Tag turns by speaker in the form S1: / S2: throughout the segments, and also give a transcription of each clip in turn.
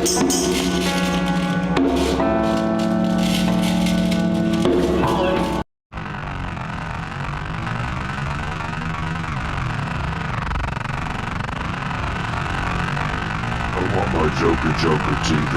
S1: I want my Joker Joker TV.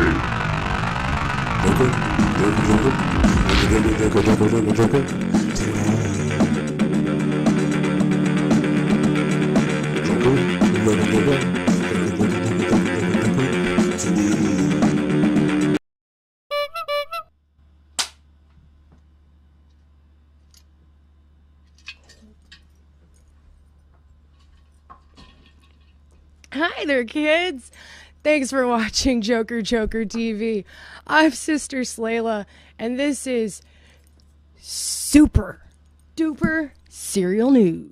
S2: Hi there, kids. Thanks for watching Joker Joker TV. I'm Sister Slayla, and this is super duper serial news.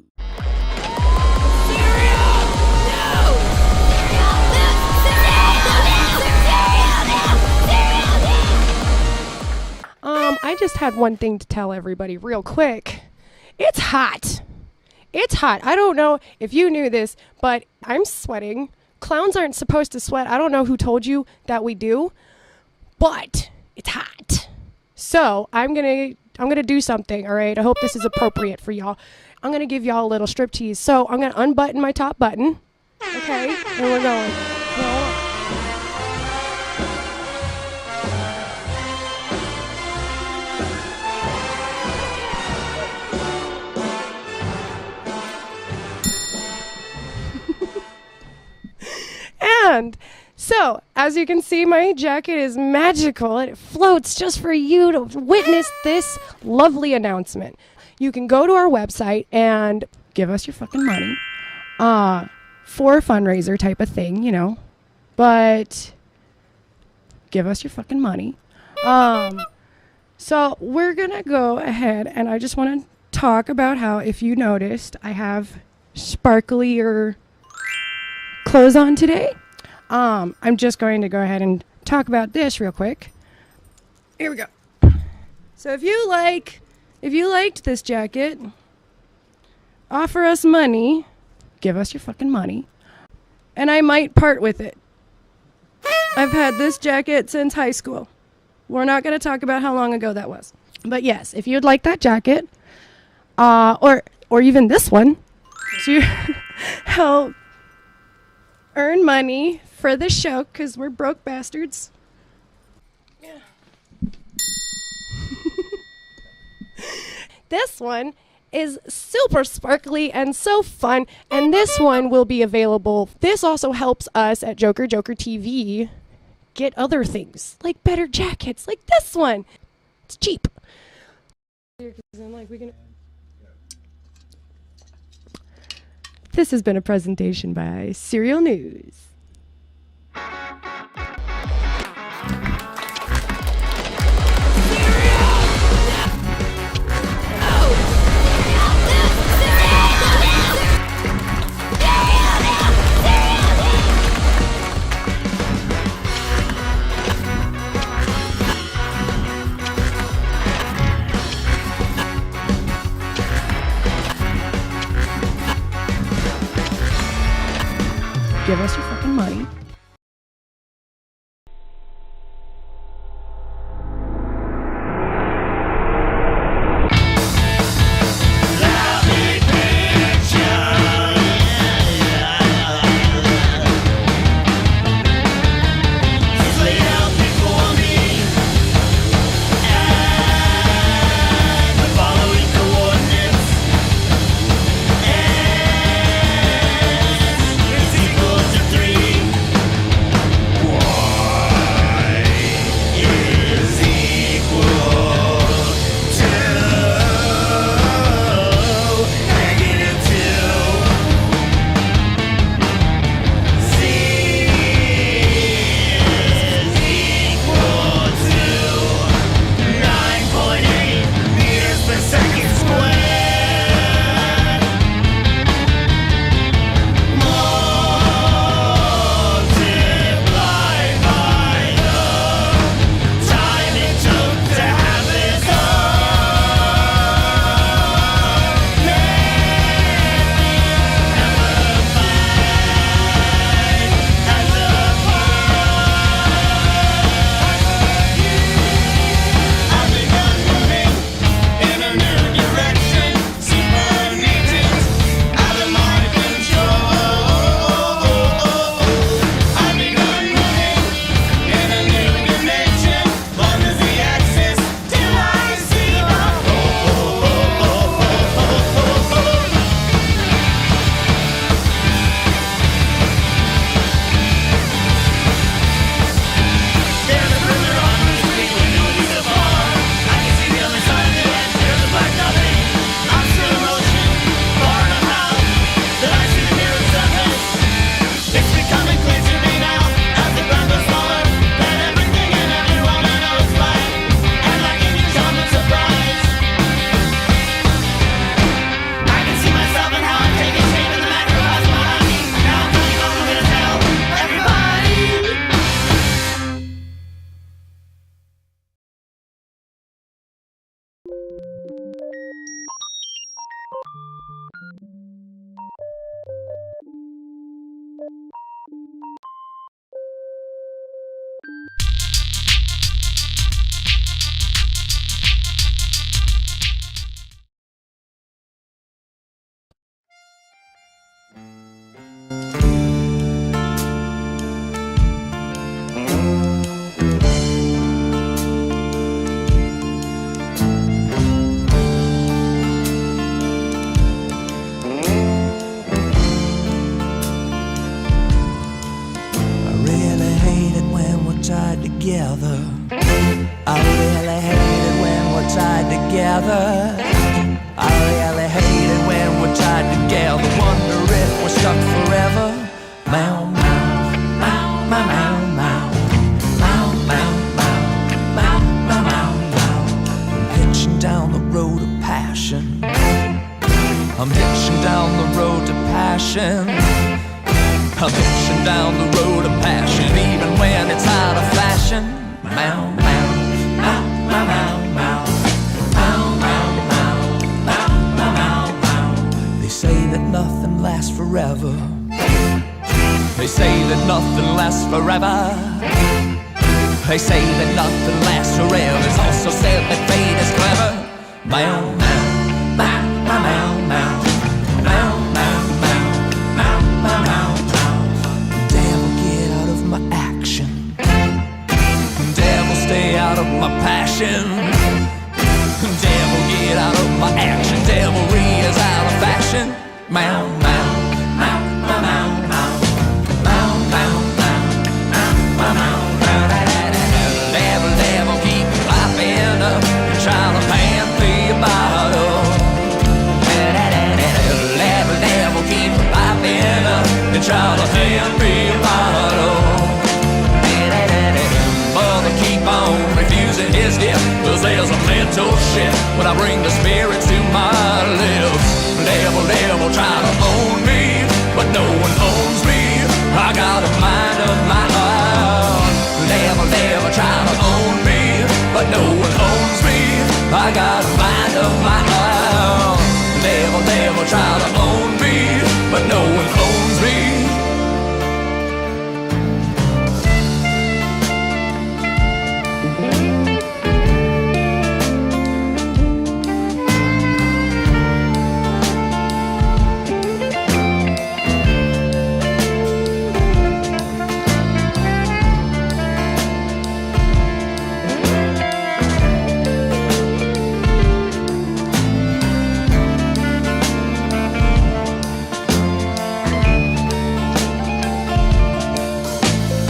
S2: I just had one thing to tell everybody real quick. It's hot. It's hot. I don't know if you knew this, but I'm sweating. Clowns aren't supposed to sweat. I don't know who told you that we do, but it's hot. So I'm gonna do something, all right? I hope this is appropriate for y'all. I'm gonna give y'all a little striptease. So I'm gonna unbutton my top button, okay? And we're going. And so, as you can see, my jacket is magical. It floats just for you to witness this lovely announcement. You can go to our website and give us your fucking money for a fundraiser type of thing, you know. But give us your fucking money. So we're going to go ahead, and I just want to talk about how, if you noticed, I have sparklier clothes on today. I'm just going to go ahead and talk about this real quick. Here we go. So if you liked this jacket, offer us money, give us your fucking money, and I might part with it. I've had this jacket since high school. We're not going to talk about how long ago that was. But yes, if you'd like that jacket, or even this one, to help earn money for the show, because we're broke bastards. Yeah. This one is super sparkly and so fun, and this one will be available. This also helps us at Joker Joker TV get other things, like better jackets, like this one. It's cheap. This has been a presentation by Serial News. Give us your fucking money.
S3: together. I really hate it when we're tied together. Wonder if we're stuck forever. Meow, meow, meow, meow, meow, meow. Meow, meow, meow, meow, meow, meow, meow. I'm hitching down the road of passion. I'm hitching down the road to passion. I'm hitching down the road of passion, even when it's out of fashion. Meow, meow, meow, meow, meow, meow, meow, meow, meow, meow, meow, meow. They say that nothing lasts forever. They say that nothing lasts forever. They say that nothing lasts forever. It's also said that fate is clever. Meow, meow, meow, meow, meow, meow. Meow, meow, meow, meow, meow, meow, meow. Devil, get out of my action. Devil, stay out of my passion. Devil, get out of my action. Devilry is out of fashion. Meow, meow, meow, meow, meow, meow. Meow, meow, meow, meow, meow, meow. Devil, devil, keep popping up and trying to hand me a bottle. Devil, devil, keep popping up and trying to hand me a bottle. Mother, keep on refusing his gift, 'cause there's a mental shift when I bring the spirits to my lips. Devil, devil, try to own me, but no one owns me. I got a mind of my own. Devil, devil, try to own me, but no one owns me. I got a mind of my own. Devil, devil, try to own me, but no one owns me.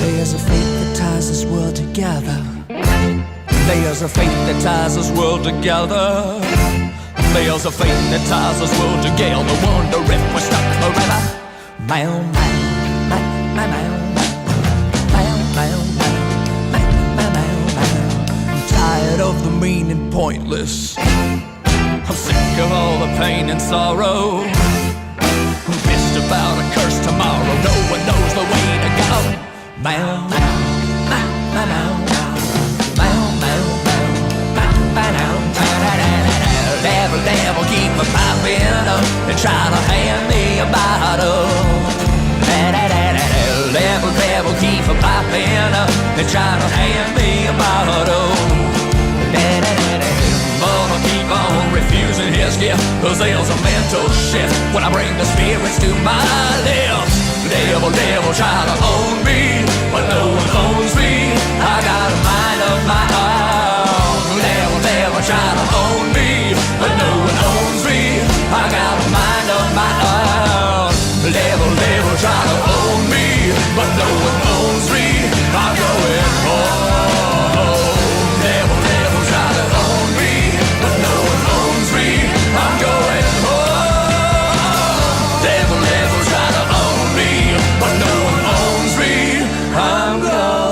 S3: There's a fate that ties this world together. There's a fate that ties this world together. There's a fate that ties this world together. Wonder if we're stuck forever. Meow, meow, meow, meow, meow, meow, meow, meow, meow, meow, meow. I'm tired of the mean and pointless. I'm sick of all the pain and sorrow. I'm pissed about a curse tomorrow. No one knows the way to go. Meow, meow, meow, meow, meow, meow, meow, meow, meow, meow, meow. Devil, devil, keep a popping up and try to hand me a bottle. Devil, devil, keep a popping up and try to hand me a bottle. Mama, keep on refusing his gift, 'cause there's a mental shift when I bring the spirits to my lips. Devil, devil, try to own me, but no one owns me. I got a mind of my own. Devil, devil, try to own me, but no one owns me. I got a mind of my own. Devil, devil, try to own me, but no one owns me. I'm going home. Devil, devil, try to own me, but no one owns me. I'm going home. Devil, devil, try to own me, but no one owns me. I'm gone.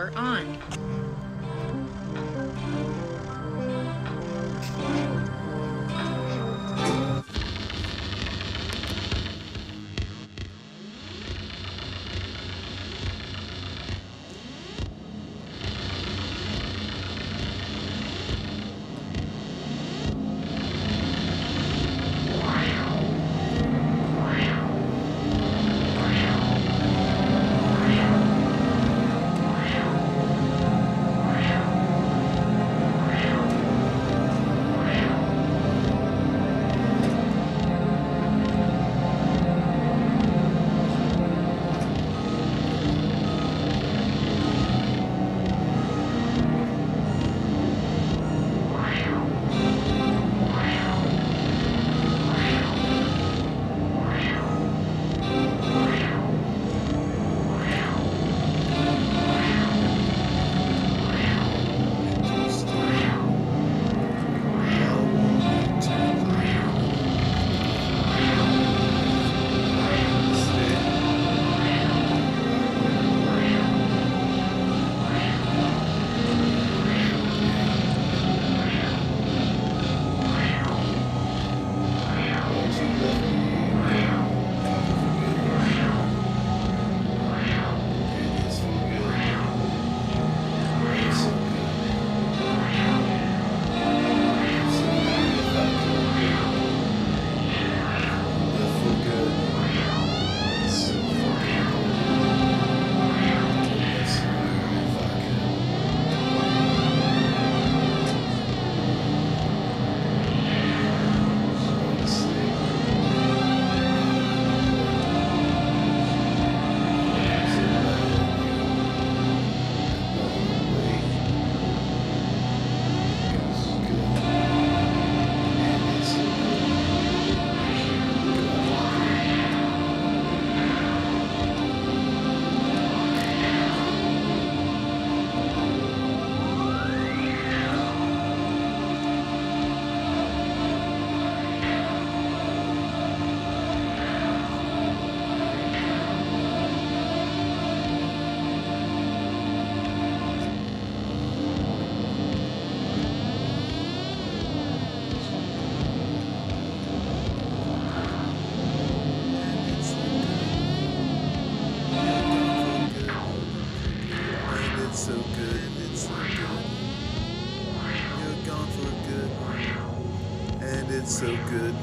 S4: power on.
S5: It's so good. It's so good. You're gone for good. And it's so good.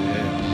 S5: Yeah.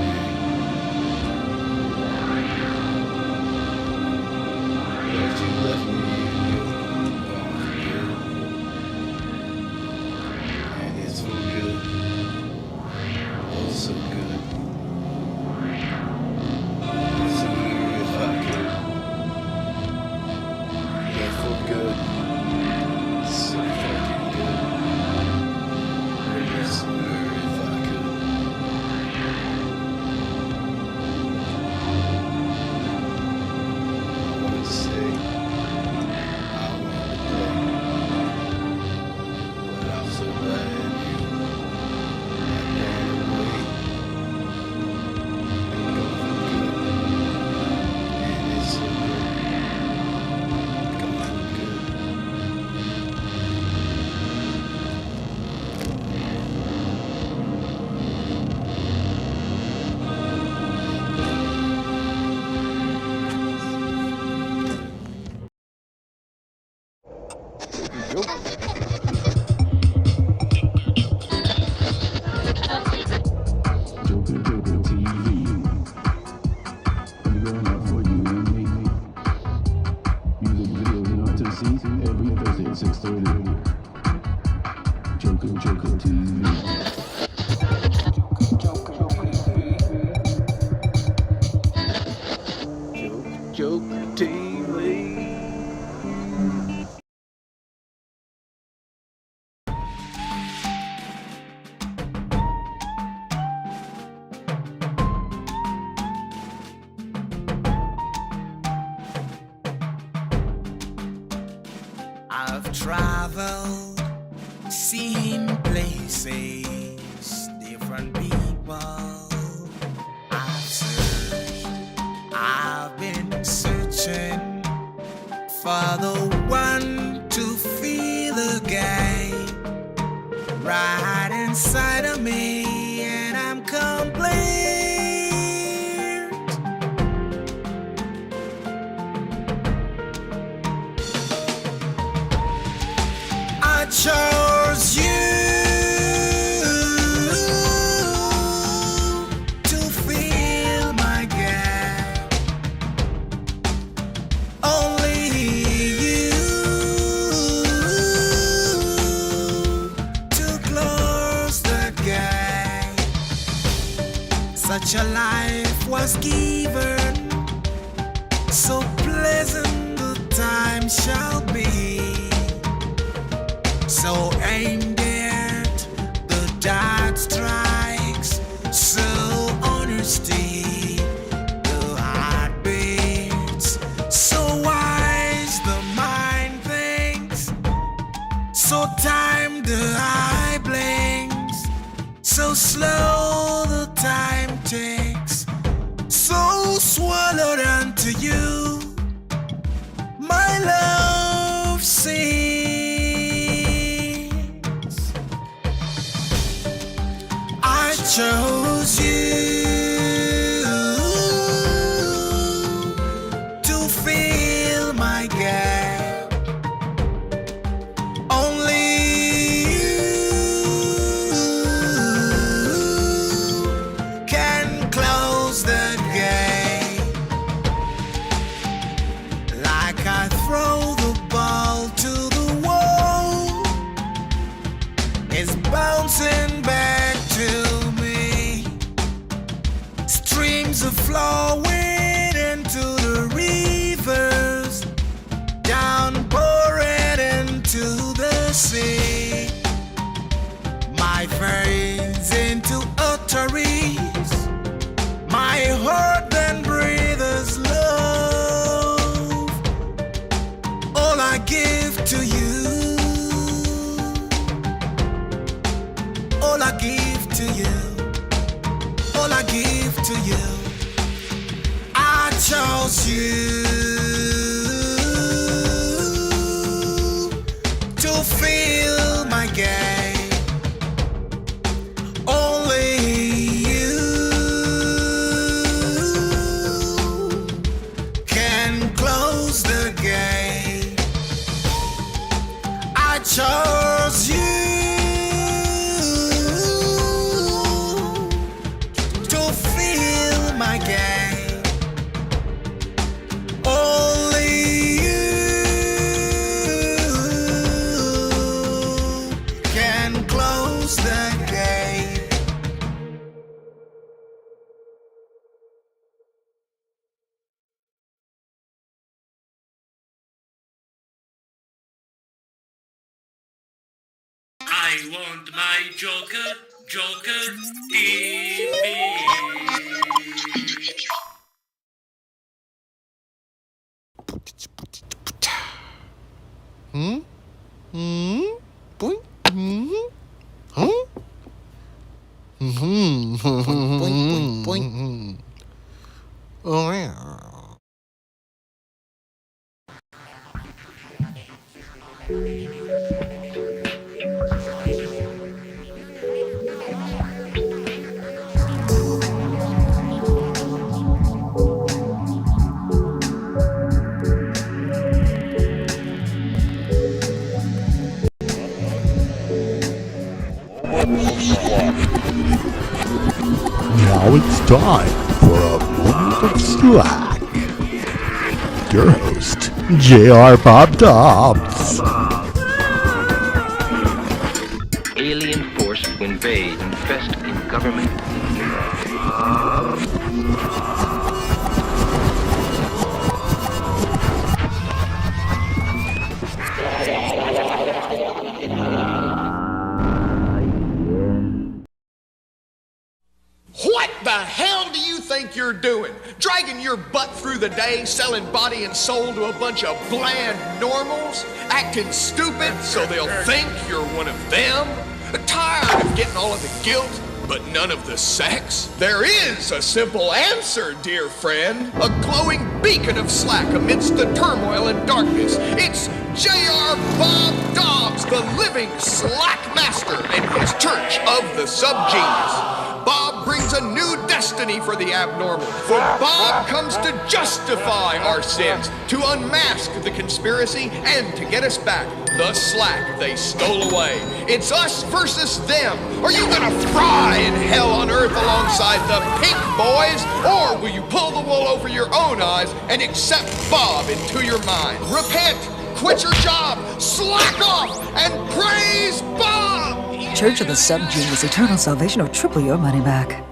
S4: traveled, seen places, different people. I've searched, I've been searching for the one to feel again right inside of me, and I'm complete. I chose you to fill my gap. Only you to close the gap. Such a life was given, so pleasant the time shall be. So aimed at the dot strikes, so honesty the heart beats, so wise the mind thinks, so time the eye blinks, so slow the time takes, so swallowed unto you, my love sings. I chose you to fill my gap. Only you can close the gate. Like I throw the ball to the wall, it's bouncing back to me. Streams are flowing into the rivers, downpouring into the sea. My veins into arteries, my heart then breathes love. All I give to you, all I give to you, all I give to you. I chose you to fill my gap. Only you can close the gate. I chose you to fill my gap. Only you can close the gate.
S6: I want my Joker, Joker TV.
S7: Now it's time for a moment of slack. Your host, J.R. Bob Dobbs.
S8: Alien force to invade, infest in government.
S4: What?
S9: the hell do you think you're doing? Dragging your butt through the day, selling body and soul to a bunch of bland normals? Acting stupid so they'll think you're one of them? Tired of getting all of the guilt, but none of the sex? There is a simple answer, dear friend. A glowing beacon of slack amidst the turmoil and darkness. It's J.R. Bob Dobbs, the living slack master, and his church of the subgenius. Bob brings a new destiny for the abnormal. For Bob comes to justify our sins, to unmask the conspiracy, and to get us back the slack they stole away. It's us versus them. Are you gonna fry in hell on earth alongside the pink boys? Or will you pull the wool over your own eyes and accept Bob into your mind? Repent, quit your job, slack off, and praise Bob!
S10: Church of the Subgenius, eternal salvation or triple your money back.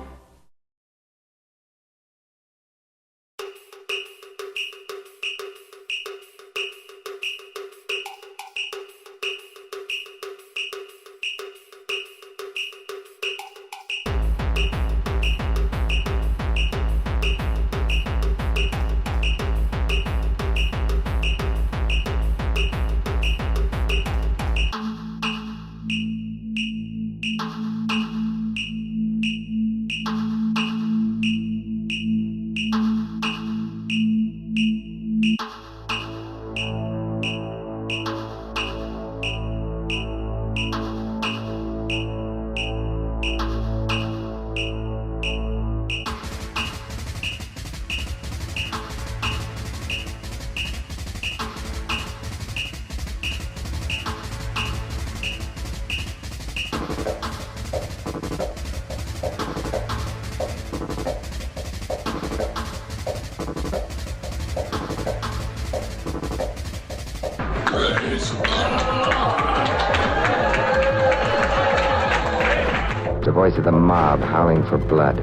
S8: The voice of the mob howling for blood.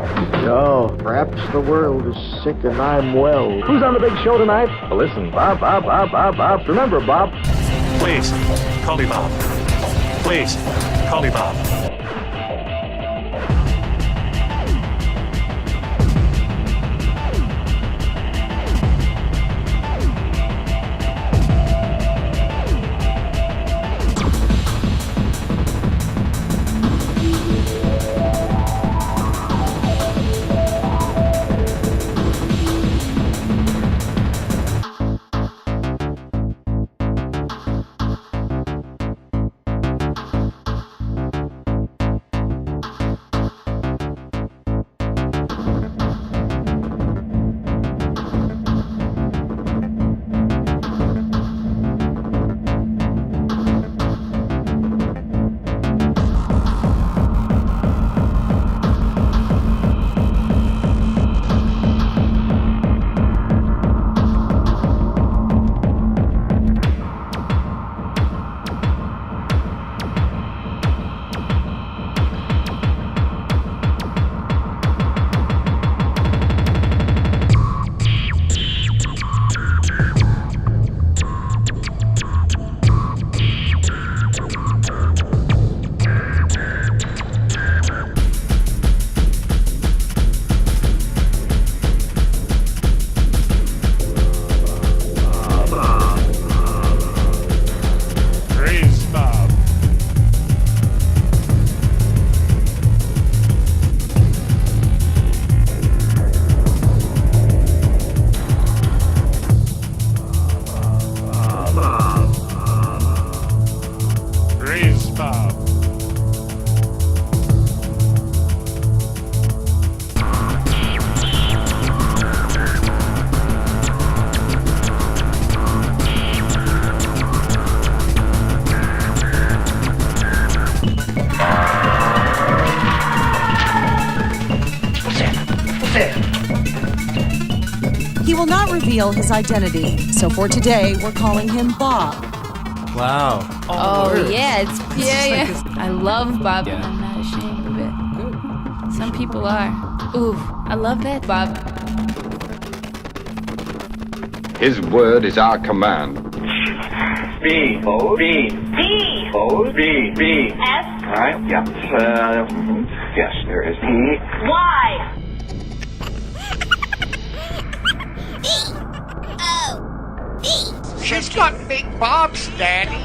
S11: No, perhaps the world is sick and I'm well. Who's on the big show tonight? Well, listen, Bob. Remember, Bob.
S12: Please, call me Bob. Please, call me Bob.
S10: He will not reveal his identity, so for today, we're calling him Bob.
S13: Wow.
S14: Oh,
S13: words.
S14: yeah,
S13: Yeah.
S14: I love Bob,
S13: Yeah.
S14: and I'm not ashamed of it. Good. Some people are. Ooh, I love that, Bob.
S8: His word is our command.
S11: B O B
S15: D
S11: O B B
S15: S
S11: All right. Yeah. Yes, there is P
S15: Y
S9: Bob's daddy.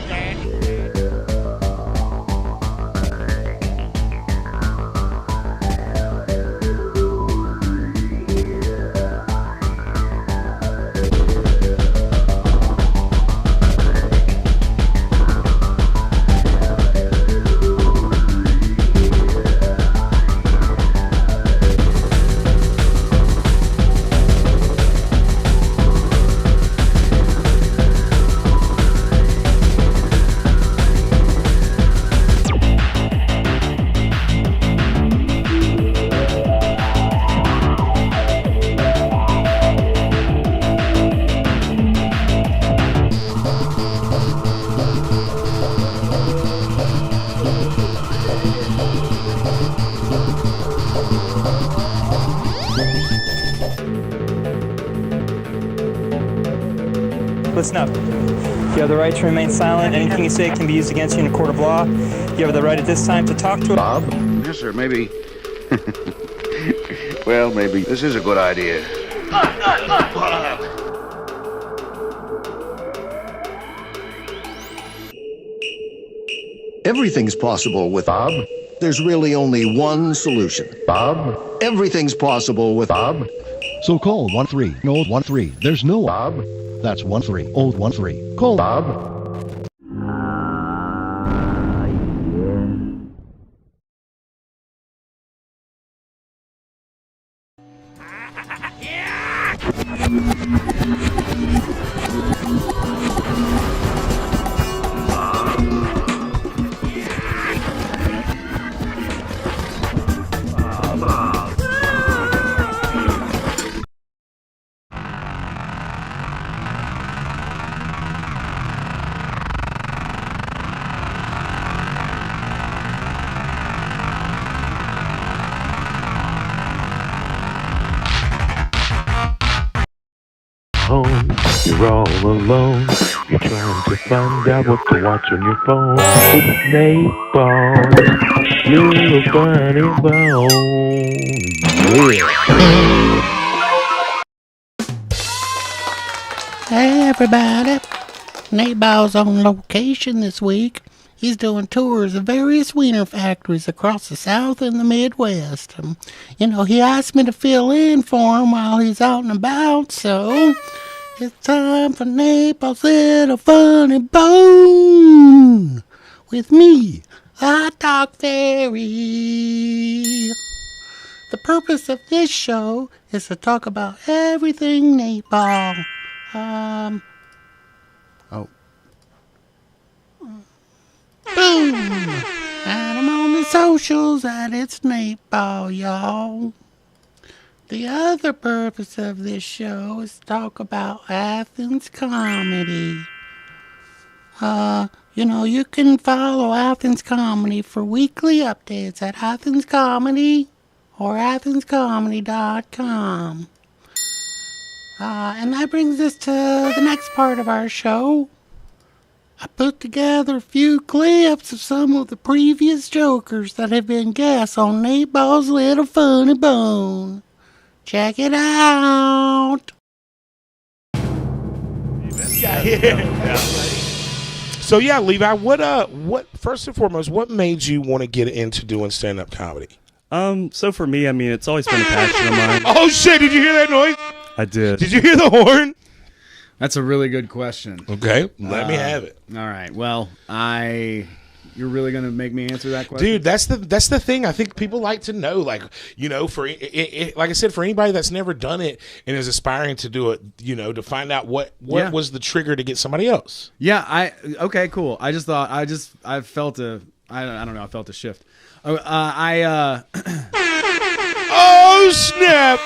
S15: Listen up. You have the right to remain silent. Anything you say can be used against you in a court of law. You have the right at this time to talk to
S11: Bob? Yes, sir. Maybe. Well, maybe this is a good idea.
S16: Everything's possible with Bob. There's really only one solution.
S11: Bob?
S16: Everything's possible with Bob.
S7: So call 13-OLD-13. There's no Bob. That's 13-OLD-13. Call
S11: Bob.
S1: Home, you're all alone. You're trying to find out what to watch on your phone. It's Nate Ball, little funny bone. Yeah.
S17: Hey everybody, Nate Ball's on location this week. He's doing tours of various wiener factories across the South and the Midwest. He asked me to fill in for him while he's out and about, so it's time for Nate Ball's little funny bone with me, Hot Dog Fairy. The purpose of this show is to talk about everything Nate Ball. Boom! And I'm on the socials at It's Nate Ball, y'all. The other purpose of this show is to talk about Athens comedy. You can follow Athens Comedy for weekly updates at Athens Comedy or athenscomedy.com. And that brings us to the next part of our show. I put together a few clips of some of the previous jokers that have been guests on Nate Ball's Little Funny Bone. Check it out.
S18: So yeah, Levi, what first and foremost, what made you want to get into doing stand-up comedy?
S19: So for me, it's always been a passion of mine.
S18: Oh shit, did you hear that noise?
S19: I did.
S18: Did you hear the horn?
S20: That's a really good question.
S18: Okay, let me have it.
S20: All right. Well, you're really going to make me answer that question?
S18: Dude, that's the thing. I think people like to know, like I said, for anybody that's never done it and is aspiring to do it, to find out what was the trigger to get somebody else.
S20: Yeah, okay, cool. I felt a shift.
S18: Oh, snap.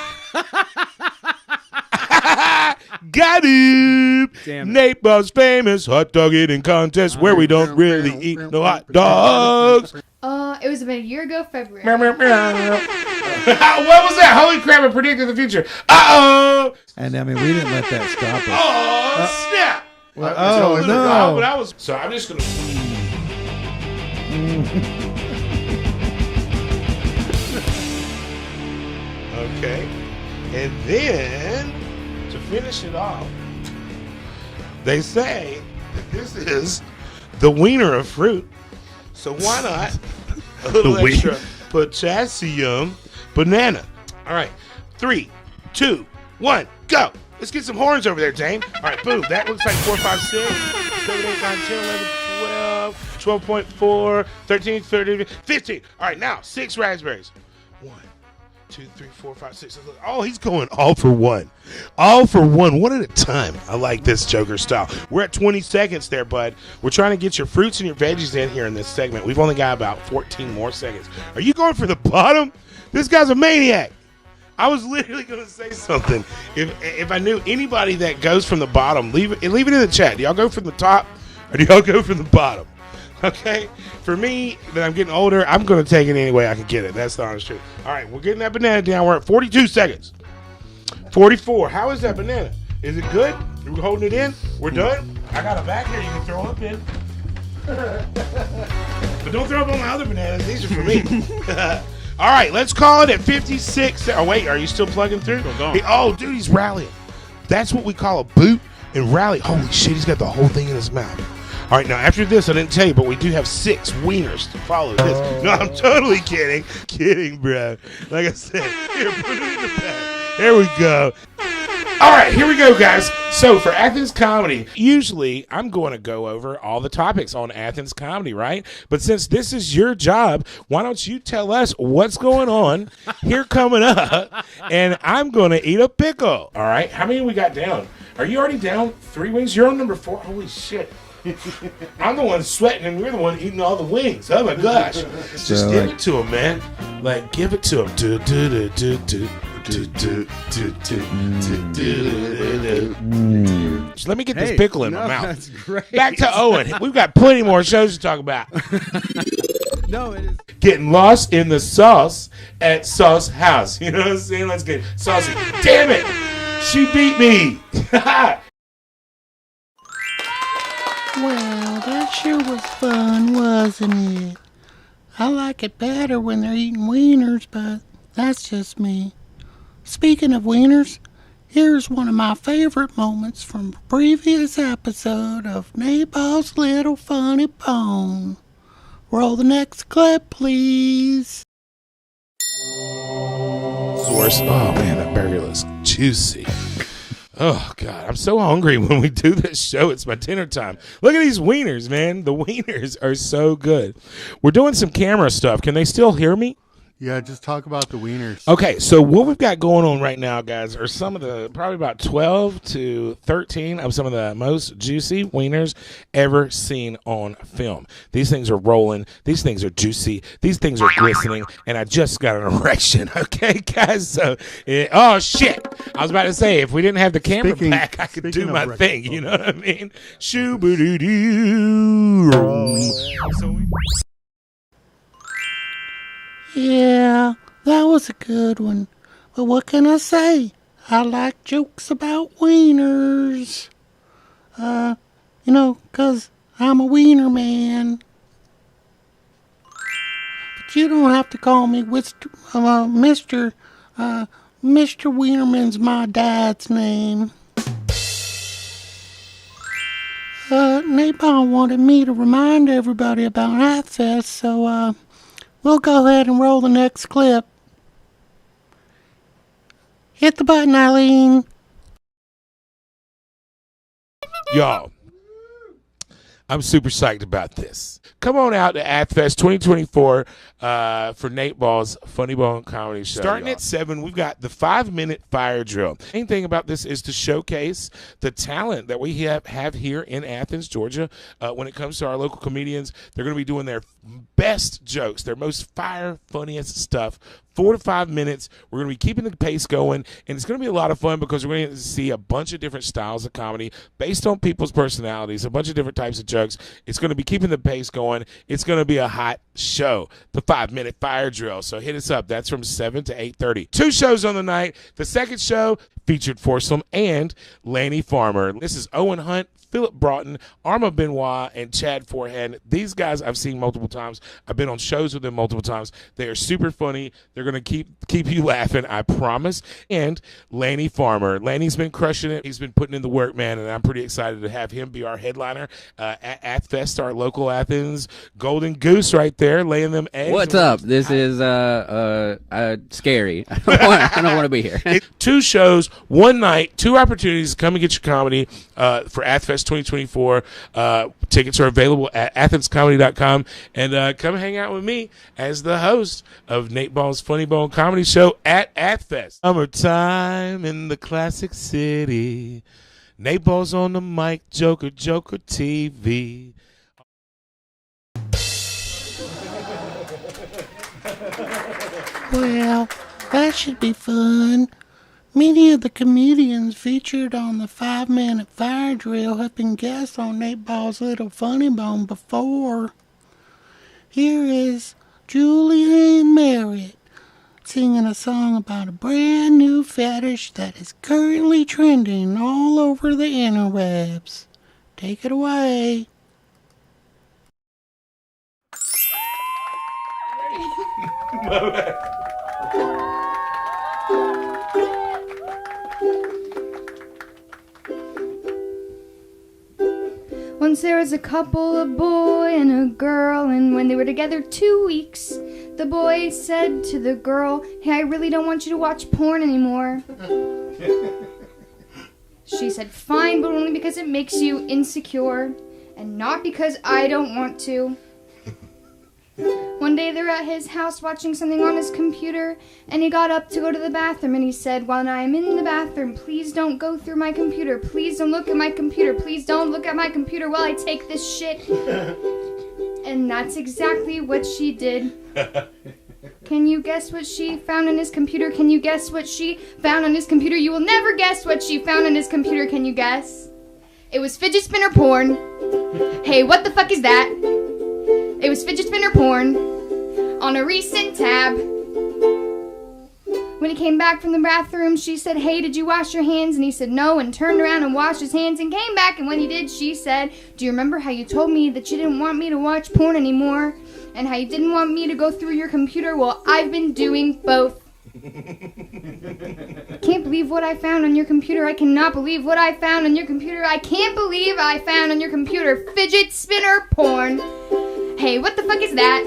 S18: Got him. Nate Ball's famous hot dog eating contest where we don't really eat no hot dogs.
S21: It was about a year ago, February.
S18: What was that? Holy crap, it predicted the future. Uh-oh.
S5: And we didn't let that stop us.
S18: Oh, snap.
S5: No.
S18: So I'm just going to... Okay. And then, to finish it off, they say This is the wiener of fruit. So why not a little extra potassium banana? All right, 3, 2, 1, go. Let's get some horns over there, Dane. All right, boom. That looks like 4, 5, 6, 7, 8, 9, 10, 11, 12, 12.4, 13, 13, 15. All right, now 6 raspberries. 1, 2, 3, 4, 5, 6. Oh, he's going all for one. All for one at a time. I like this Joker style. We're at 20 seconds there, bud. We're trying to get your fruits and your veggies in here in this segment. We've only got about 14 more seconds. Are you going for the bottom? This guy's a maniac. I was literally going to say something. If I knew anybody that goes from the bottom, leave it in the chat. Do y'all go from the top or do y'all go from the bottom? Okay? For me, that I'm getting older, I'm going to take it any way I can get it. That's the honest truth. All right, we're getting that banana down. We're at 42 seconds. 44. How is that banana? Is it good? Are we holding it in? We're done? I got a bag here you can throw up in. But don't throw up on my other bananas. These are for me. All right, let's call it at 56. Oh, wait, are you still plugging through? Oh, dude, he's rallying. That's what we call a boot and rally. Holy shit, he's got the whole thing in his mouth. All right, now after this, I didn't tell you, but we do have 6 wieners to follow this. No, I'm totally kidding. Kidding, bro. Like I said, here, put it in the bag. There we go. All right, here we go, guys. So for Athens Comedy, usually I'm going to go over all the topics on Athens Comedy, right? But since this is your job, why don't you tell us what's going on here coming up, and I'm going to eat a pickle. All right, how many we got down? Are you already down 3 wings? You're on number 4. Holy shit. I'm the one sweating, and we're the one eating all the wings. Oh, my gosh. Just give it to him, man. Like, give it to him. Just let me get this pickle in my mouth.
S20: That's great.
S18: Back to Owen. We've got plenty more shows to talk about.
S20: No, it is.
S18: Getting lost in the sauce at Sauce House. You know what I'm saying? Let's get saucy. Damn it! She beat me.
S17: Well, that sure was fun, wasn't it? I like it better when they're eating wieners, but that's just me. Speaking of wieners, here's one of my favorite moments from a previous episode of Nabob's Little Funny Bone. Roll the next clip, please.
S18: Source. Oh, man, that burger looks juicy. Oh, God, I'm so hungry when we do this show. It's my dinner time. Look at these wieners, man. The wieners are so good. We're doing some camera stuff. Can they still hear me?
S5: Yeah, just talk about the wieners.
S18: Okay, so what we've got going on right now, guys, are some of the, probably about 12 to 13 of some of the most juicy wieners ever seen on film. These things are rolling. These things are juicy. These things are glistening. And I just got an erection. Okay, guys? So, oh, shit. I was about to say, if we didn't have the camera back, I could do my thing. You know what I mean? Shoo-boo-doo-doo.
S17: Yeah, that was a good one. But what can I say? I like jokes about wieners. 'Cause I'm a wiener man. But you don't have to call me Mr. Mr. Wienerman's my dad's name. Nabob wanted me to remind everybody about Hathfest, so, we'll go ahead and roll the next clip. Hit the button, Eileen.
S18: Y'all, I'm super psyched about this. Come on out to AthFest 2024 for Nate Ball's Funny Bone Comedy Show. Starting at 7, we've got the 5-minute fire drill. The main thing about this is to showcase the talent that we have here in Athens, Georgia. When it comes to our local comedians, they're going to be doing their best jokes, their most fire, funniest stuff. 4 to 5 minutes. We're going to be keeping the pace going, and it's going to be a lot of fun because we're going to see a bunch of different styles of comedy based on people's personalities, a bunch of different types of jokes. It's going to be keeping the pace going. It's going to be a hot show, the 5-minute fire drill. So hit us up. That's from 7 to 8:30. 2 shows on the night. The second show featured Forsum and Lanny Farmer. This is Owen Hunt Philip Broughton, Arma Benoit, and Chad Forehand. These guys I've seen multiple times. I've been on shows with them multiple times. They are super funny. They're going to keep you laughing, I promise. And Lanny Farmer. Lanny's been crushing it. He's been putting in the work, man, and I'm pretty excited to have him be our headliner at Athfest, our local Athens. Golden Goose right there, laying them eggs.
S2: What's up? This is scary. I don't want to be here.
S18: 2 shows, 1 night, 2 opportunities to come and get your comedy for Athfest 2024. Tickets are available at athenscomedy.com. And come hang out with me as the host of Nate Ball's Funny Bone Comedy Show at Athfest. Summertime in the Classic City. Nate Ball's on the mic, Joker TV.
S17: Well, that should be fun. Many of the comedians featured on the 5-minute fire drill have been guests on Nate Ball's Little Funny Bone before. Here is Julianne Merritt singing a song about a brand new fetish that is currently trending all over the interwebs. Take it away.
S21: Once there was a couple, a boy and a girl, and when they were together 2 weeks, the boy said to the girl, "Hey, I really don't want you to watch porn anymore." She said, "Fine, but only because it makes you insecure, and not because I don't want to." One day they were at his house watching something on his computer, and he got up to go to the bathroom, and he said, "While I'm in the bathroom, please don't go through my computer. Please don't look at my computer. Please don't look at my computer while I take this shit." And that's exactly what she did. Can you guess what she found on his computer? Can you guess what she found on his computer? You will never guess what she found on his computer. Can you guess? It was fidget spinner porn. Hey, what the fuck is that? It was fidget spinner porn on a recent tab. When he came back from the bathroom, she said, "Hey, did you wash your hands?" And he said no, and turned around and washed his hands and came back. And when he did, she said, "Do you remember how you told me that you didn't want me to watch porn anymore? And how you didn't want me to go through your computer? Well, I've been doing both." Can't believe what I found on your computer. I cannot believe what I found on your computer. I can't believe I found on your computer fidget spinner porn. Hey, what the fuck is that?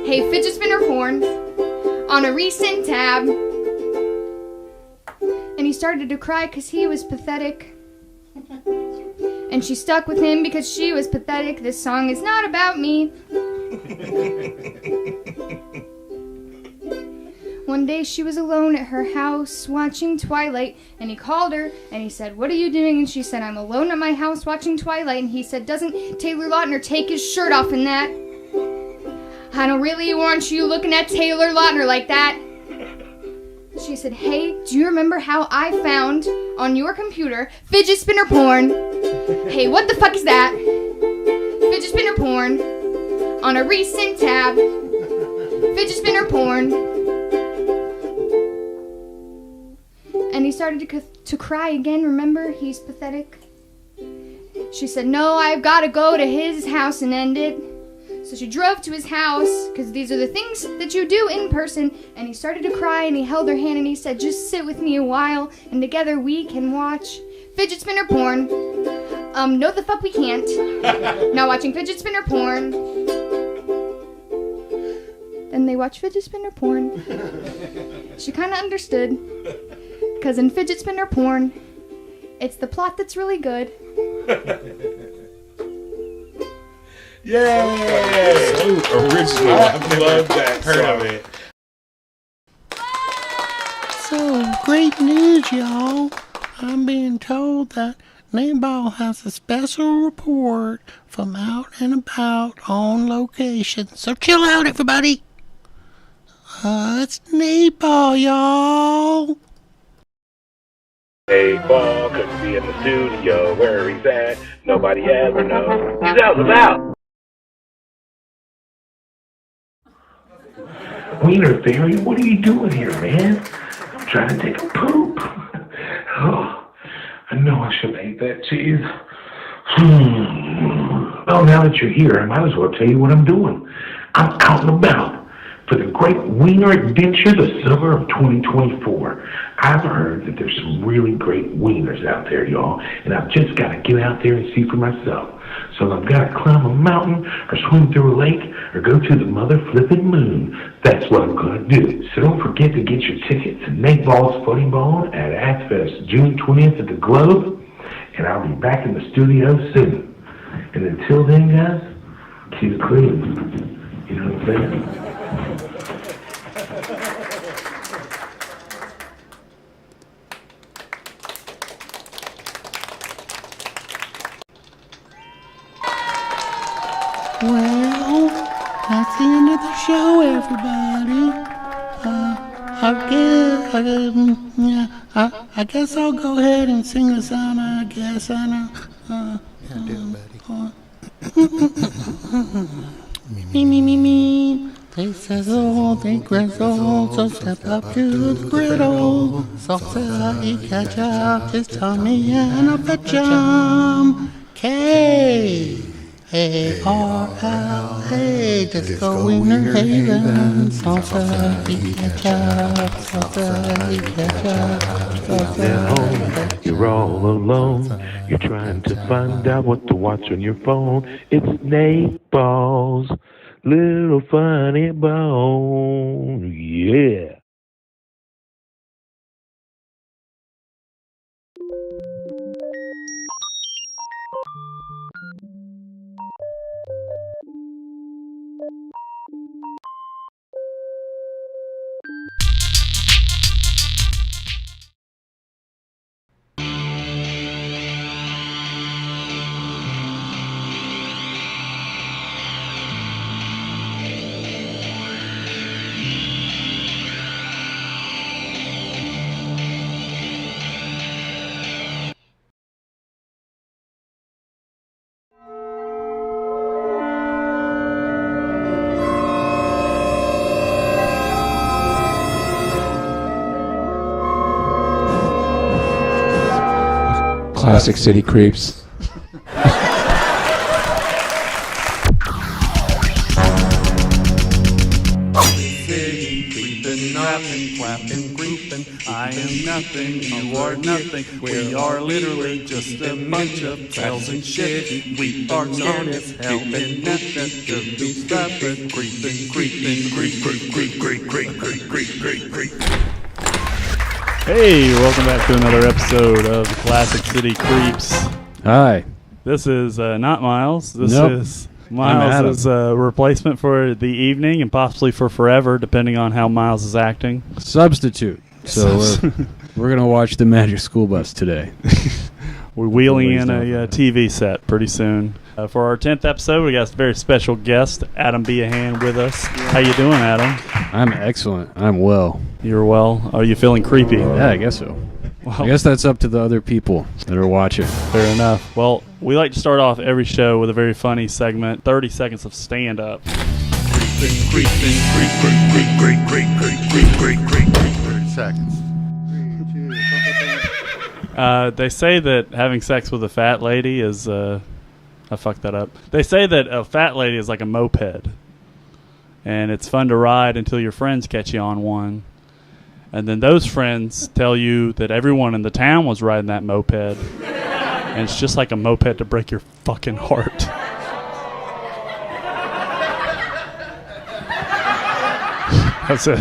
S21: Hey, fidget spinner porn on a recent tab. And he started to cry because he was pathetic. And she stuck with him because she was pathetic. This song is not about me. One day she was alone at her house watching Twilight, and he called her and he said, "What are you doing?" And she said, "I'm alone at my house watching Twilight." And he said, "Doesn't Taylor Lautner take his shirt off in that?" "I don't really want you looking at Taylor Lautner like that." She said, "Hey, do you remember how I found on your computer fidget spinner porn?" Hey, what the fuck is that? Fidget spinner porn on a recent tab. Fidget spinner porn. And he started to cry again. Remember, he's pathetic. She said, "No, I've got to go to his house and end it." So she drove to his house, because these are the things that you do in person. And he started to cry, and he held her hand, and he said, "Just sit with me a while, and together we can watch fidget spinner porn." No the fuck we can't. Not watching fidget spinner porn. Then they watched fidget spinner porn. She kind of understood. Because in fidget spinner porn, it's the plot that's really good.
S18: Yay! So original. I love that. Heard of it.
S17: So, great news, y'all. I'm being told that Nate Ball has a special report from out and about on location. So chill out, everybody. It's Nate Ball, y'all.
S1: Nate Ball couldn't be in the studio. Where he's at, nobody ever knows. He's out and about. Wiener Theory, what are you doing here, man? I'm trying to take a poop. Oh, I know I should have ate that cheese. Well, now that you're here, I might as well tell you what I'm doing. I'm out and about for the Great Wiener Adventure, the summer of 2024. I've heard that there's some really great wieners out there, y'all, and I've just got to get out there and see for myself. So I've got to climb a mountain or swim through a lake or go to the mother flipping moon. That's what I'm going to do. So don't forget to get your tickets to Nate Ball's Funny Bone at AthFest June 20th at the Globe, and I'll be back in the studio soon. And until then, guys, keep it clean. You know what I'm saying?
S17: Well, that's the end of the show, everybody. I guess I'll go ahead and sing us out. I guess I know. Me. They sizzle, they grizzle, so step up to the griddle. Salsa y ketchup, just tell me and I'll fetch 'em. K-A-R-L-A, Disco Wiener Haven. Salsa y ketchup, salsa y ketchup, salsa
S1: At home, you're all alone. You're trying to find out what to watch on your phone. It's Nate Ball's Little Funny Bone. Yeah.
S2: Classic City Creeps.
S12: Clapping, creeping. I am nothing, you are nothing. We are literally just a bunch of tells and shit. We are known as helping nothing to be stopping. Creeping, creep.
S19: Hey, welcome back to another episode of the Classic City Creeps.
S2: Hi.
S19: This is not Miles. This
S2: Nope.
S19: is Miles' replacement for the evening and possibly for forever, depending on how Miles is acting.
S2: Substitute. So we're going to watch the Magic School Bus today.
S19: We're wheeling in a TV set pretty soon. For our 10th episode, we got a very special guest, Adam Beahan, with us. How you doing, Adam?
S2: I'm excellent. I'm well.
S19: You're well? Are you feeling creepy?
S2: Yeah, I guess so.
S19: Well,
S2: I guess that's up to the other people that are watching.
S19: Fair enough. Well, we like to start off every show with a very funny segment, 30 seconds of stand-up.
S5: 30 seconds.
S19: They say that having sex with a fat lady is... I fucked that up. They say that a fat lady is like a moped. And it's fun to ride until your friends catch you on one. And then those friends tell you that everyone in the town was riding that moped. And it's just like a moped to break your fucking heart. That's it.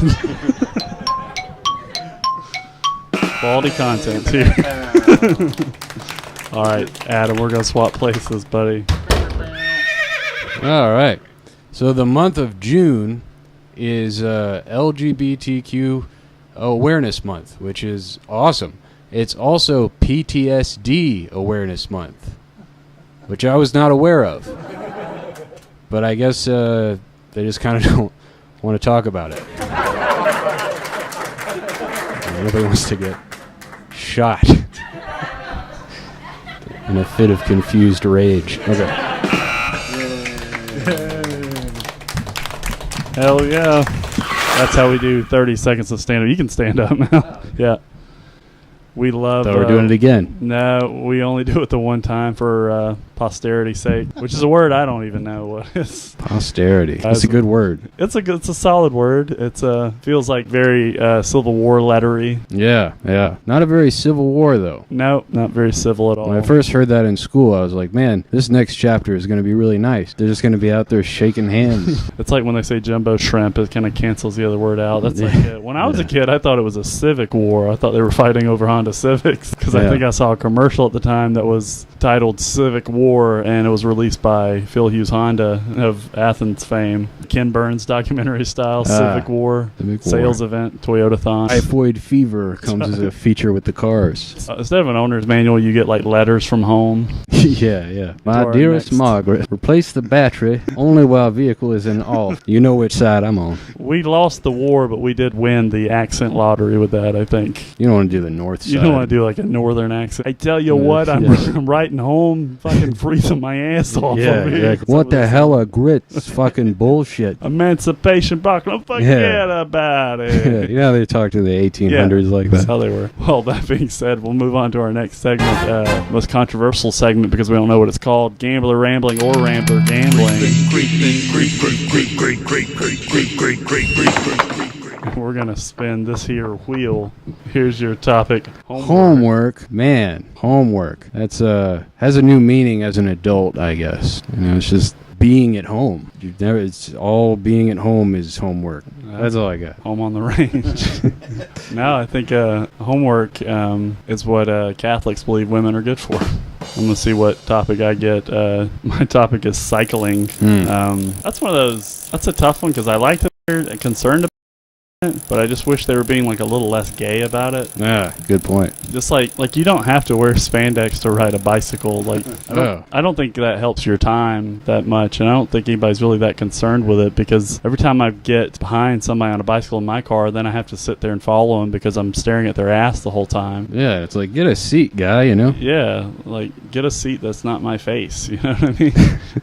S19: Quality content here. All right, Adam, we're going to swap places, buddy.
S2: All right. So the month of June is LGBTQ Awareness Month, which is awesome. It's also PTSD Awareness Month, which I was not aware of. But I guess they just kind of don't want to talk about it. Nobody wants to get shot in a fit of confused rage. Okay.
S19: Hell yeah. That's how we do 30 seconds of stand-up. You can stand up now. Yeah. We love...
S2: Thought we're doing it again.
S19: No, we only do it the one time for posterity's sake, which is a word I don't even know what is.
S2: Posterity. It's a good word.
S19: It's a solid word. It's feels like very Civil War lettery.
S2: Yeah, yeah. Not a very Civil War though.
S19: No, not very civil at all.
S2: When I first heard that in school, I was like, man, this next chapter is going to be really nice. They're just going to be out there shaking hands.
S19: It's like when they say jumbo shrimp, it kind of cancels the other word out. That's like when I was a kid, I thought it was a civic war. I thought they were fighting over Honda Civics because I think I saw a commercial at the time that was titled Civic War, and it was released by Phil Hughes Honda of Athens fame. Ken Burns documentary style, Civic War, sales event, Toyota-thon.
S2: Typhoid fever comes as a feature with the cars.
S19: Instead of an owner's manual, you get like letters from home.
S2: Yeah. My dearest Margaret, replace the battery only while vehicle is in off. You know which side I'm on.
S19: We lost the war, but we did win the accent lottery with that, I think.
S2: You don't want to do the north side.
S19: You don't want to do like a northern accent. I tell you what, I'm writing home, fucking freezing my ass off over here.
S2: What the hell are grits? Fucking bullshit.
S19: Emancipation Proclamation. Forget about it.
S2: You know they talk to the 1800s like that.
S19: That's how they were. Well, that being said, we'll move on to our next segment, most controversial segment because we don't know what it's called. Gambler Rambling or Rambler Gambling. We're going to spin this here wheel. Here's your topic.
S2: Homework. Man, homework. That's has a new meaning as an adult, I guess. You know, it's just being at home. It's all being at home is homework. That's all I got.
S19: Home on the range. No, I think homework is what Catholics believe women are good for. I'm going to see what topic I get. My topic is cycling. That's one of those, that's a tough one because I like that they're concerned about it, but I just wish they were being like a little less gay about it.
S2: Yeah, good point.
S19: Just like you don't have to wear spandex to ride a bicycle. Like I don't think that helps your time that much, and I don't think anybody's really that concerned with it because every time I get behind somebody on a bicycle in my car, then I have to sit there and follow them because I'm staring at their ass the whole time.
S2: Yeah, it's like, get a seat, guy, you know?
S19: Yeah, like get a seat that's not my face, you know what I mean?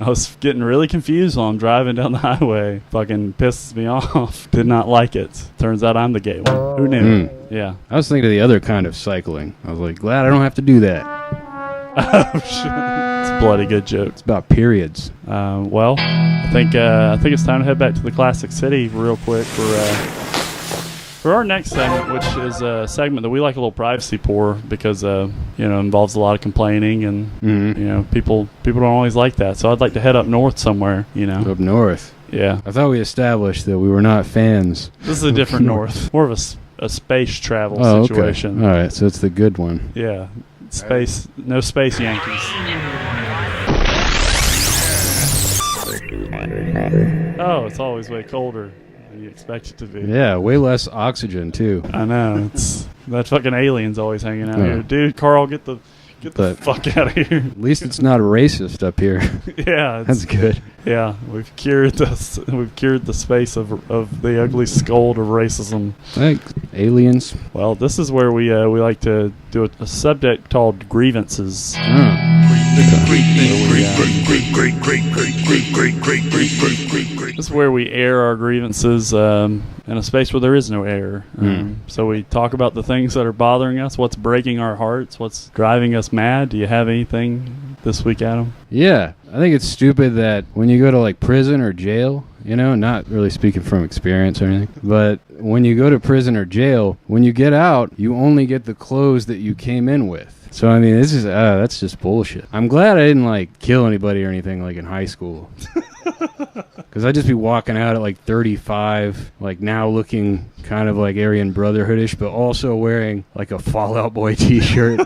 S19: I was getting really confused while I'm driving down the highway. Fucking pisses me off. Did not like it. Turns out I'm the gay one. Who knew? Yeah.
S2: I was thinking of the other kind of cycling. I was like, glad I don't have to do that.
S19: Oh, shit. It's a bloody good joke.
S2: It's about periods.
S19: Well, I think it's time to head back to the Classic City real quick for our next segment, which is a segment that we like a little privacy for because involves a lot of complaining and you know people don't always like that. So I'd like to head up north somewhere. You know,
S2: up north. Yeah. I thought we established that we were not fans.
S19: This is a different north. More of a space travel situation.
S2: Okay. All right, so it's the good one.
S19: Yeah. Space, no space Yankees. Oh, it's always way colder than you expect it to be.
S2: Yeah, way less oxygen, too.
S19: I know. It's that fucking alien's always hanging out here. Dude, Carl, get the fuck out of here.
S2: At least it's not racist up here.
S19: Yeah.
S2: That's good.
S19: Yeah, we've cured the space of the ugly scold of racism.
S2: Thanks, aliens.
S19: Well, this is where we like to do a subject called grievances. This is where we air our grievances in a space where there is no air. So we talk about the things that are bothering us, what's breaking our hearts, what's driving us mad. Do you have anything this week, Adam?
S2: Yeah, I think it's stupid that when you go to like prison or jail, you know, not really speaking from experience or anything, but when you go to prison or jail, when you get out, you only get the clothes that you came in with. So, I mean, that's just bullshit. I'm glad I didn't, like, kill anybody or anything, like, in high school. Because I'd just be walking out at, like, 35, like, now looking kind of like Aryan Brotherhood-ish, but also wearing, like, a Fall Out Boy t-shirt.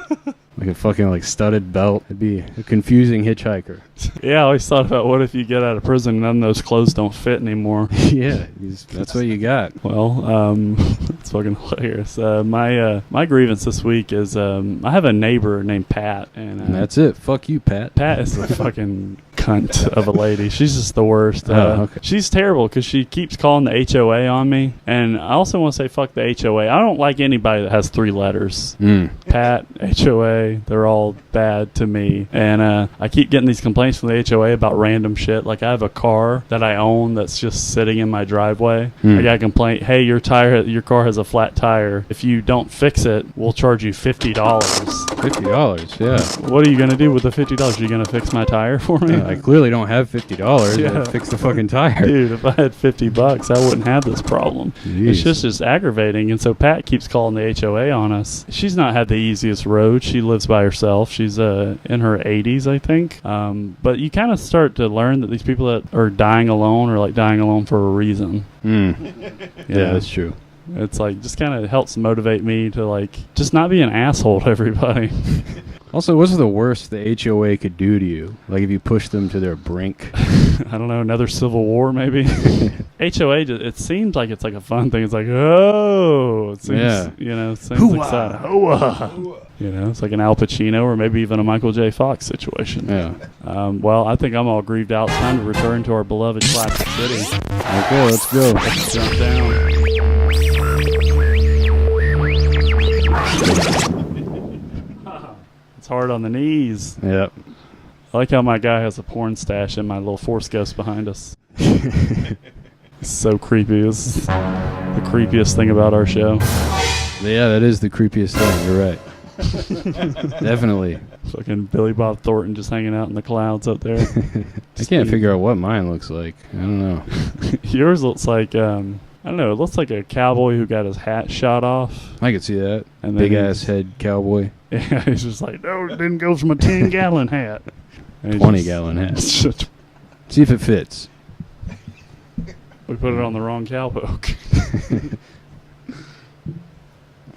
S2: Like a fucking, like, studded belt. It'd be a confusing hitchhiker.
S19: Yeah, I always thought about what if you get out of prison and none of those clothes don't fit anymore.
S2: Yeah, that's what you got.
S19: Well, it's fucking hilarious. My grievance this week is I have a neighbor named Pat. And
S2: that's it. Fuck you, Pat.
S19: Pat is a fucking cunt of a lady. She's just the worst.
S2: Okay.
S19: She's terrible because she keeps calling the HOA on me. And I also want to say fuck the HOA. I don't like anybody that has 3 letters. Pat, HOA. They're all bad to me, and I keep getting these complaints from the HOA about random shit. Like I have a car that I own that's just sitting in my driveway. I got a complaint. Hey, your car has a flat tire. If you don't fix it, we'll charge you $50.
S2: $50, yeah.
S19: What are you gonna do with the $50? Are you gonna fix my tire for me?
S2: I clearly don't have $50
S19: Yeah.
S2: to fix the fucking tire.
S19: Dude, if I had $50, I wouldn't have this problem. It's just aggravating, and so Pat keeps calling the HOA on us. She's not had the easiest road. She lives by herself. She's in her 80s, I think. But you kind of start to learn that these people that are dying alone are like dying alone for a reason.
S2: Yeah, that's true.
S19: It's like just kind of helps motivate me to like just not be an asshole to everybody.
S2: Also, what's the worst the HOA could do to you? Like if you push them to their brink?
S19: I don't know, another civil war maybe? HOA, it seems like it's like a fun thing. It's like, oh, it seems, you know, it seems exciting. You know, it's like an Al Pacino or maybe even a Michael J. Fox situation.
S2: Yeah.
S19: Well, I think I'm all grieved out. It's time to return to our beloved Classic City.
S2: Okay, let's go.
S19: Let's jump down. It's hard on the knees.
S2: Yep.
S19: I like how my guy has a porn stash and my little Force Ghost behind us. It's so creepy. This is the creepiest thing about our show.
S2: Yeah, that is the creepiest thing. You're right. Definitely.
S19: Fucking Billy Bob Thornton just hanging out in the clouds up there.
S2: I can't figure out what mine looks like. I don't know.
S19: Yours looks like, I don't know, it looks like a cowboy who got his hat shot off.
S2: I could see that.
S19: And
S2: big ass head cowboy.
S19: Yeah, he's just like, no, it didn't go from a 10-gallon hat.
S2: 20-gallon hat. See if it fits.
S19: We put it on the wrong cowpoke.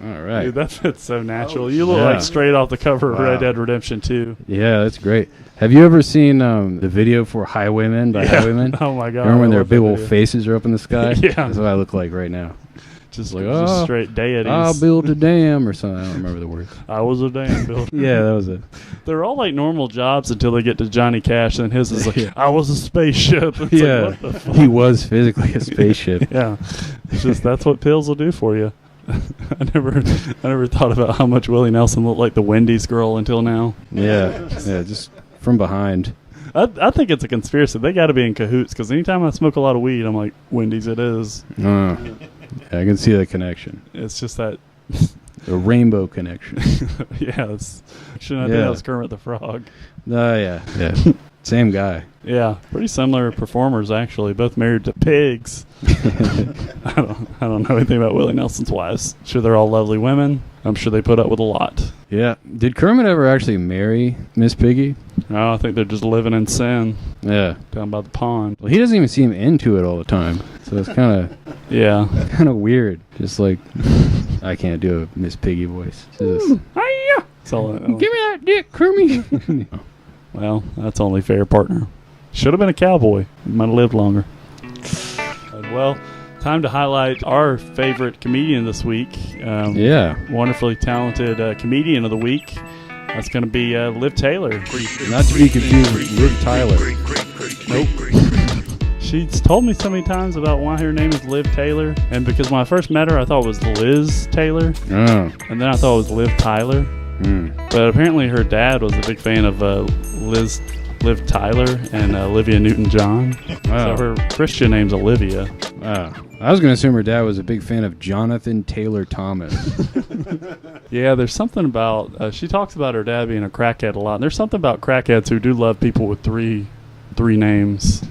S2: All right.
S19: Dude, that fits so natural. You look like straight off the cover of Red Dead Redemption 2.
S2: Yeah, that's great. Have you ever seen the video for Highwaymen by Highwaymen?
S19: Oh, my God.
S2: Remember when their big old faces are up in the sky?
S19: Yeah.
S2: That's what I look like right now.
S19: Just
S2: like,
S19: just straight deities.
S2: I'll build a dam or something. I don't remember the word.
S19: I was a dam builder.
S2: Yeah, that was it.
S19: They're all like normal jobs until they get to Johnny Cash, and his is like, I was a spaceship. It's
S2: yeah,
S19: like, what the fuck?
S2: he was physically a spaceship.
S19: Yeah, it's just that's what pills will do for you. I never thought about how much Willie Nelson looked like the Wendy's girl until now.
S2: Yeah, just from behind.
S19: I think it's a conspiracy. They got to be in cahoots because anytime I smoke a lot of weed, I'm like, Wendy's it is.
S2: Yeah, I can see the connection.
S19: It's just that
S2: a rainbow connection.
S19: Yeah, I think that was Kermit the Frog.
S2: Yeah. Same guy.
S19: Yeah, pretty similar performers actually, both married to pigs. I don't know anything about Willie Nelson's wives. I'm sure they're all lovely women. I'm sure they put up with a lot.
S2: Yeah. Did Kermit ever actually marry Miss Piggy?
S19: No, I think they're just living in sin.
S2: Yeah.
S19: Down by the pond.
S2: Well, he doesn't even seem into it all the time. So it's kind of weird. Just like, I can't do a Miss Piggy voice.
S19: Hiya!
S2: Give me that dick, Kermit.
S19: Well, that's only fair, partner. Should have been a cowboy. Might have lived longer. Well, time to highlight our favorite comedian this week. Wonderfully talented comedian of the week. That's going to be Liv Taylor.
S2: Not to be confused with Liv Tyler.
S19: Nope. She's told me so many times about why her name is Liv Taylor. And because when I first met her, I thought it was Liz Taylor.
S2: Oh.
S19: And then I thought it was Liv Tyler. But apparently her dad was a big fan of Liv Tyler and Olivia Newton-John.
S2: Wow.
S19: So her Christian name's Olivia.
S2: Wow. I was going to assume her dad was a big fan of Jonathan Taylor Thomas.
S19: Yeah, there's something about... she talks about her dad being a crackhead a lot. And there's something about crackheads who do love people with three names.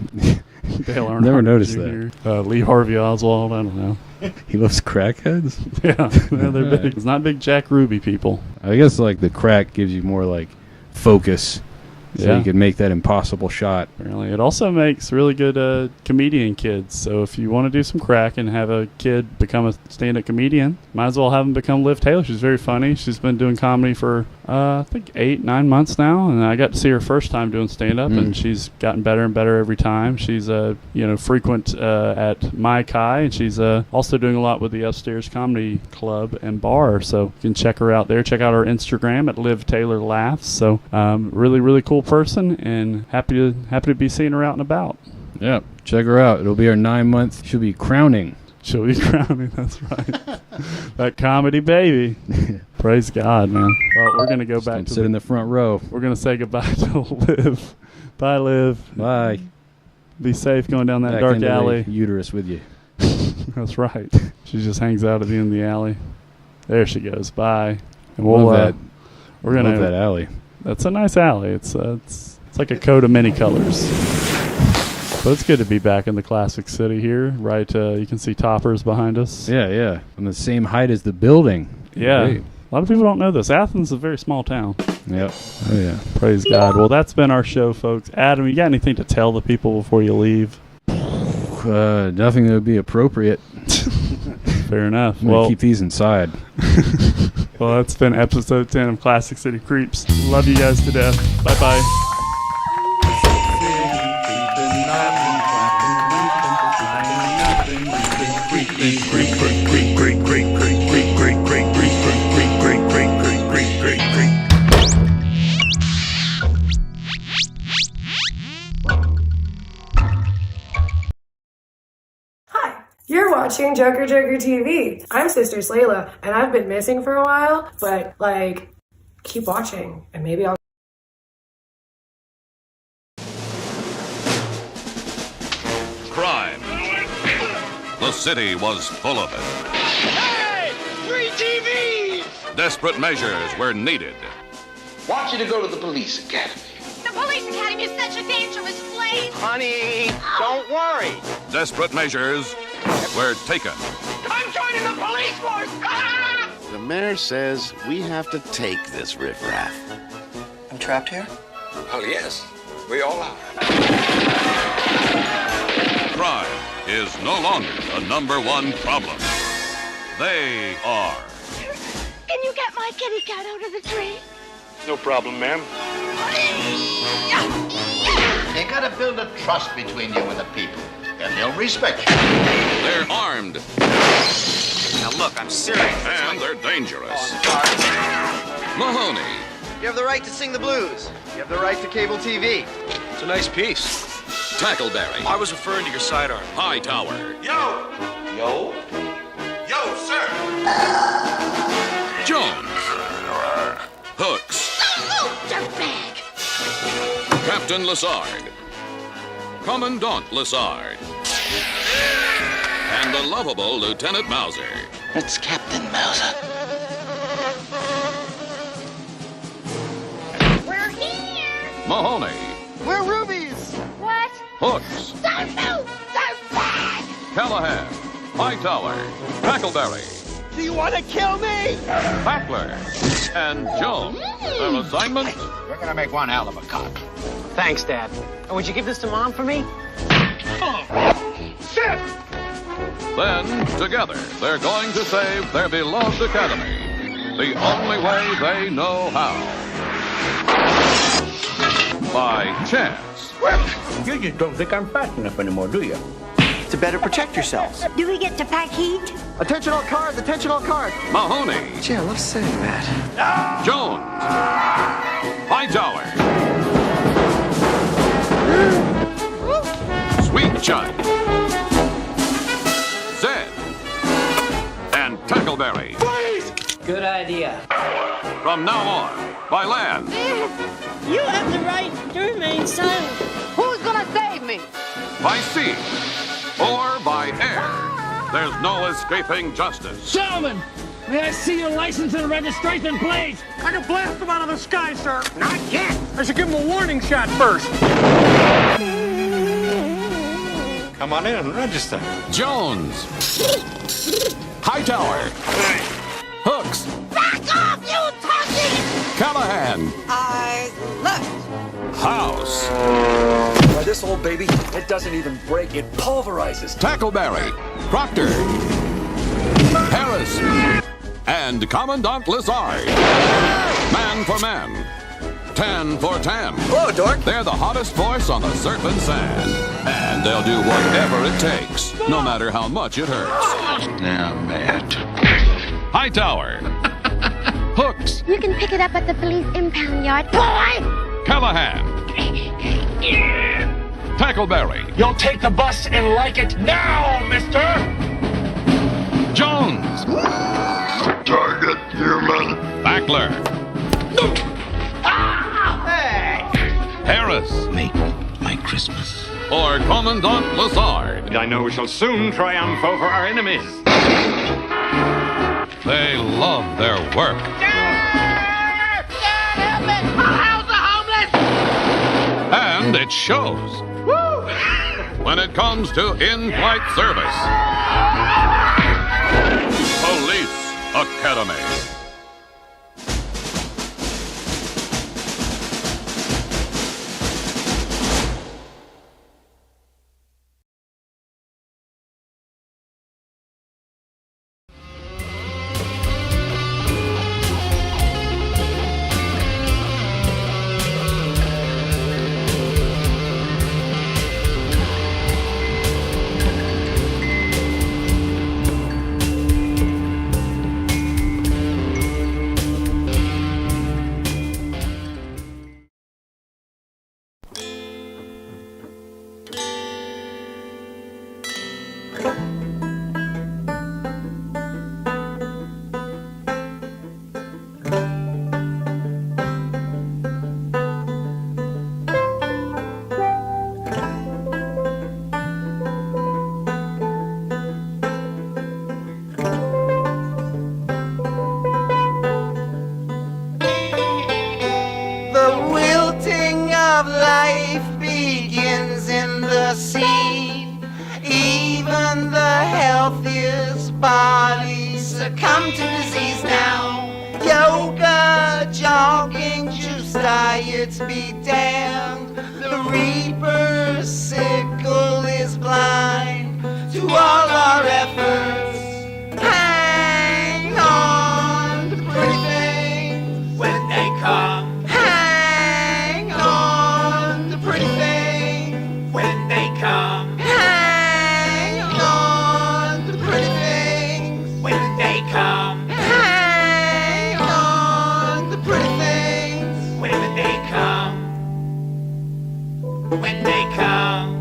S19: Dale Earnhardt
S2: Never noticed
S19: Jr., that. Lee Harvey Oswald, I don't know.
S2: He loves crackheads?
S19: Yeah, they're big. It's not big Jack Ruby people.
S2: I guess like the crack gives you more like focus. So you can make that impossible shot.
S19: Apparently. It also makes really good comedian kids. So if you want to do some crack and have a kid become a stand-up comedian, might as well have him become Liv Taylor. She's very funny. She's been doing comedy for, I think, 8-9 months now. And I got to see her first time doing stand-up, and she's gotten better and better every time. She's frequent at My Kai, and she's also doing a lot with the Upstairs Comedy Club and Bar. So you can check her out there. Check out her Instagram at Liv Taylor Laughs. So really, really cool person, and happy to be seeing her out and about.
S2: Yeah, check her out. It'll be her 9-month. She'll be crowning.
S19: That's right. That comedy baby. Praise God, man. Well, we're gonna go back to
S2: sit in the front row.
S19: We're gonna say goodbye to Liv. Bye, Liv.
S2: Bye.
S19: Be safe going down that
S2: Back
S19: dark
S2: into
S19: alley.
S2: the uterus with you.
S19: That's right. She just hangs out at the end of the alley. There she goes. Bye. And
S2: Love that.
S19: We're gonna
S2: Love that alley.
S19: That's a nice alley. It's like a coat of many colors. But it's good to be back in the classic city here, right? You can see toppers behind us.
S2: Yeah. On the same height as the building.
S19: Yeah.
S2: Great.
S19: A lot of people don't know this. Athens is a very small town.
S2: Yep. Oh, yeah.
S19: Praise God. Well, that's been our show, folks. Adam, you got anything to tell the people before you leave?
S2: Nothing that would be appropriate.
S19: Fair enough.
S2: I'm gonna keep these inside.
S19: Well, that's been episode 10 of Classic City Creeps. Love you guys to death. Bye-bye.
S3: You're watching Joker Joker TV. I'm Sister Slayla, and I've been missing for a while, but, keep watching, and maybe I'll...
S22: Crime. The city was full of it.
S9: Hey! Free TV!
S22: Desperate measures were needed.
S9: Want you to go to the police academy.
S23: The police academy is such a dangerous place.
S9: Honey, don't worry.
S22: Desperate measures were taken.
S9: I'm joining the police force! Ah!
S24: The mayor says we have to take this riffraff.
S9: I'm trapped here? Well, yes. We all are.
S22: Crime is no longer the #1 problem. They are.
S23: Can you get my kitty cat out of the tree?
S9: No problem, ma'am.
S24: You gotta build a trust between you and the people, and they'll respect you.
S22: They're armed.
S9: Now look, I'm serious.
S22: And they're dangerous. Mahoney.
S9: You have the right to sing the blues. You have the right to cable TV. It's a nice piece.
S22: Tackleberry.
S9: I was referring to your sidearm.
S22: Hightower.
S9: Yo! Yo? Yo, sir!
S22: Jones. Hooks.
S23: Dirtbag!
S22: Captain Lessard. Commandant Lessard. And the lovable Lieutenant Mauser.
S24: It's Captain Mauser.
S23: We're here!
S22: Mahoney.
S9: We're rubies!
S23: What?
S22: Hooks.
S23: Don't move! Dirtbag!
S22: Callahan. Hightower. Tackleberry.
S9: Do you want to kill me?
S22: Backler. And Jones. Their assignment?
S24: We're gonna make one hell of a cop.
S9: Thanks, Dad. And would you give this to Mom for me? Shit!
S22: Then, together, they're going to save their beloved academy. The only way they know how. By chance.
S11: You just don't think I'm fast enough anymore, do you?
S9: To better protect yourselves.
S23: Do we get to pack heat?
S9: Attention all cars, attention all cars.
S22: Mahoney.
S9: Gee, I love saying that.
S22: Jones. Hightower. Sweet Chud. Zed. And Tackleberry.
S9: Please!
S25: Good idea.
S22: From now on, by land.
S23: You have the right to remain silent. Who's gonna save me?
S22: By sea. Or by air. There's no escaping justice.
S11: Gentlemen, may I see your license and registration, please? I can blast them out of the sky, sir. Not yet. I should give them a warning shot first.
S9: Come on in and register.
S22: Jones. Hightower. Hooks.
S23: Back off, you turkey!
S22: Callahan.
S23: Eyes left.
S22: House.
S11: By this old baby, it doesn't even break, it pulverizes.
S22: Tackleberry. Proctor. Harris. And Commandant Lessard. Man for man. 10 for 10.
S9: Hello, Dork.
S22: They're the hottest voice on the surf and sand. And they'll do whatever it takes, no matter how much it hurts.
S24: Now, Matt.
S22: Hightower. Hooks.
S23: You can pick it up at the police impound yard. Boy!
S22: Callahan. Tackleberry.
S11: You'll take the bus and like it now, mister!
S22: Jones.
S24: Target human.
S22: Backler.
S9: Hey!
S22: Harris.
S24: Make my Christmas.
S22: Or Commandant Lessard.
S9: I know we shall soon triumph over our enemies.
S22: They love their work. It shows. When it comes to in-flight service. Police Academy.
S4: The wilting of life begins in the seed. Even the healthiest bodies succumb to disease now. Yoga, jogging, juice diets be damned. The reaper's sickle is blind to all our efforts. Hang on to pretty things when they come. Hang on to pretty things when they come. Hang on to pretty things when they come. Hang on to pretty things when they come. When they come.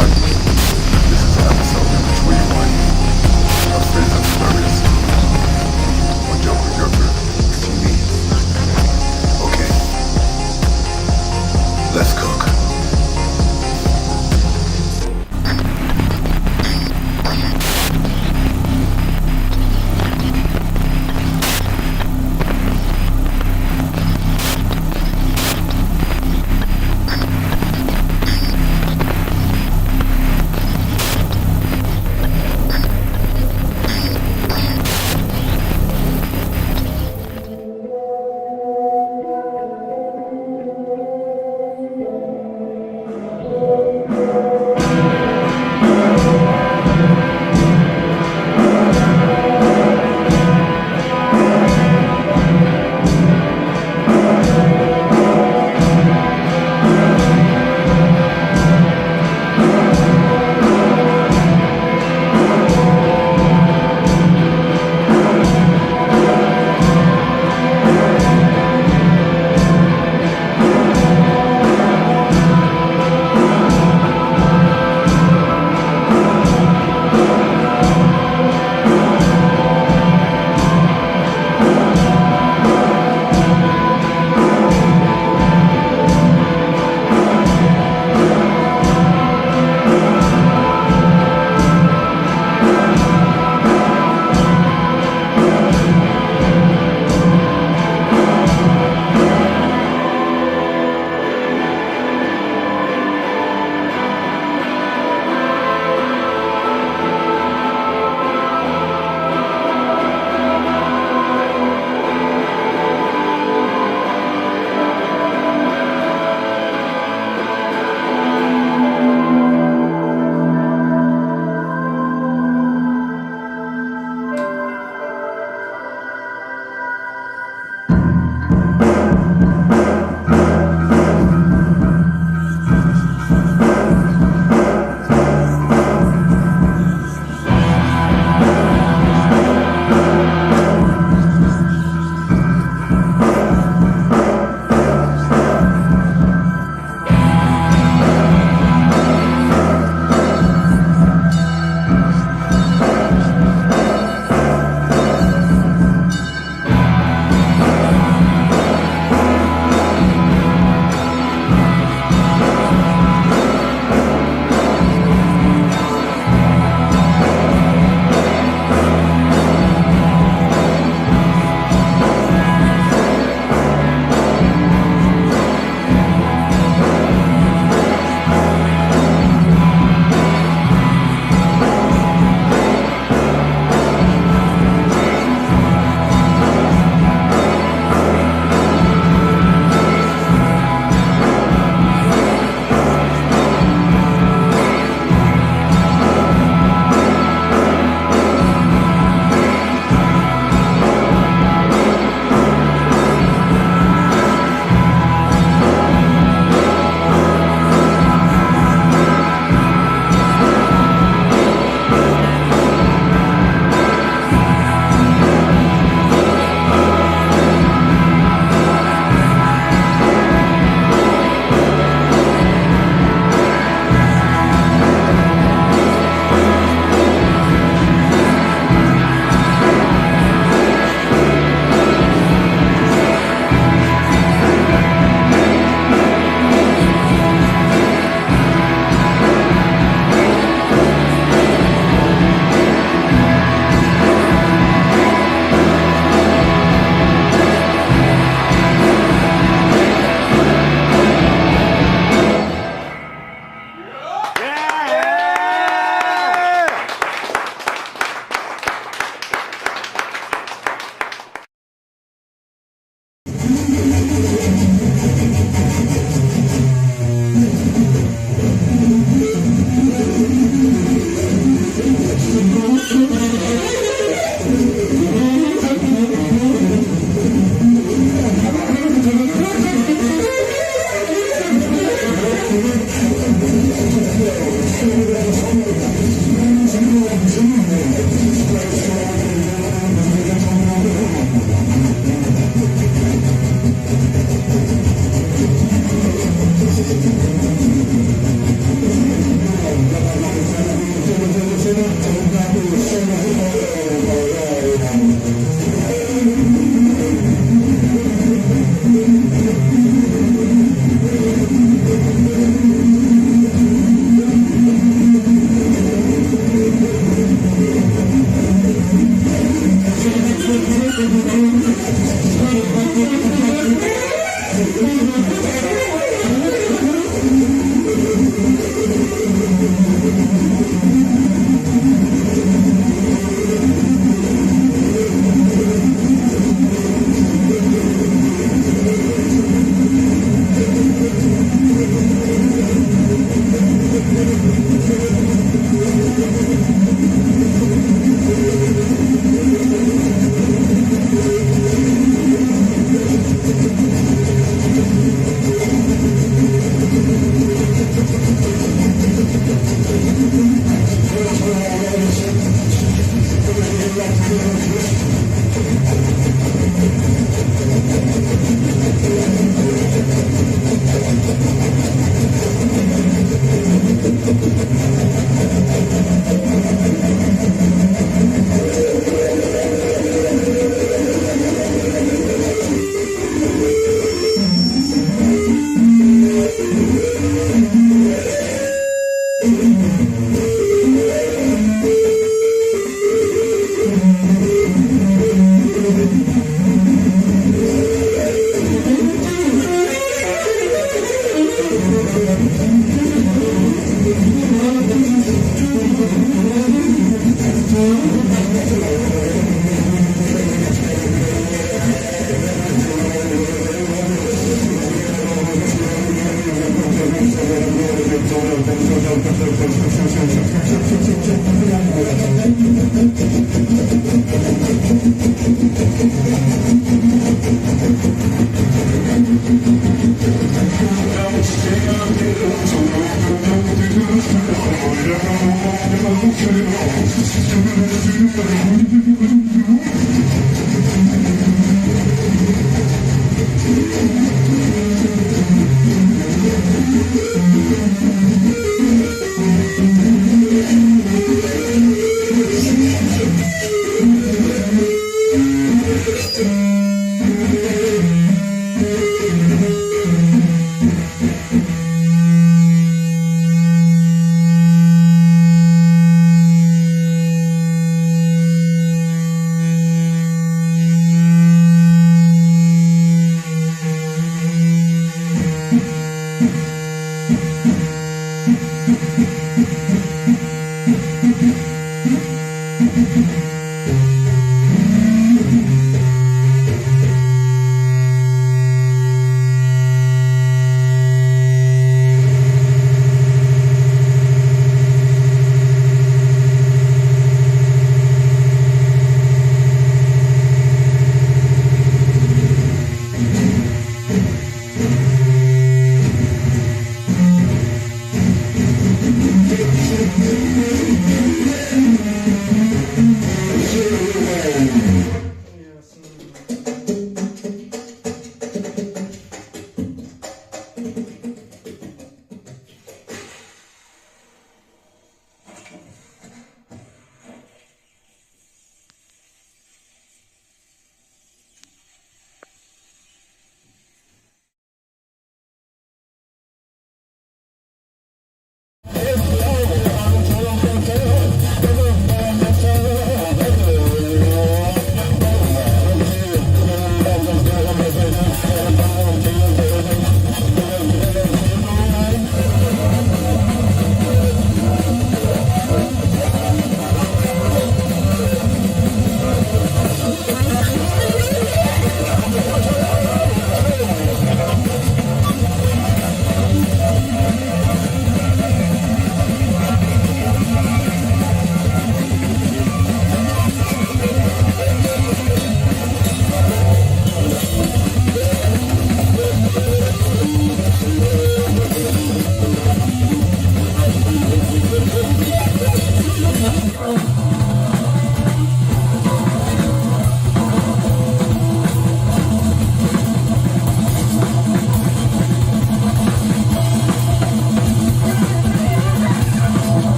S6: Right. This is episode number 21 of Friends of Furious on JOKERJOKER TV. Okay. Let's cook.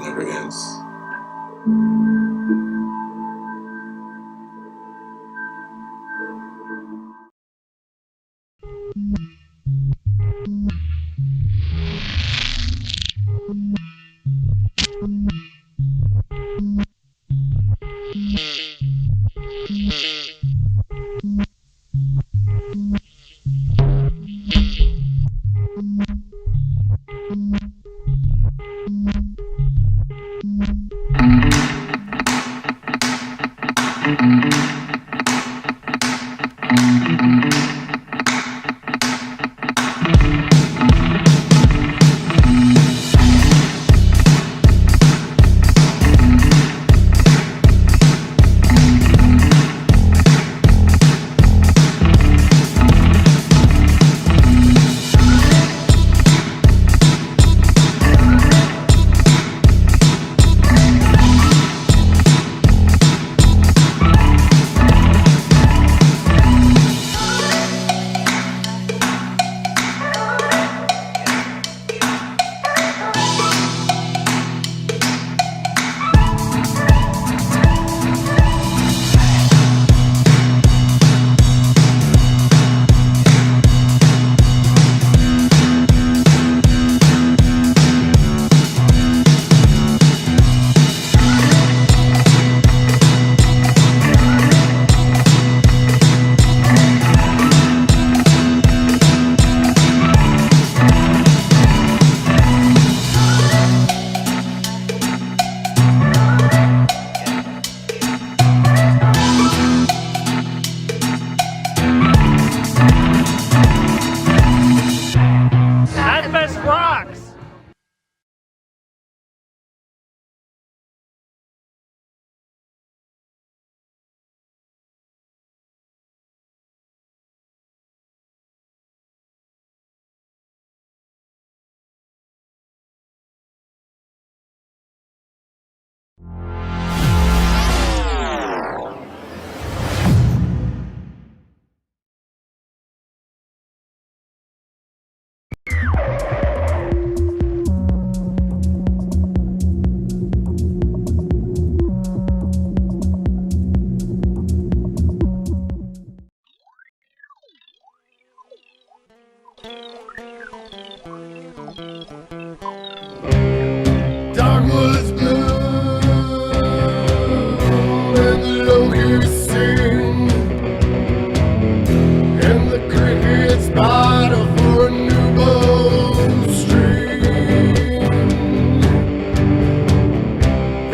S6: never ends.
S8: Dogwood's blue and the locusts sing, and the crickets bite for a new bowstring,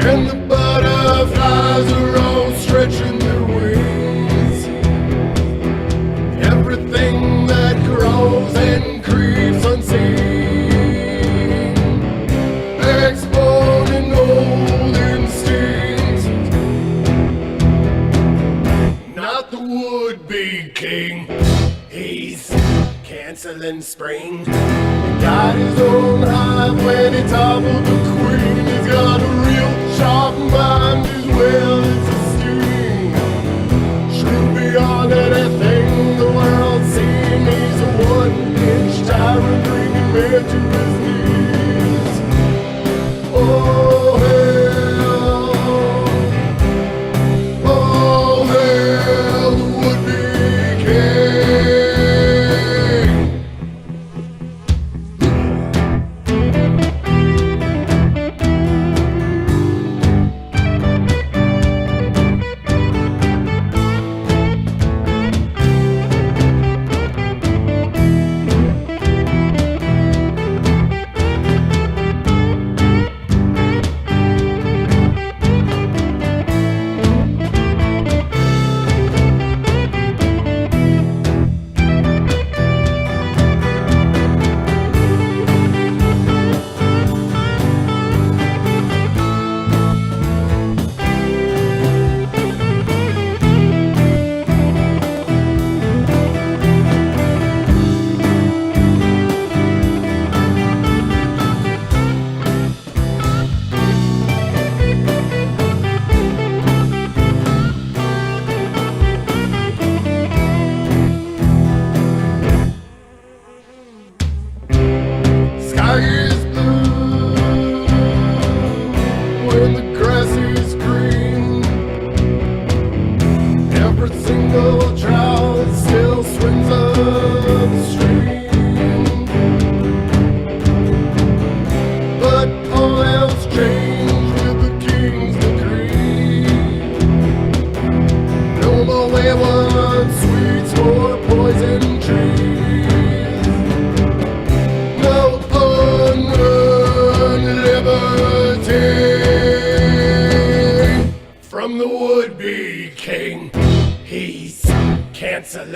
S8: and the butterflies are all stretching their wings. Everything that crawls and creeps unseen, exporting old instinct. Not the would-be king, he's canceling spring. Got his own hive when he toppled the queen. He's got a real sharp mind as well as a sting. True beyond anything the world's seen. He's a one-inch tyrant bringing men to his knees. Oh hell, the would-be king.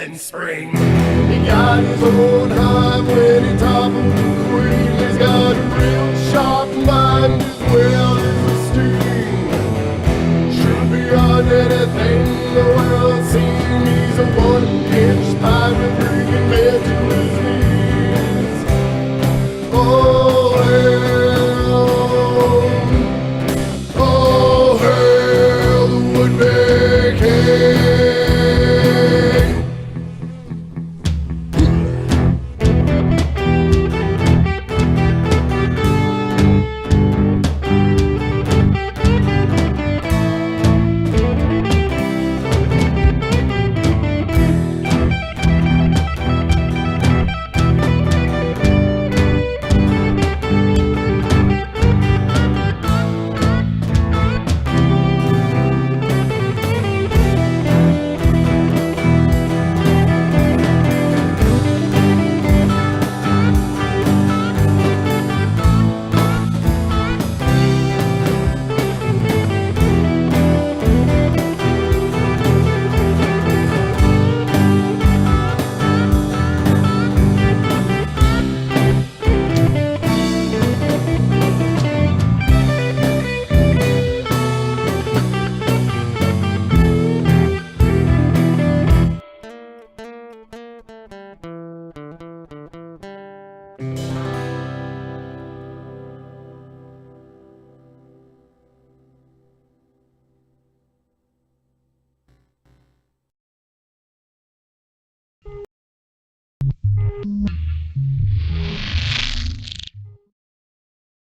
S8: canceling spring. He got his own hive when he toppled the queen. He's got a real sharp mind as well as a sting. Should beyond anything the world seen. He's a one-inch pirate bringing men to his knees. Oh, hail the would-be king.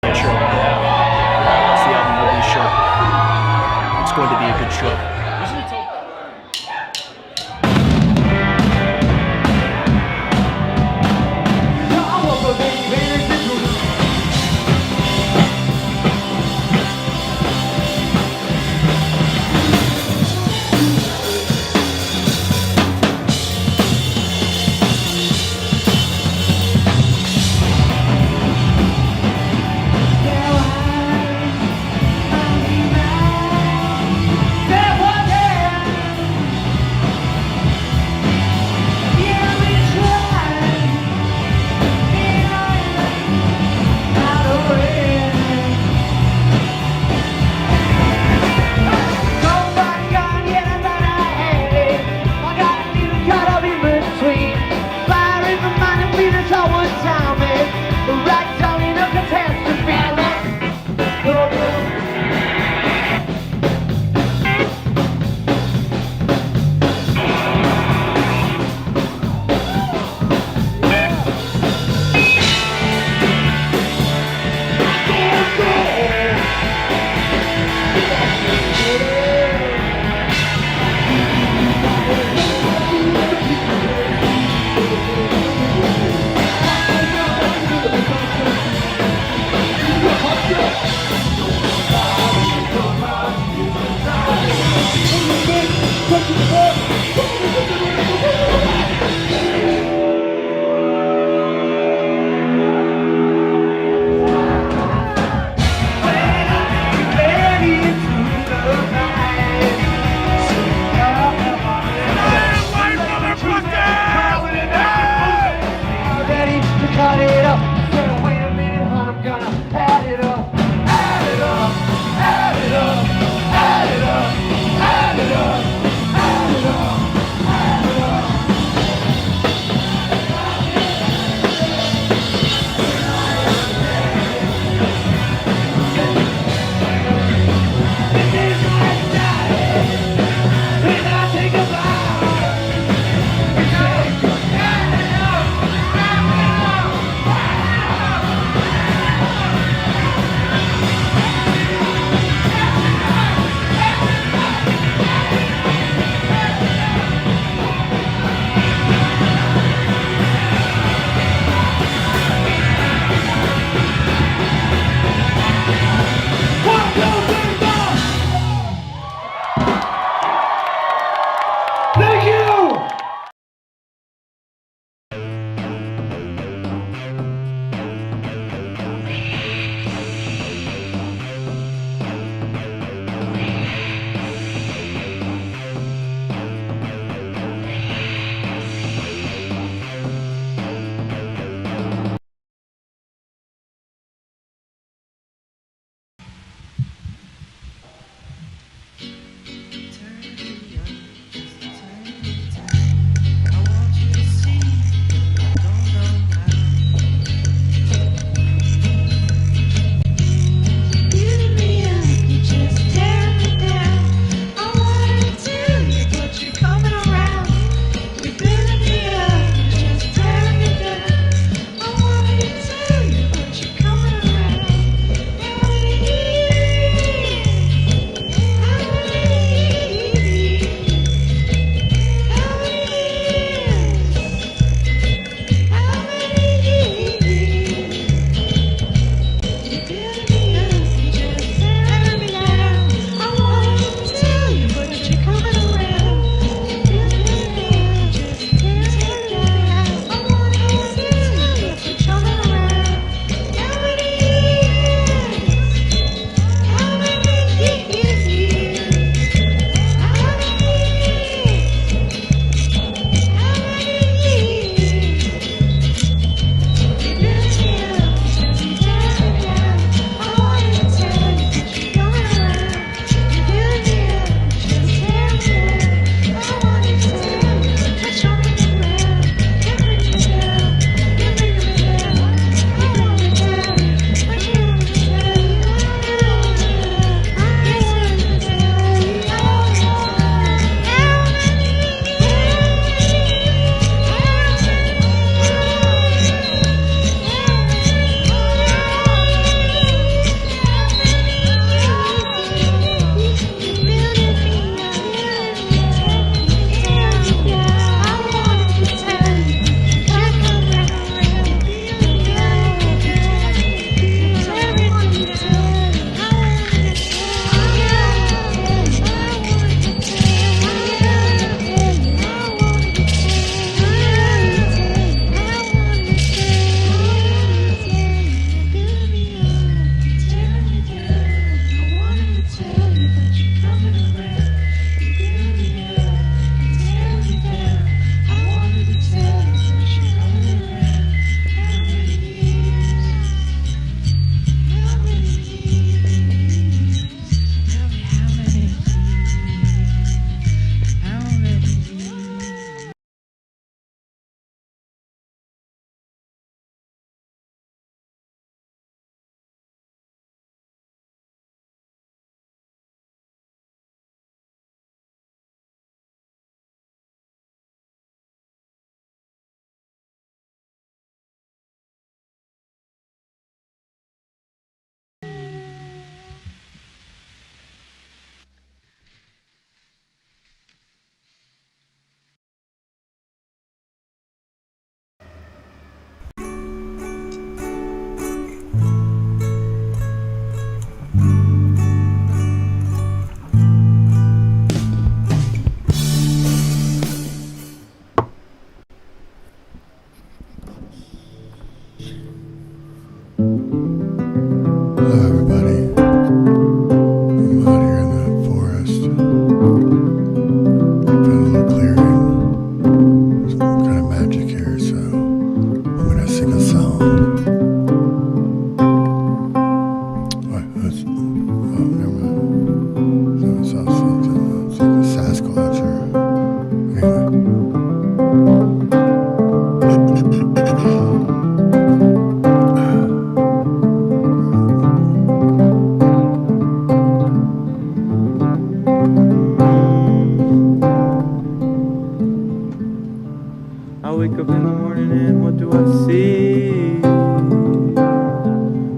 S10: It's the album release show. It's going to be a good show.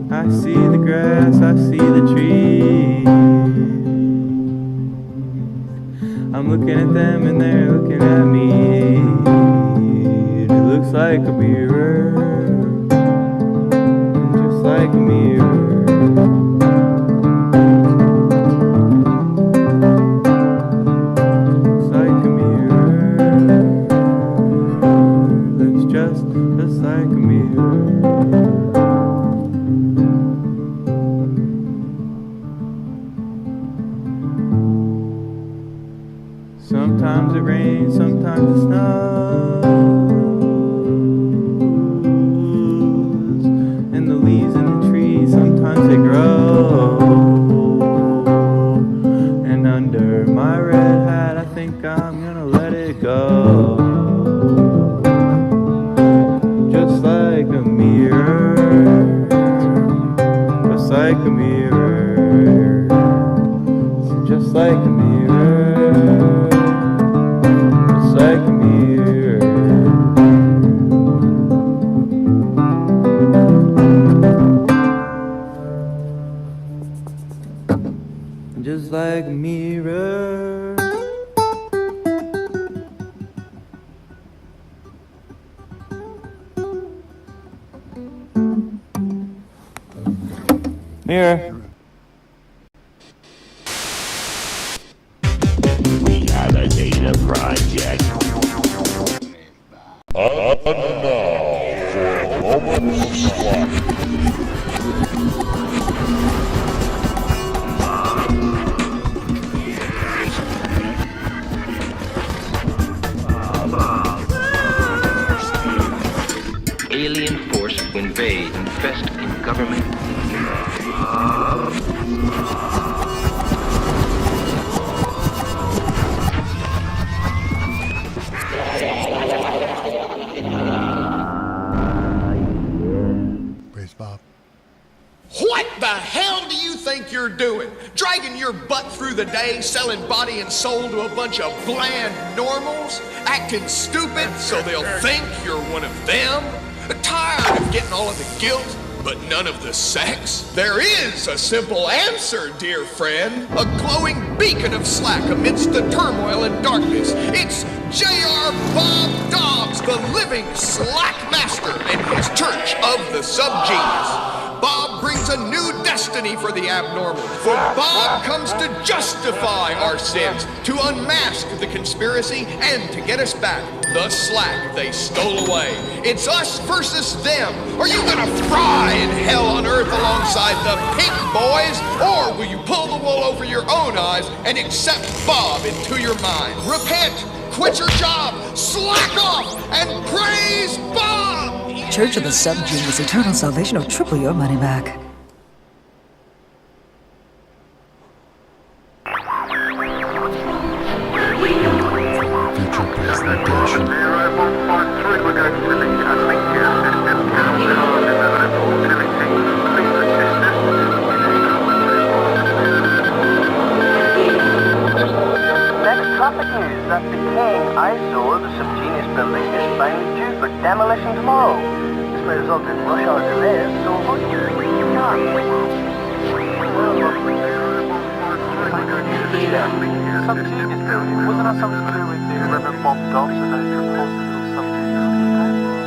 S5: I see the grass, I see the trees. I'm looking at them and they're looking at me. It looks like a mirror, just like a mirror. Looks like a mirror. Looks just like a mirror. Sometimes it rains, sometimes it snows, and the leaves in the trees, sometimes they grow. And under my red hat, I think I'm gonna let it go. Just like a mirror, just like a mirror, just like a mirror. Like a mirror, just like a mirror. Mirror.
S1: We have a data project. And now for a moment of slumber.
S13: Alien force to invade, infest in government.
S6: Bob.
S9: What the hell do you think you're doing? Dragging your butt through the day, selling body and soul to a bunch of bland normals? Acting stupid so they'll think you're one of them? Tired of getting all of the guilt, but none of the sex? There is a simple answer, dear friend. A glowing beacon of slack amidst the turmoil and darkness. It's J.R. Bob Dobbs, the living slack master, and his church of the subgenius. Bob brings a new destiny for the abnormal. For Bob comes to justify our sins, to unmask the conspiracy, and to get us back the slack they stole away. It's us versus them. Are you gonna fry in hell on earth alongside the pink boys? Or will you pull the wool over your own eyes and accept Bob into your mind? Repent, quit your job, slack off, and praise Bob!
S14: Church of the Subgenius, eternal salvation, or triple your money back.
S15: Next traffic news that the King eyesore of the Subgenius building is finally due for demolition tomorrow. This may result in rush hour delays, so avoid your Subgenius building, wasn't that something to do with the Reverend Bob Dobbs and those proposed little Subgenius people?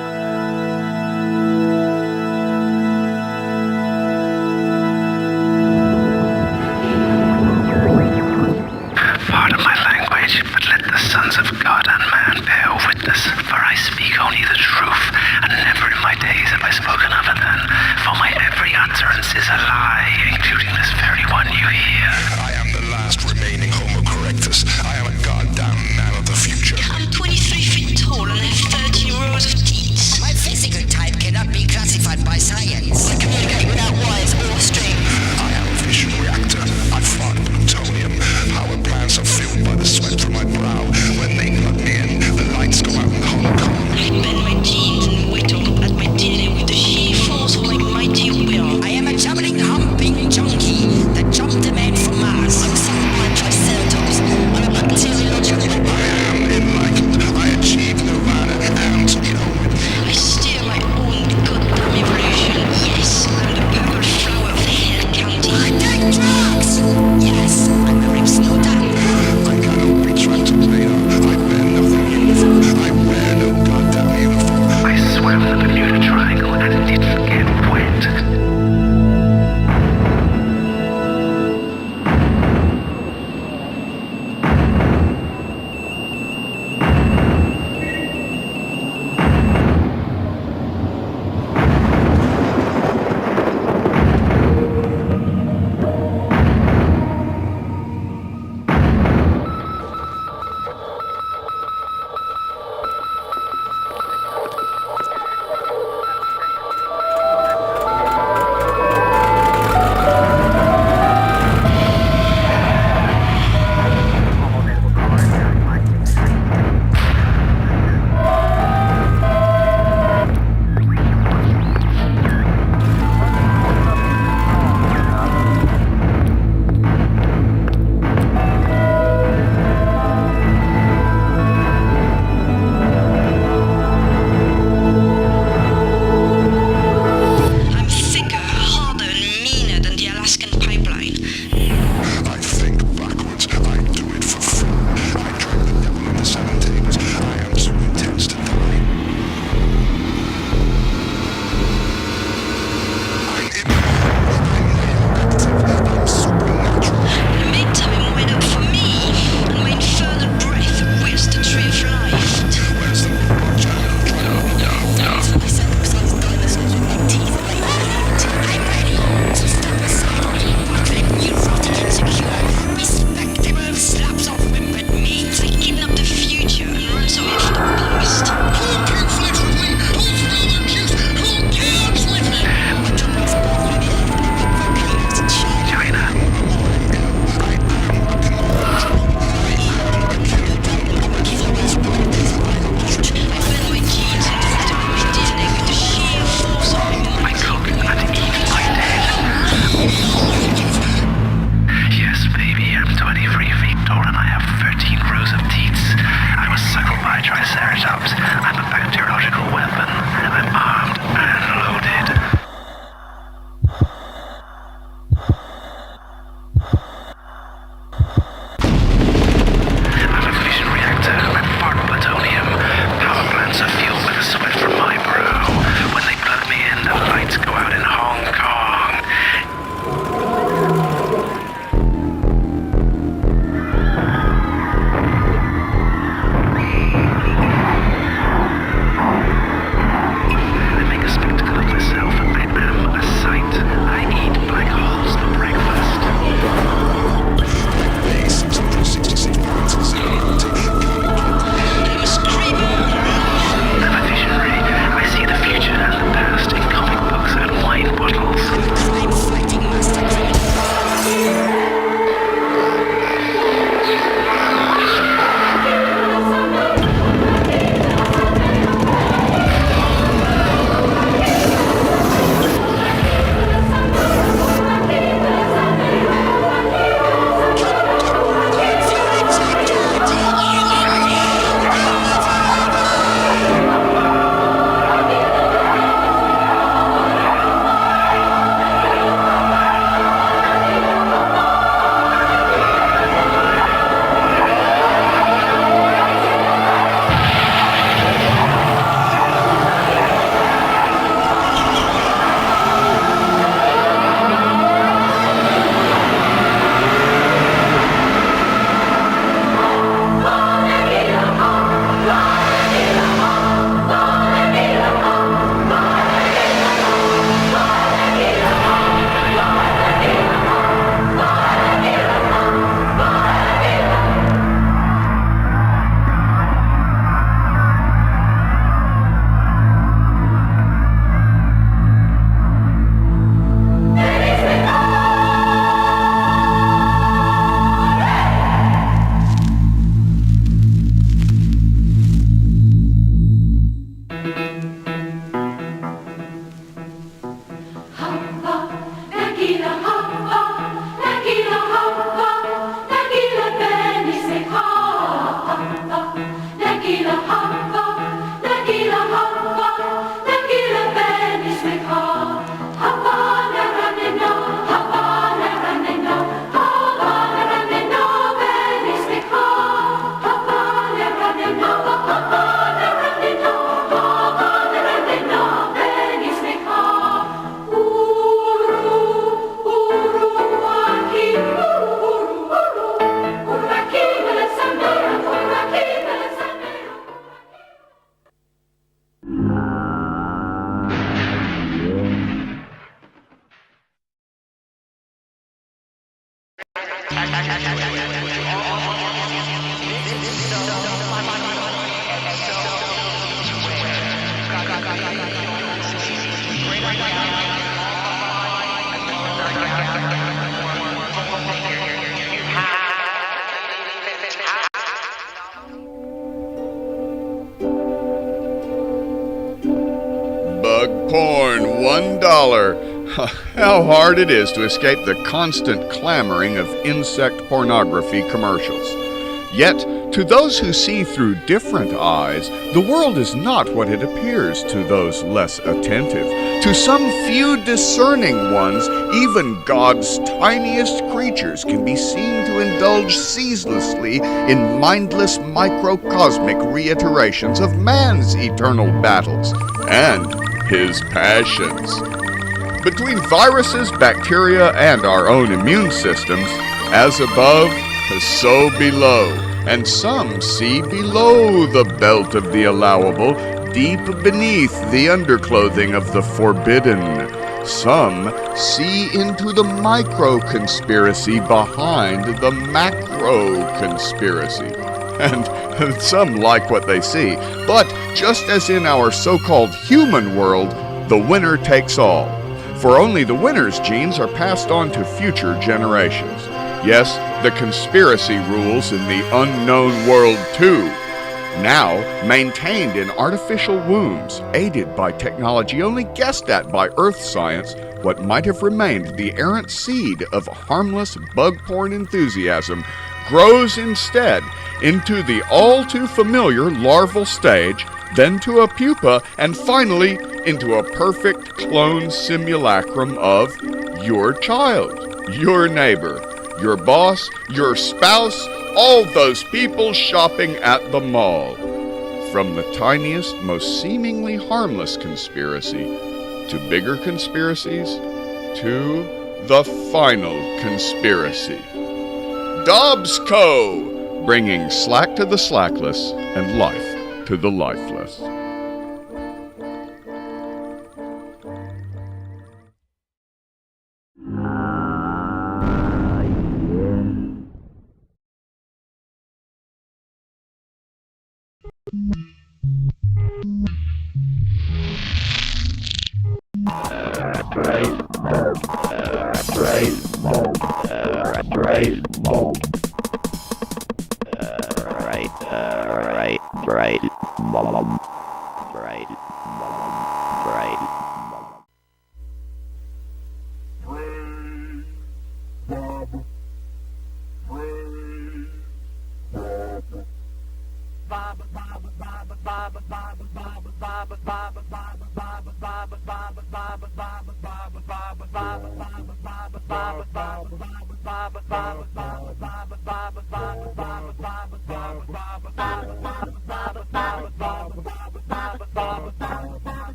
S16: Pardon my language, but let the sons of God and man bear witness, for I speak only the truth, and never in my days have I spoken other than, for my every utterance is a lie, including this very one you hear.
S6: I am the last remaining Homo erectus. I am a goddamn man of the future.
S23: I'm 23 feet tall and
S9: Bug porn, $1. How hard it is to escape the constant clamoring of insect pornography commercials. Yet, to those who see through different eyes, the world is not what it appears to those less attentive. To some few discerning ones, even God's tiniest creatures can be seen to indulge ceaselessly in mindless microcosmic reiterations of man's eternal battles and his passions. Between viruses, bacteria, and our own immune systems, as above, so below, and some see below the belt of the allowable, deep beneath the underclothing of the forbidden. Some see into the micro-conspiracy behind the macro-conspiracy. And some like what they see, but just as in our so-called human world, the winner takes all. For only the winner's genes are passed on to future generations. Yes, the conspiracy rules in the unknown world too. Now maintained in artificial wombs, aided by technology only guessed at by earth science, what might have remained the errant seed of harmless bug porn enthusiasm grows instead into the all-too-familiar larval stage, then to a pupa, and finally into a perfect clone simulacrum of your child, your neighbor, your boss, your spouse, all those people shopping at the mall. From the tiniest, most seemingly harmless conspiracy to bigger conspiracies to the final conspiracy. Dobbs Co., bringing slack to the slackless and life to the lifeless.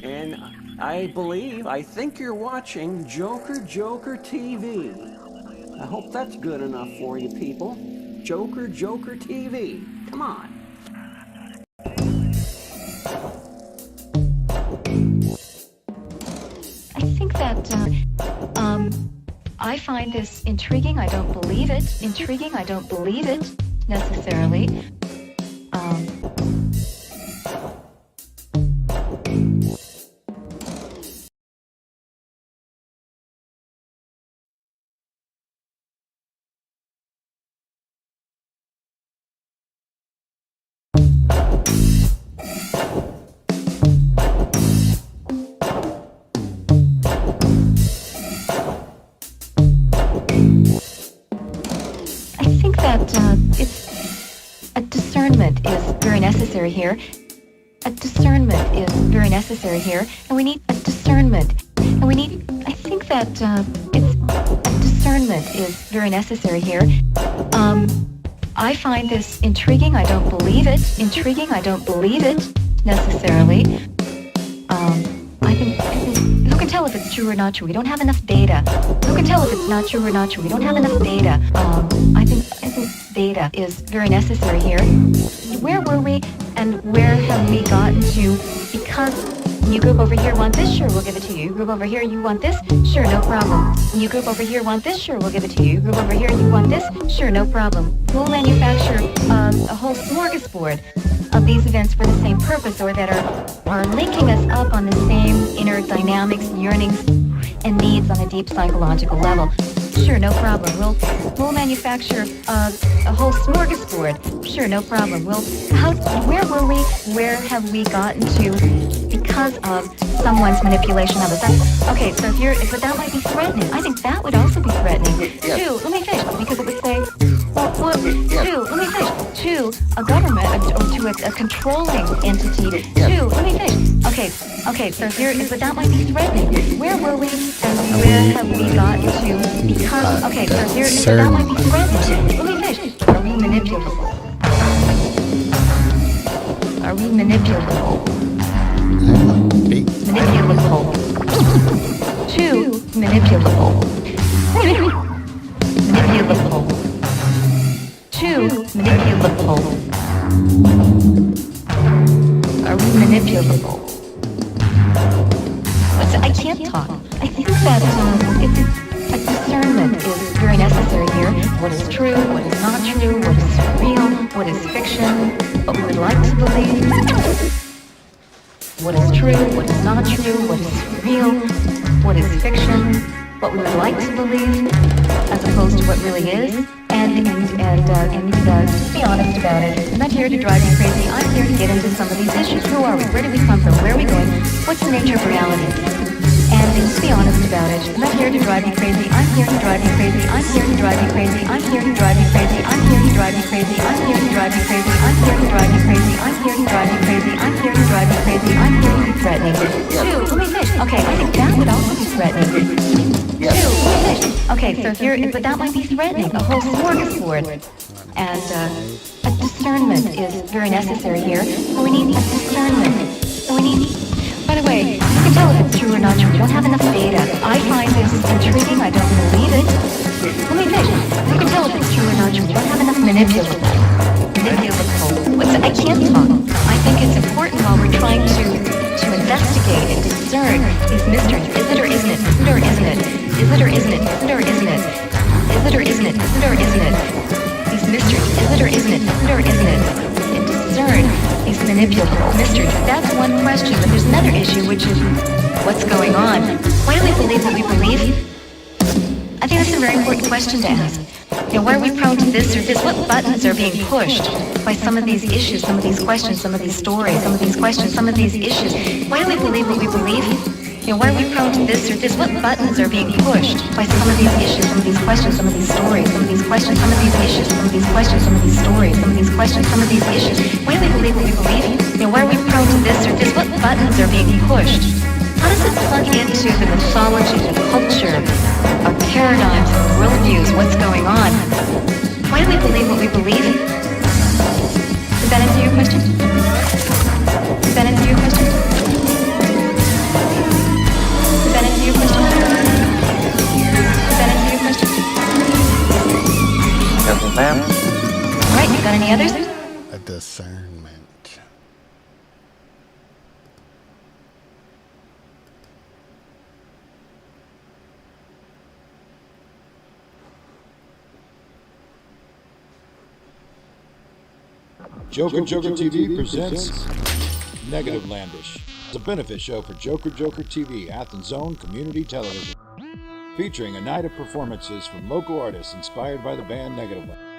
S7: And I think you're watching Joker TV. I hope that's good enough for you people. Joker TV. Come on.
S18: I think that, I find this intriguing. I don't believe it. Intriguing. I don't believe it necessarily. Discernment is very necessary here. A discernment is very necessary here, and we need a discernment. And we need, I think that discernment is very necessary here. I find this intriguing. I don't believe it. Intriguing. I don't believe it necessarily. I think who can tell if it's true or not true? We don't have enough data. Who can tell if it's not true or not true? We don't have enough data. I think data is very necessary here. Where were we and where have we gotten to? Because you group over here want this, sure, we'll give it to you. You group over here, you want this, sure, no problem. You group over here want this, sure, we'll give it to you. You group over here, you want this, sure, no problem. We'll manufacture a whole smorgasbord of these events for the same purpose, or that are linking us up on the same inner dynamics, yearnings, and needs on a deep psychological level. Sure, no problem. We'll manufacture a whole smorgasbord. Sure, no problem. Where were we? Where have we gotten to because of someone's manipulation of us? Okay, so but that might be threatening. I think that would also be threatening.
S7: Yes.
S18: Two, let me finish, because it would say, let me finish. To a government, or to a controlling entity. Yes. Let me finish. Okay, so but that might be threatening. Where were we and where have we gotten to because, but that might be threatening. Let me finish. Are we manipulable? Are we manipulable? Manipulable. Two, manipulable. Manipulable. Two, manipulable. Are we manipulable? I can't talk. I think that a discernment is very necessary here. What is true, what is not true, what is real, what is fiction, what we would like to believe. What is true, what is not true, what is real, what is fiction, what we would like to believe, as opposed to what really is. And to be honest about it, I'm not here to drive you crazy. I'm here to get into some of these issues. Who are we? Where do we come from? Where are we going? What's the nature of reality? And to be honest about it, I'm not here to drive you crazy. I'm here to drive you crazy. I'm here to drive you crazy. I'm here to drive you crazy. I'm here to drive you crazy. I'm here to drive you crazy. I'm here to drive you crazy. I'm here to drive you crazy. I'm here to drive you crazy. I'm here to be threatening. Two, let me finish. Okay, I think that would also be threatening. Two, let me finish. Okay, so but that might be threatening. A whole smorgasbord. And a discernment is very necessary here. We need a discernment. By the way, you can tell if it's true or not true. We don't have enough data. I find this intriguing. I don't believe it. Let me finish. You can tell if it's true or not true. We don't have enough manipulable. I can't talk. I think it's important while we're trying to investigate and discern these mysteries. Is it or isn't it? Is it or isn't it? Is it or isn't it? Is it or isn't it? Is it or isn't it? Is it or isn't it? These mysteries. Is it or isn't it? Is it or isn't it? And discern He's manipulable. Mystery. That's one question, but there's another issue, which is what's going on? Why do we believe what we believe? I think that's a very important question to ask. You know, why are we prone to this or this? What buttons are being pushed by some of these issues, some of these questions, some of these stories, some of these questions, some of these issues? Why do we believe what we believe? You know, why are we prone to this or this? What buttons are being pushed by some of these issues, some of these questions, some of these stories, some of these questions, some of these issues, some of these questions, some of these stories, some of these questions, some of these issues? Why do we believe what we believe? You know, why are we prone to this or this? What buttons are being pushed? How does it plug into the mythology, the culture, our paradigms, our worldviews, what's going on? Why do we believe what we believe? Does that answer your question? Does that answer your question? Does that answer your question? Does that answer your question?
S11: Yes, ma'am.
S18: All right, you got any others?
S8: A discernment.
S12: Joker Joker TV presents Negative Landish. It's a benefit show for Joker Joker TV, Athens' own community television, featuring a night of performances from local artists inspired by the band Negative Landish.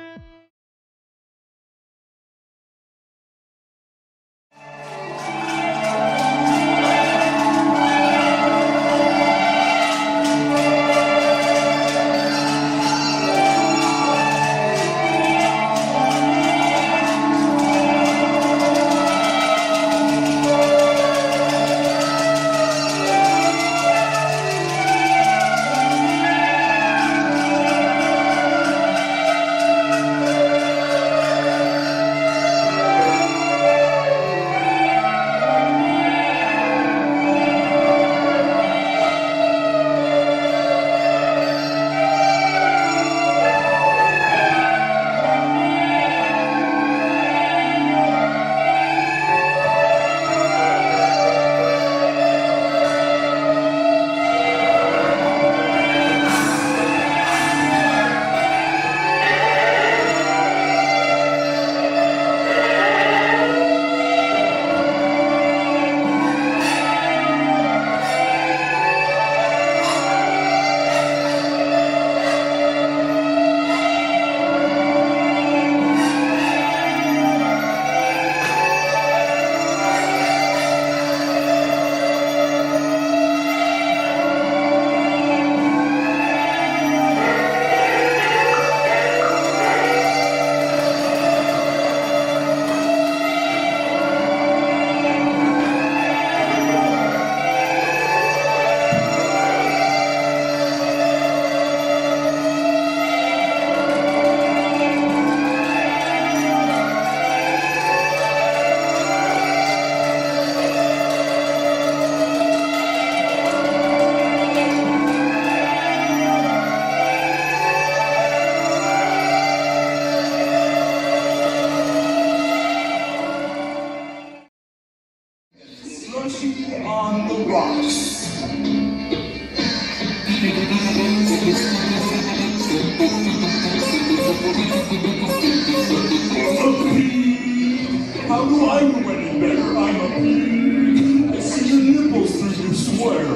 S17: On the rocks. How do I know any better? I'm a bee. I see your nipples through your sweater.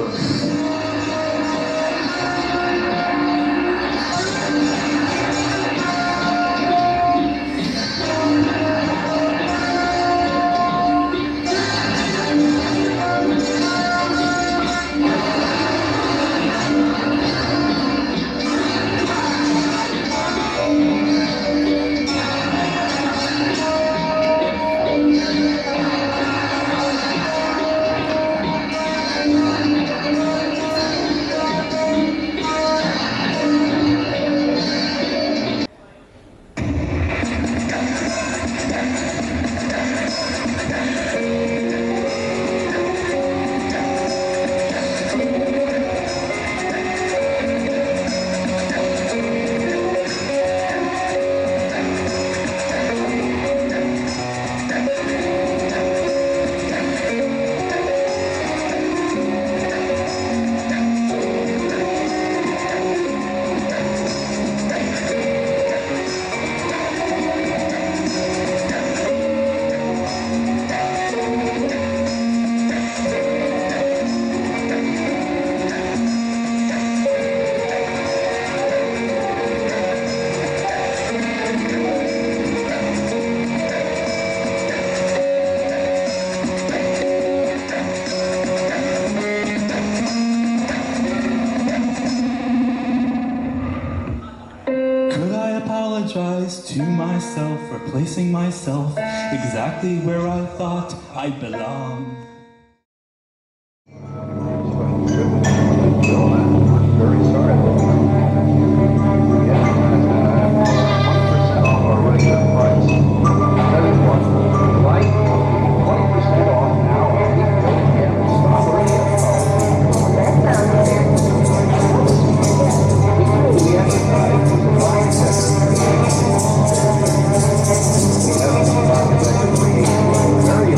S17: placing myself exactly where I thought I'd belong.
S11: Very sorry. Yeah, 20% off our regular price. That is one. Right? 20% off now. Yeah, strawberry. That sounds fair. We advertise as a wine center. We have a product that creates very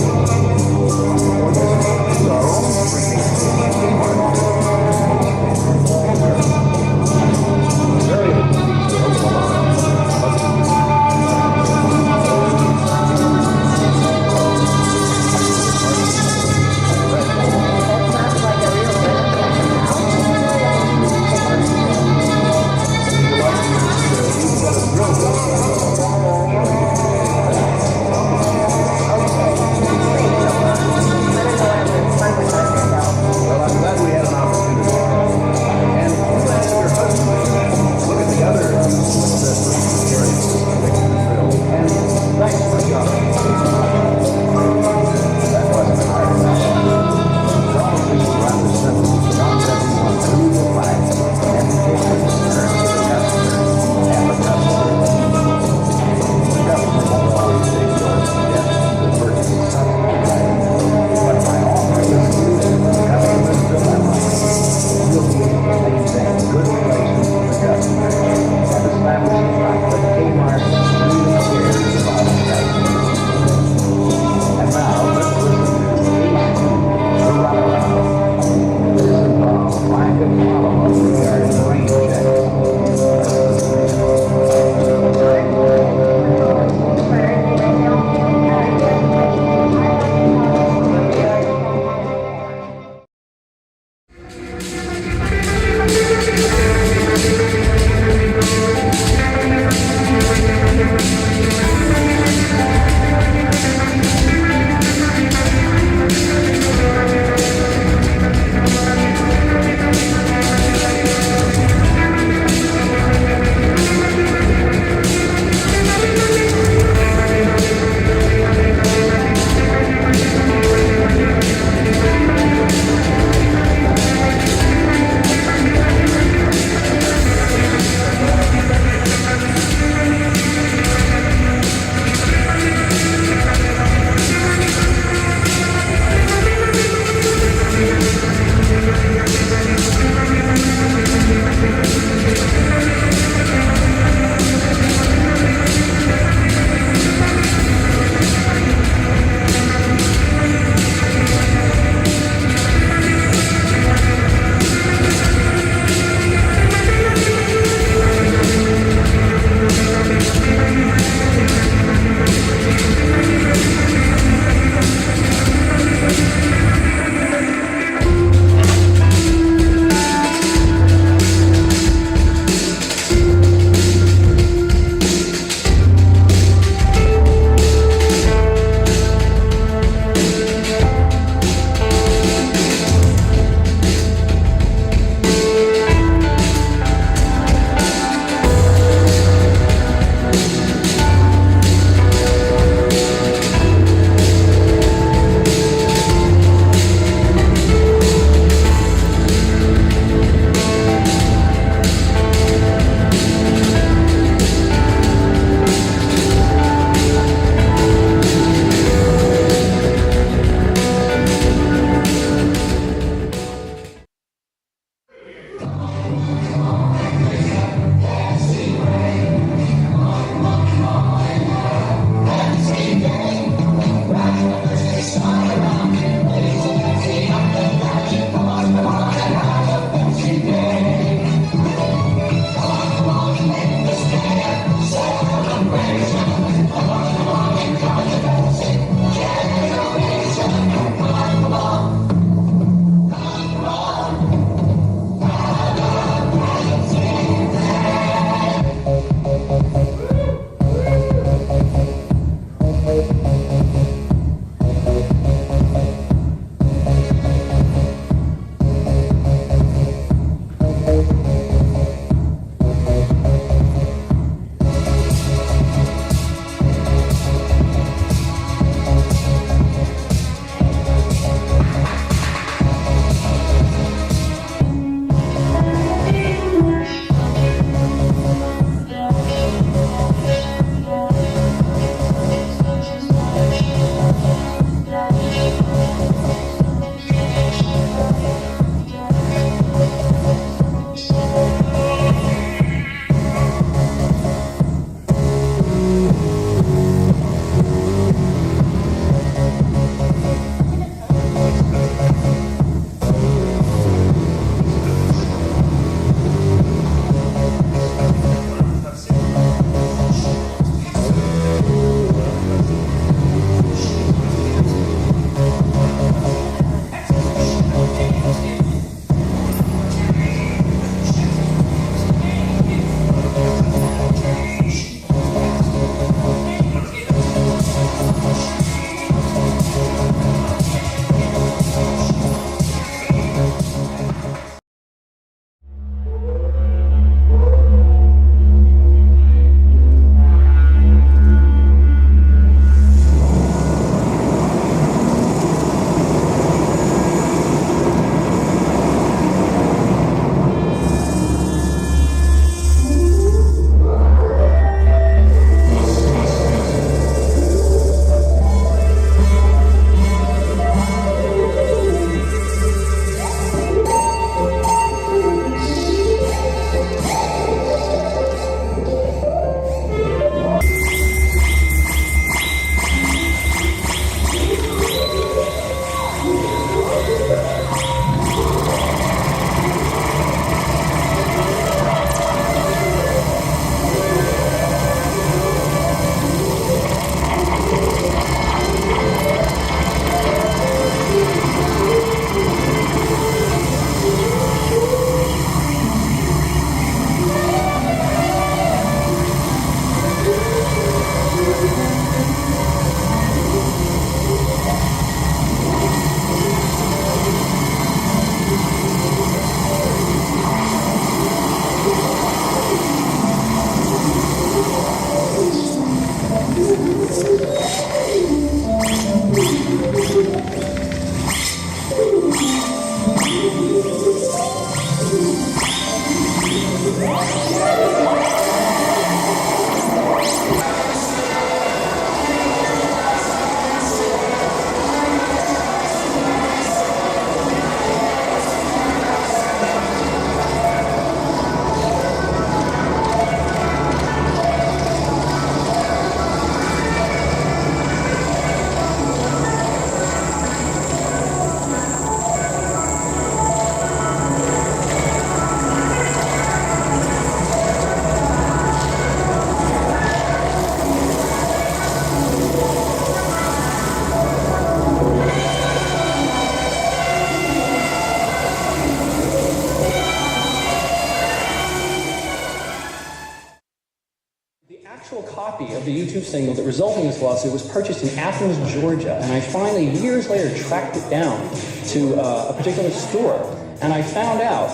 S2: single that resulted in this lawsuit was purchased in Athens, Georgia, and I finally, years later, tracked it down to a particular store, and I found out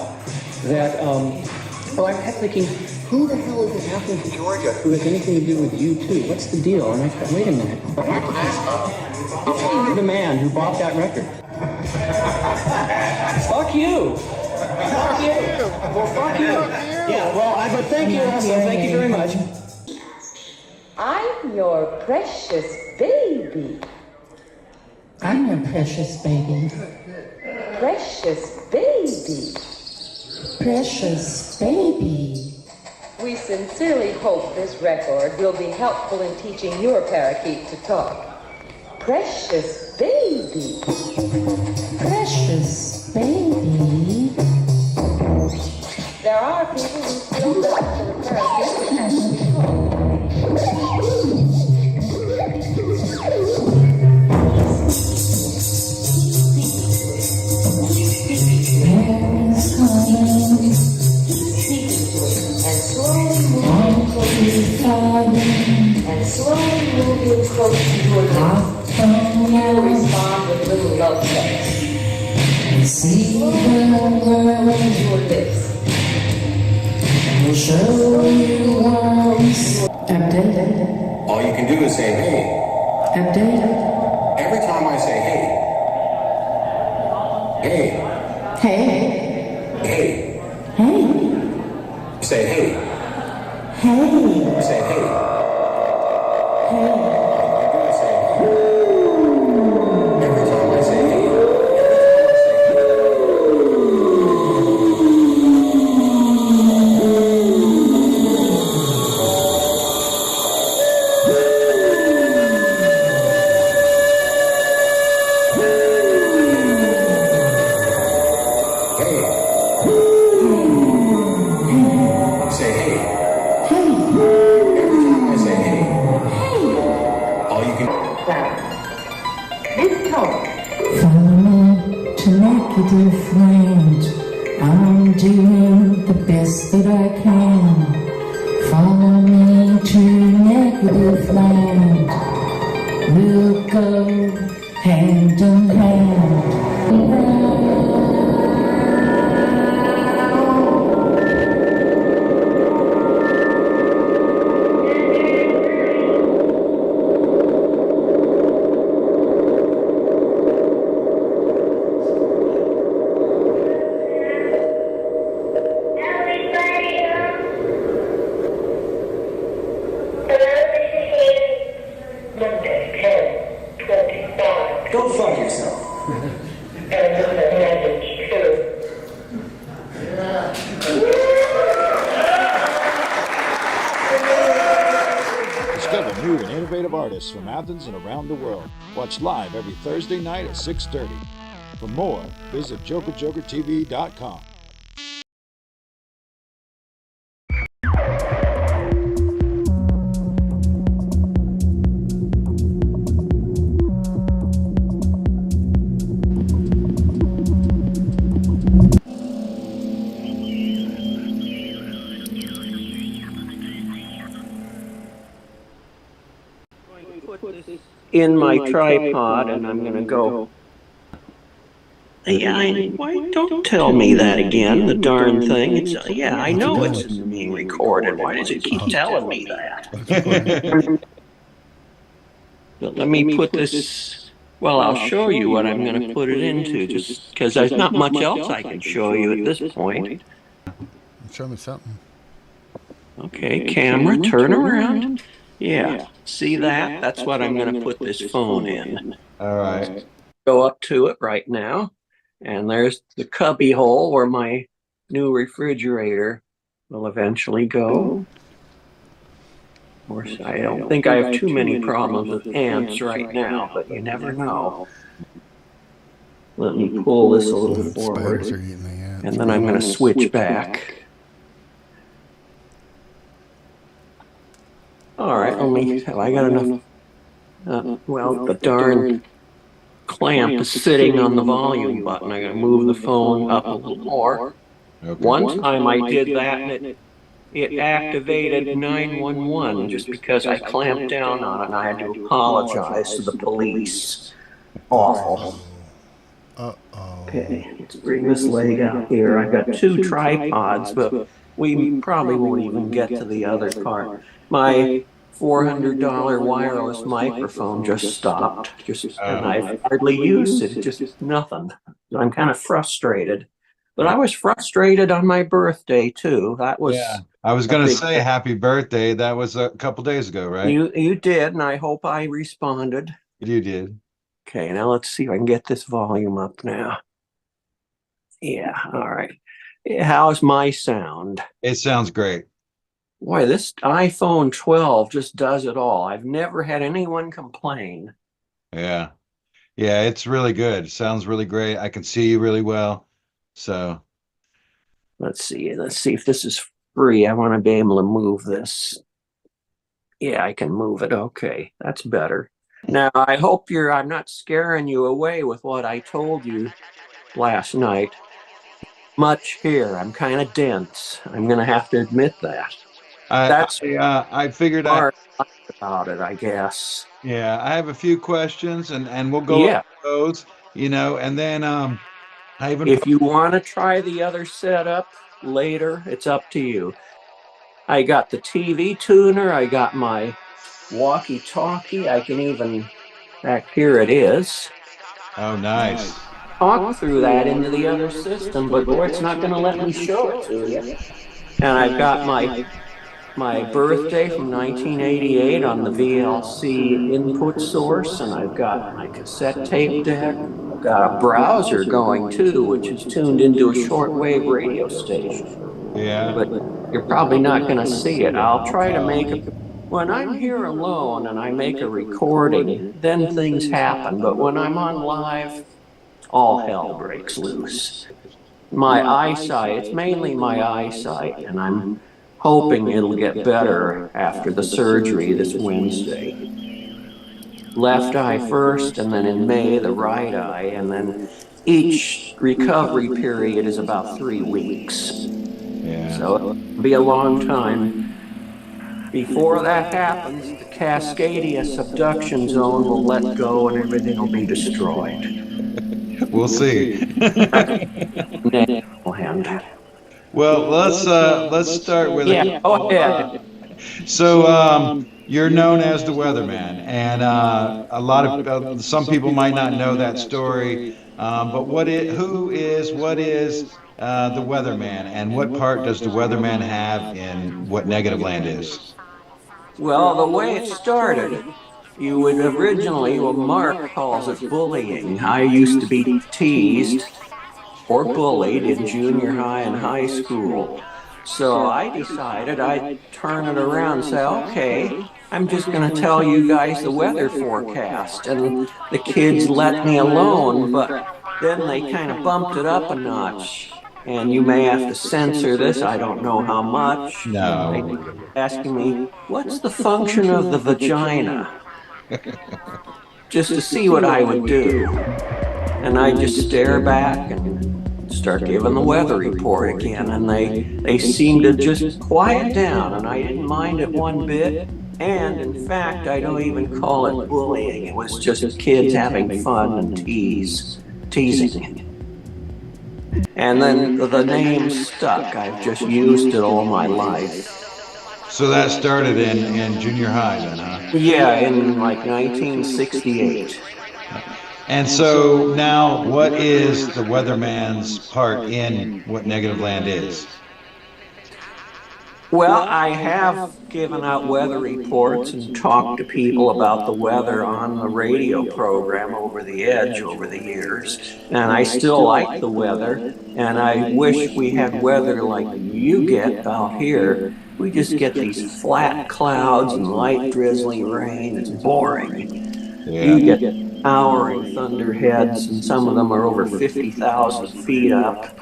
S2: that, well, I kept thinking, who the hell is in Athens, Georgia, who has anything to do with U2? What's the deal? And I thought, wait a minute. The man who bought that record. Fuck you! Fuck you! Well, fuck you! Yeah, well, but thank you also. Thank you very much.
S19: I'm your precious baby.
S20: I'm your precious baby.
S19: Precious baby.
S20: Precious baby.
S19: We sincerely hope this record will be helpful in teaching your parakeet to talk. Precious baby.
S20: Precious baby.
S19: There are people who still love for the parakeet to actually talk.
S20: Parents calling.
S19: And slowly moving close. And slowly moving close to your lips. You'll respond with little love text.
S20: See the world.
S19: Your lips.
S20: We'll show you once. Updated.
S21: All you can do is say, hey.
S20: Updated.
S21: Every time I say, hey. Hey.
S20: Hey.
S21: Hey.
S20: Hey.
S21: Say, hey.
S20: Hey.
S21: Say, hey.
S20: Hey.
S21: Every time I say, hey.
S20: Dear friend, I'm doing the best that I can. Follow me to negative land. We'll go hand in hand.
S2: Go fuck yourself.
S12: Discover new and innovative artists from Athens and around the world. Watch live every Thursday night at 6:30. For more, visit JokerJokertv.com.
S7: In my tripod, and I'm gonna go. Yeah, why don't tell me that again? The darn thing. It's yeah, I know it's being recorded. Why does it keep telling me that? But let me put this. Well, I'll show you what I'm going to put it into, just because there's not much else I can show you at this point.
S5: Show me something.
S7: Okay, camera, turn around. Yeah, see that? That's what I'm going to put this phone in.
S25: All right.
S7: Go up to it right now, and there's the cubby hole where my new refrigerator will eventually go. Of course, I don't think I have too many problems with ants right now, but you never know. Let me pull this a little forward, and then I'm going to switch back. All right, have I got enough? Well, the darn clamp is sitting on the volume button. I got to move the phone up a little more.
S25: Okay.
S7: One time I did that, and it it activated 911 just because I clamped down on it and I had to apologize to the police. Awful. Okay, let's bring this leg out here. I've got 2 tripods, but we probably won't even get to the other part. My $400 wireless microphone just stopped, and I've hardly used it, just nothing. I'm kind of frustrated. But I was frustrated on my birthday too. That was
S12: I was going to say happy birthday. That was a couple days ago, right?
S7: You did, and I hope I responded.
S12: You did.
S7: Okay, now let's see if I can get this volume up now. Yeah, all right. How's my sound?
S12: It sounds great.
S7: Boy, this iPhone 12 just does it all. I've never had anyone complain.
S12: Yeah. Yeah, it's really good. It sounds really great. I can see you really well. So
S7: let's see if this is free. I want to be able to move this. Yeah, I can move it. Okay, that's better. Now, I hope I'm not scaring you away with what I told you last night. Much here. I'm kind of dense. I'm going to have to admit that.
S12: I figured out
S7: about it, I guess.
S12: Yeah, I have a few questions and we'll go over those, and then
S7: if you want to try the other setup later, it's up to you. I got the TV tuner, I got my walkie-talkie, I can even, here it is.
S12: Oh, nice.
S7: Talk through that into the other system, but boy, it's not going to let me show it to you. And I've got my birthday from 1988 on the VLC input source, and I've got my cassette tape deck. I've got a browser going too, which is tuned into a shortwave radio station.
S12: Yeah.
S7: But you're probably not going to see it. I'll try to make it. When I'm here alone and I make a recording, then things happen. But when I'm on live, all hell breaks loose. My eyesight, it's mainly my eyesight, and I'm hoping it'll get better after the surgery this Wednesday. Left eye first, and then in May, the right eye, and then each recovery period is about 3 weeks.
S12: Yeah.
S7: So it'll be a long time. Before that happens, the Cascadia subduction zone will let go and everything will be destroyed.
S12: We'll see. Well, let's start with
S7: go ahead.
S12: So you're known as the Weatherman, and a lot of some people might not know that story. But what is the Weatherman, and what part does the Weatherman have in what Negative Land is?
S7: Well, the way it started, you would originally, Mark calls it bullying. I used to be teased or bullied in junior high and high school. So I decided I'd turn it around and say, okay, I'm just going to tell you guys the weather forecast. And the kids let me alone, but then they kind of bumped it up a notch. And you may have to censor this, I don't know how much.
S12: No.
S7: They asking me, what's the function of the vagina? Just to see what I would do. And I just stare back and start giving the weather report again, and they seem to just quiet down, and I didn't mind it one bit. And in fact, I don't even call it bullying. It was just kids having fun and teasing. And then the name stuck. I've just used it all my life.
S12: So that started in junior high then, huh?
S7: Yeah, in like 1968.
S12: And so now, what is the Weatherman's part in what Negative Land is?
S7: Well, I have given out weather reports and talked to people about the weather on the radio program Over the Edge over the years. And I still like the weather, and I wish we had weather like you get out here. We just get these flat clouds and light drizzly rain. It's boring.
S12: Yeah.
S7: You get towering thunderheads, and some of them are over 50,000 feet up.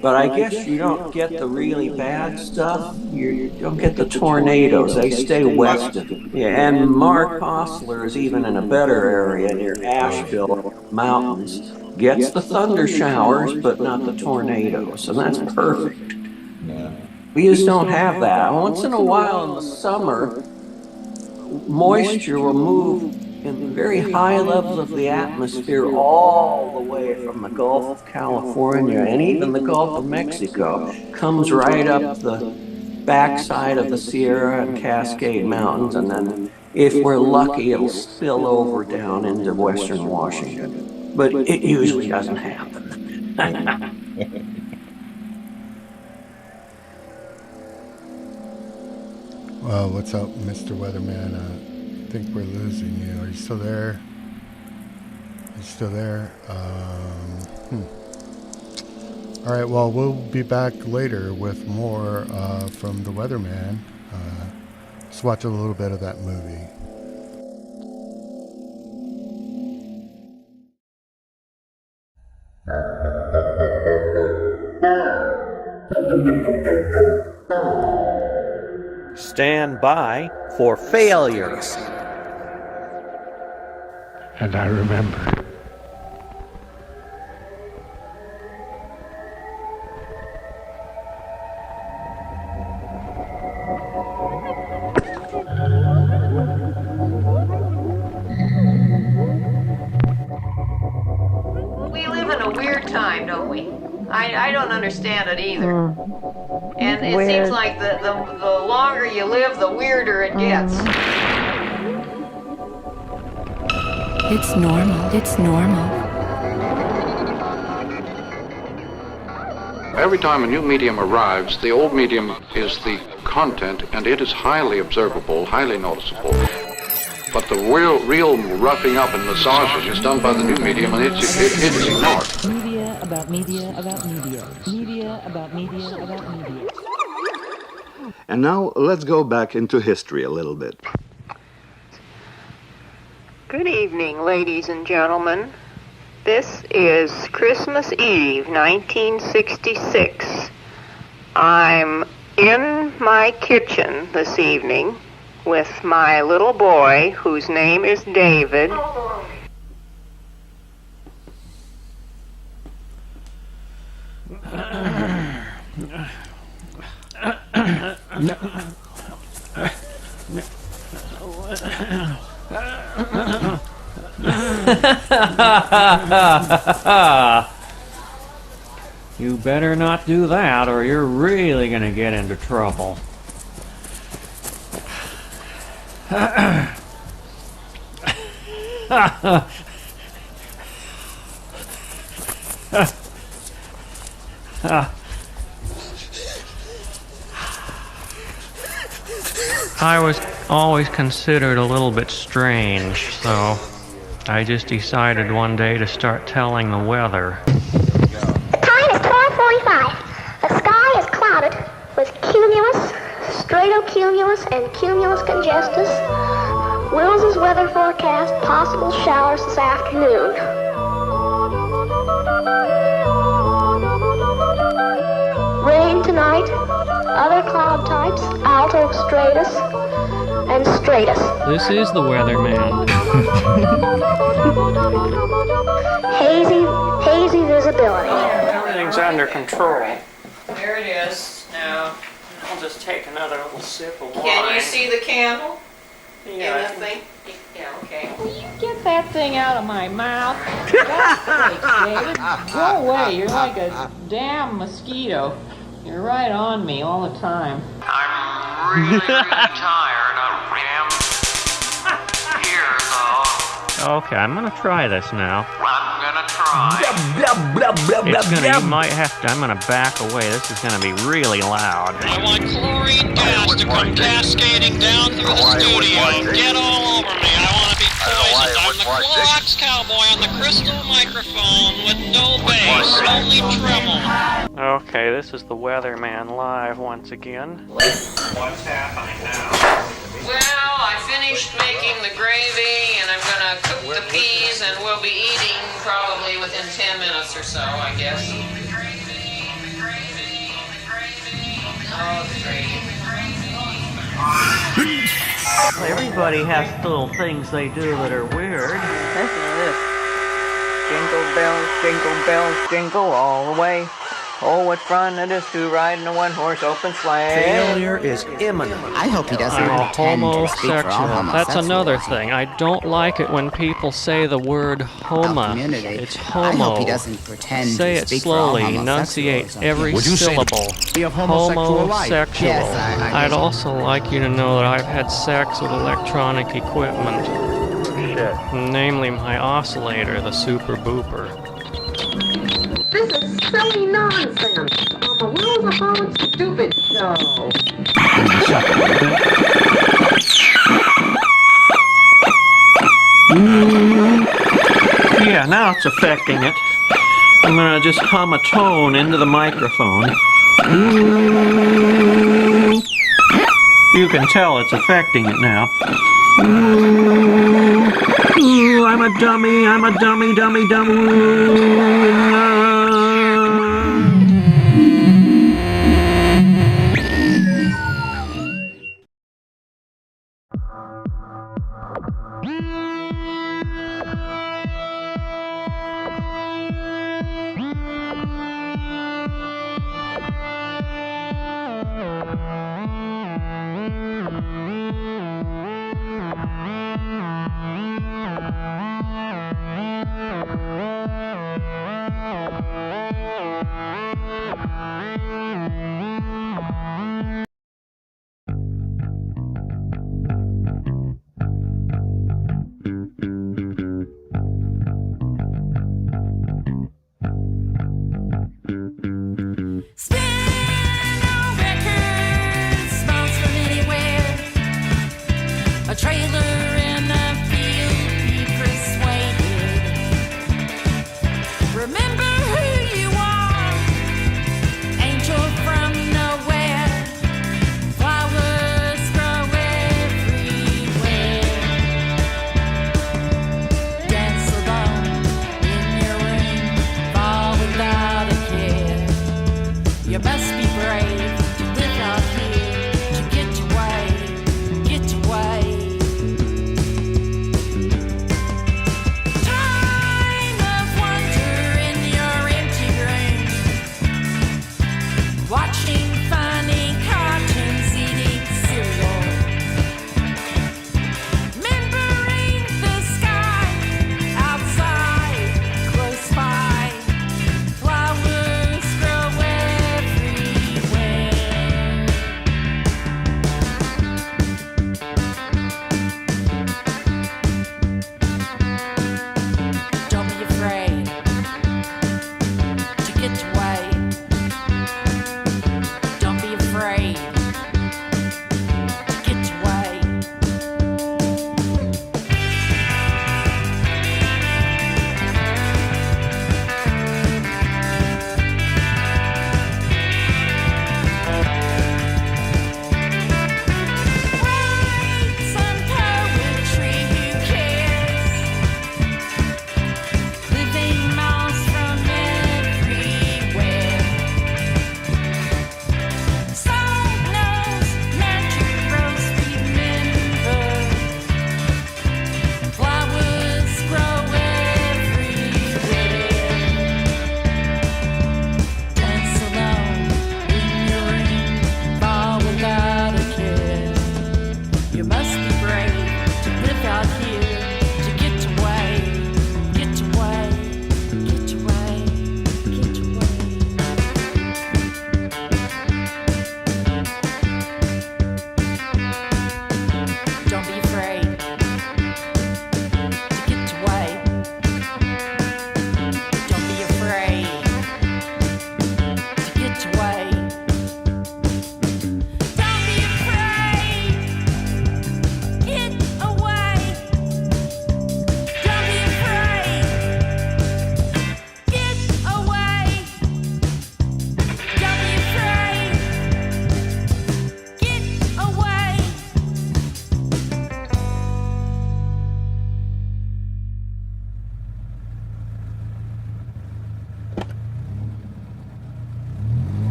S7: But I guess you don't get the really bad stuff. You don't get the tornadoes. They stay west of it. Yeah, and Mark Hostler is even in a better area near Asheville Mountains. Gets the thunder showers, but not the tornadoes. And that's perfect.
S12: Yeah.
S7: We just don't have that. Once in a while in the summer, moisture will move in very high levels of the atmosphere all the way from the Gulf of California and even the Gulf of Mexico. Comes right up the backside of the Sierra and Cascade Mountains, and then if we're lucky, it'll spill over down into western Washington. But it usually doesn't happen.
S8: Well, what's up, Mr. Weatherman? I think we're losing you. Are you still there? Are you still there? All right, well, we'll be back later with more from the Weatherman. Let's watch a little bit of that movie.
S7: Stand by for failures.
S1: And I remember.
S3: We live in a weird time, don't we? I don't understand it either. And it seems like the longer you live, the weirder it gets.
S14: It's normal. It's normal.
S4: Every time a new medium arrives, the old medium is the content, and it is highly observable, highly noticeable. But the real roughing up and massaging is done by the new medium, and it's ignored.
S20: Media about media about media. Media about media about media.
S22: And now let's go back into history a little bit.
S3: Good evening, ladies and gentlemen. This is Christmas Eve, 1966. I'm in my kitchen this evening with my little boy, whose name is David.
S24: You better not do that, or you're really gonna get into trouble. I was always considered a little bit strange, so I just decided one day to start telling the weather.
S25: Time is 12:45. The sky is clouded with cumulus, stratocumulus, and cumulus congestus. Will's weather forecast, possible showers this afternoon. Rain tonight, other cloud types, alto stratus, and stratus.
S24: This is the weatherman.
S25: Hazy visibility.
S24: Everything's under control.
S3: There it is. Now,
S24: I'll just take another little sip of wine.
S3: can you see the candle
S24: Yeah,
S3: in the thing? Yeah, okay.
S23: Will you get that thing out of my mouth? God's sakes, David. Go away. You're like a damn mosquito. You're right on me all the time.
S16: I'm really tired of him. Here, though.
S24: Okay, I'm gonna try this now.
S16: I'm gonna try.
S24: You might have to, I'm gonna back away. This is gonna be really loud.
S16: I want chlorine gas to come cascading down through the studio. Get all over me. I want to be poisoned. I'm the Clorox cowboy on the crystal microphone with no bass, only treble.
S24: Okay, this is the weatherman live once again.
S16: What's happening now?
S3: Well, I finished making the gravy, and I'm gonna cook the peas, and we'll be eating probably within 10 minutes or so, I guess. Oh, the gravy.
S24: Everybody has little things they do that are weird.
S3: Listen to this. Jingle bells, jingle all the way.
S23: Oh, what fun it is to ride in a one-horse open sleigh.
S7: Failure is imminent.
S6: I hope he doesn't
S24: I'm
S6: pretend to speak for all
S24: homosexual. That's
S6: homosexuals.
S24: another thing. I don't like it when people say the word homa. It's homo.
S6: I hope he doesn't pretend
S24: Say
S6: to
S24: it
S6: speak for all
S24: slowly.
S6: homosexuals.
S24: Enunciate every
S6: Would you say
S24: syllable.
S6: of homosexual life?
S24: Homosexual.
S6: Yes,
S24: I'd also like you to know that I've had sex with electronic equipment. Namely my oscillator, the Super Booper.
S19: This is silly nonsense. The Wheels of Home Stupid Show.
S7: Yeah, now it's affecting it. I'm gonna just hum a tone into the microphone. You can tell it's affecting it now. Ooh, I'm a dummy, I'm a dummy, dummy, dummy.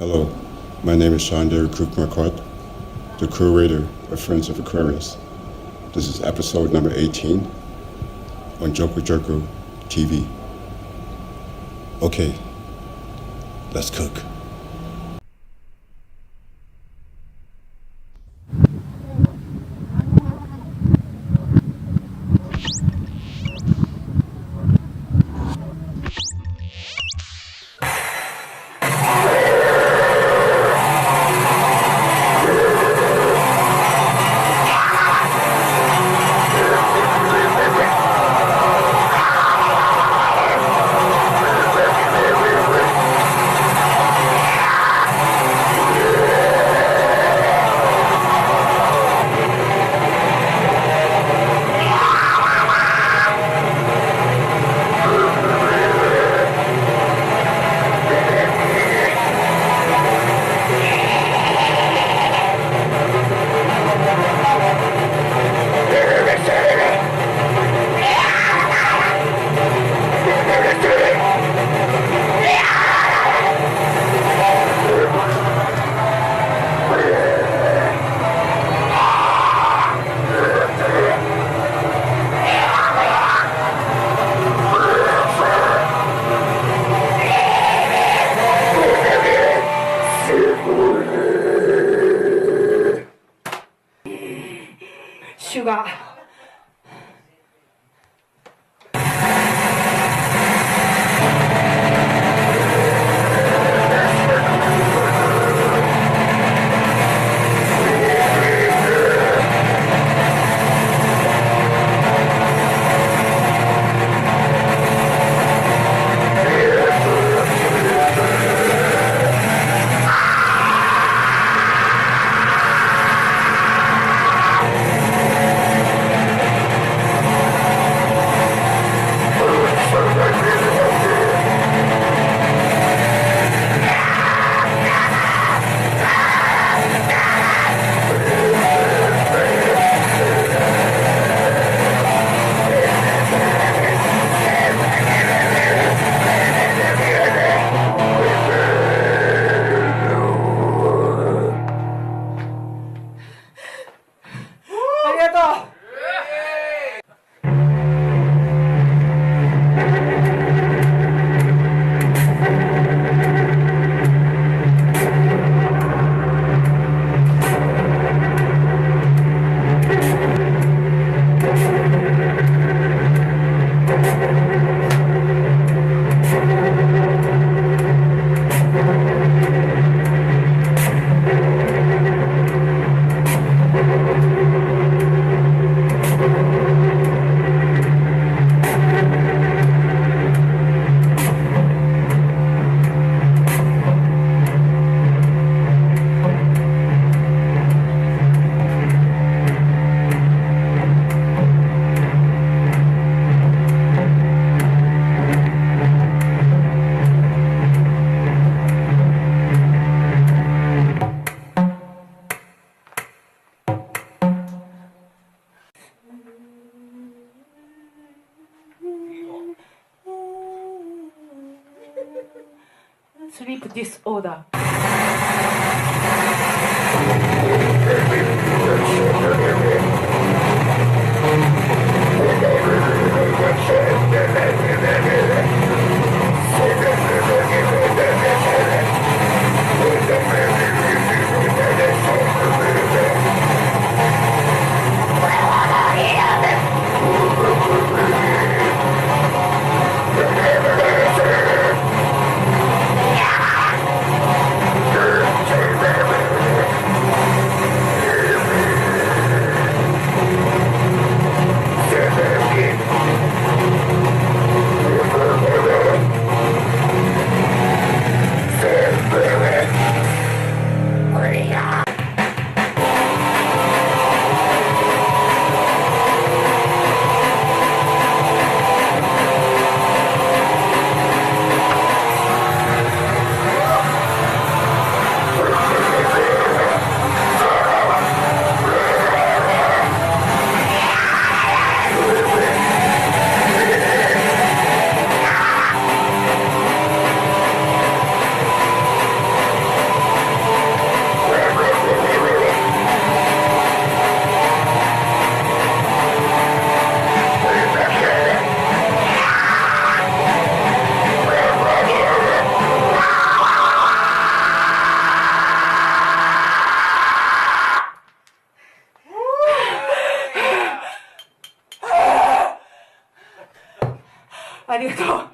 S9: Hello, my name is Sean Derry Cook Marquardt, the curator of Friends of Aquarius. This is episode number 18 on Joker TV. Okay, let's cook.
S19: Sugar. Sleep disorder.
S10: りがとう。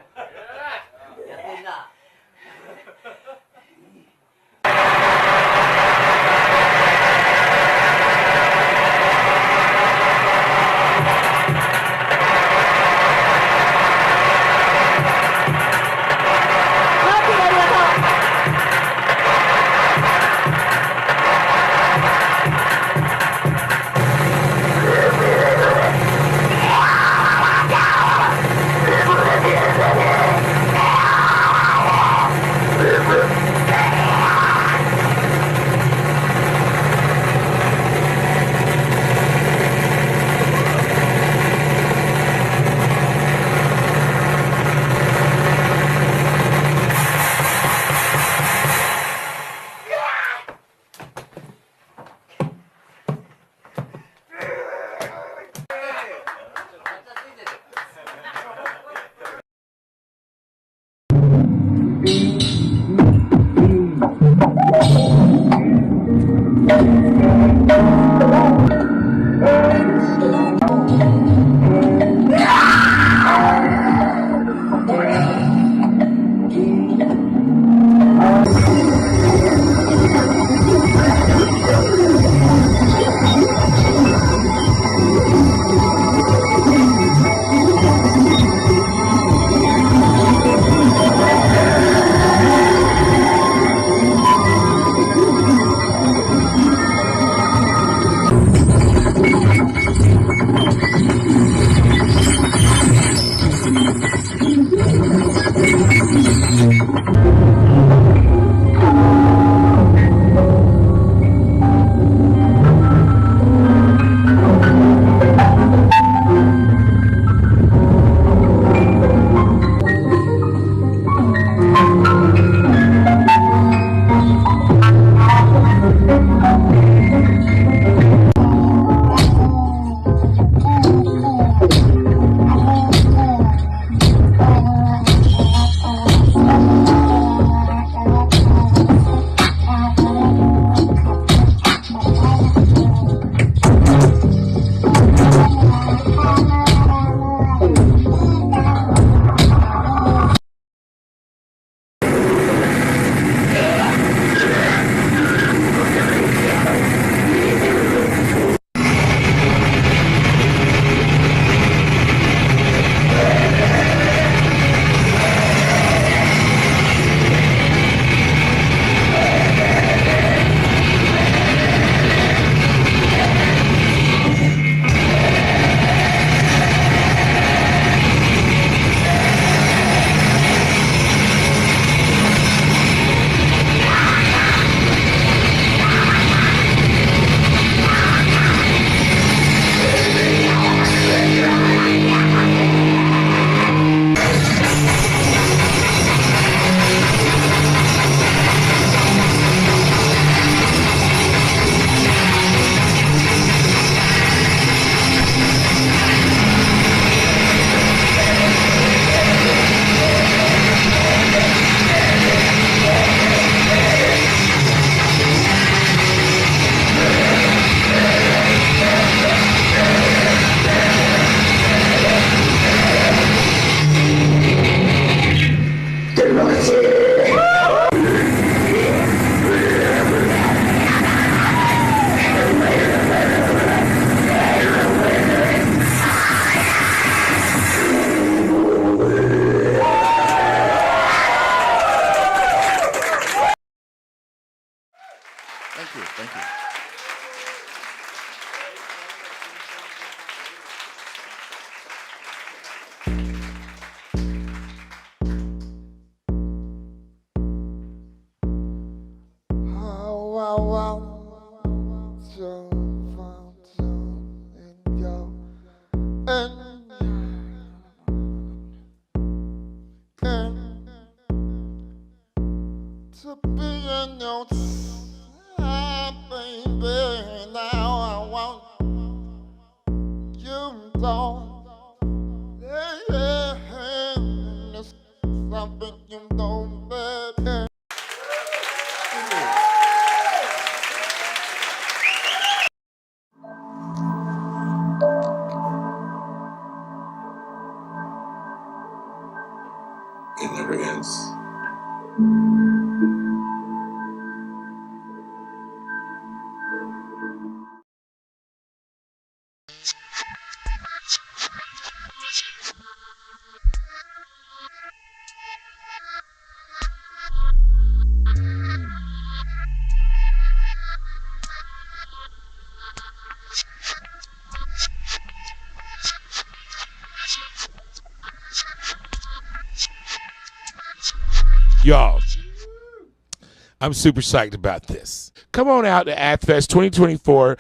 S13: To be in your time, baby. Now I want you don't. Yeah, it's something you don't, baby.
S1: Y'all, I'm super psyched about this. Come on out to AthFest 2024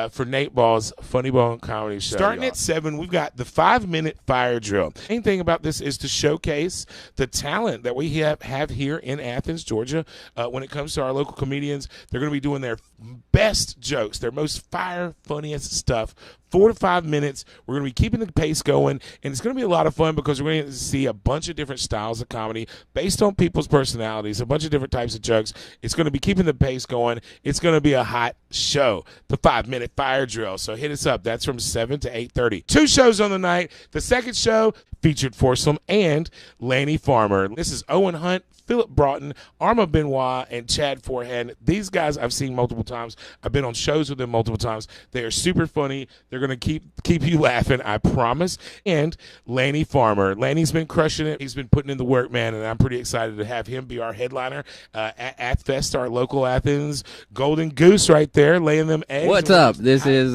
S1: for Nate Ball's Funny Bone Comedy Show. Starting at 7, we've got the 5-minute fire drill. The main thing about this is to showcase the talent that we have here in Athens, Georgia. When it comes to our local comedians, they're going to be doing their best jokes, their most fire, funniest stuff. 4 to 5 minutes. We're going to be keeping the pace going, and it's going to be a lot of fun because we're going to see a bunch of different styles of comedy based on people's personalities, a bunch of different types of jokes. It's going to be keeping the pace going. It's going to be a hot show, the 5-minute fire drill. So hit us up. That's from 7 to 8:30. 2 shows on the night. The second show featured Foursome and Laney Farmer. This is Owen Hunt, Philip Broughton, Arma Benoit, and Chad Forehand. These guys I've seen multiple times. I've been on shows with them multiple times. They are super funny. They're going to keep you laughing, I promise. And Laney Farmer. Laney's been crushing it. He's been putting in the work, man, and I'm pretty excited to have him be our headliner at AthFest, our local Athens Golden Goose right there, laying them eggs.
S10: What's up? This is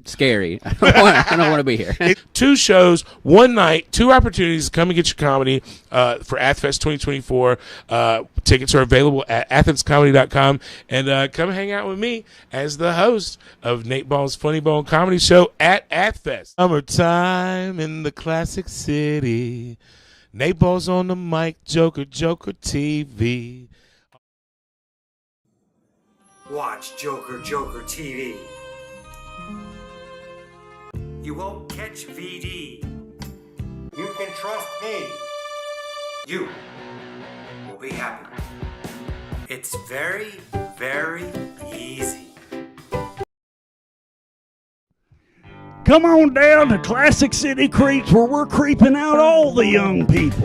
S10: scary. I don't want to be here.
S1: 2 shows, 1 night, 2 opportunities to come and get your comedy for AthFest 2024. Tickets are available at athenscomedy.com. And come hang out with me as the host of Nate Ball's Funny Bone Comedy Show at AthFest. Summertime in the classic city. Nate Ball's on the mic, Joker TV.
S11: Watch Joker Joker TV. You won't catch VD. You can trust me. You will be happy. It's very, very easy.
S15: Come on down to Classic City Creeps where we're creeping out all the young people.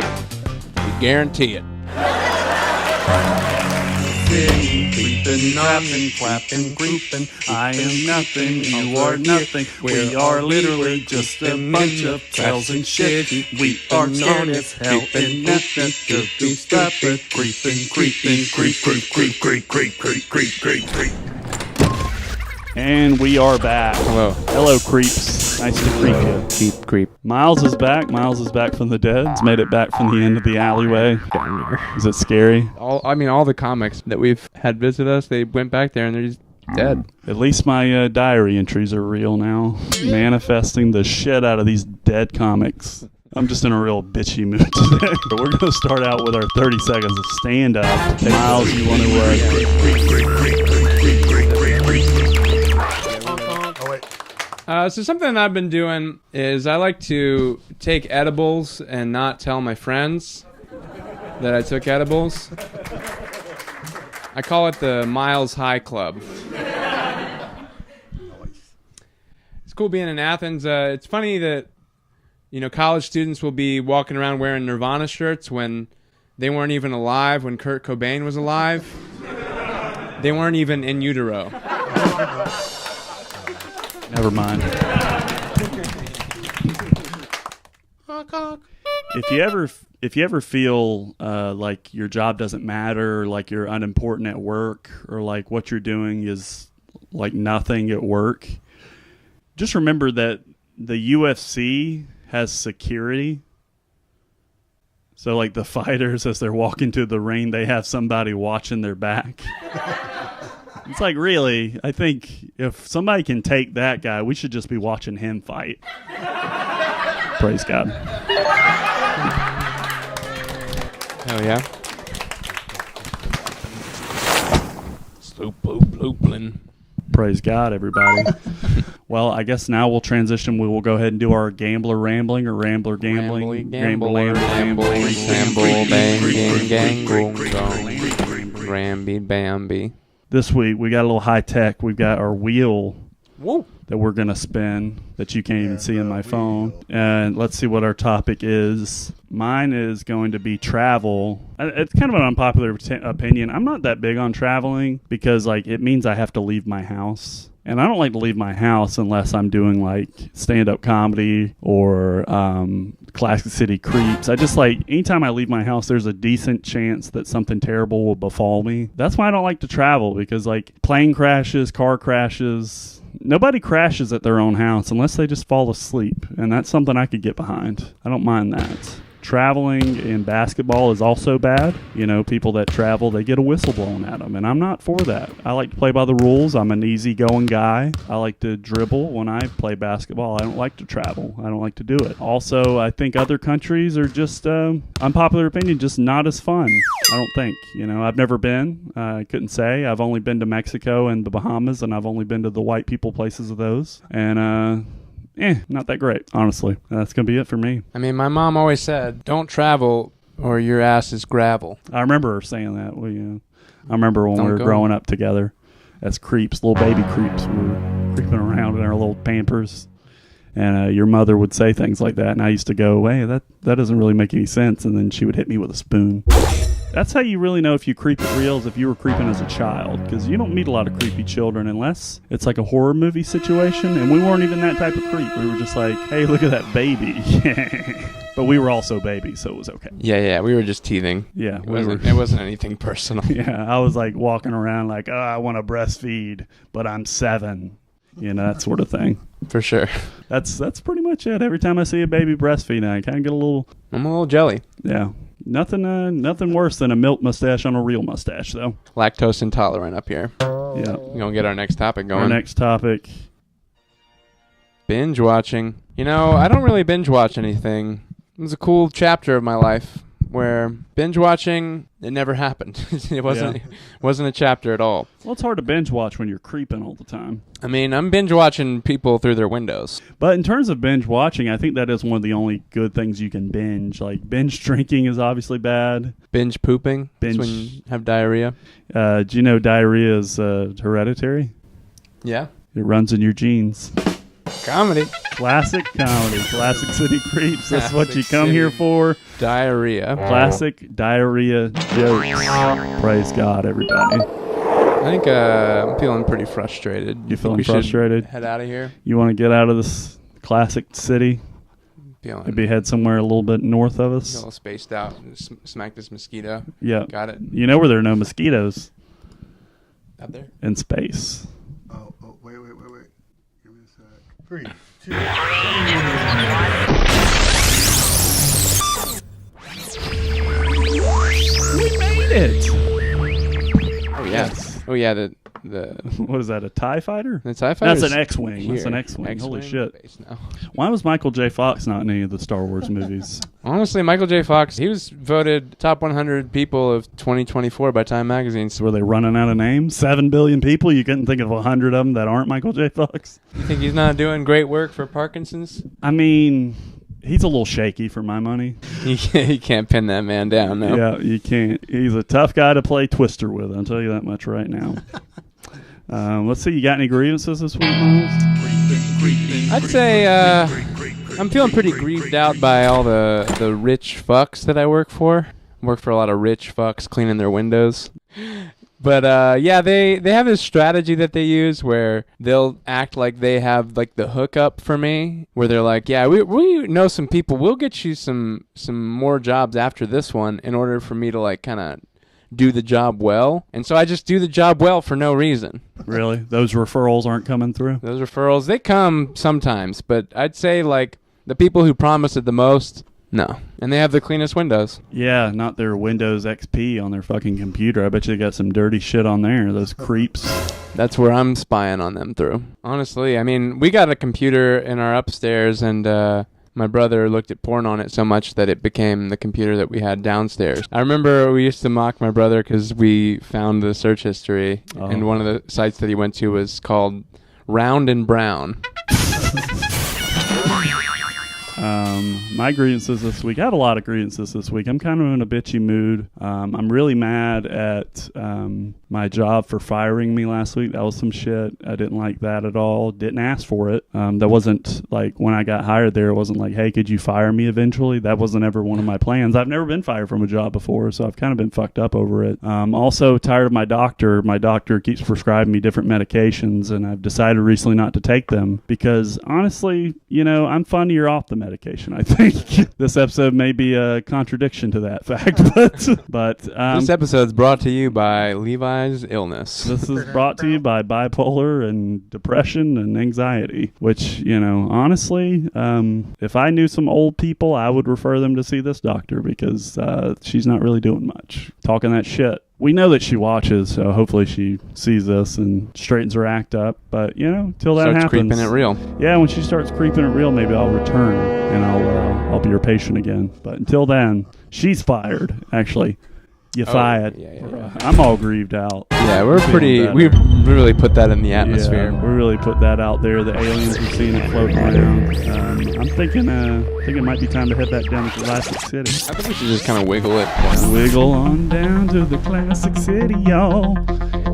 S17: We guarantee it.
S15: Creeping, rapping, clapping, creeping. I am nothing, you are nothing. We are literally just a bunch of pals and shit. We are scared as hell and nothing to do. Stop it, creeping, creeping, creep, creep, creep, creep, creep, creep, creep, creep, creep. And we are back. Hello, creeps. Nice to creep you.
S17: Keep creep.
S15: Miles is back. Miles is back from the dead. He's made it back from the end of the alleyway. Is it scary?
S17: All the comics that we've had visit us, they went back there and they're just dead.
S15: At least my diary entries are real now. Manifesting the shit out of these dead comics. I'm just in a real bitchy mood today. But we're going to start out with our 30 seconds of stand-up. Miles, you want
S17: So something I've been doing is I like to take edibles and not tell my friends that I took edibles. I call it the Miles High Club. It's cool being in Athens. It's funny that, college students will be walking around wearing Nirvana shirts when they weren't even alive, when Kurt Cobain was alive. They weren't even in utero.
S15: Never mind. If you ever feel like your job doesn't matter, or like you're unimportant at work, or like what you're doing is like nothing at work, just remember that the UFC has security. So like the fighters, as they're walking to the ring, they have somebody watching their back. It's like, really, I think if somebody can take that guy, we should just be watching him fight. Praise God.
S17: Hell yeah.
S15: Praise God, everybody. Well, I guess now we'll transition. We will go ahead and do our gambler rambling or rambler gambling.
S17: Ramble, Ramby Bambi.
S15: This week, we got a little high tech. We've got our wheel
S17: Whoa.
S15: that we're going to spin that you can't even see in my phone. And let's see what our topic is. Mine is going to be travel. It's kind of an unpopular opinion. I'm not that big on traveling because it means I have to leave my house. And I don't like to leave my house unless I'm doing stand-up comedy or Classic City Creeps. I just anytime I leave my house, there's a decent chance that something terrible will befall me. That's why I don't like to travel, because plane crashes, car crashes, nobody crashes at their own house unless they just fall asleep. And that's something I could get behind. I don't mind that. traveling in basketball is also bad. You know, people that travel, they get a whistle blown at them, and I'm not for that. I like to play by the rules. I'm an easygoing guy. I like to dribble when I play basketball. I don't like to travel. I don't like to do it. Also, I think other countries are just, unpopular opinion, just not as fun. I don't think. You know, I've never been. I couldn't say. I've only been to Mexico and the Bahamas, and I've only been to the white people places of those. And, not that great, honestly. That's going to be it for me.
S17: I mean, my mom always said, don't travel or your ass is gravel.
S15: I remember her saying that. I remember when we were growing up together as creeps, little baby creeps. We were creeping around in our little Pampers. And your mother would say things like that. And I used to go, hey, that doesn't really make any sense. And then she would hit me with a spoon. That's how you really know if you creep at real, is if you were creeping as a child. Because you don't meet a lot of creepy children unless it's like a horror movie situation. And we weren't even that type of creep. We were just like, hey, look at that baby. But we were also babies, so it was okay.
S17: Yeah, we were just teething.
S15: Yeah.
S17: It wasn't anything personal.
S15: Yeah, I was like walking around like, I want to breastfeed, but I'm 7. You know, that sort of thing.
S17: For sure.
S15: That's pretty much it. Every time I see a baby breastfeeding, I kind of get
S17: I'm a little jelly.
S15: Yeah. Nothing worse than a milk mustache on a real mustache, though.
S17: Lactose intolerant up here.
S15: Yeah.
S17: We're going to get our next topic going.
S15: Our next topic.
S17: Binge watching. You know, I don't really binge watch anything. It was a cool chapter of my life where binge watching, it never happened. It wasn't a chapter at all.
S15: Well, it's hard to binge watch when you're creeping all the time.
S17: I mean, I'm binge watching people through their windows.
S15: But in terms of binge watching, I think that is one of the only good things you can binge. Like, binge drinking is obviously bad.
S17: Binge pooping? That's when you have diarrhea.
S15: Do you know diarrhea is hereditary?
S17: Yeah.
S15: It runs in your genes.
S17: Comedy.
S15: Classic comedy. Classic City Creeps. That's what you come here for.
S17: Diarrhea.
S15: Classic diarrhea jokes. Praise God, everybody.
S17: I think I'm feeling pretty frustrated.
S15: You feeling frustrated?
S17: Head out of here.
S15: You want to get out of this classic city? Maybe head somewhere a little bit north of us?
S17: A little spaced out. Smack this mosquito.
S15: Yeah.
S17: Got it.
S15: You know where there are no mosquitoes?
S17: Out there?
S15: In space.
S13: Oh, wait. Give me a sec. 3, 2,
S15: We made it!
S17: Oh, yes. Oh, yeah, the
S15: what is that, a TIE fighter?
S17: The TIE fighter?
S15: That's an X-Wing. That's an X-Wing. Holy shit. Why was Michael J. Fox not in any of the Star Wars movies?
S17: Honestly, Michael J. Fox, he was voted top 100 people of 2024 by Time Magazine.
S15: So were they running out of names? 7 billion people? You couldn't think of 100 of them that aren't Michael J. Fox?
S17: You think he's not doing great work for Parkinson's?
S15: I mean, he's a little shaky for my money.
S17: You can't pin that man down, no.
S15: Yeah, you can't. He's a tough guy to play Twister with, I'll tell you that much right now. Let's see, you got any grievances this week, Miles?
S17: I'd say I'm feeling pretty grieved out by all the rich fucks that I work for. I work for a lot of rich fucks cleaning their windows. But yeah, they have this strategy that they use where they'll act like they have like the hookup for me, where they're like, yeah, we know some people, we'll get you some more jobs after this one in order for me to like kind of do the job well. And so I just do the job well for no reason.
S15: Really? Those referrals aren't coming through?
S17: Those referrals, they come sometimes, but I'd say like the people who promise it the most, no. And they have the cleanest windows.
S15: Yeah, not their Windows XP on their fucking computer. I bet you they got some dirty shit on there, those creeps.
S17: That's where I'm spying on them through. Honestly, I mean, we got a computer in our upstairs, and my brother looked at porn on it so much that it became the computer that we had downstairs. I remember we used to mock my brother because we found the search history, and one of the sites that he went to was called Round and Brown.
S15: My grievances this week, I had a lot of grievances this week. I'm kind of in a bitchy mood. I'm really mad at my job for firing me last week. That was some shit. I didn't like that at all. Didn't ask for it. That wasn't like when I got hired there, it wasn't like, hey, could you fire me eventually? That wasn't ever one of my plans. I've never been fired from a job before, so I've kind of been fucked up over it. Also tired of my doctor. My doctor keeps prescribing me different medications, and I've decided recently not to take them because honestly, you know, I'm funnier off the medication. I think this episode may be a contradiction to that fact, but
S2: this episode's brought to you by Levi's illness.
S15: This is brought to you by bipolar and depression and anxiety, which, honestly, if I knew some old people, I would refer them to see this doctor because she's not really doing much. Talking that shit. We know that she watches, so hopefully she sees this and straightens her act up. But, till that
S2: Starts
S15: happens.
S2: creeping it real.
S15: Yeah, when she starts creeping it real, maybe I'll return and I'll be your patient again. But until then, she's fired, actually. You fired.
S2: Yeah.
S15: I'm all grieved out.
S2: Yeah, we really put that in the atmosphere.
S15: Yeah, we really put that out there. The aliens are seeing it floating around. I'm thinking it might be time to head back down to Classic City.
S2: I think we should just kind of wiggle it.
S15: Wiggle on down to the Classic City, y'all.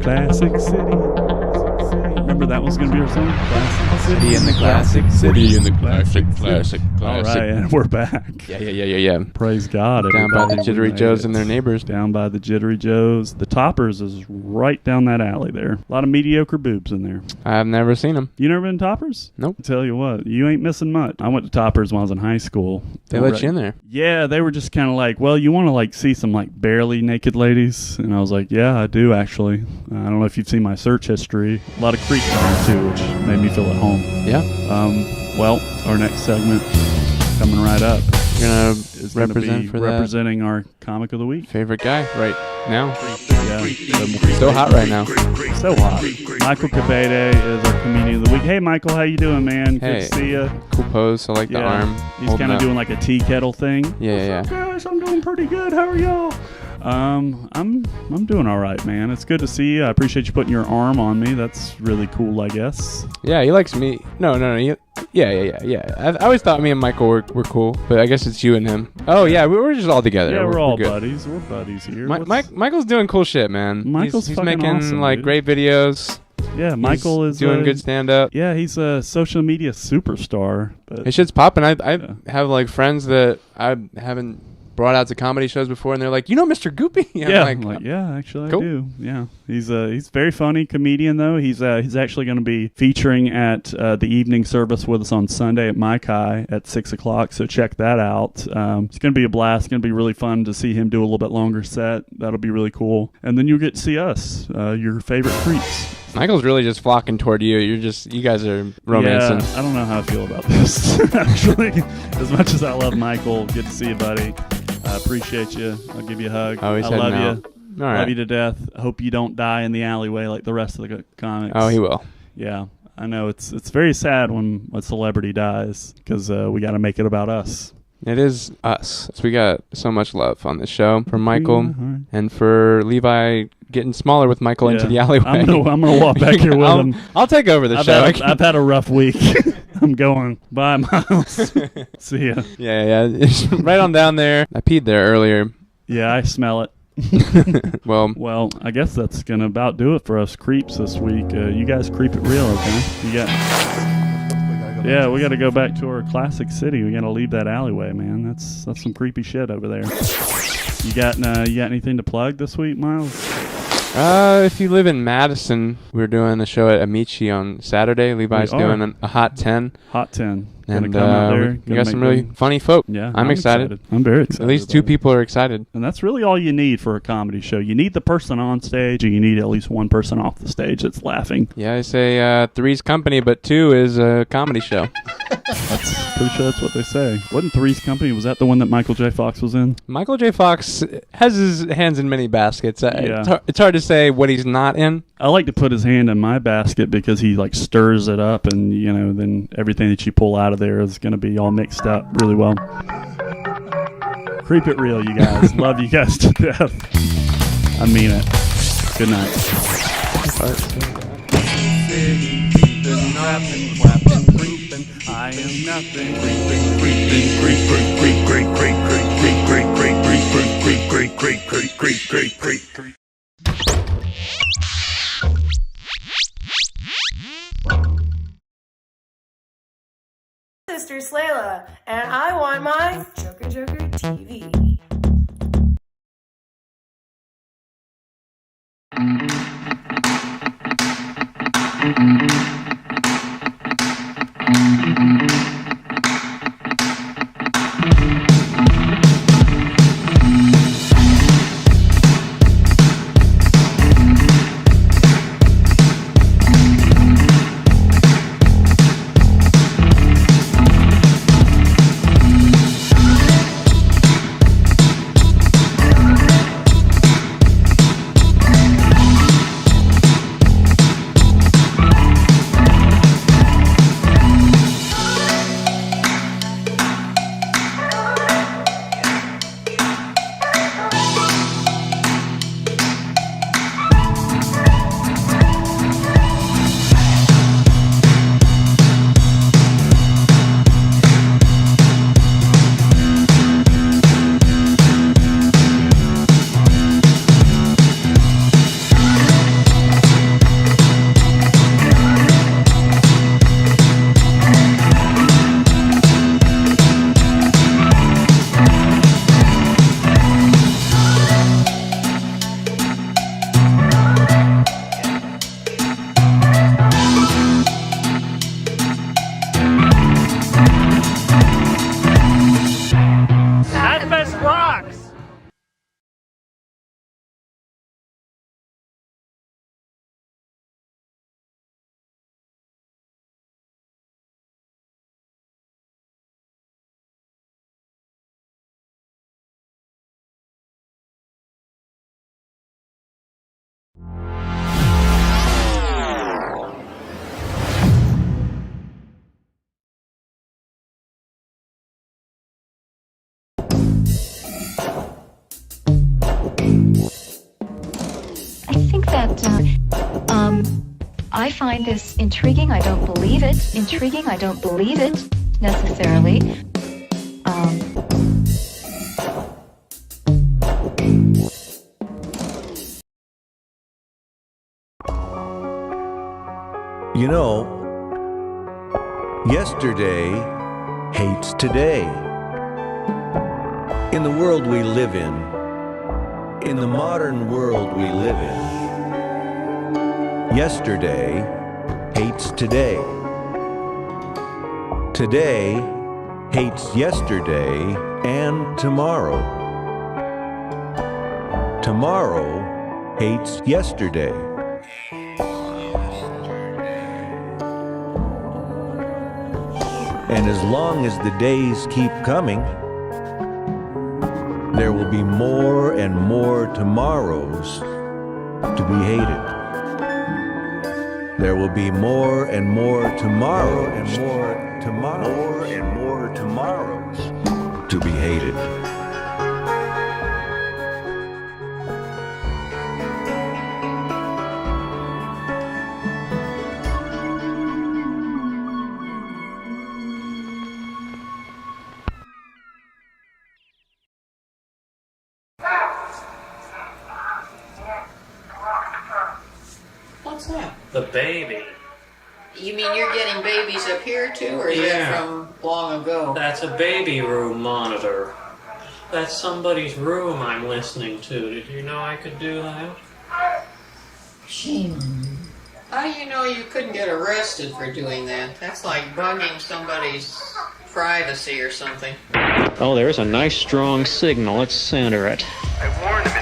S15: Classic City. Remember that was going to be our song? Classic
S2: City in the Classic City in the Classic.
S15: All right, and we're back.
S2: Yeah.
S15: Praise God.
S2: Down by
S15: everybody.
S2: the Jittery Joes and their neighbors.
S15: Down by the Jittery Joes. The Toppers is right down that alley there. A lot of mediocre boobs in there.
S2: I've never seen them.
S15: You never been to Toppers?
S2: Nope.
S15: I tell you what, you ain't missing much. I went to Toppers when I was in high school.
S2: They let you in there?
S15: Yeah, they were just kind of like, well, you want to see some barely naked ladies? And I was like, yeah, I do actually. I don't know if you've seen my search history. A lot of creeps in there too, which made me feel at home.
S2: Yeah.
S15: Well, our next segment coming right up.
S2: You're gonna
S15: is
S2: represent for that?
S15: Representing our comic of the week.
S2: Favorite guy right now.
S15: Yeah.
S2: Still hot right now.
S15: So hot. Michael Cabede is our comedian of the week. Hey, Michael, how you doing, man?
S2: Hey.
S15: Good to see you.
S2: Cool pose. I like the arm.
S15: He's kind of doing like a tea kettle thing.
S2: Yeah.
S15: What's up, guys? I'm doing pretty good. How are y'all? I'm doing all right, man. It's good to see you. I appreciate you putting your arm on me. That's really cool, I guess.
S2: Yeah, he likes me. No. Yeah. I always thought me and Michael were cool, but I guess it's you and him. Oh yeah, we're just all together.
S15: Yeah, we're all
S2: good.
S15: buddies. We're buddies here.
S2: Michael's doing cool shit, man.
S15: Michael's
S2: he's
S15: fucking
S2: making
S15: awesome,
S2: like
S15: dude.
S2: great videos.
S15: Yeah, Michael is
S2: doing good stand up.
S15: Yeah, he's a social media superstar. But
S2: His shit's popping. I have like friends that I haven't brought out to comedy shows before, and they're like, Mr. Goopy?
S15: I'm like, yeah, actually,
S2: cool.
S15: I do. Yeah, he's very funny comedian though. He's actually going to be featuring at the evening service with us on Sunday at my Kai at 6:00. So check that out. It's going to be a blast. It's going to be really fun to see him do a little bit longer set. That'll be really cool. And then you'll get to see us, your favorite creeps.
S2: Michael's really just flocking toward you. You guys are romancing.
S15: Yeah, I don't know how I feel about this. Actually, as much as I love Michael, good to see you, buddy. I appreciate you. I'll give you a hug.
S2: Oh, he's
S15: I love
S2: heading
S15: you.
S2: out. All right.
S15: Love you to death. I hope you don't die in the alleyway like the rest of the comics.
S2: Oh, he will.
S15: Yeah, I know. It's very sad when a celebrity dies because we got to make it about us.
S2: It is us. So we got so much love on this show for Michael and for Levi getting smaller with Michael into the alleyway.
S15: I'm gonna walk back here with him.
S2: I'll take over the show.
S15: I've had a rough week. I'm going. Bye, Miles. See ya.
S2: Yeah. Right on down there. I peed there earlier.
S15: Yeah, I smell it. Well, I guess that's gonna about do it for us creeps this week. You guys keep it real, okay? Yeah, we got to go back to our Classic City. We got to leave that alleyway, man. That's some creepy shit over there. You got anything to plug this week, Miles?
S2: If you live in Madison, we're doing a show at Amici on Saturday. Levi's doing a Hot 10.
S15: Hot 10.
S2: And
S15: come out there,
S2: we got some really funny folk.
S15: Yeah,
S2: I'm excited.
S15: I'm very excited.
S2: At least two people are excited.
S15: And that's really all you need for a comedy show. You need the person on stage, and you need at least one person off the stage that's laughing.
S2: Yeah, I say three's company, but two is a comedy show.
S15: That's pretty sure that's what they say. Wasn't Three's Company? Was that the one that Michael J. Fox was in?
S2: Michael J. Fox has his hands in many baskets.
S15: Yeah.
S2: It's hard to say what he's not in.
S15: I like to put his hand in my basket because he stirs it up, and then everything that you pull out of there is going to be all mixed up really well. Creep it real, you guys. Love you guys to death. I mean it. Good night. I am nothing.
S5: Sister Slayla, and I want my Joker TV.
S8: that I find this intriguing. I don't believe it. Intriguing. I don't believe it necessarily.
S12: You know, yesterday hates today. In the world we live in the modern world we live in, yesterday hates today. Today hates yesterday and tomorrow. Tomorrow hates yesterday. And as long as the days keep coming, there will be more and more tomorrows to be hated. There will be more and more tomorrows, more and more tomorrows to be hated.
S23: What's that?
S24: The baby.
S23: You mean you're getting babies up here too, or is that from long ago?
S24: That's a baby room monitor. That's somebody's room I'm listening to. Did you know I could do that?
S23: Shame on you. How do you know you couldn't get arrested for doing that? That's like bugging somebody's privacy or something.
S24: Oh, there's a nice strong signal. Let's center it.
S14: I warned him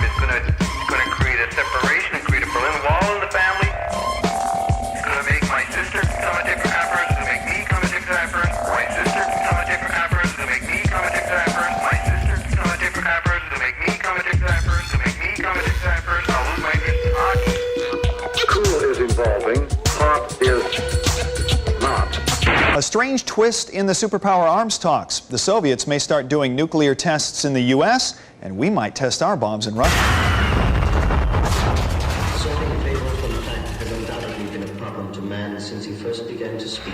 S14: it's gonna create a separation and create a Berlin Wall in the family. It's gonna make my sister become a different kind of person, it's gonna make me become a different kind of person. My sister become a different kind of person, it's gonna make me become a different kind of person. My sister become a different kind of person, it's gonna make me become a different kind of person, it's gonna make me become a different kind of person. I'll lose my interest in hockey.
S4: Cool is evolving, pop is not.
S18: A strange twist in the superpower arms talks. The Soviets may start doing nuclear tests in the U.S., and we might test our bombs in Russia.
S21: Sorting flavor from fact has undoubtedly been a problem to man since he first began to speak.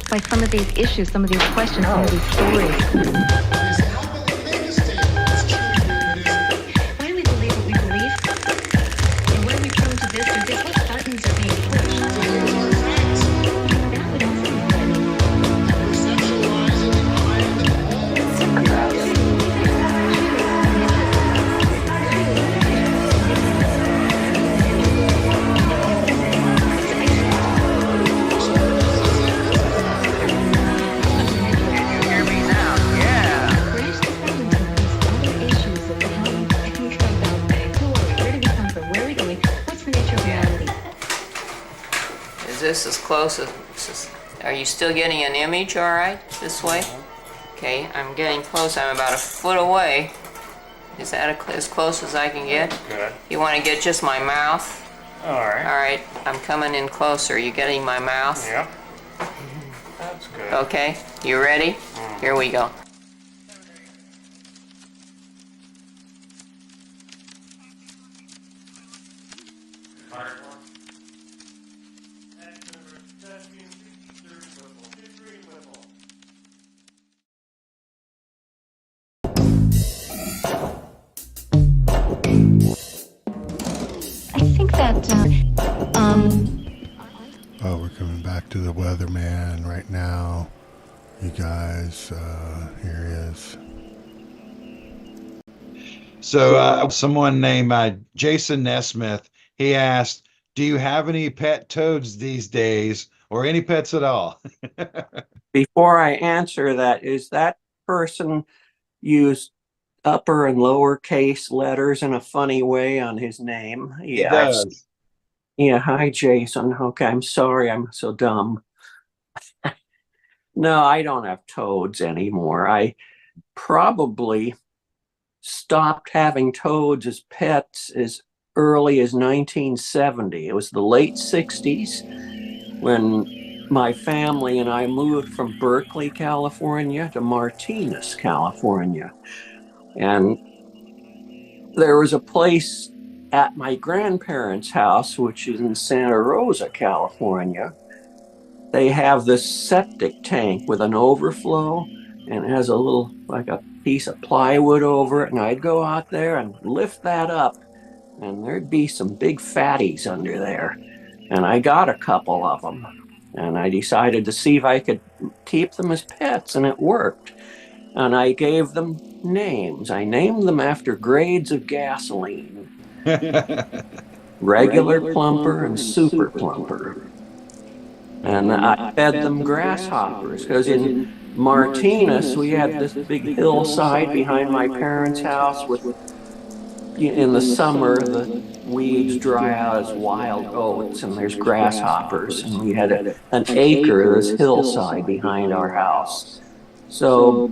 S8: By some of these issues, some of these questions, some of these stories. Why do we believe what we believe? And why are we prone to this or this? What buttons are being pushed? That would also be
S23: Is this as close as... Are you still getting an image all right this way? Okay, I'm getting close. I'm about a foot away. Is that as close as I can get?
S24: Good.
S23: You want to get just my mouth?
S24: All right.
S23: All right, I'm coming in closer. You getting my mouth?
S24: Yep. That's good.
S23: Okay, you ready? Here we go.
S8: I think that,
S13: Oh, we're coming back to the weatherman right now. You guys, here he is.
S26: So someone named Jason Nesmith, he asked, do you have any pet toads these days or any pets at all?
S7: Before I answer that, is that person used upper and lower case letters in a funny way on his name? Yeah.
S26: It does.
S7: Yeah, hi Jason. Okay, I'm sorry I'm so dumb. No, I don't have toads anymore. I probably stopped having toads as pets as early as 1970. It was the late 60s when my family and I moved from Berkeley, California to Martinez, California. And there was a place at my grandparents' house, which is in Santa Rosa, California. They have this septic tank with an overflow, and it has a little, like a piece of plywood over it. And I'd go out there and lift that up, and there'd be some big fatties under there. And I got a couple of them, and I decided to see if I could keep them as pets, and it worked. And I gave them names. I named them after grades of gasoline. Regular plumper and super plumper. And I fed them grasshoppers, because in Martinez we had this big hillside behind my parents' house with, in the summer, the weeds dry out as wild oats and there's grasshoppers. And we had an acre of this hillside behind our house. So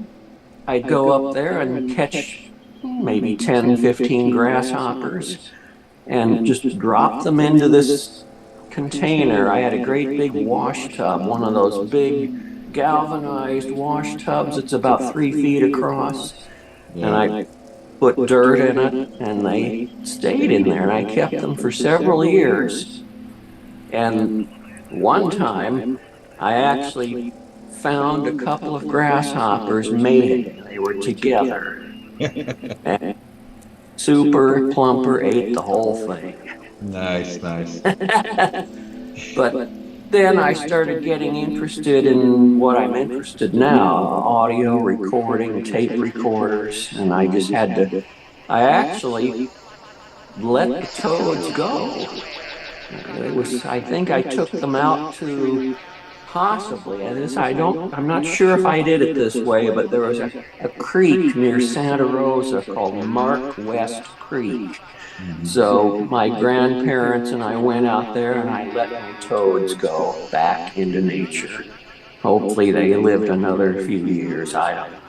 S7: I'd go up there and catch maybe 10, 15 grasshoppers and just drop them into this container. I had a great big wash tub, one of those big galvanized wash tubs. It's about 3 feet across. And I put dirt in it, and they stayed in there, and I kept them for several years. And one time, I actually found a couple of grasshoppers mating. They were together. And Super Plumper ate the whole thing.
S26: Nice, nice.
S7: But then I started getting interested in what I'm interested now, audio recording, tape recorders, and I just had to, I actually let the toads go. It was, I think I took them out to possibly, I'm not sure if I did it this way, but there was a creek near Santa Rosa called Mark West Creek. So my grandparents and I went out there and I let my toads go back into nature. Hopefully they lived another few years, I don't know.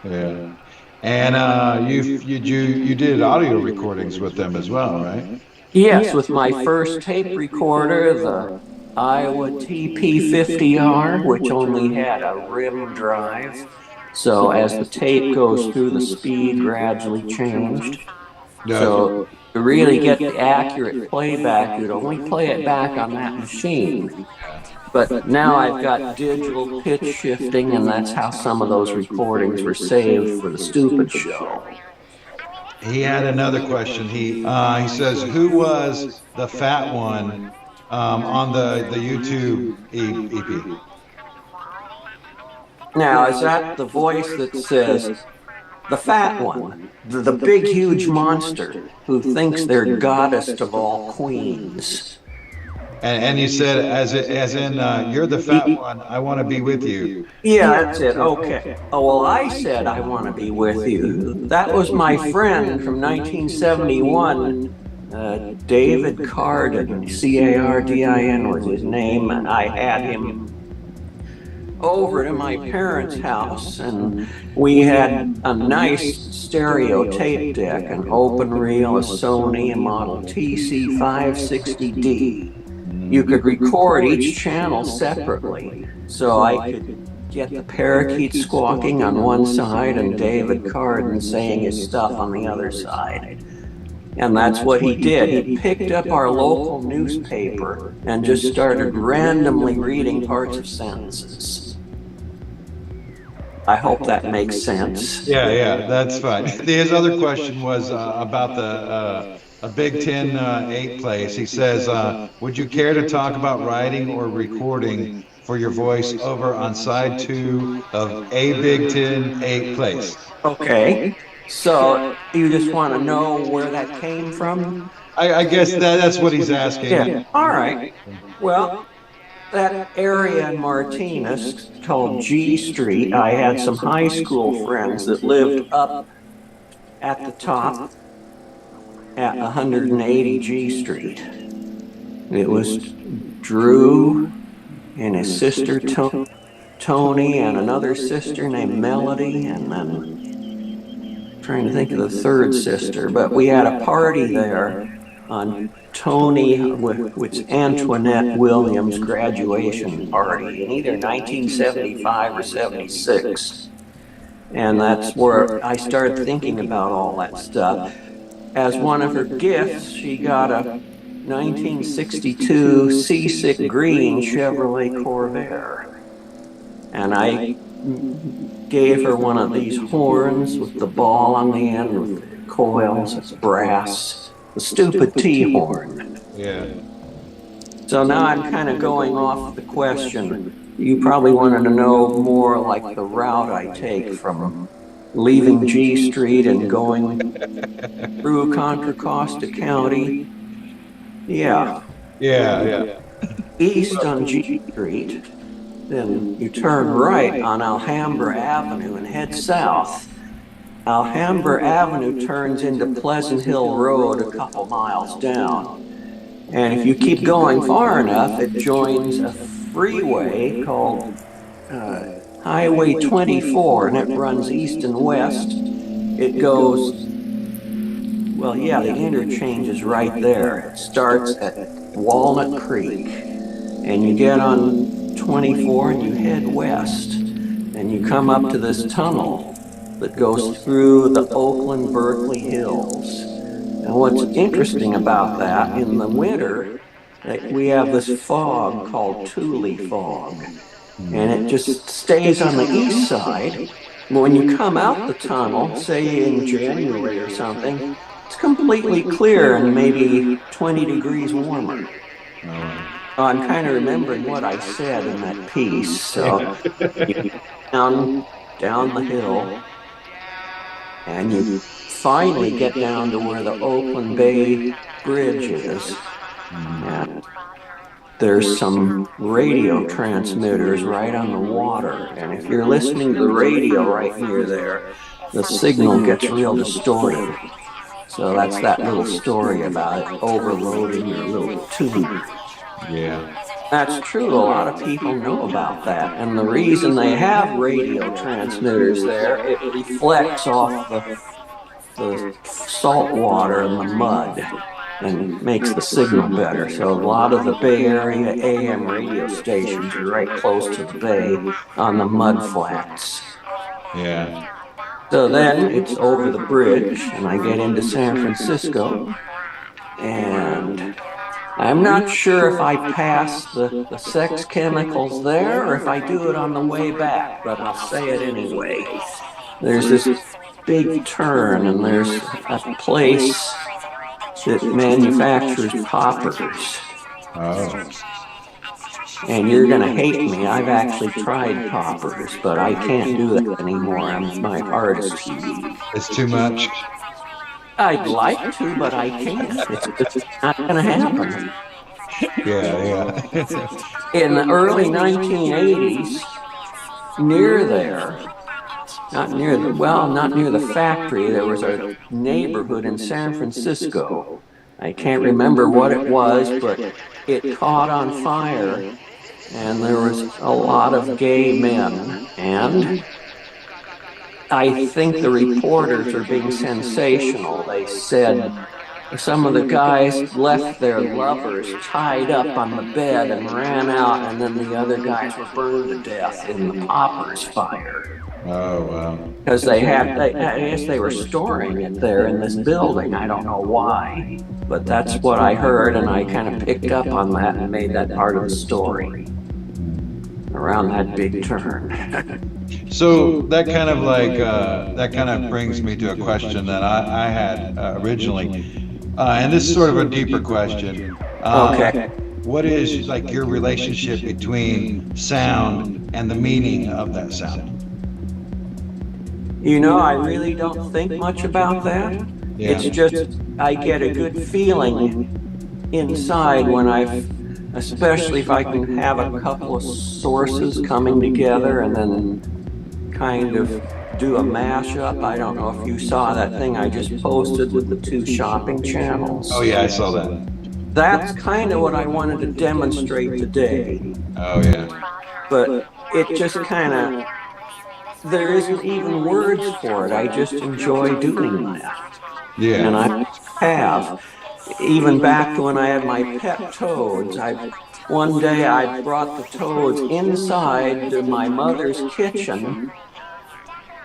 S26: Yeah. And you did audio recordings with them as well, right?
S7: Yes, with my first tape recorder, the Iowa TP50R, which only had a rim drive. So as the tape goes through, the speed gradually changed. So to really get the accurate playback, you'd only play it back on that machine. But now I've got digital pitch shifting, and that's how some of those recordings were saved for the Stupid Show.
S26: He had another question. He says, who was the fat one on the YouTube EP?
S7: Now, is that the voice that says, the fat one, the big, huge monster who thinks they're goddess of all queens?
S26: And you said, as in, you're the fat one, I want to be with you.
S7: Yeah, that's it. Okay. Oh, well, I said I want to be with you. That was my friend from 1971, David Cardin, C-A-R-D-I-N was his name, and I had him over to my parents' house, and we had a nice stereo tape deck, an open reel, a Sony, a model TC560D. You could record each channel separately, so I could get the parakeet squawking on one side and David Cardin saying his stuff on the other side. And that's what he did. He picked up our local newspaper and just started randomly reading parts of sentences. I hope that makes sense.
S26: Yeah, that's fine. His other question was about a Big Ten 8 place. He says, would you care to talk about writing or recording for your voice over on side 2 of a Big Ten 8 place?
S7: Okay. So you just want to know where that came from?
S26: I guess that's what he's asking.
S7: Yeah. All right. Well, that area in Martinez called G Street, I had some high school friends that lived up at the top at 180 G Street. It was Drew and his sister Tony and another sister named Melody, and then trying to think of the third sister, but we had a party there on Tony, which is Antoinette Williams' graduation party in either 1975 or 76. And that's where I started thinking about all that stuff. As one of her gifts, she got a 1962 Seasick Green Chevrolet Corvair. And I gave her one of these horns with the ball on the end with coils, it's brass, the stupid T-horn.
S26: Yeah.
S7: So now I'm kind of going off the question. You probably wanted to know more like the route I take from leaving G Street and going through Contra Costa County. Yeah.
S26: Yeah.
S7: East on G Street. Then you turn right on Alhambra Avenue and head south. Alhambra Avenue turns into Pleasant Hill Road a couple miles down. And if you keep going far enough, it joins a freeway called Highway 24, and it runs east and west. It goes, well, yeah, the interchange is right there. It starts at Walnut Creek, and you get on 24 and you head west, and you come up to this tunnel that goes through the Oakland-Berkeley Hills. And what's interesting about that, in the winter, we have this fog called Thule fog, and it just stays on the east side. When you come out the tunnel, say in January or something, it's completely clear and maybe 20 degrees warmer. I'm kind of remembering what I said in that piece. So down the hill, and you finally get down to where the Oakland Bay Bridge is. And there's some radio transmitters right on the water. And if you're listening to the radio right near there, the signal gets real distorted. So that's that little story about it overloading your little tube.
S26: Yeah.
S7: That's true. A lot of people know about that. And the reason they have radio transmitters there, it reflects off the salt water and the mud and makes the signal better. So a lot of the Bay Area AM radio stations are right close to the bay on the mud flats.
S26: Yeah.
S7: So then it's over the bridge, and I get into San Francisco, and I'm not sure if I pass the sex chemicals there or if I do it on the way back, but I'll say it anyway. There's this big turn, and there's a place that manufactures poppers.
S26: Oh.
S7: And you're going to hate me. I've actually tried poppers, but I can't do that anymore. My heart is too weak.
S26: It's too much.
S7: I'd like to, but I can't. It's not going to happen.
S26: Yeah.
S7: In the early 1980s, near there, not near the factory, there was a neighborhood in San Francisco. I can't remember what it was, but it caught on fire, and there was a lot of gay men. And I think the reporters are being sensational. They said some of the guys left their lovers tied up on the bed and ran out, and then the other guys were burned to death in the poppers fire.
S26: Oh, wow.
S7: Because I guess they were storing it there in this building. I don't know why, but that's what I heard, and I kind of picked up on that and made that part of the story around that big turn.
S26: So that kind of brings me to a question that I had originally, and this is sort of a deeper question.
S7: Okay.
S26: What is like your relationship between sound and the meaning of that sound?
S7: You know, I really don't think much about that.
S26: Yeah.
S7: It's just I get a good feeling inside when especially if I can have a couple of sources coming together and then kind of do a mashup. I don't know if you saw that thing I just posted with the 2 shopping channels.
S26: Oh yeah, I saw that.
S7: That's kind of what I wanted to demonstrate today.
S26: Oh yeah.
S7: But it just kind of there isn't even words for it. I just enjoy doing that.
S26: Yeah.
S7: And I have. Even back to when I had my pet toads, one day I brought the toads inside to my mother's kitchen,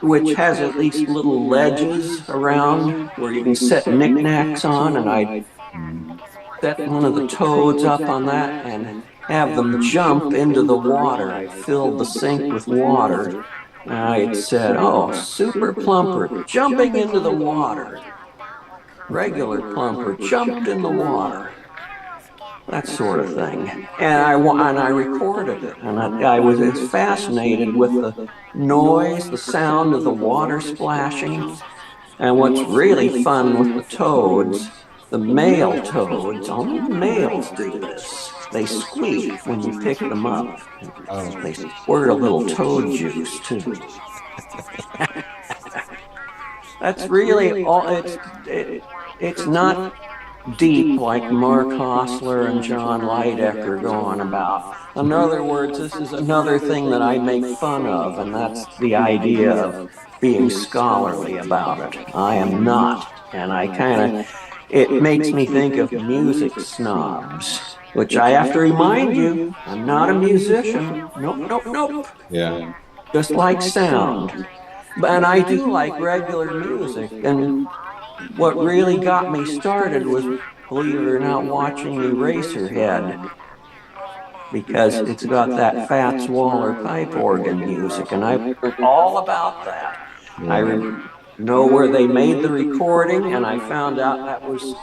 S7: which has at least little ledges around where you can set knickknacks on, and I set one of the toads up on that and have them jump into the water. I filled the sink with water. I said, "Oh, Super Plumper jumping into the water. Regular Plumper jumped in the water." That sort of thing. And I recorded it. And I was fascinated with the noise, the sound of the water splashing. And what's really fun with the toads, the male toads, only the males do this. They squeak when you pick them up. They squirt a little toad juice too. That's really all. It's not deep like Mark Hostler and John Lydecker go on about. In other words, this is another thing that I make fun of, and that's the idea of being scholarly about it. I am not, and it makes me think of music snobs, which I have to remind you, I'm not a musician. Nope.
S26: Yeah.
S7: Just like sound. And I do like regular music, and what really got me started was, believe it or not, watching Eraserhead, because it's got that Fats Waller pipe organ music, and I learned all about that. I know where they made the recording, and I found out that was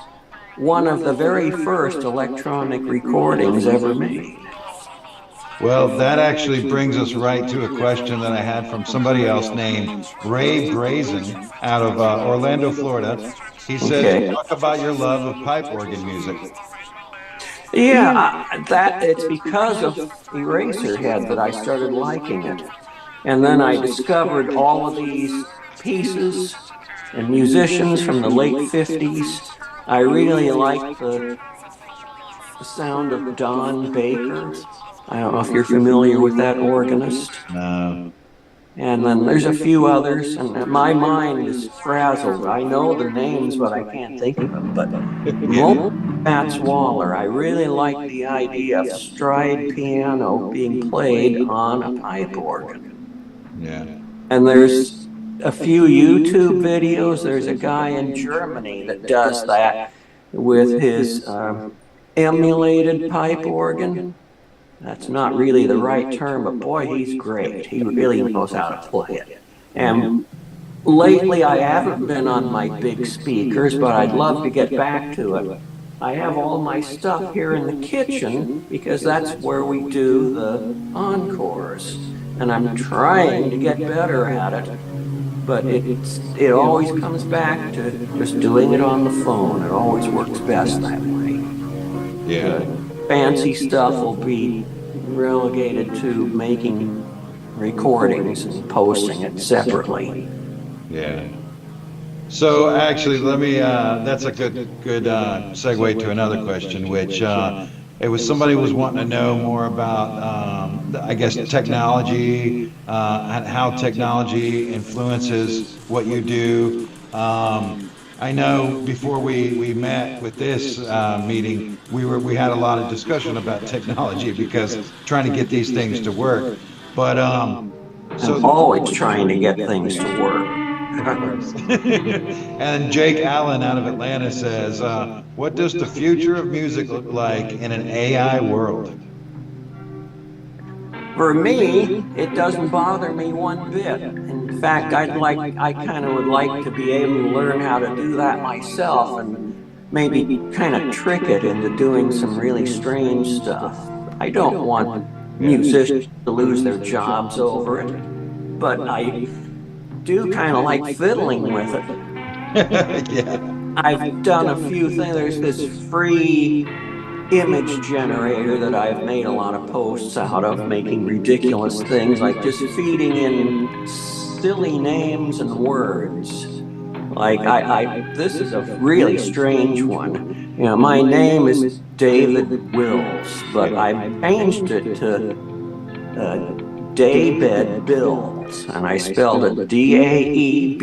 S7: one of the very first electronic recordings ever made.
S26: Well, that actually brings us right to a question that I had from somebody else named Ray Brazen out of Orlando, Florida. He says, talk about your love of pipe organ music.
S7: Yeah, it's because of Eraserhead that I started liking it. And then I discovered all of these pieces and musicians from the late 50s. I really liked the sound of Don Baker. I don't know if you're familiar with that organist.
S26: No.
S7: And then there's a few others, and my mind is frazzled. I know the names, but I can't think of them. But Fats Waller, I really like the idea of stride piano being played on a pipe organ.
S26: Yeah.
S7: And there's a few YouTube videos. There's a guy in Germany that does that with his emulated pipe organ. That's not really the right term, but boy, he's great. He really knows how to play it. And lately, I haven't been on my big speakers, but I'd love to get back to it. I have all my stuff here in the kitchen because that's where we do the encores. And I'm trying to get better at it, but it always comes back to just doing it on the phone. It always works best that way.
S26: Yeah.
S7: Fancy stuff will be relegated to making recordings and posting it separately.
S26: Yeah. So actually, let me. That's a good segue to another question, which it was somebody was wanting to know more about, I guess, technology and how technology influences what you do. I know before we met with this meeting, we had a lot of discussion about technology because trying to get these things to work. But so
S7: I'm always trying to get things to work.
S26: And Jake Allen out of Atlanta says, what does the future of music look like in an AI world?
S7: For me, it doesn't bother me one bit. In fact, I kind of would like to be able to learn how to do that myself and maybe kind of trick it into doing some really strange stuff. I don't want musicians to lose their jobs over it, but I do kind of like fiddling with it.
S26: Yeah.
S7: I've done a few things. There's this free image generator that I've made a lot of posts out of, making ridiculous things like just feeding in silly names and words. Like this is a really strange one. You know, my name is David Wills, but I changed it to Daybed Build. Daebed, and I spelled it Daebed,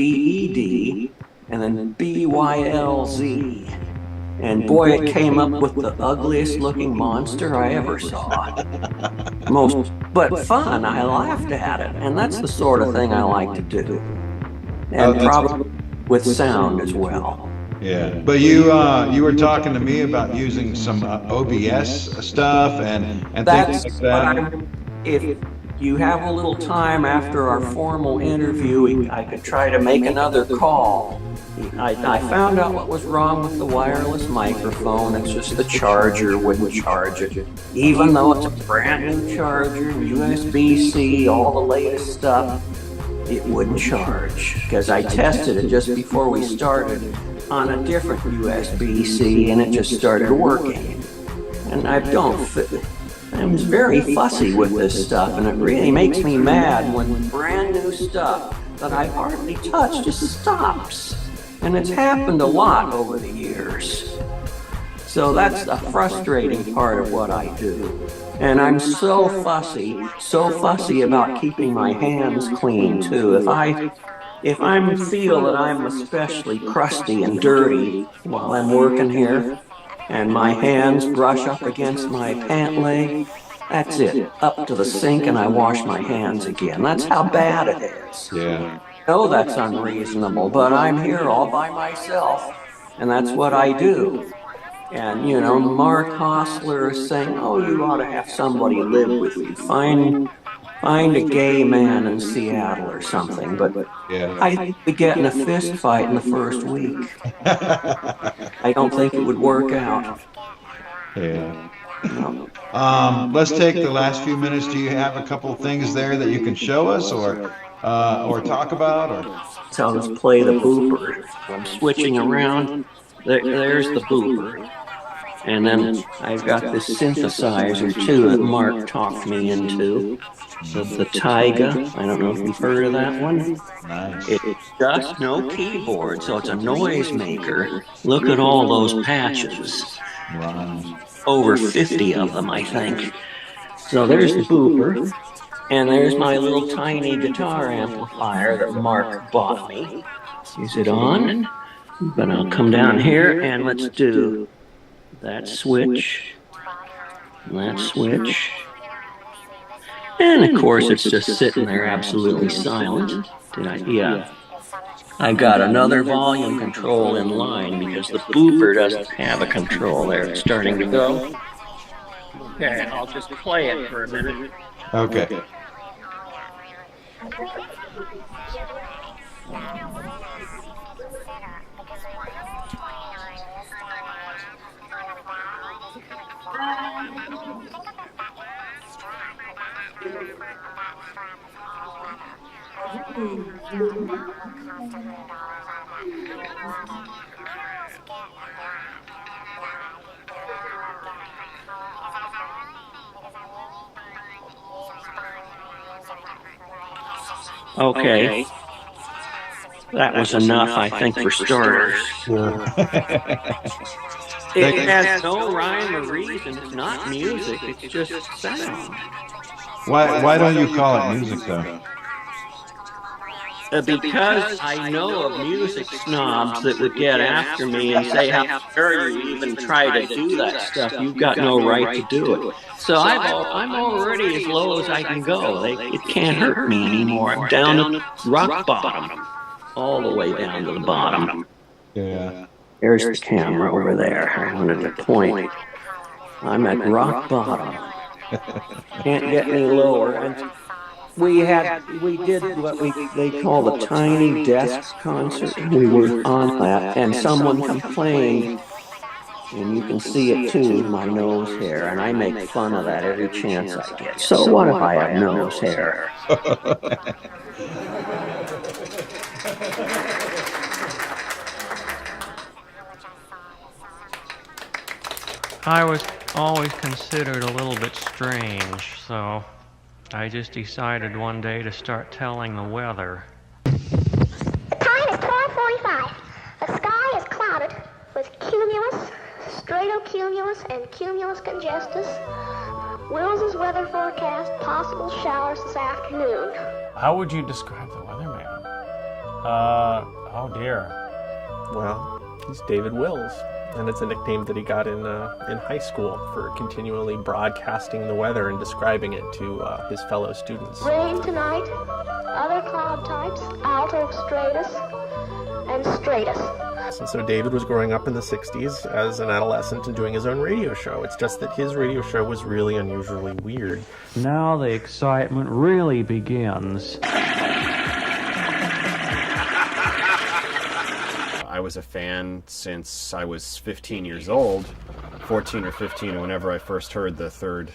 S7: and then Bylz. And boy, it came up with the ugliest looking monster I ever saw. But fun, I laughed at it, and that's the sort of thing I like to do. And probably with sound as well.
S26: Yeah, but you were talking to me about using some OBS stuff and
S7: That's
S26: things like that.
S7: If you have a little time after our formal interview, I could try to make another call. I found out what was wrong with the wireless microphone. It's just the charger wouldn't charge it. Even though it's a brand new charger, USB-C, all the latest stuff, it wouldn't charge. Because I tested it just before we started on a different USB-C and it just started working. And I'm very fussy with this stuff, and it really makes me mad when brand new stuff that I hardly touch just stops. And it's happened a lot over the years. So that's the frustrating part of what I do. And I'm so fussy about keeping my hands clean too. If I feel that I'm especially crusty and dirty while I'm working here, and my hands brush up against my pant leg, that's it. Up to the sink and I wash my hands again. That's how bad it is.
S26: Yeah.
S7: I know that's unreasonable, but I'm here all by myself, and that's what I do. And, Mark Hostler is saying, oh, you ought to have somebody live with you. Find a gay man in Seattle or something, but I'd be getting a fist fight in the first week. I don't think it would work out.
S26: Yeah. Let's take the last few minutes. Do you have a couple of things there that you can show us or talk about? Or
S7: So I'll just play the booper. I'm switching around. There's the booper. And then I've got this synthesizer too that Mark talked me into. The Taiga. I don't know if you've heard of that one.
S26: Nice.
S7: It's just no keyboard, so it's a noise maker. Look at all those patches.
S26: Wow.
S7: Over 50 of them, I think. So there's the booper. And there's my little tiny guitar amplifier that Mark bought me. Is it on? But I'll come down here and let's do that switch. That switch. And of course it's just sitting there absolutely silent. Yeah. I've got another volume control in line because the booper doesn't have a control there. It's starting to go. Okay, I'll just play it for a minute.
S26: Okay.
S7: Okay. That was enough, I think, for starters. It has no rhyme or reason. It's not music. It's just sound.
S26: Why don't you call it music though?
S7: Because I know of music snobs that would get after me and say, how dare you even try to do that stuff? You've got no right to do it. So I'm already as low as I can go. It can't hurt me anymore. I'm down at rock bottom. All the way down to the bottom.
S26: Yeah.
S7: There's the camera over there. I wanted to point. I'm at rock bottom. Can't get any lower. And we did what they call the Tiny Desk concert. We were on that, and someone complained, and you can see it too, my nose hair, and I make fun of that every chance I get. So what if I have nose hair?
S24: I was always considered a little bit strange, so I just decided one day to start telling the weather.
S3: Time is 12:45. The sky is clouded with cumulus, stratocumulus, and cumulus congestus. Will's weather forecast, possible showers this afternoon.
S6: How would you describe the weatherman? Oh dear.
S9: Well, he's David Wills, and it's a nickname that he got in high school for continually broadcasting the weather and describing it to his fellow students.
S3: Rain tonight, other cloud types, alto stratus, and stratus.
S9: And so David was growing up in the 60s as an adolescent and doing his own radio show. It's just that his radio show was really unusually weird.
S24: Now the excitement really begins.
S16: I was a fan since I was 15 years old, 14 or 15, whenever I first heard the third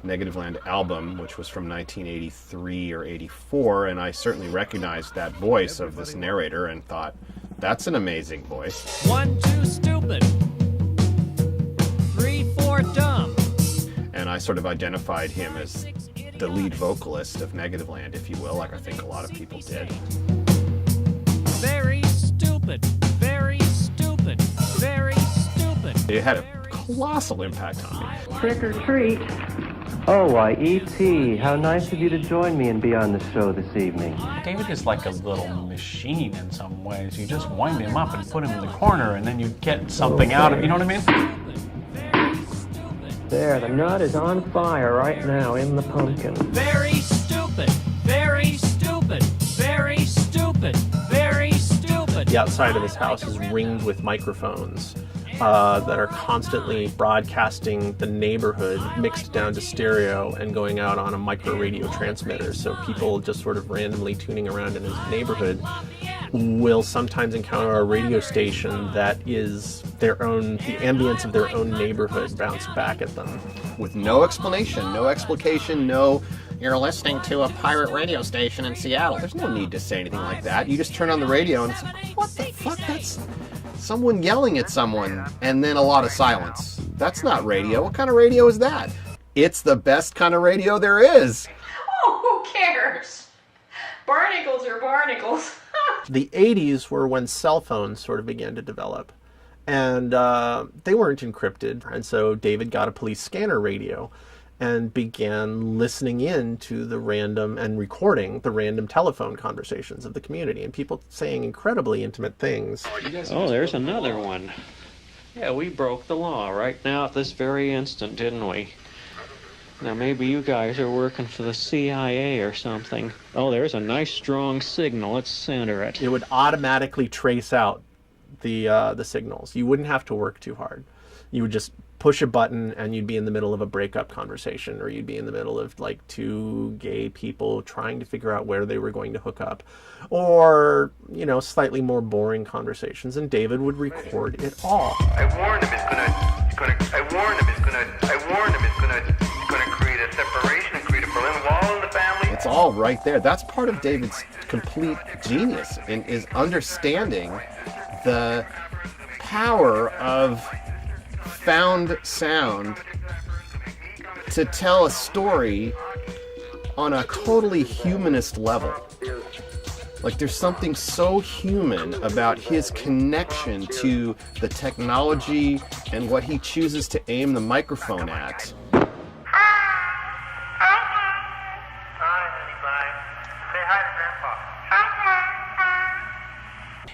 S16: Negativland album, which was from 1983 or 84, and I certainly recognized that voice of this narrator and thought, that's an amazing voice.
S20: 1, 2, stupid. 3, 4, dumb.
S16: And I sort of identified him as the lead vocalist of Negativland, if you will, like I think a lot of people did.
S20: Very stupid. Very stupid. Very stupid.
S16: It had a colossal impact on me.
S22: Trick or treat. Oh, why, E.T., how nice of you to join me and be on the show this evening.
S6: David is like a little machine in some ways. You just wind him up and put him in the corner, and then you get something out of it. You know what I mean?
S22: There, the nut is on fire right now in the pumpkin.
S20: Very stupid. Very stupid. Very stupid. Very stupid.
S9: The outside of his house is ringed with microphones that are constantly broadcasting the neighborhood mixed down to stereo and going out on a micro radio transmitter. So people just sort of randomly tuning around in his neighborhood will sometimes encounter a radio station that is their own, the ambience of their own neighborhood bounced back at them.
S16: With no explanation, no explication, no, you're listening to a pirate radio station in Seattle. There's no need to say anything like that. You just turn on the radio and it's like, what the fuck? That's someone yelling at someone, and then a lot of silence. That's not radio. What kind of radio is that? It's the best kind of radio there is.
S20: Oh, who cares? Barnacles are barnacles.
S9: The 80s were when cell phones sort of began to develop, and they weren't encrypted, and so David got a police scanner radio and began listening in to the random and recording the random telephone conversations of the community and people saying incredibly intimate things.
S24: Oh, there's another one. Yeah, we broke the law right now at this very instant, didn't we? Now maybe you guys are working for the CIA or something. Oh, there's a nice strong signal. Let's center it.
S9: It would automatically trace out the signals. You wouldn't have to work too hard. You would just push a button and you'd be in the middle of a breakup conversation, or you'd be in the middle of like two gay people trying to figure out where they were going to hook up, or, you know, slightly more boring conversations, and David would record it all.
S14: I warned him it's gonna create a separation and create a Berlin Wall in the family.
S16: It's all right there. That's part of David's complete genius, in is understanding the power of found sound to tell a story on a totally humanist level. Like, there's something so human about his connection to the technology and what he chooses to aim the microphone at.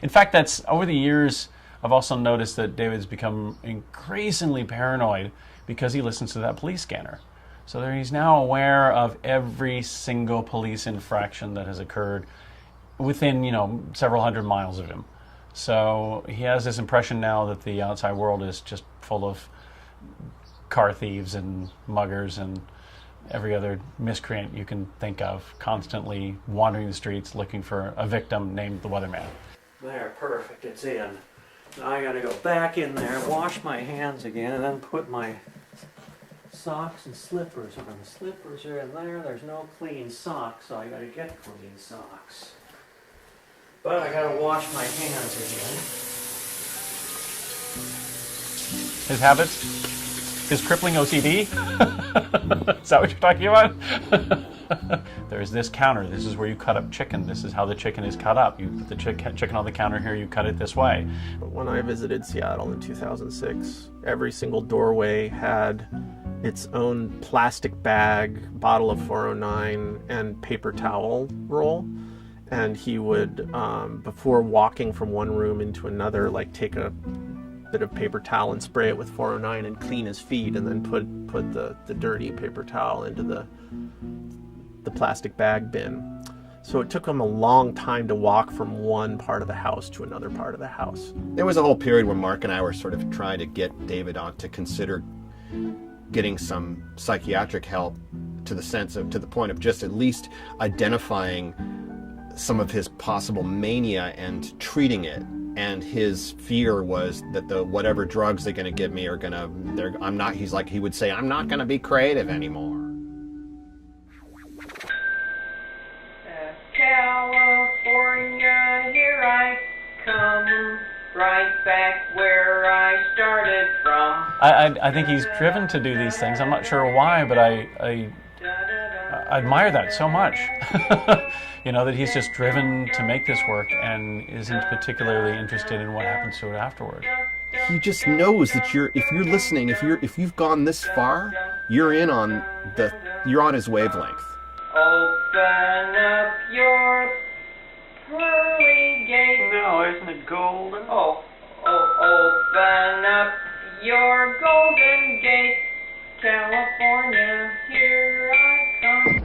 S6: In fact, that's over the years, I've also noticed that David's become increasingly paranoid because he listens to that police scanner. So there he's now aware of every single police infraction that has occurred within, you know, several hundred miles of him. So he has this impression now that the outside world is just full of car thieves and muggers and every other miscreant you can think of, constantly wandering the streets looking for a victim named the Weatherman.
S24: There, perfect. It's in. Now I gotta go back in there, wash my hands again, and then put my socks and slippers on. The slippers are in there. There's no clean socks, so I gotta get clean socks. But I gotta wash my hands again.
S6: His habits? His crippling OCD? Is that what you're talking about? There's this counter. This is where you cut up chicken. This is how the chicken is cut up. You put the chicken on the counter here, you cut it this way.
S9: When I visited Seattle in 2006, every single doorway had its own plastic bag, bottle of 409, and paper towel roll. And he would, before walking from one room into another, like take a bit of paper towel and spray it with 409 and clean his feet, and then put the dirty paper towel into the plastic bag bin. So it took him a long time to walk from one part of the house to another part of the house.
S16: There was a whole period where Mark and I were sort of trying to get David on to consider getting some psychiatric help, to the point of just at least identifying some of his possible mania and treating it. And his fear was that whatever drugs they're going to give me he would say, I'm not going to be creative anymore.
S23: California, here I come, right back where I started from.
S6: I think he's driven to do these things. I'm not sure why, but I admire that so much. You know, that he's just driven to make this work and isn't particularly interested in what happens to it afterward.
S16: He just knows that if you're listening, if you've gone this far, you're on his wavelength.
S23: Open up your pearly gate.
S24: No, isn't it golden?
S23: Oh, open up your golden gate. California, here I come.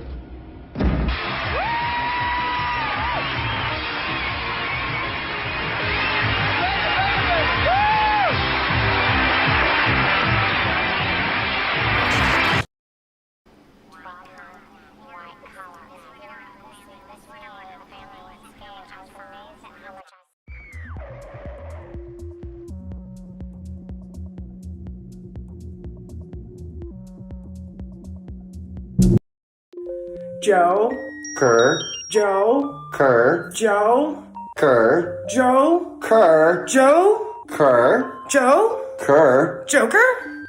S5: Joe.
S16: Kerr.
S5: Joe.
S16: Kerr.
S5: Joe.
S16: Kerr.
S5: Joe.
S16: Kerr.
S5: Joe.
S16: Kerr.
S5: Joe.
S16: Kerr.
S5: Joker.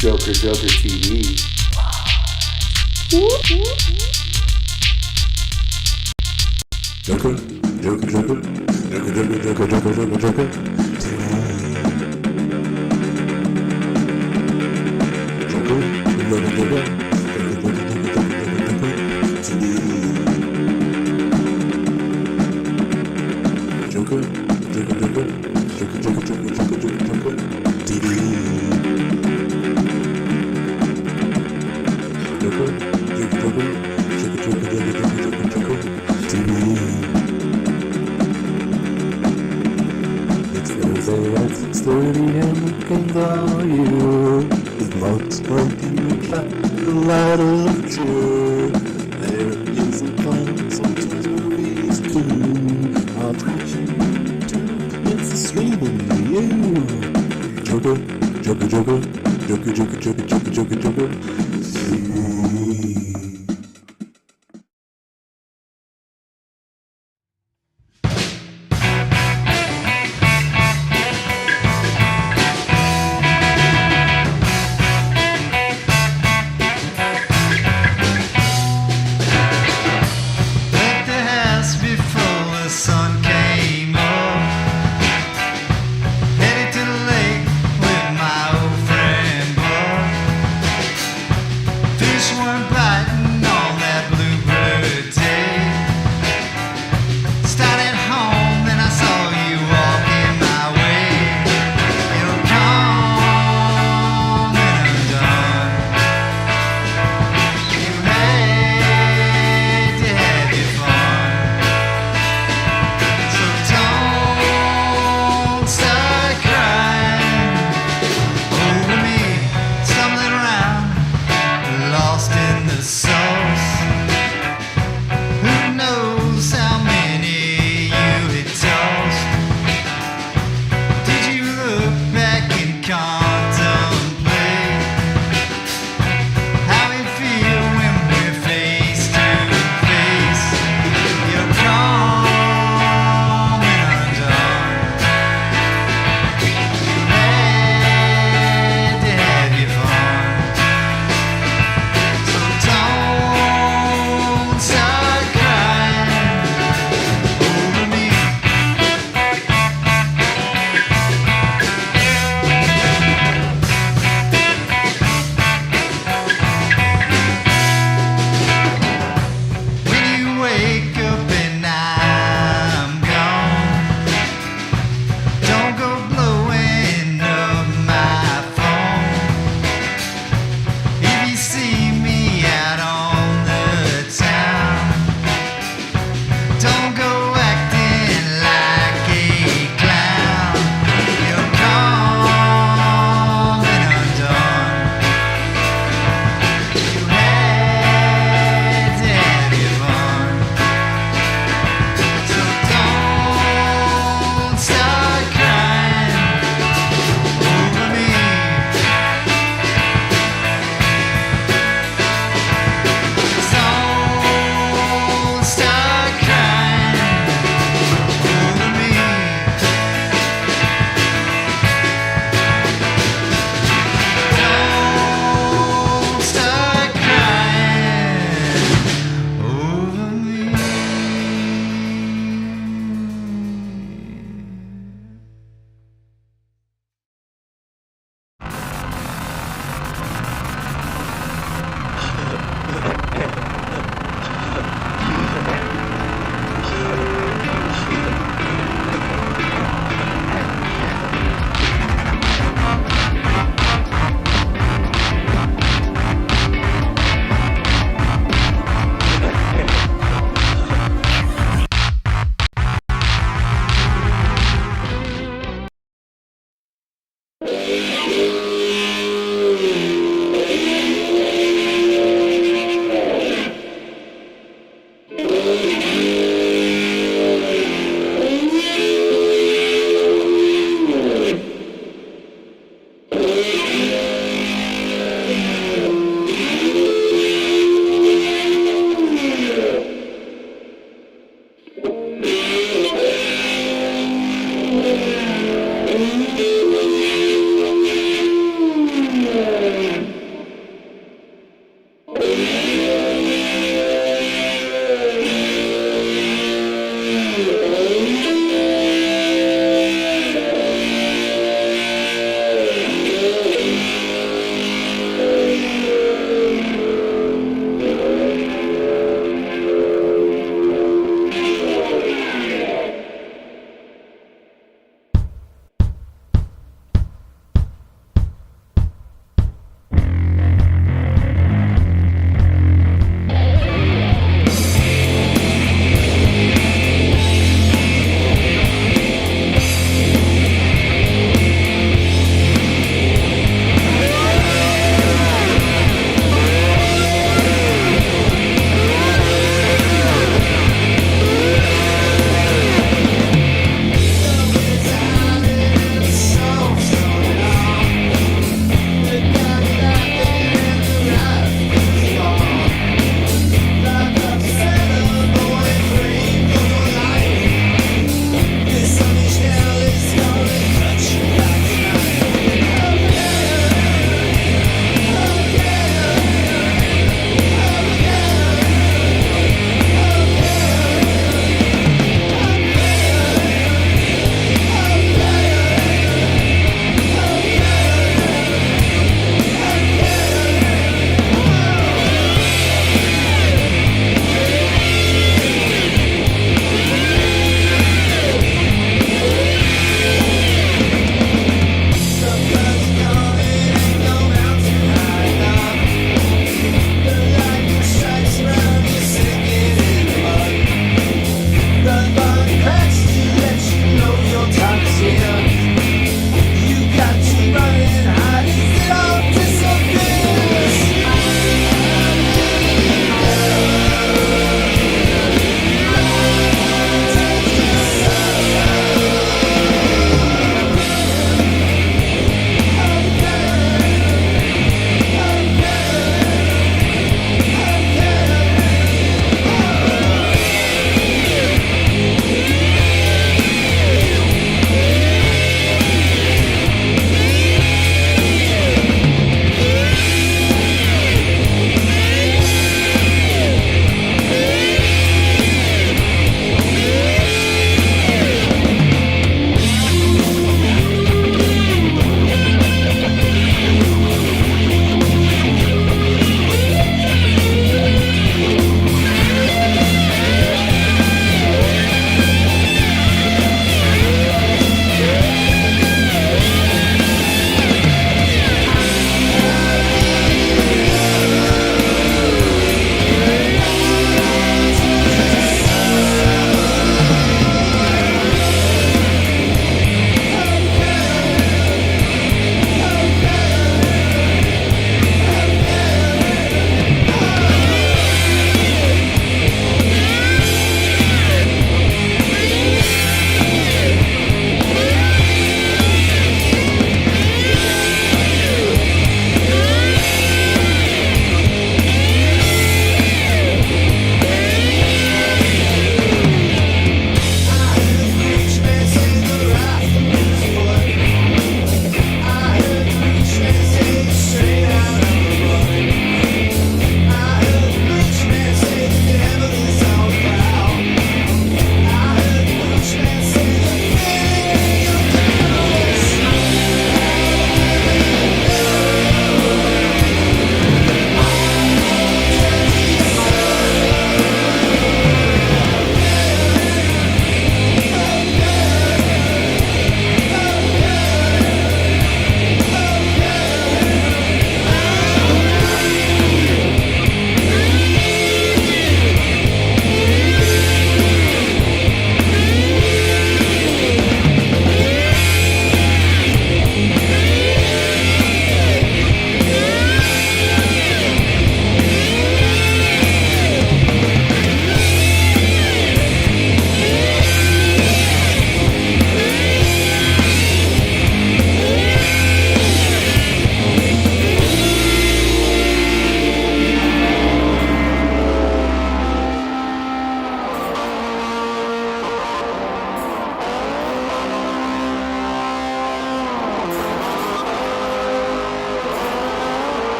S16: JOKERJOKERtv.
S12: Joker, Joker, Joker, Joker, Joker, Joker, Joker, Joker, Joker. Joker, Joker, Joker, Joker, Joker, Joker, Joker, Joker, Joker, TV. Joker, Joker, Joker, Joker, Joker, Joker, Joker, Joker, TV. It's the right story and looking down you. It's not smoking like the light of joy. There is a plan, sometimes movies too. I'll touch you too. It's a swinging you. Joker, Joker, Joker, Joker, Joker, Joker, Joker, Joker, Joker.
S1: This one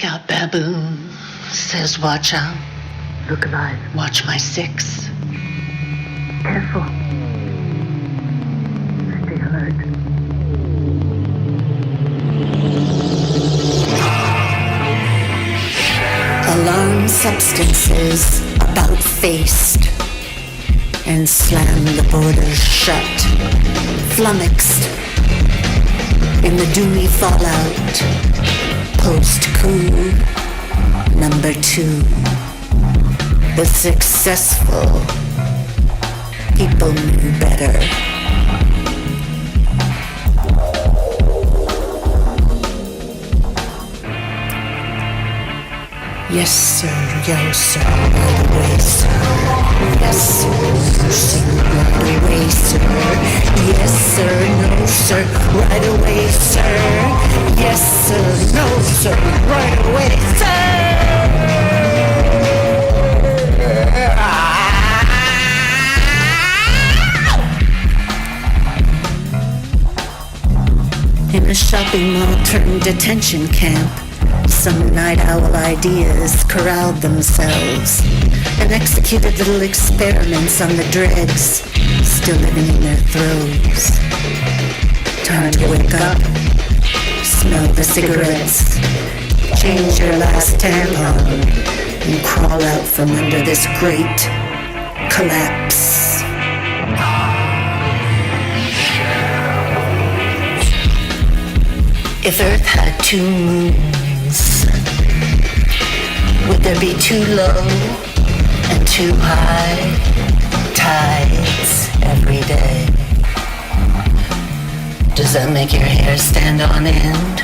S1: Look out, baboon. Says watch out. Look alive. Watch my six. Careful. Stay alert. Alarm substances about faced and slam the borders shut. Flummoxed in the doomy fallout. Post-coup number 2. The successful people knew better. Yes, sir, yo, sir, right away, sir. Yes, sir, right away, sir. Yes, sir, no, sir, right away, sir. Yes, sir, no, sir, right away, sir. a shopping mall turned detention camp. Some night owl ideas corralled themselves and executed little experiments on the dregs, still living in their throes. Time to wake up, smell the cigarettes, change your last tampon, and crawl out from under this great collapse. If Earth had 2 moons, would there be 2 low and 2 high tides every day? Does that make your hair stand on end?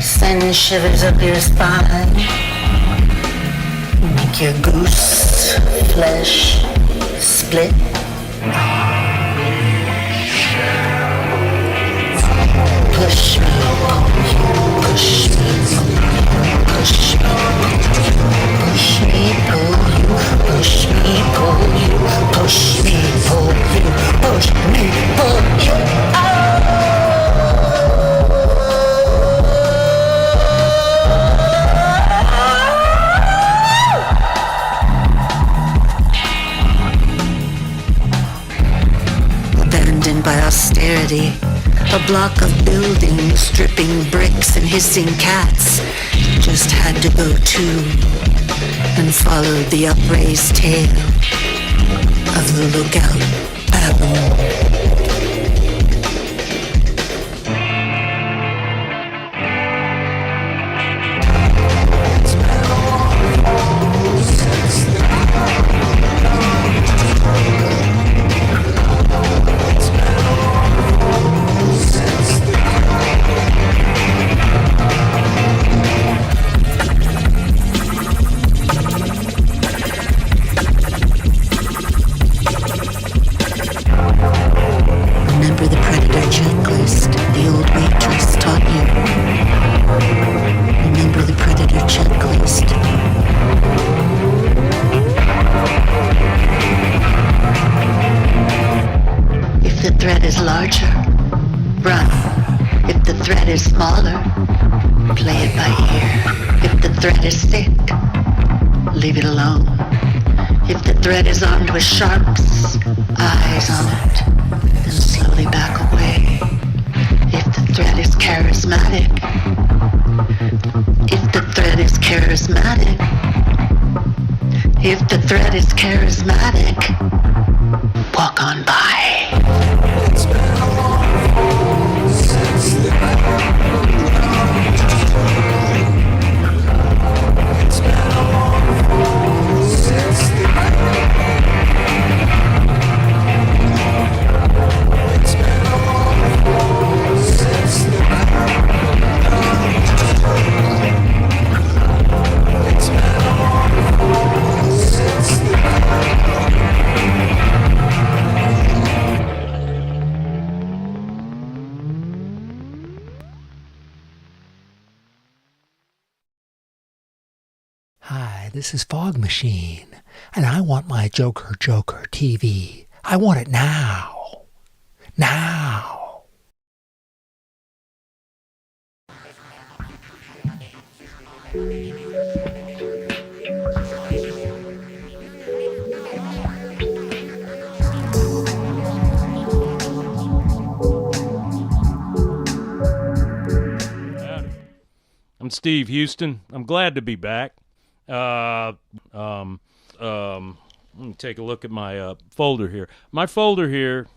S1: Send shivers up your spine? Make your goose flesh split? Push me, push me, push me, push me, pull you, push me, pull you, push me, pull you, push me, pull you. Abandoned by austerity, a block of buildings dripping bricks and hissing cats just had to go too, and followed the upraised tail of the lookout baboon. With sharks, eyes on it, then slowly back away. If the threat is charismatic, if the threat is charismatic, if the threat is charismatic, walk on by. It's been a while since the it's been a while since the
S2: Hi, this is Fog Machine, and I want my Joker Joker TV. I want it now. Now.
S10: I'm Steve Houston. I'm glad to be back. Let me take a look at my folder here. My folder here,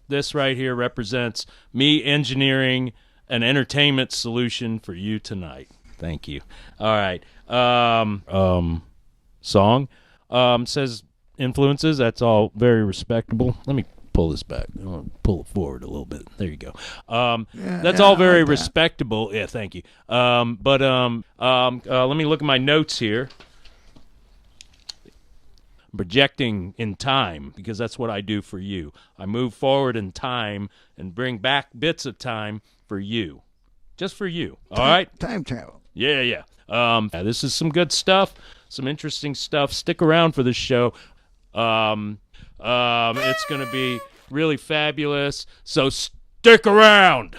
S10: this right here, represents me engineering an entertainment solution for you tonight. Thank you. All right. Song says influences. That's all very respectable. Let me pull this back. I want to pull it forward a little bit. There you go. That's all very respectable. Yeah, thank you. Let me look at my notes here. Projecting in time, because that's what I do for you. I move forward in time and bring back bits of time for you. Just for you. All right?
S11: Time travel.
S10: Yeah. This is some good stuff, some interesting stuff. Stick around for this show. It's going to be really fabulous, so stick around.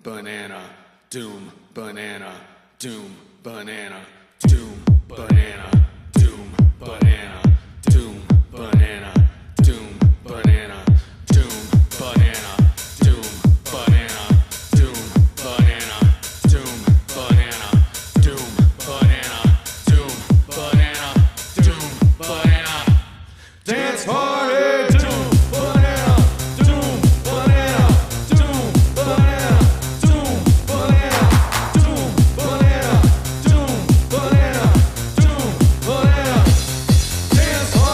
S4: banana, doom, banana, doom, banana, doom, banana, doom, banana, doom, banana, doom, banana, doom, banana, doom, banana, doom, banana, doom, banana, doom, banana, doom, banana, doom, banana, dance party, doom, banana, doom, banana, doom, banana, doom, banana, doom, banana, doom, banana, doom, banana, dance party.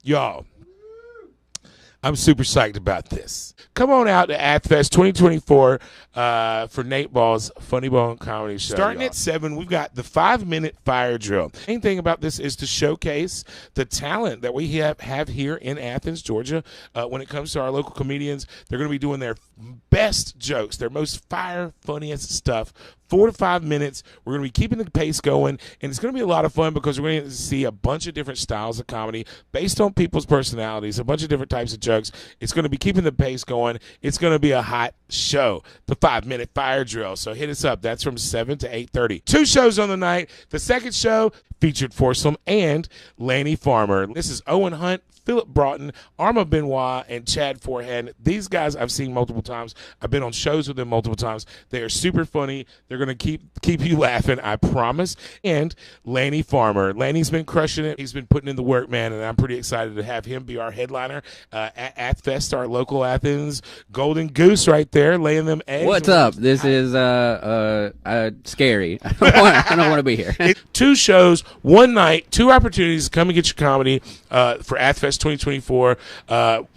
S11: Y'all, I'm super psyched about this. Come on out to AthFest 2024 for Nate Ball's Funny Bone Comedy Show. Starting at 7, we've got the 5-minute fire drill. The main thing about this is to showcase the talent that we have here in Athens, Georgia. When it comes to our local comedians, they're going to be doing their best jokes, their most fire, funniest stuff. 4 to 5 minutes. We're going to be keeping the pace going, and it's going to be a lot of fun because we're going to see a bunch of different styles of comedy based on people's personalities, a bunch of different types of jokes. It's going to be keeping the pace going. It's going to be a hot show, the 5-minute fire drill. So hit us up. That's from 7 to 8:30. 2 shows on the night. The second show featured Forsum and Lanny Farmer. This is Owen Hunt, Philip Broughton, Arma Benoit, and Chad Forehand. These guys I've seen multiple times. I've been on shows with them multiple times. They are super funny. They're going to keep you laughing, I promise. And Lanny Farmer. Lanny's been crushing it. He's been putting in the work, man, and I'm pretty excited to have him be our headliner at AthFest, our local Athens Golden Goose right there, laying them eggs.
S15: What's up? This is scary. I don't want to be here.
S11: 2 shows, 1 night, 2 opportunities to come and get your comedy for AthFest 2024.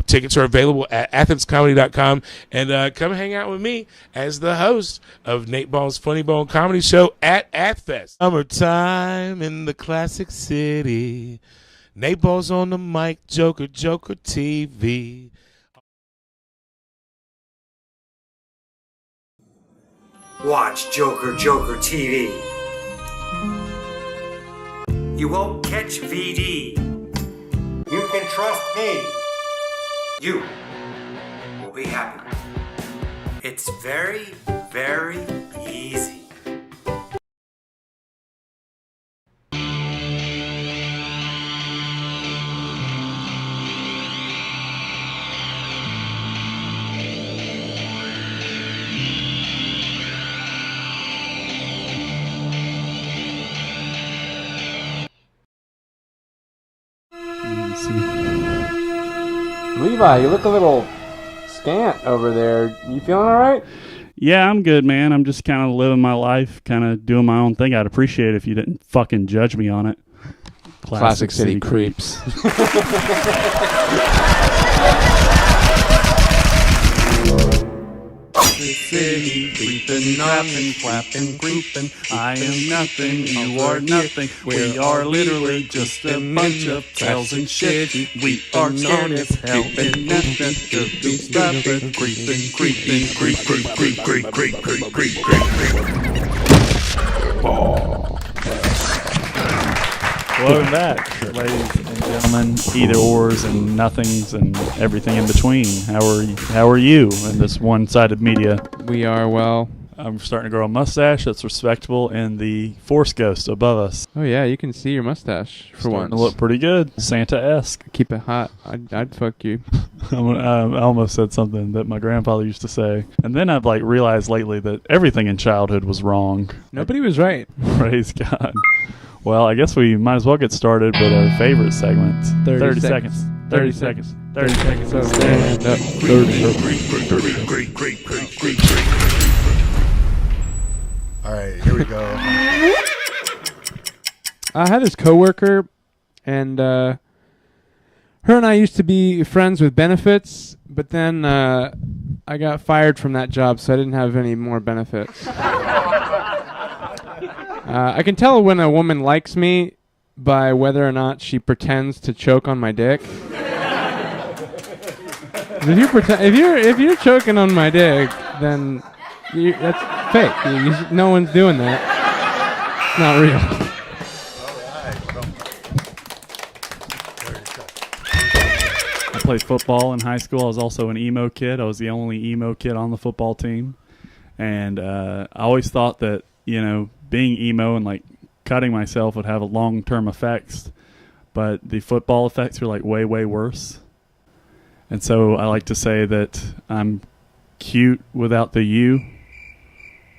S11: Tickets are available at athenscomedy.com, and come hang out with me as the host of Nate Ball's Funny Bone Comedy Show at AthFest. Summertime in the classic city. Nate Ball's on the mic, Joker TV.
S17: Watch Joker TV. You won't catch VD. You can trust me. You will be happy. It's very, very easy.
S8: Levi, you look a little scant over there. You feeling all right?
S6: Yeah, I'm good, man. I'm just kind of living my life, kind of doing my own thing. I'd appreciate it if you didn't fucking judge me on it.
S8: Classic City Creeps.
S6: City, creeping, nothing, clapping, creeping. I am nothing, you are nothing. We are literally just a bunch of pals and shit. We are scared as hell and nothing could be stopped. Creeping, creeping, creep, creep, creep, creep, creep, creep, creep, creep. Welcome back, ladies and gentlemen, either ors and nothings and everything in between. How are you in this one-sided media?
S8: We are well.
S6: I'm starting to grow a mustache that's respectable, and the Force Ghost above us.
S8: Oh yeah, you can see your mustache for
S6: Starting
S8: once.
S6: to look pretty good, Santa-esque.
S8: Keep it hot. I'd fuck you.
S6: I almost said something that my grandfather used to say, and then I've realized lately that everything in childhood was wrong.
S8: Nobody was right.
S6: Praise God. Well, I guess we might as well get started with our favorite segment. 30 seconds. 30 seconds. 30 seconds.
S8: So stand up.
S6: 30.
S13: All right, here we go.
S8: I had this coworker, and her and I used to be friends with benefits, but then I got fired from that job, so I didn't have any more benefits. I can tell when a woman likes me by whether or not she pretends to choke on my dick. If you're choking on my dick, then that's fake. No one's doing that. It's not real.
S6: I played football in high school. I was also an emo kid. I was the only emo kid on the football team, and I always thought that being emo and cutting myself would have a long-term effects, but the football effects are way, way worse. And so I like to say that I'm cute without the U,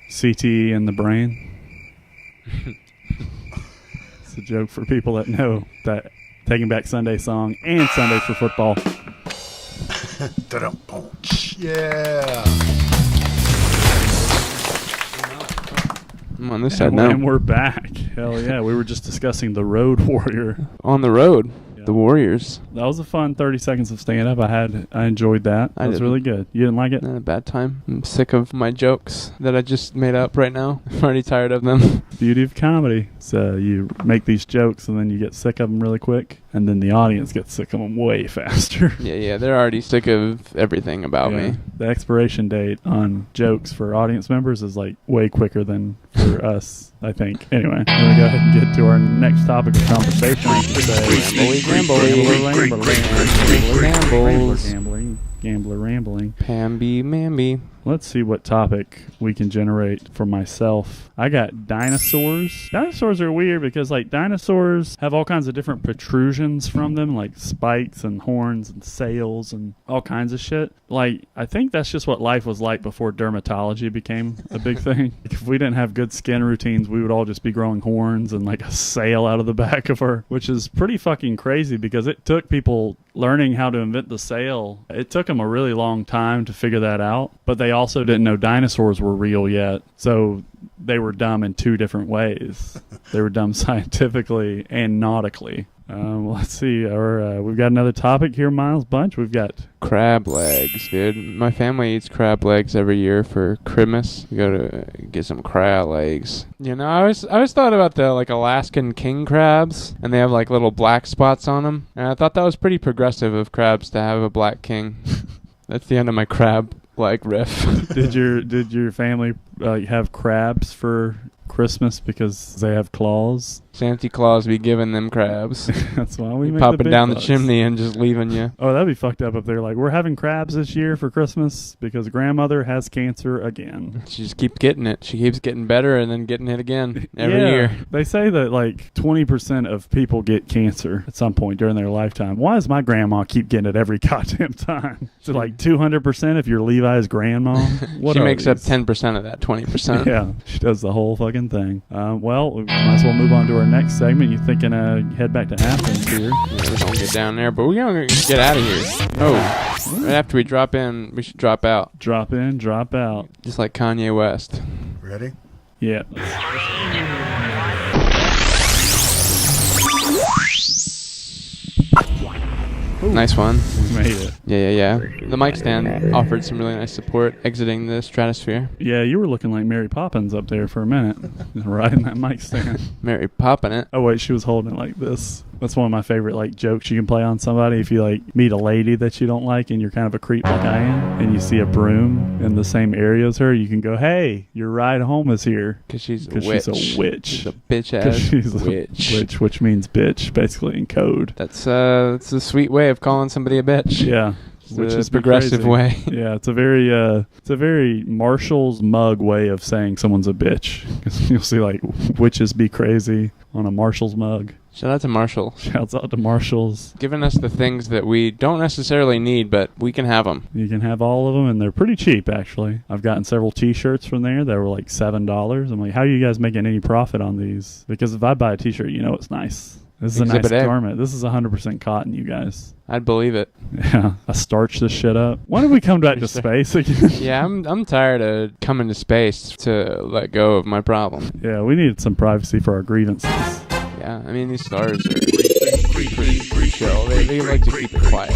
S6: CTE in the brain. It's a joke for people that know that Taking Back Sunday song and Sunday for football.
S13: Yeah.
S8: I'm on this side now.
S6: And we're back. Hell yeah. We were just discussing The Road Warrior.
S8: On the road. Yeah. The Warriors.
S6: That was a fun 30 seconds of stand-up. I enjoyed that. That was really good. You didn't like it?
S8: Not a bad time. I'm sick of my jokes that I just made up right now. I'm already tired of them.
S6: Beauty of comedy. So you make these jokes and then you get sick of them really quick, and then the audience gets sick of them way faster.
S8: Yeah, they're already sick of everything about me.
S6: The expiration date on jokes for audience members is way quicker than for us, I think. Anyway, we're going to go ahead and get to our next topic of conversation. Gambler rambling.
S8: Pamby mamby.
S6: Let's see what topic we can generate for myself. I got dinosaurs. Dinosaurs are weird because dinosaurs have all kinds of different protrusions from them, like spikes and horns and sails and all kinds of shit. I think that's just what life was like before dermatology became a big thing. If we didn't have good skin routines, we would all just be growing horns and a sail out of the back of her, which is pretty fucking crazy because it took people learning how to invent the sail. It took them a really long time to figure that out, but they also didn't know dinosaurs were real yet, so they were dumb in two different ways. They were dumb scientifically and nautically. Let's see. We've got another topic here, Miles Bunch. We've got
S8: crab legs, dude. My family eats crab legs every year for Christmas. We go to get some crab legs. I always thought about the Alaskan king crabs, and they have little black spots on them. And I thought that was pretty progressive of crabs to have a black king. That's the end of my crab riff.
S6: Did your family have crabs for Christmas because they have claws?
S8: Santa Claus be giving them crabs.
S6: That's why we make
S8: popping down
S6: bucks.
S8: The chimney and just leaving you.
S6: Oh, that'd be fucked up if they're we're having crabs this year for Christmas because grandmother has cancer again.
S8: She just keeps getting it. She keeps getting better and then getting it again every year.
S6: They say that 20% of people get cancer at some point during their lifetime. Why does my grandma keep getting it every goddamn time? Is it 200% if you're Levi's grandma?
S8: She makes up 10% of that 20%.
S6: Yeah, she does the whole fucking thing. Well, we might as well move on to our
S7: next segment. You thinking head back to Athens here?
S8: Yeah, we don't get down there, but we're gonna get out of here. Oh, right after we drop in, we should drop out.
S7: Drop in, drop out.
S8: Just like Kanye West.
S13: Ready?
S7: Yeah. Ooh.
S8: Nice one.
S7: We made it.
S8: Yeah. The mic stand offered some really nice support exiting the stratosphere.
S7: Yeah, you were looking like Mary Poppins up there for a minute, riding that mic stand.
S8: Mary popping it.
S7: Oh wait, she was holding it like this. That's one of my favorite like jokes you can play on somebody. If you like meet a lady that you don't like and you're kind of a creep like I am, and you see a broom in the same area as her, you can go, "Hey, your ride home is here."
S8: Because she's a witch.
S7: She's a witch.
S8: She's a bitch ass
S7: she's
S8: witch.
S7: A witch, which means bitch, basically in code.
S8: That's a sweet way of calling somebody a bitch.
S7: Yeah.
S8: Which is a progressive way.
S7: Yeah, it's a very Marshall's mug way of saying someone's a bitch. 'Cause you'll see like witches be crazy on a Marshall's mug.
S8: Shout out to Marshall.
S7: Shouts out to Marshall's.
S8: Giving us the things that we don't necessarily need, but we can have them.
S7: You can have all of them, and they're pretty cheap, actually. I've gotten several T-shirts from there that were like $7. I'm like, how are you guys making any profit on these? Because if I buy a T-shirt, you know it's nice. This is
S8: Exhibit
S7: a nice
S8: A.
S7: garment. This is 100% cotton, you guys.
S8: I'd believe it.
S7: Yeah, I starch this shit up. When did we come back to space again?
S8: Yeah, I'm tired of coming to space to let go of my problem.
S7: Yeah, we needed some privacy for our grievances.
S8: Yeah, I mean, these stars are pretty chill. They like to keep it quiet.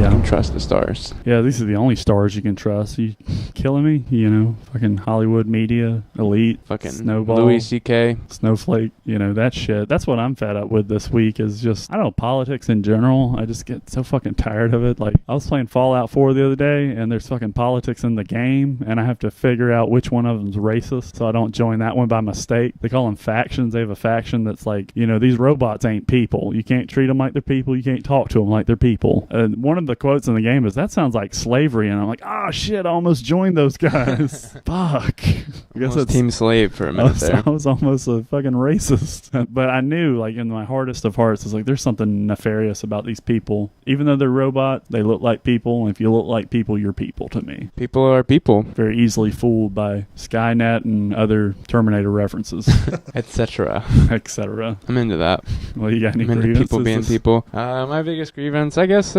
S7: Yeah.
S8: Don't trust the stars.
S7: Yeah, these are the only stars you can trust. You killing me? You know, fucking Hollywood media, elite,
S8: fucking
S7: Snowball,
S8: Louis C.K.,
S7: Snowflake, you know, that shit. That's what I'm fed up with this week is just, I don't know, politics in general. I just get so fucking tired of it. Like, I was playing Fallout 4 the other day, and there's fucking politics in the game, and I have to figure out which one of them's racist, so I don't join that one by mistake. They call them factions. They have a faction that's like, you know, these robots ain't people. You can't treat them like they're people. You can't talk to them like they're people. One of the quotes in the game is, that sounds like slavery, and I'm like, oh shit, I almost joined those guys. Fuck. I guess
S8: it's Team Slave for a minute there.
S7: I was almost a fucking racist. But I knew, like, in my hardest of hearts, it's like, there's something nefarious about these people. Even though they're robots, they look like people, and if you look like people, you're people to me.
S8: People are people.
S7: Very easily fooled by Skynet and other Terminator references.
S8: Etc.
S7: Etc.
S8: I'm into that.
S7: Well, you got any
S8: I'm into
S7: grievances?
S8: people being people. My biggest grievance, I guess,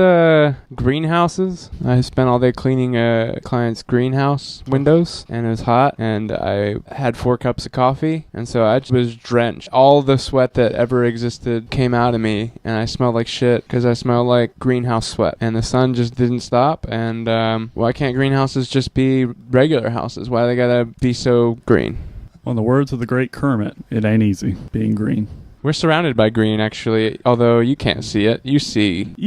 S8: greenhouses. I spent all day cleaning a client's greenhouse windows, and it was hot, and I had 4 cups of coffee, and so I just was drenched. All the sweat that ever existed came out of me, and I smelled like shit because I smelled like greenhouse sweat, and the sun just didn't stop. And why can't greenhouses just be regular houses? Why they gotta be so green?
S7: On the words of the great Kermit, it ain't easy being green.
S8: We're surrounded by green, actually, although you can't see it. You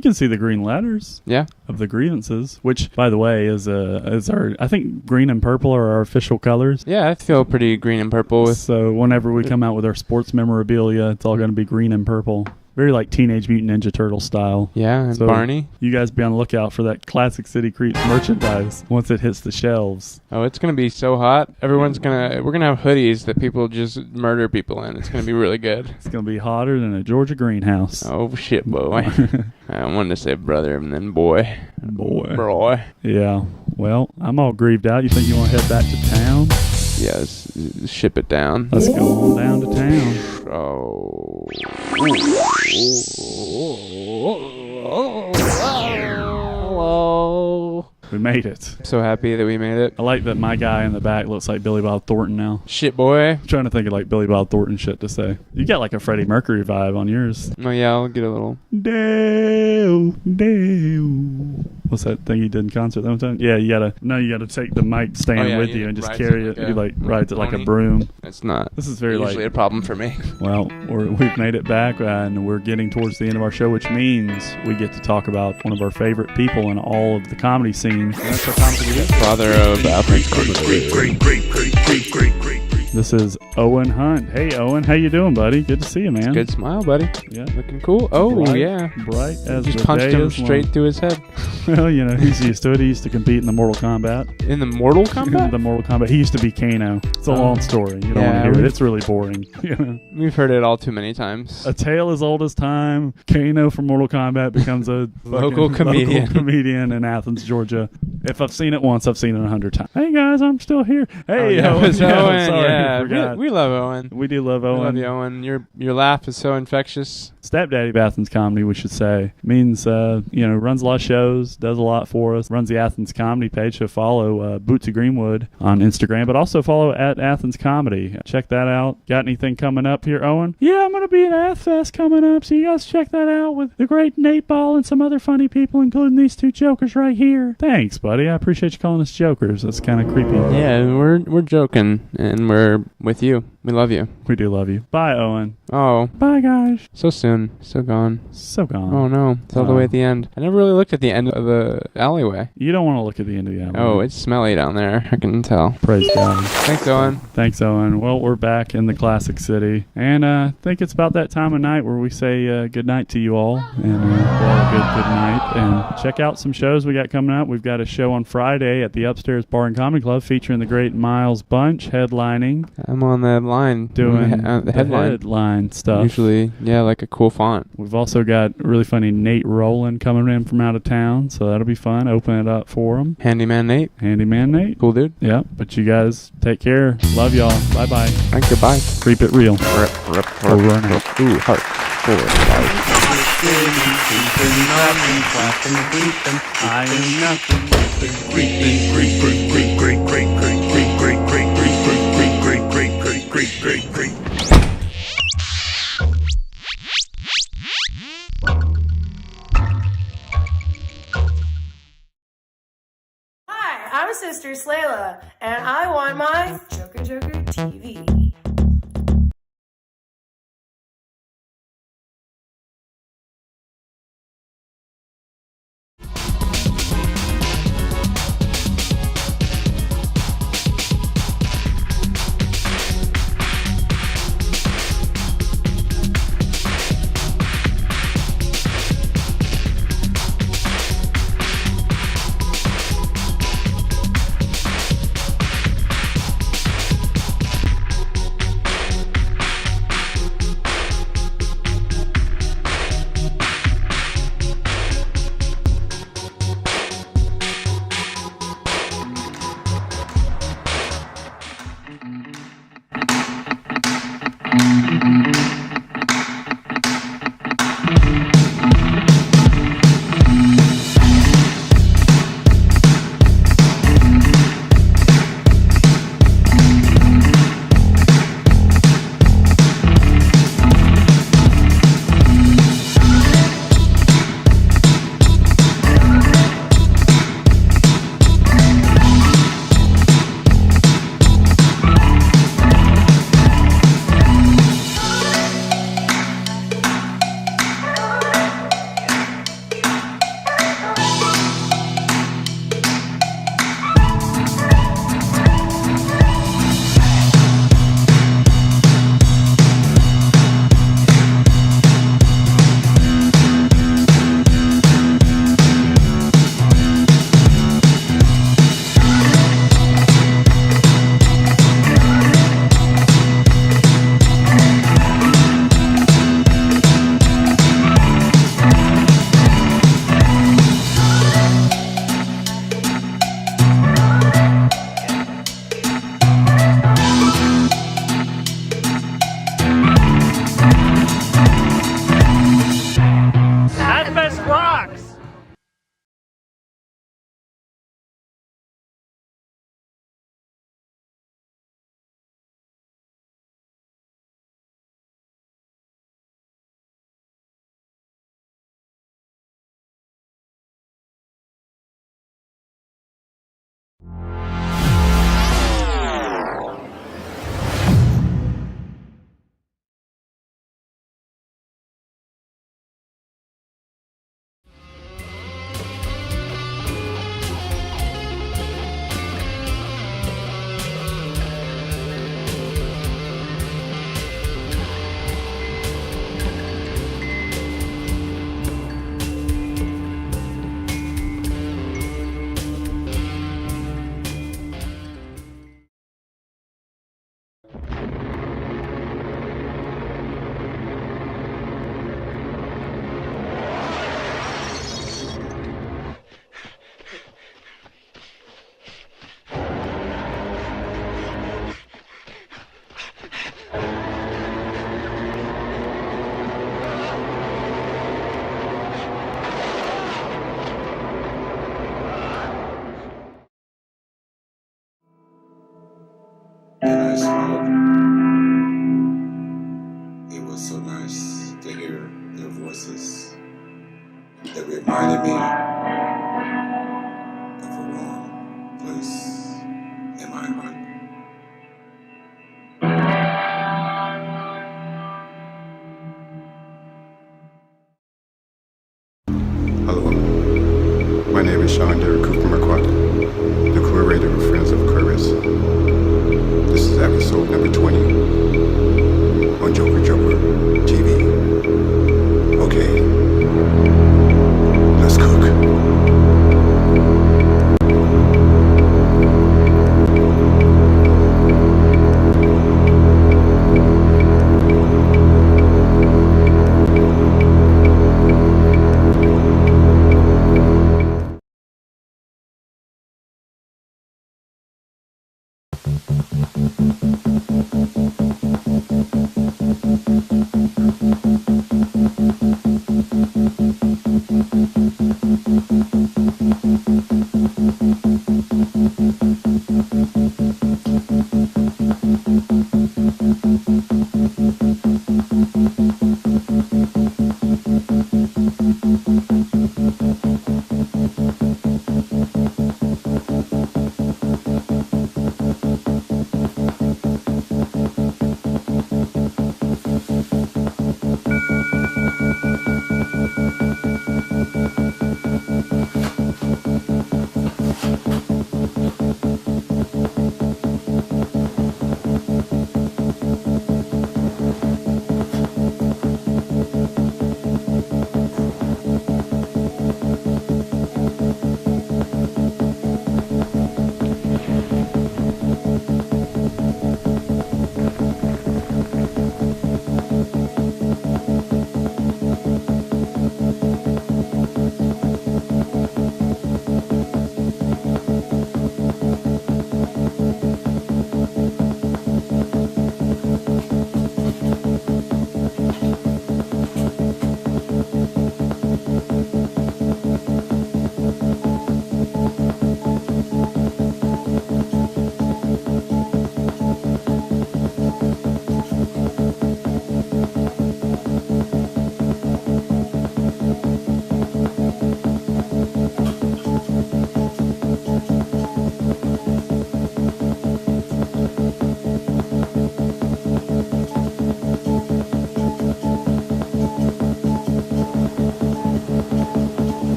S7: can see the green letters.
S8: Yeah.
S7: Of the grievances, which, by the way, is our, I think green and purple are our official colors.
S8: Yeah, I feel pretty green and purple with.
S7: So whenever we come out with our sports memorabilia, it's all going to be green and purple. Very like Teenage Mutant Ninja Turtle style.
S8: Yeah, and
S7: so
S8: Barney.
S7: You guys be on the lookout for that Classic City Creeps merchandise once it hits the shelves.
S8: Oh, it's going to be so hot. We're going to have hoodies that people just murder people in. It's going to be really good.
S7: It's going to be hotter than a Georgia greenhouse.
S8: Oh, shit, boy. I wanted to say brother and then boy. Boy.
S7: Yeah. Well, I'm all grieved out. You think you want to head back to town?
S8: Yeah, let's ship it down.
S7: Let's go on down to town.
S8: Oh. Hello.
S7: We made it.
S8: I'm so happy that we made it.
S7: I like that my guy in the back looks like Billy Bob Thornton now.
S8: Shit, boy.
S7: I'm trying to think of like Billy Bob Thornton shit to say. You got like a Freddie Mercury vibe on yours.
S8: Oh, yeah, I'll get a little.
S7: Dale. What's that thing he did in concert that one time? Yeah, you gotta take the mic stand with you and just carry it. You like rides it like a broom.
S8: It's not.
S7: This is very
S8: usually a problem for me.
S7: Well, we've made it back, and we're getting towards the end of our show, which means we get to talk about one of our favorite people in all of the comedy scene. And that's our comedy
S8: father of Athens.
S7: This is Owen Hunt. Hey, Owen, how you doing, buddy? Good to see you, man.
S8: Good smile, buddy.
S7: Yeah,
S8: looking cool. Oh,
S7: bright,
S8: yeah,
S7: bright as
S8: just
S7: the
S8: punched
S7: day
S8: him
S7: is
S8: straight
S7: long.
S8: through his head.
S7: Well, you know, he's used to it. He used to compete in the Mortal Kombat.
S8: In the Mortal Kombat?
S7: In the Mortal Kombat. He used to be Kano. It's a long story. You don't want to hear it. It's really boring. You know?
S8: We've heard it all too many times.
S7: A tale as old as time. Kano from Mortal Kombat becomes a
S8: local comedian
S7: in Athens, Georgia. If I've seen it once, I've seen it 100 times. Hey guys, I'm still here. Hey,
S8: that was Owen.
S7: Sorry.
S8: Yeah. Yeah,
S7: forgot.
S8: we love Owen.
S7: We do love
S8: We
S7: Owen.
S8: love you, Owen. Your laugh is so infectious.
S7: Stepdaddy of Athens Comedy, we should say, means runs a lot of shows, does a lot for us, runs the Athens Comedy page. So follow Boots of Greenwood on Instagram, but also follow at Athens Comedy. Check that out. Got anything coming up here, Owen? Yeah, I'm gonna be at AthFest coming up, so you guys check that out with the great Nate Ball and some other funny people, including these two jokers right here. Thanks, buddy. I appreciate you calling us jokers. That's kind of creepy.
S8: Yeah, we're joking, and we're with you. We love you.
S7: We do love you. Bye, Owen.
S8: Oh.
S7: Bye, guys.
S8: So soon. So gone.
S7: So gone.
S8: Oh, no. It's all the way at the end. I never really looked at the end of the alleyway.
S7: You don't want to look at the end of the alleyway.
S8: Oh, it's smelly down there. I can tell.
S7: Praise God.
S8: Thanks, Owen.
S7: Thanks, Owen. Well, we're back in the classic city. And I think it's about that time of night where we say good night to you all. And well, good night. And check out some shows we got coming up. We've got a show on Friday at the Upstairs Bar and Comedy Club featuring the great Miles Bunch headlining.
S8: I'm on the line.
S7: Doing
S8: the headline
S7: stuff.
S8: Usually, yeah, like a cool font.
S7: We've also got really funny Nate Rowland coming in from out of town, so that'll be fun. Open it up for him.
S8: Handyman Nate.
S7: Cool
S8: dude.
S7: Yeah, but you guys take care. Love y'all. Bye-bye.
S8: Thank you. Bye.
S7: Creep it real.
S8: Over and out. Ooh, heart. Forward.
S7: I am nothing.
S5: Hi, I'm Sister Slayla, and I want my Joker Joker TV.
S3: that reminded me of a warm place in my heart. Hello, my name is Sean Derek Cooper Marquardt, the curator of Friends of Curtis. This is episode number 20 on Joker Joker TV. Okay, let's cook.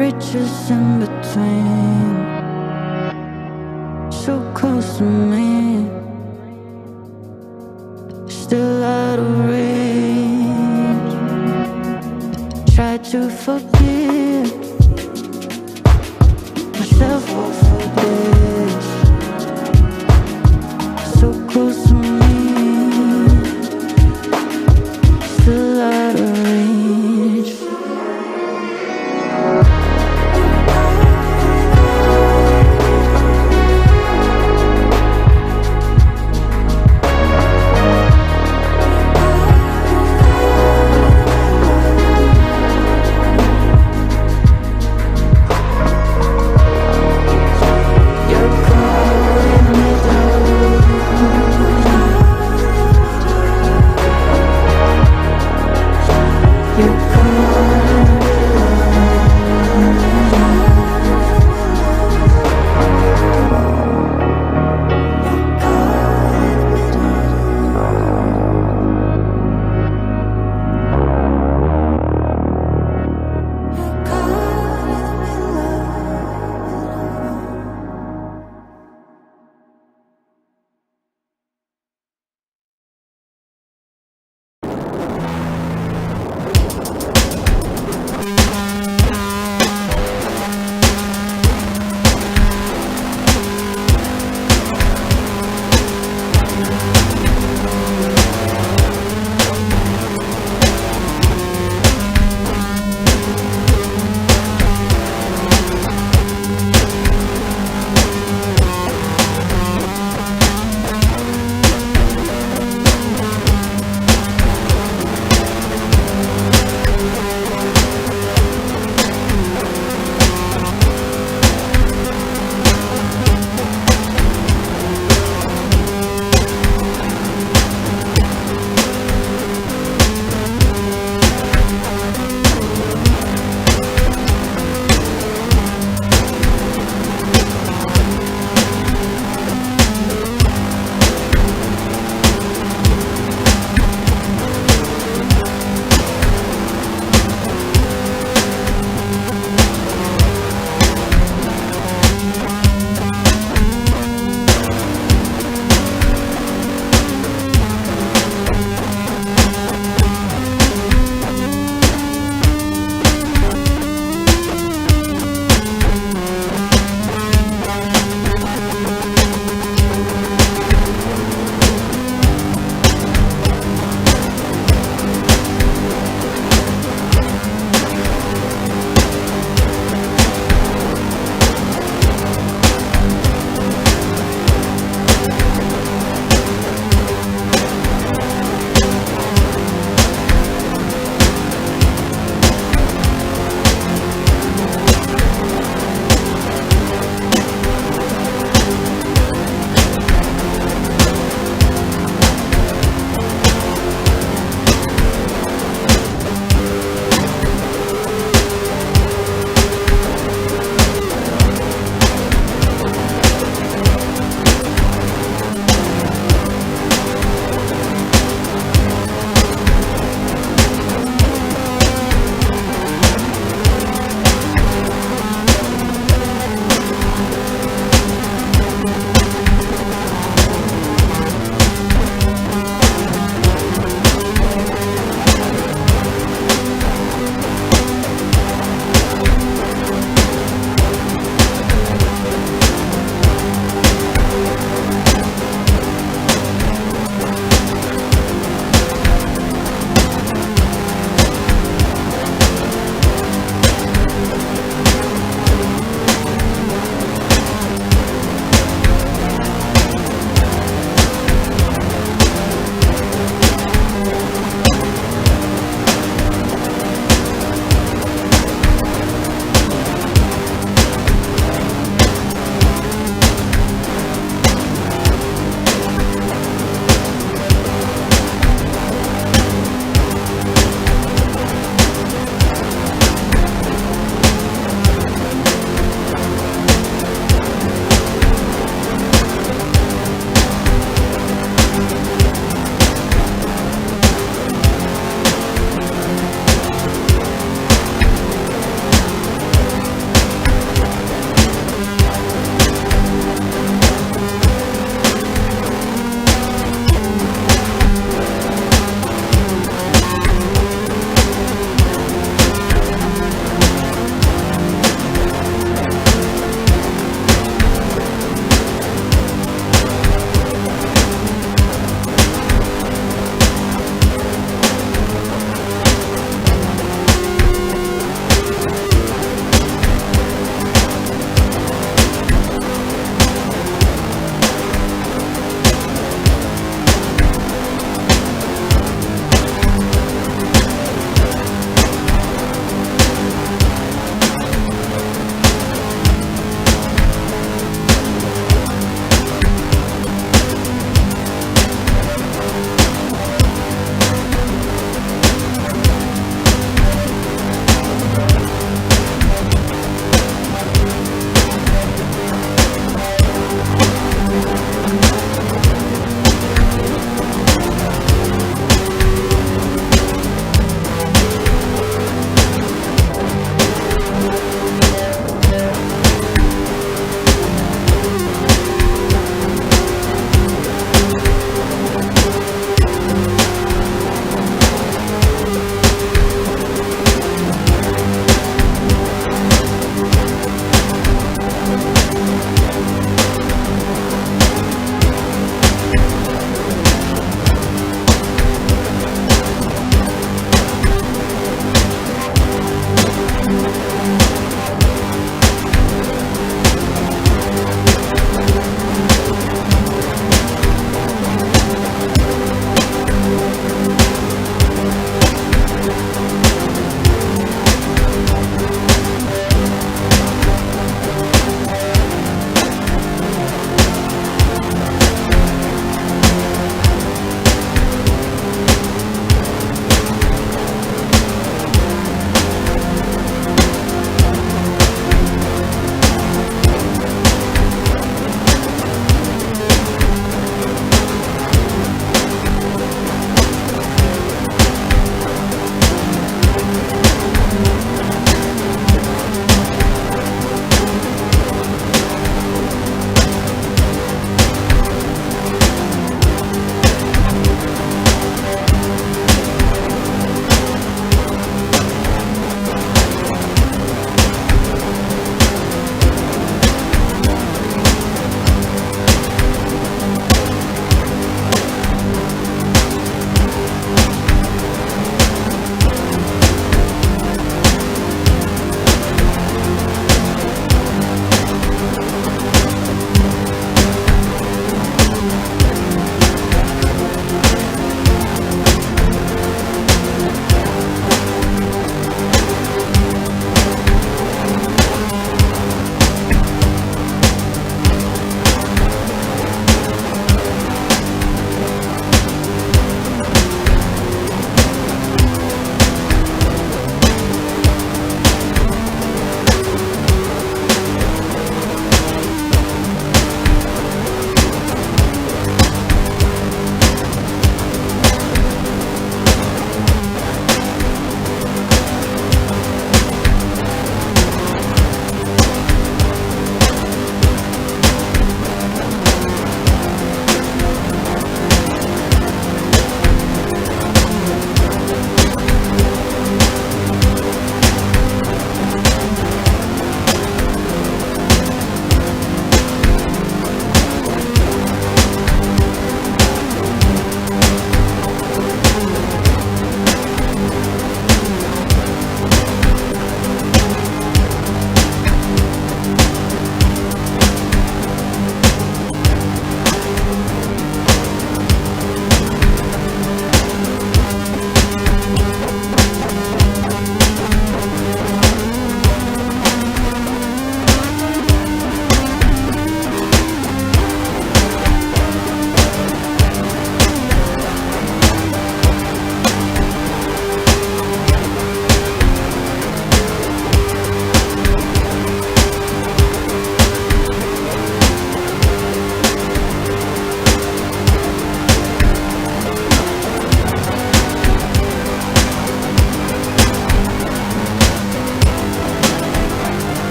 S18: bridges in between, so close to me, still out of reach. Try to forgive myself for this, so close to me, still out of reach.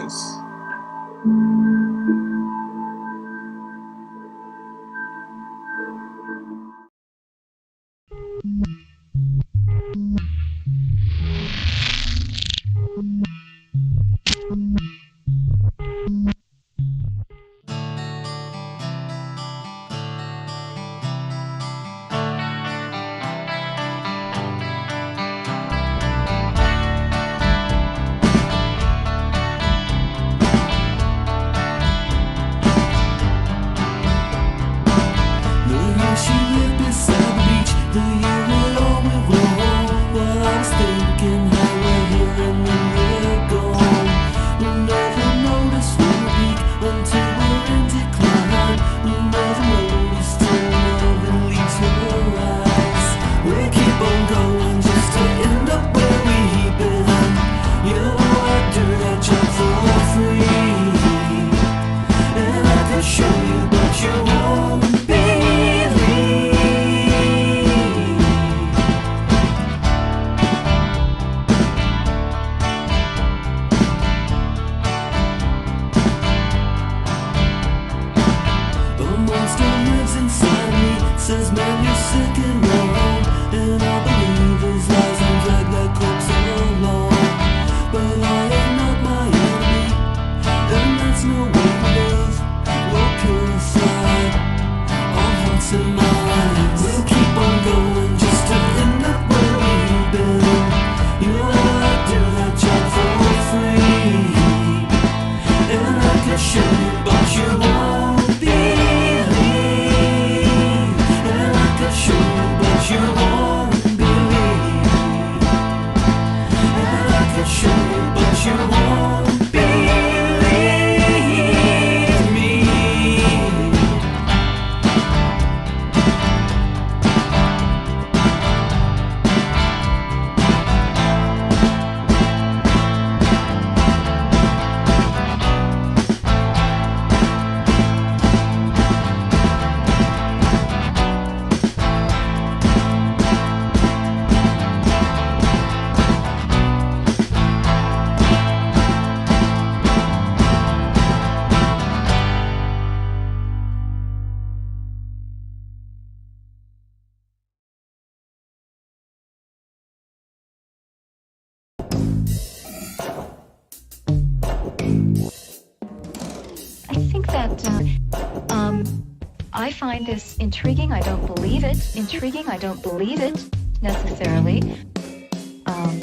S3: is.
S18: She lived beside the beach, the year it all went wrong. While I was thinking how we're here and then we're gone. We'll never notice when we peak until we're in decline. We'll never notice till love leaves her eyes. We'll keep on going just to end up where we've been. You know I'd do that job for free, and I could show you, but you won't believe. Says, man, you're sick and wrong, and I believe his lies and drag that corpse along. But I am not my enemy, and that's no way to live. We'll kill aside our hearts and minds. We'll keep on going just to end up where we've been. You know I'd do that job for free, and I could show you, but you won't believe. Sure, but you won't believe. And I could show you, but you won't believe me.
S19: I think that I find this intriguing. I don't believe it. Intriguing. I don't believe it necessarily.
S18: I'm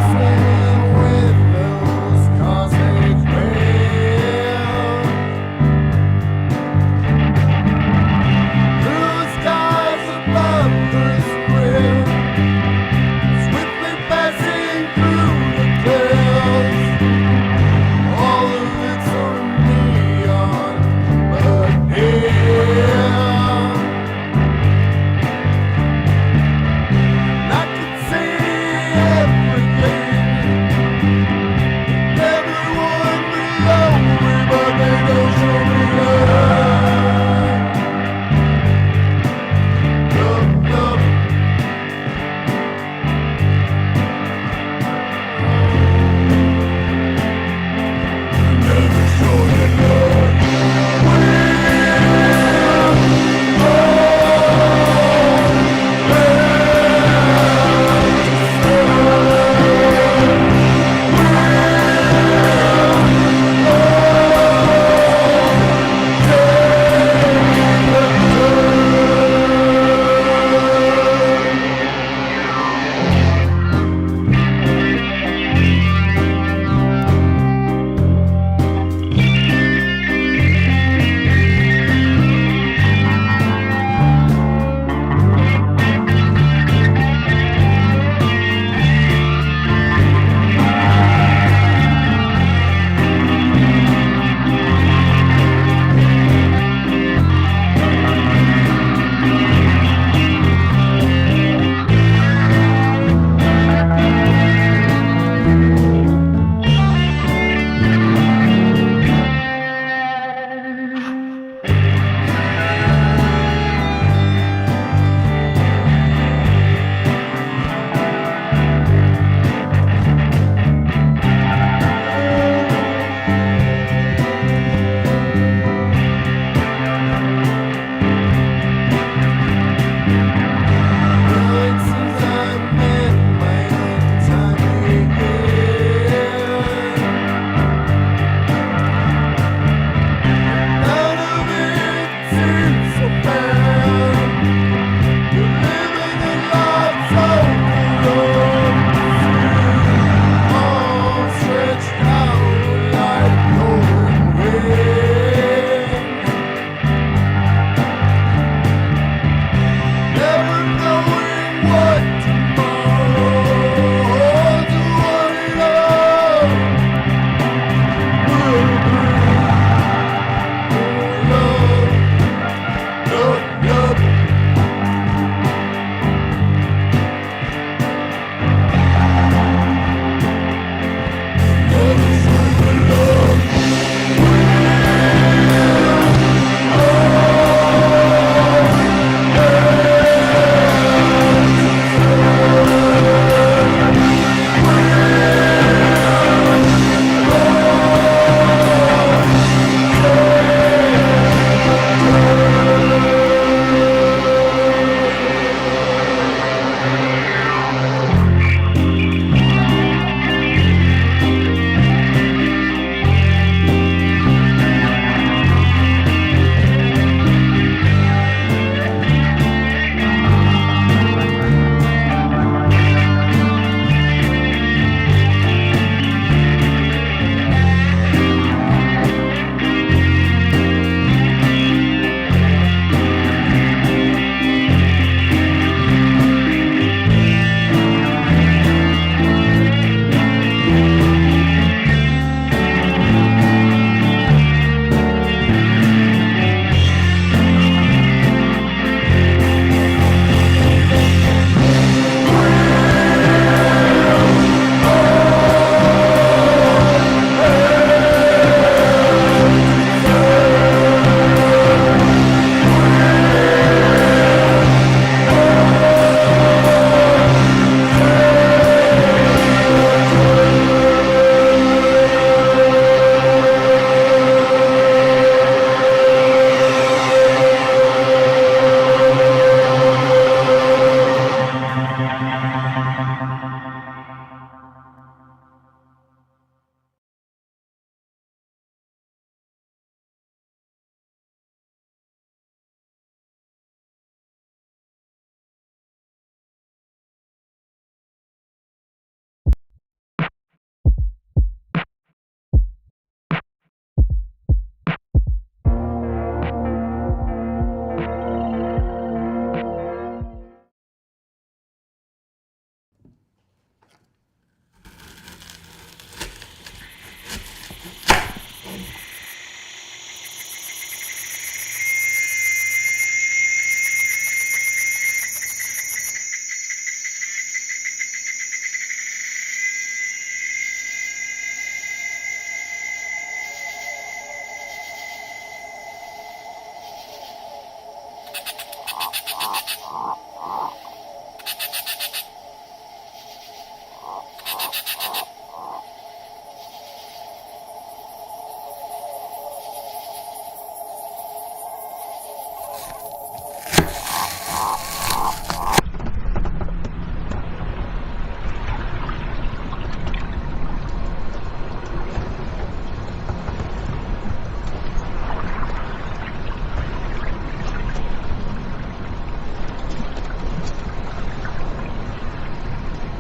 S18: swimming with the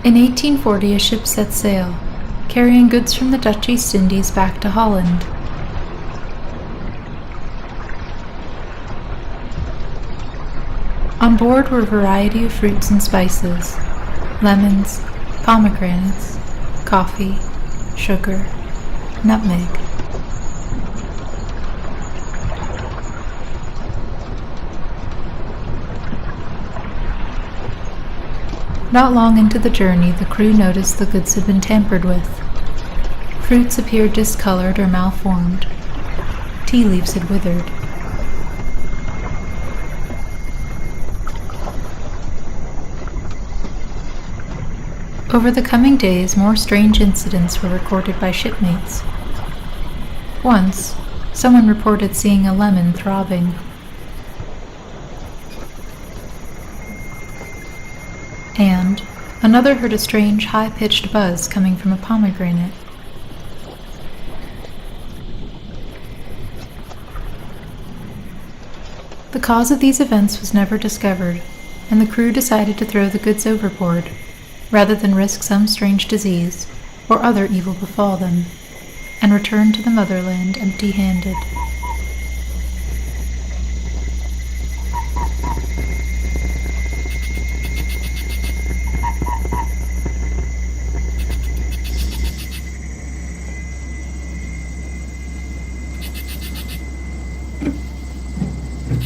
S14: In 1840, a ship set sail, carrying goods from the Dutch East Indies back to Holland. On board were a variety of fruits and spices, lemons, pomegranates, coffee, sugar, nutmeg. Not long into the journey, the crew noticed the goods had been tampered with. Fruits appeared discolored or malformed. Tea leaves had withered. Over the coming days, more strange incidents were recorded by shipmates. Once, someone reported seeing a lemon throbbing. And another heard a strange, high-pitched buzz coming from a pomegranate. The cause of these events was never discovered, and the crew decided to throw the goods overboard, rather than risk some strange disease or other evil befall them, and return to the motherland empty-handed.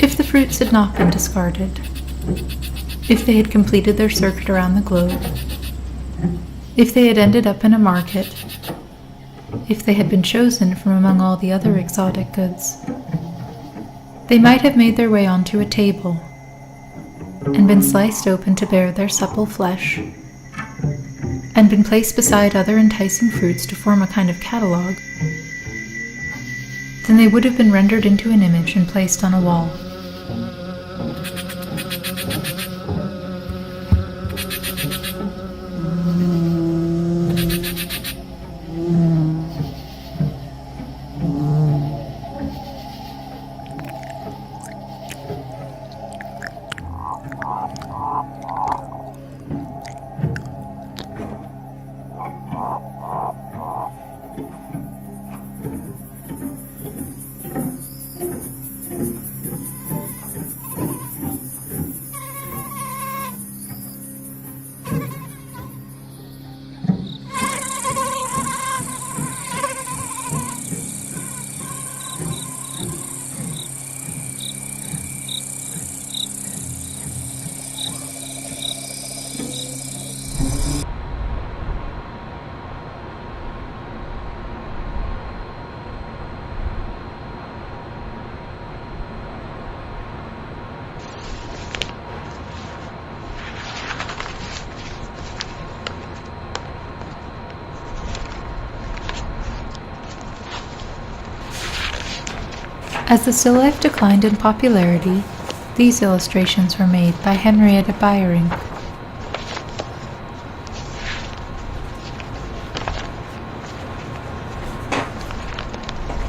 S14: If the fruits had not been discarded, if they had completed their circuit around the globe, if they had ended up in a market, if they had been chosen from among all the other exotic goods, they might have made their way onto a table and been sliced open to bare their supple flesh, and been placed beside other enticing fruits to form a kind of catalogue. Then they would have been rendered into an image and placed on a wall. As the still life declined in popularity, these illustrations were made by Henrietta Byring.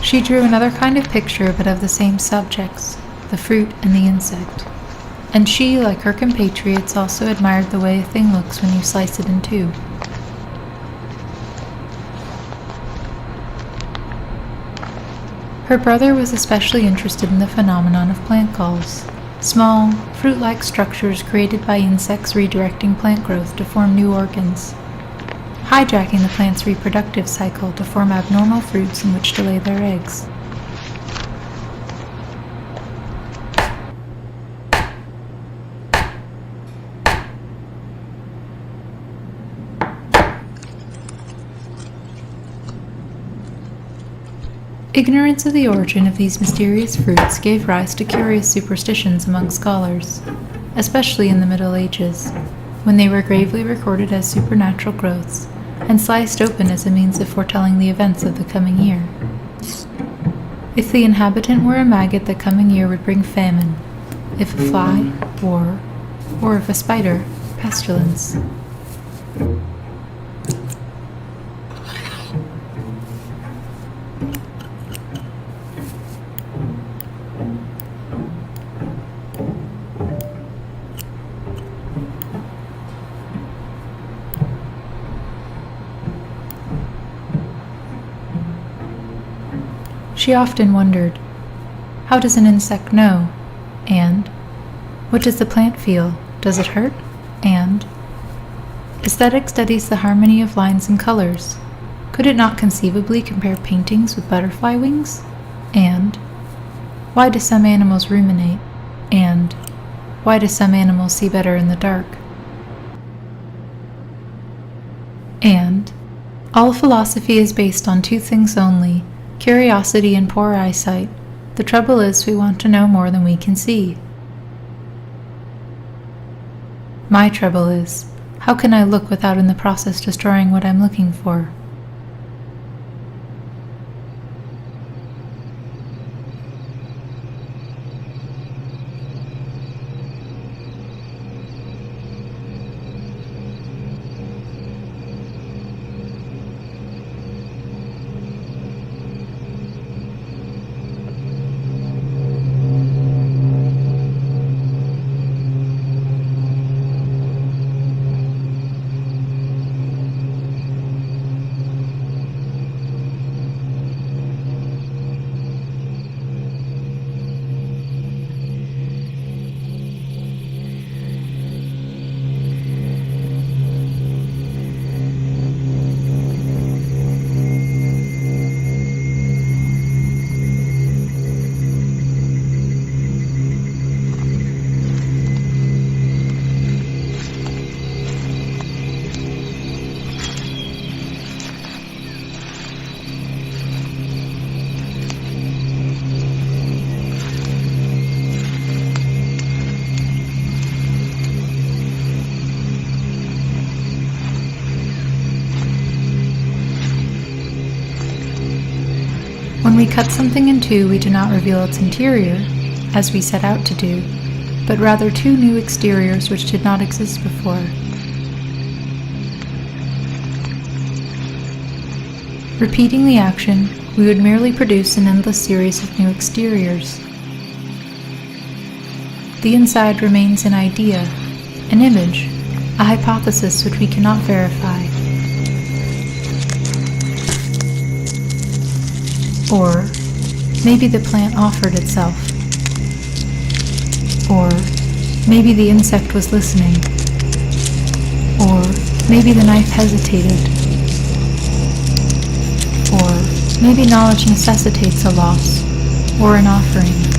S14: She drew another kind of picture, but of the same subjects, the fruit and the insect. And she, like her compatriots, also admired the way a thing looks when you slice it in two. Her brother was especially interested in the phenomenon of plant galls, small, fruit-like structures created by insects redirecting plant growth to form new organs, hijacking the plant's reproductive cycle to form abnormal fruits in which to lay their eggs. Ignorance of the origin of these mysterious fruits gave rise to curious superstitions among scholars, especially in the Middle Ages, when they were gravely recorded as supernatural growths and sliced open as a means of foretelling the events of the coming year. If the inhabitant were a maggot, the coming year would bring famine; if a fly, war; or if a spider, pestilence. She often wondered, how does an insect know? And, what does the plant feel? Does it hurt? And, aesthetic studies the harmony of lines and colors. Could it not conceivably compare paintings with butterfly wings? And, why do some animals ruminate? And, why do some animals see better in the dark? And, all philosophy is based on two things only, curiosity and poor eyesight. The trouble is we want to know more than we can see. My trouble is, how can I look without in the process destroying what I'm looking for? When we cut something in two, we do not reveal its interior, as we set out to do, but rather two new exteriors which did not exist before. Repeating the action, we would merely produce an endless series of new exteriors. The inside remains an idea, an image, a hypothesis which we cannot verify. Or maybe the plant offered itself. Or maybe the insect was listening. Or maybe the knife hesitated. Or maybe knowledge necessitates a loss or an offering.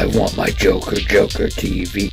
S2: I want my Joker TV.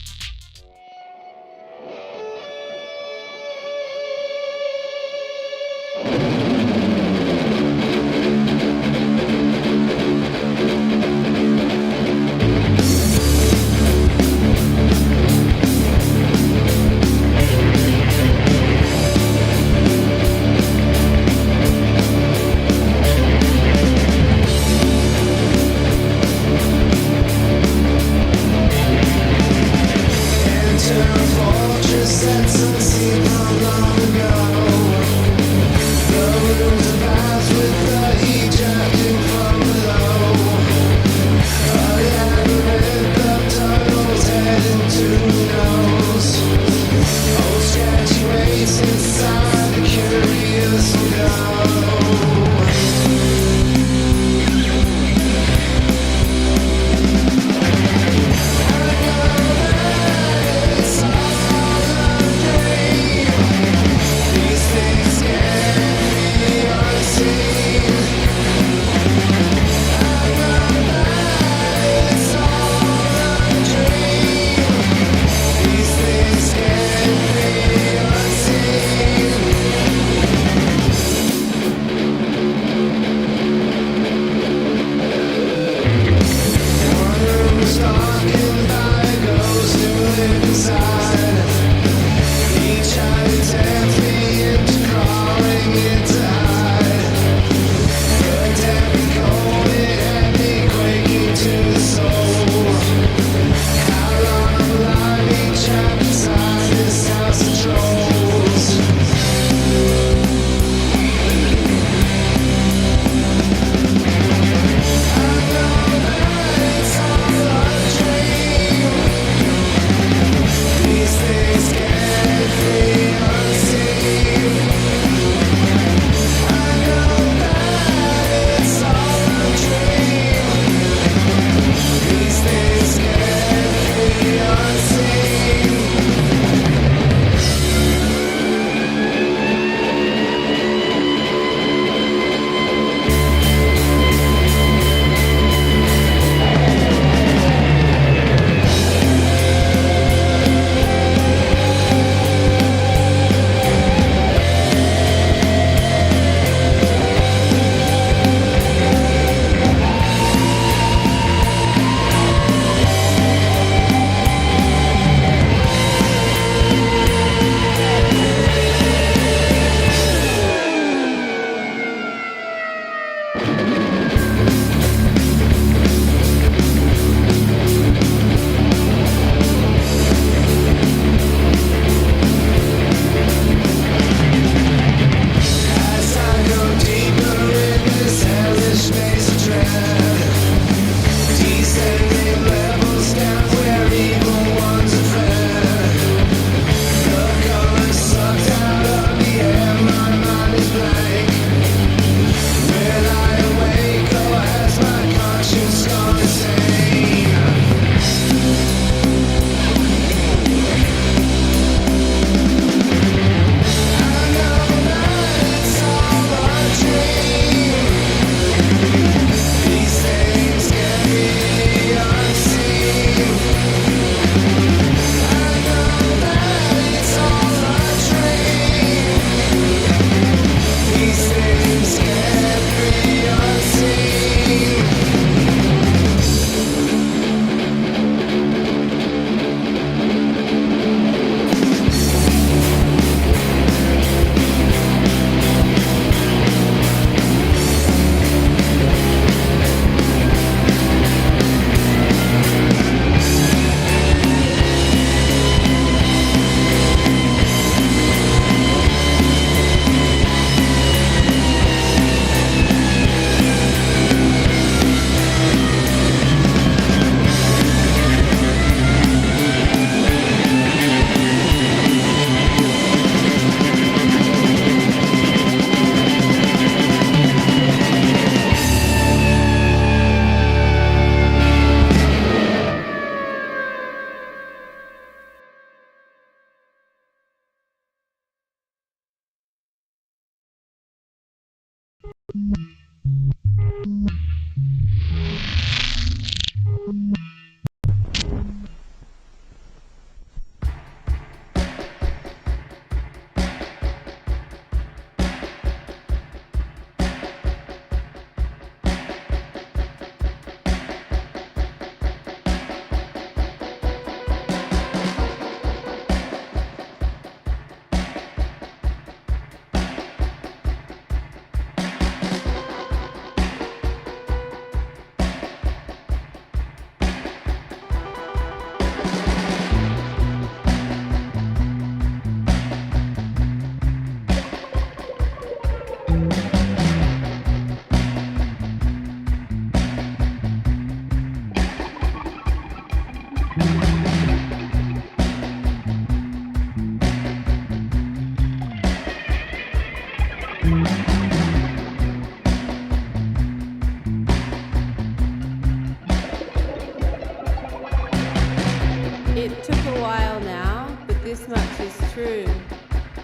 S9: a while now, but this much is true.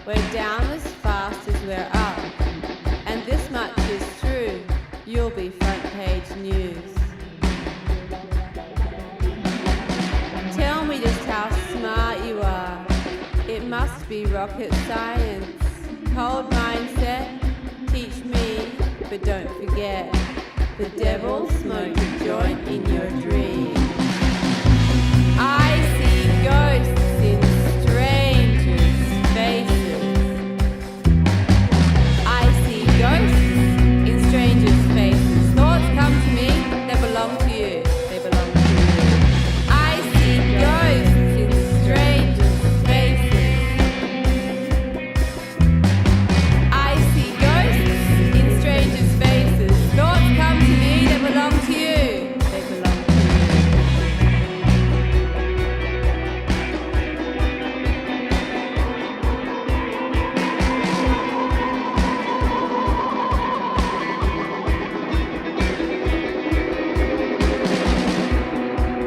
S9: We're down as fast as we're up. And this much is true. You'll be front page news. Tell me just how smart you are. It must be rocket science. Cold mindset. Teach me, but don't forget. The devil smoked a joint in your dream. I see ghosts in strangers' faces. I see ghosts in strangers' faces. Thoughts come to me, they belong to you. They belong to you. I see ghosts in strangers' faces. I see ghosts in strangers' faces. Thoughts come to me, they belong to you. They belong to you.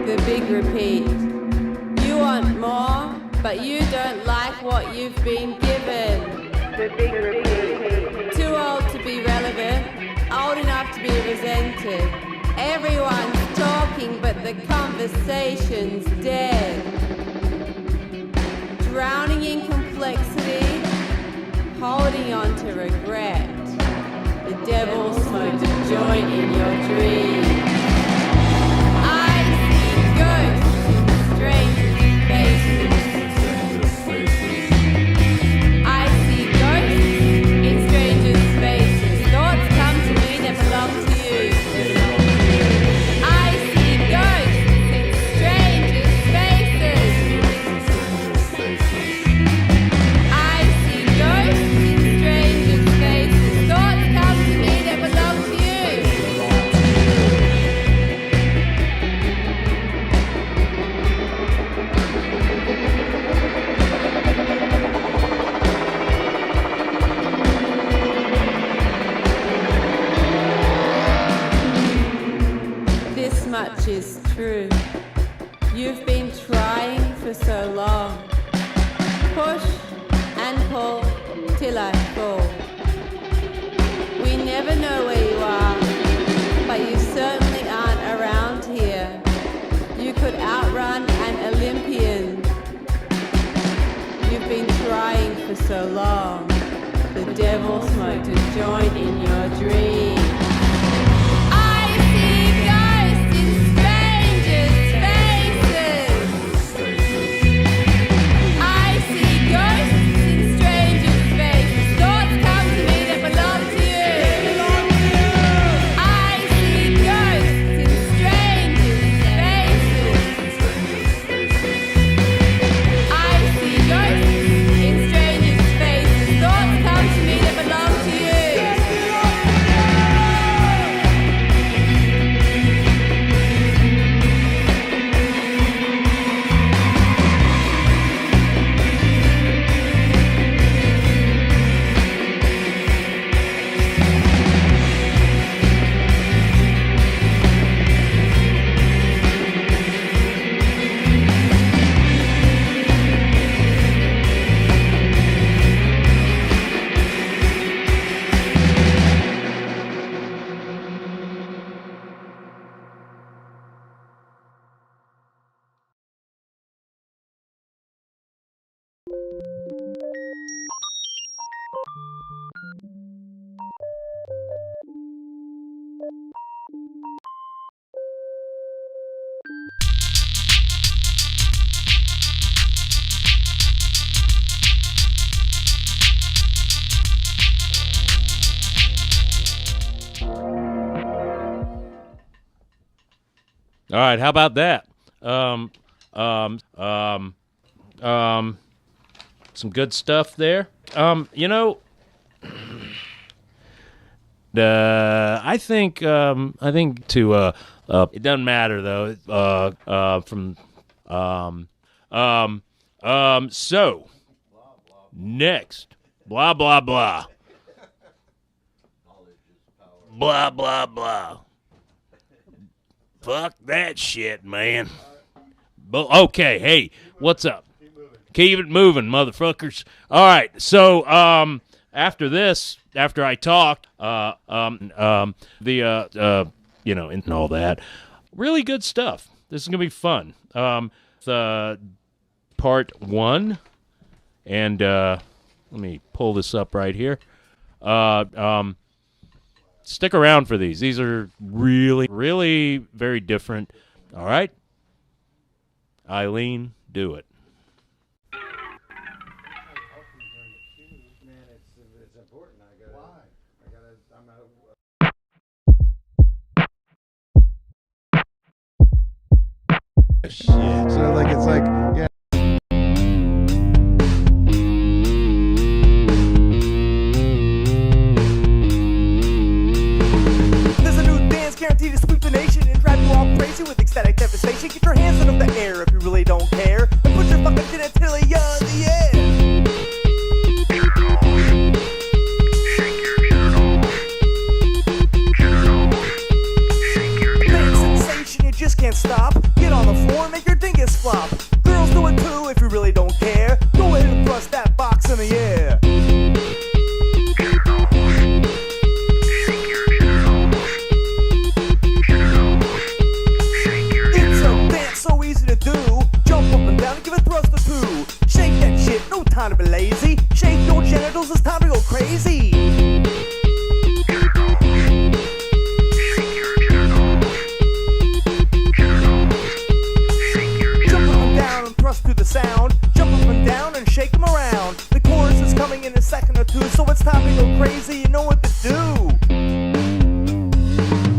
S9: The big repeat. You want more, but you don't like what you've been given. The big repeat. Too old to be relevant, old enough to be resented. Everyone's talking, but the conversation's dead. Drowning in complexity, holding on to regret. The devil smoked a joint in your dream. I see ghosts in strangers' faces. I see ghosts in strangers' faces. Thoughts come to me that belong to you. I see ghosts in strangers' faces. I see ghosts in strangers' faces. Thoughts come to me that belong to you. This much is true. You've been trying for so long. Push and pull till I fall. We never know where you are, but you certainly aren't around here. You could outrun an Olympian. You've been trying for so long. The devil smoked a joint in your dream. I see ghosts in strangers' faces. I see ghosts in strangers' faces. Thoughts come to me that belong to you. I see ghosts in strangers' faces. I see ghosts in strangers' faces. Thoughts come to me that belong to you.
S10: All right, how about that? Some good stuff there. You know, I think to it doesn't matter though. So next, blah blah blah, blah blah blah. Fuck that shit, man. But okay, hey, What's up? Keep it moving, motherfuckers. All right, so after this, after I talk, and all that, really good stuff. This is gonna be fun. The part 1, and let me pull this up right here. Stick around for these. These are really, really very different. All right, Eileen, do it.
S13: Shit. So like it's like yeah.
S20: There's a new dance guaranteed to sweep the nation and drive you all crazy with ecstatic devastation. Get your hands out of the air if you really don't care, and put your fucking genitalia in the air. You just can't stop. Get on the floor and make your dingus flop. Girls do it too if you really don't care. Go ahead and thrust that box in the air. It's a dance so easy to do. Jump up and down and give a thrust or two. Shake that shit, no time to be lazy. Shake your genitals, it's time to go crazy. Through the sound, jump up and down and shake them around. The chorus is coming in a second or two, so it's time to go crazy. You know what to do.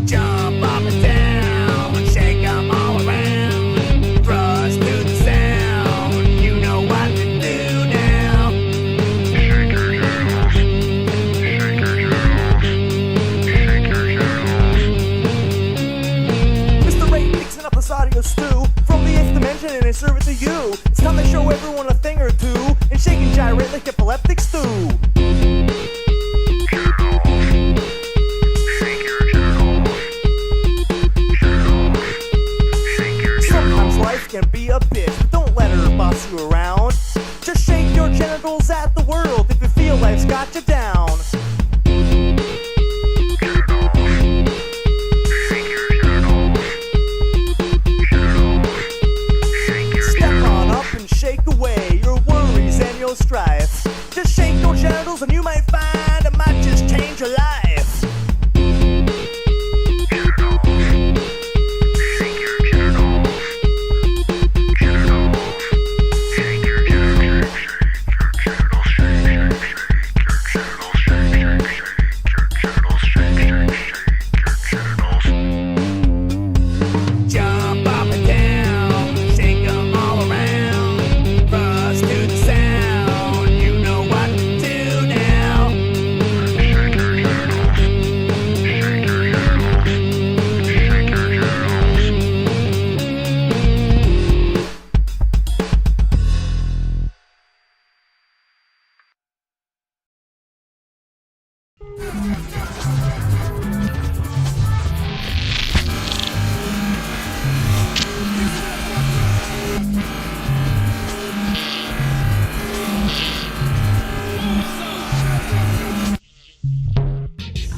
S20: Jump up and down and shake them all around. Thrust to the sound. You know what to do now. Shake your genitals. Shake your genitals. Shake your genitals. Mr. Ray mixing up this audio stew from the 8th dimension, and I serve it to you. It's time to show everyone a thing or two and shake and gyrate like epileptic stew. Sometimes life can be a bitch, but don't let her boss you around. Just shake your genitals at the world if you feel life's got you down. Shake away your worries and your strife. Just shake your genitals and you might find it might just change your life.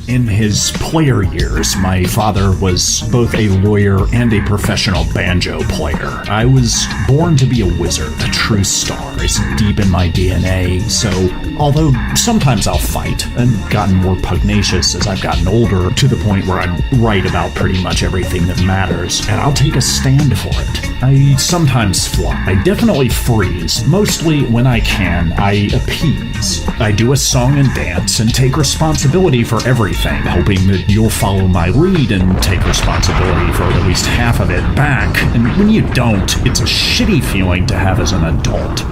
S21: In his player years, my father was both a lawyer and a professional banjo player. I was born to be a wizard, a true star. It's deep in my DNA, so although sometimes I'll fight, and gotten more pugnacious as I've gotten older, to the point where I'm right about pretty much everything that matters, and I'll take a stand for it. I sometimes fly. I definitely freeze. Mostly when I can, I appease. I do a song and dance and take responsibility for everything, hoping that you'll follow my lead and take responsibility for at least half of it back. And when you don't, it's a shitty feeling to have as an adult.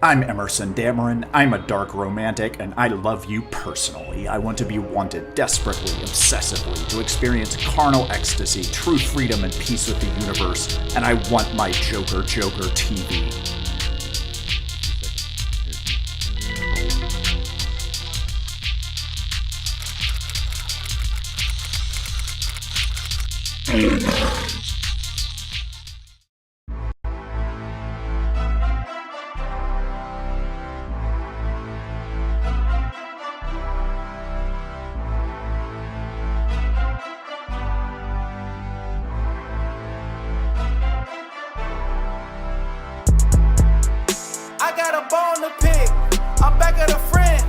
S21: I'm Emerson Dameron, I'm a dark romantic, and I love you personally. I want to be wanted desperately, obsessively, to experience carnal ecstasy, true freedom, and peace with the universe, and I want my Joker TV.
S16: I got a bone to pick. I'm back at a friend.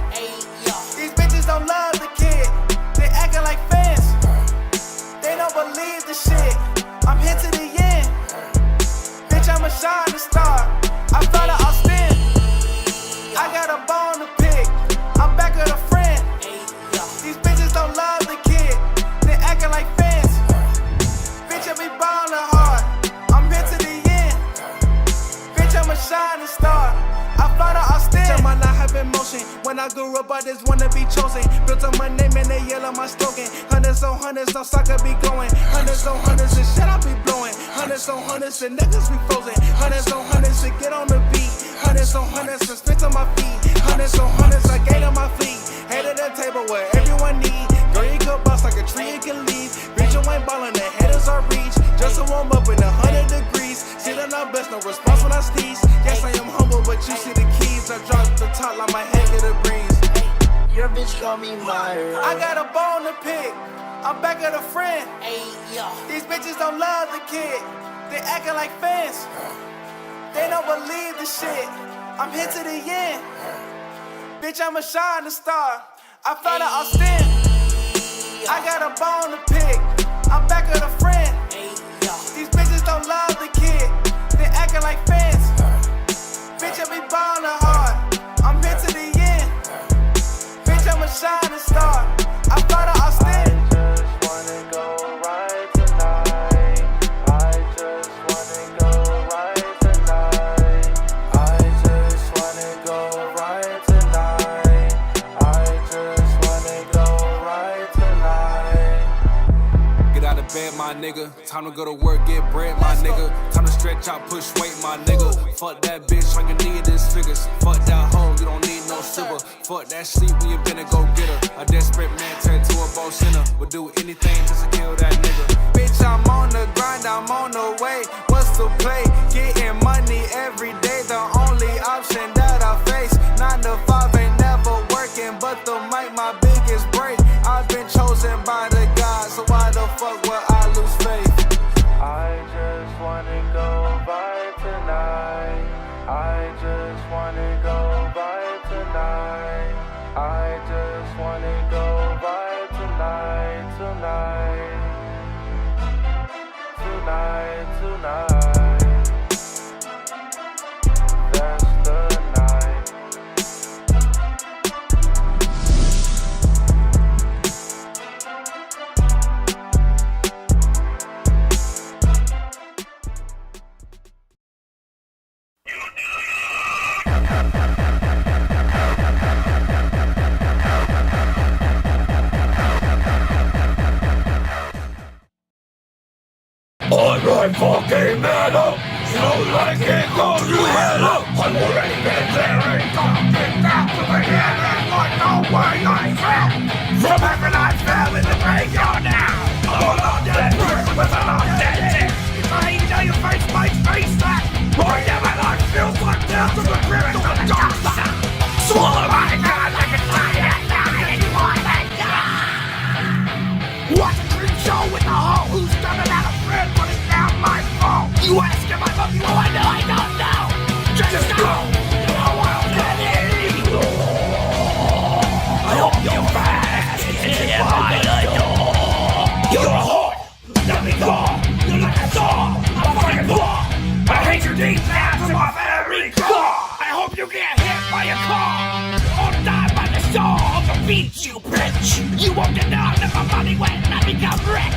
S16: These bitches don't love the kid. They acting like fans. They don't believe the shit. I'm here to the end. Bitch, I'm a shining star. I thought of Austin. I got a bone to pick. I'm back at a friend. These bitches don't love the kid. They acting like fans. Bitch, I be ballin' hard. I'm here to the end. Bitch, I'm a shining star. I fly to Austin. My life have been motion. When I grew up, I just wanna be chosen. Built on my name and they yell at my slogan. Hundreds on hundreds, no soccer be going. Hundreds on hundreds, and shit I be blowing. Hundreds on hundreds, and niggas be frozen. Hundreds on hundreds, and get on the beat. Hundreds on hundreds, and spit on my feet. Hundreds on hundreds, I gave on my fleet. Head of the table where everyone need. Girl, you could bust like a tree, you can leave. Bitch, you ain't ballin', the headers are reach. Just to warm up in 100 degrees. Sitting on best, no response when I sneeze. Yes, I am humble, but you see the keys. I drop the top like my head get a breeze. Your bitch call me Myra. I got a bone to pick. I'm back at a friend. These bitches don't love the kid. They acting like fans. They don't believe the shit. I'm here to the end. Bitch, I'm a shining star. I fly to Austin. I got a bone to pick. I'm back at a friend. These bitches don't love the kid. They acting like fans. Bitch, I be ballin' hard. I'm here to the end. Bitch, I'm a shining star. I fly to Austin.
S4: Bed, my nigga. Time to go to work, get bread, my nigga. Time to stretch out, push weight, my nigga. Fuck that bitch, all you need is figures. Fuck that hoe, you don't need no sugar. Fuck that sleep when you been and go get her. A desperate man turned to a boss sinner. Would do anything just to kill that nigga.
S16: Bitch, I'm on the grind, I'm on the way. What's the play? Getting money every day, the only option that I face. 9 to 5 ain't never working, but the mic my biggest break. I've been chosen by the God, so why the fuck would I lose faith?
S12: I just wanna go vibe tonight. I just wanna go vibe tonight. I just wanna go vibe tonight, tonight. Tonight, tonight. That's the night.
S20: I'm fucking metal, so I can't go to hell. I've already been there and got kicked out to the end and like no way I fell. From heaven I fell in the graveyard now. I'm an undead person with an undead dick. If I hate how your face might face that, or never life feels like down to the grips of the dark side. Swallow my god like a tie at night and you want to die. Watch a creep show with the hoe who's coming out of friend, but it's now my fault. You ask if I love you, oh I don't know. Just go, you know I'll get it. I hope you're fast, it's by the door. You're a whore, let me go. You're like a dog, I'm a fucking whore. I hate your deep abs in my very core. I hope you get hit by a car or die by the saw of the beach, you bitch. You won't get down if my money went and I become rich.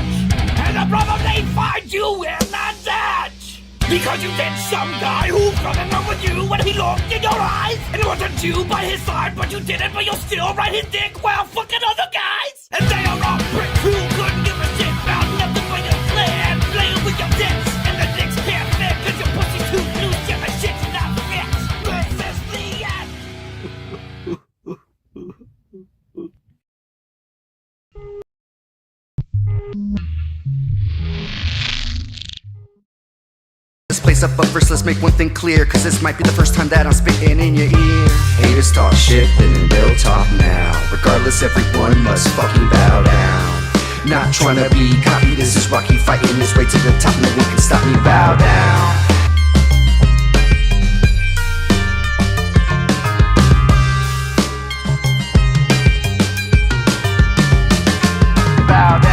S20: And the problem they find you in the ditch. Because you did some guy who fell in love with you when he looked in your eyes and wanted you by his side, but you didn't, but you'll still ride his dick while fucking other guys. And they are all pricks who couldn't give a shit about nothing but your plan. Playing with your dicks and the dicks can't fit cause your pussy's too loose and the shit's not fixed. This is the end.
S1: place up, but first let's make one thing clear, cause this might be the first time that I'm spitting in your ear. Haters talk shit, then they'll talk now. Regardless, everyone must fucking bow down. Not trying to be cocky, this is Rocky fighting his way to the top. No one can stop me, bow down. Bow down.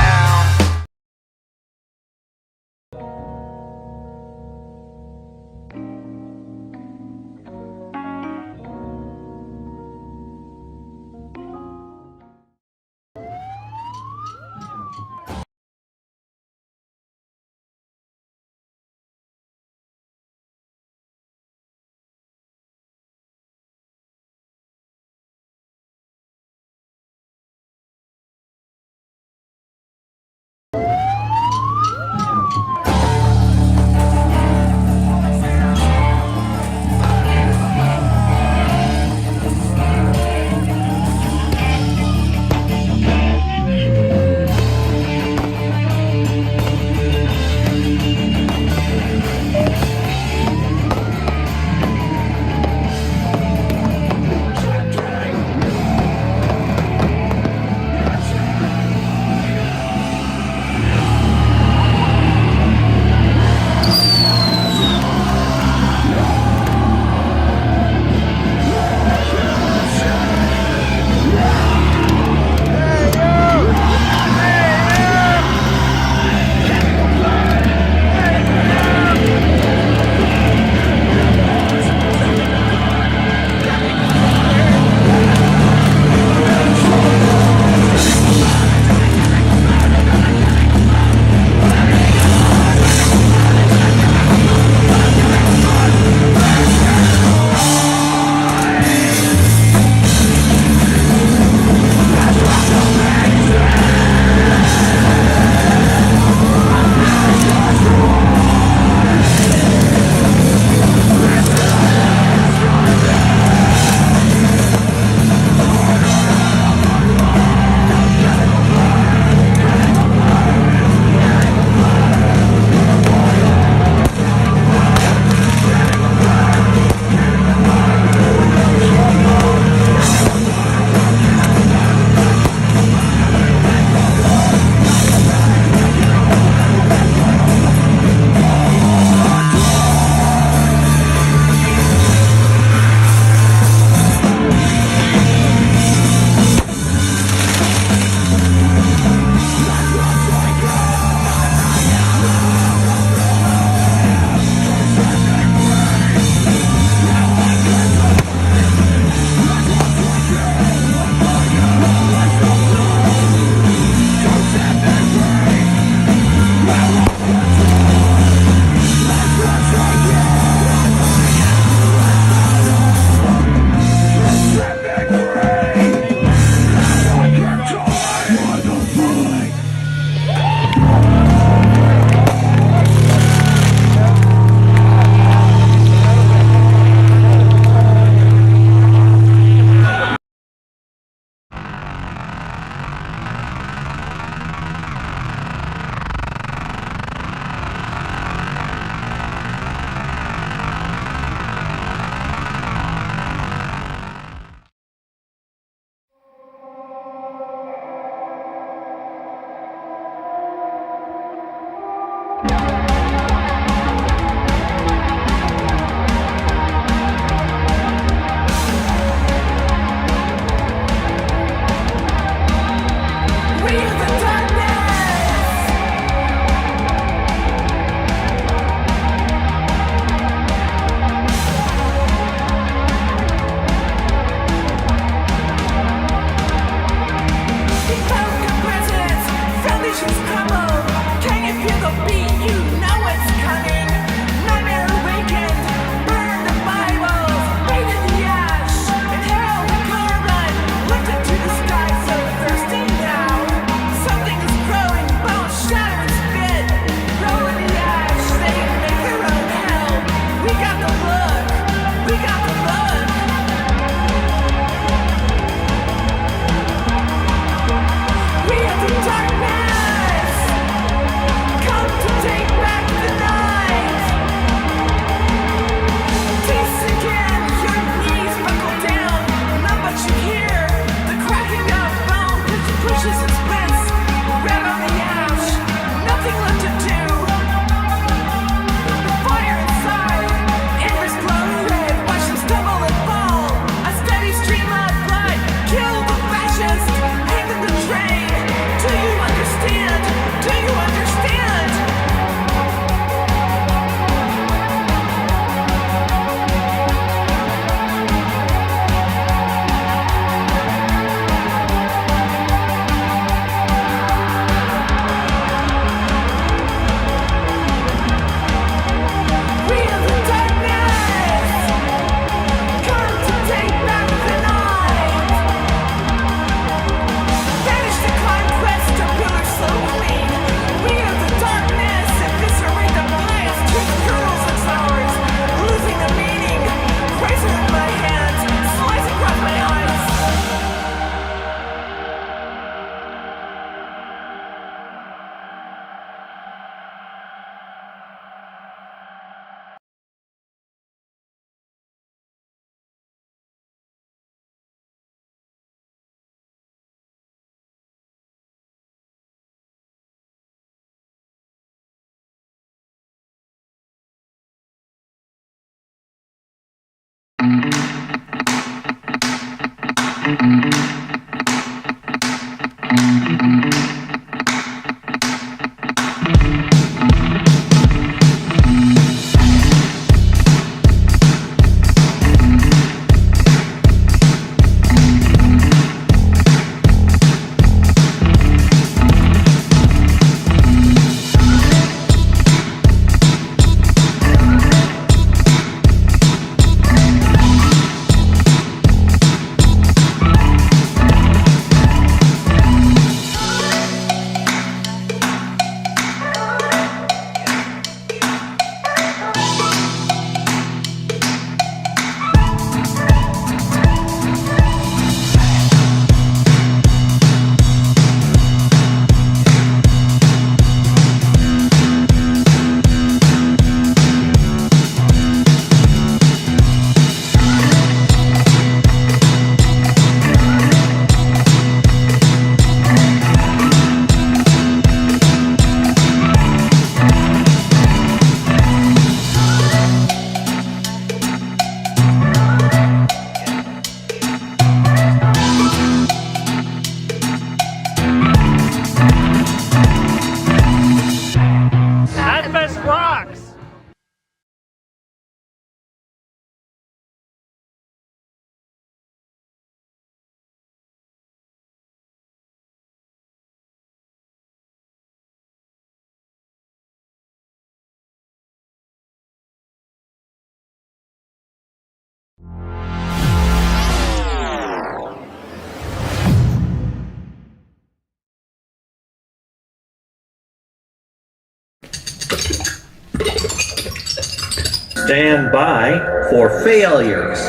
S15: Stand by for failures.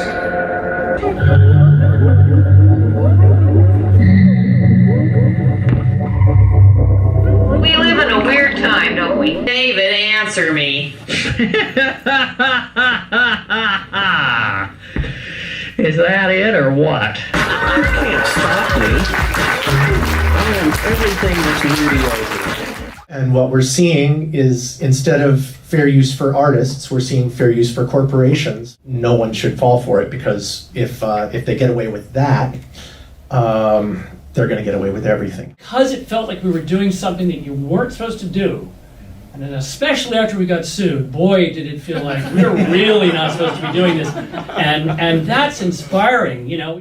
S22: We live in a weird time, don't we? David, answer me. Is that it or what?
S15: You can't stop me. I am everything that's mediocre.
S23: And what we're seeing is, instead of fair use for artists, we're seeing fair use for corporations. No one should fall for it, because if they get away with that, they're going to get away with everything.
S24: Because it felt like we were doing something that you weren't supposed to do, and then especially after we got sued, boy, did it feel like we were really not supposed to be doing this. And that's inspiring, you know.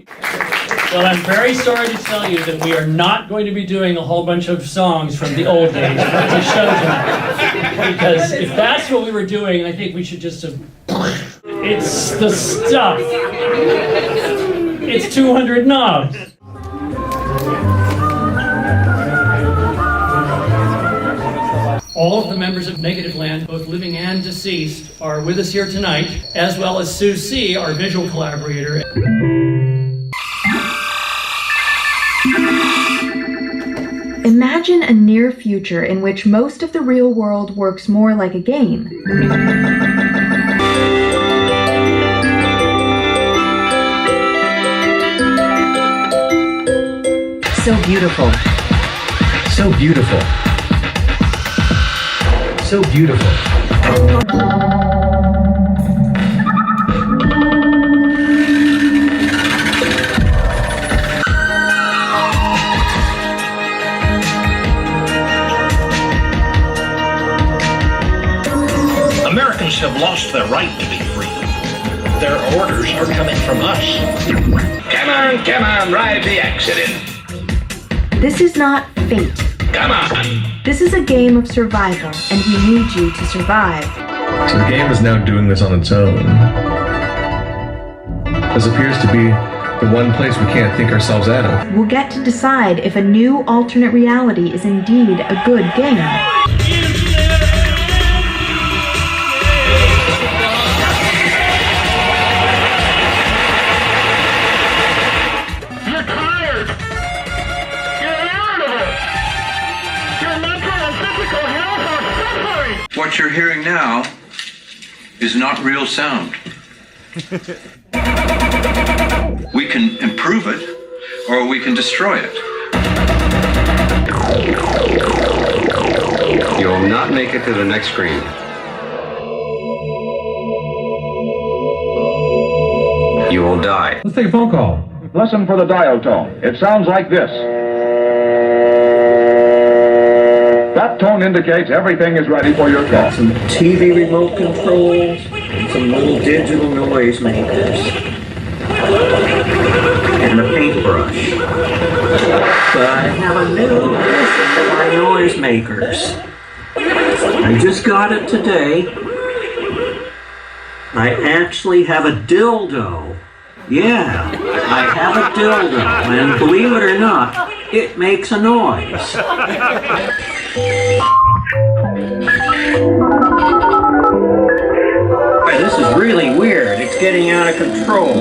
S24: Well, I'm very sorry to tell you that we are not going to be doing a whole bunch of songs from the old days for the show tonight. Because if that's what we were doing, I think we should just have... It's the stuff. It's 200 knobs. All of the members of Negative Land, both living and deceased, are with us here tonight, as well as Sue C., our visual collaborator.
S25: Imagine a near future in which most of the real world works more like a game.
S26: So beautiful. So beautiful. So beautiful.
S15: Americans have lost their right to be free. Their orders are coming from us. Come on, ride the accident.
S25: This is not fate.
S15: Come on.
S25: This is a game of survival, and we need you to survive.
S26: So the game is now doing this on its own. This appears to be the one place we can't think ourselves out of.
S25: We'll get to decide if a new alternate reality is indeed a good game.
S27: What you're hearing now is not real sound. We can improve it, or we can destroy it.
S28: You'll not make it to the next screen.
S3: Let's take a phone call. Listen for the dial tone. It sounds like this. That tone indicates everything is ready for your call.
S28: Some TV remote controls and some little digital noise makers. And a paintbrush. But I have a new addition to my noise makers. I just got it today. I actually have a dildo. Yeah, I have a dildo, and believe it or not, it makes a noise. This is really weird. It's getting out of control.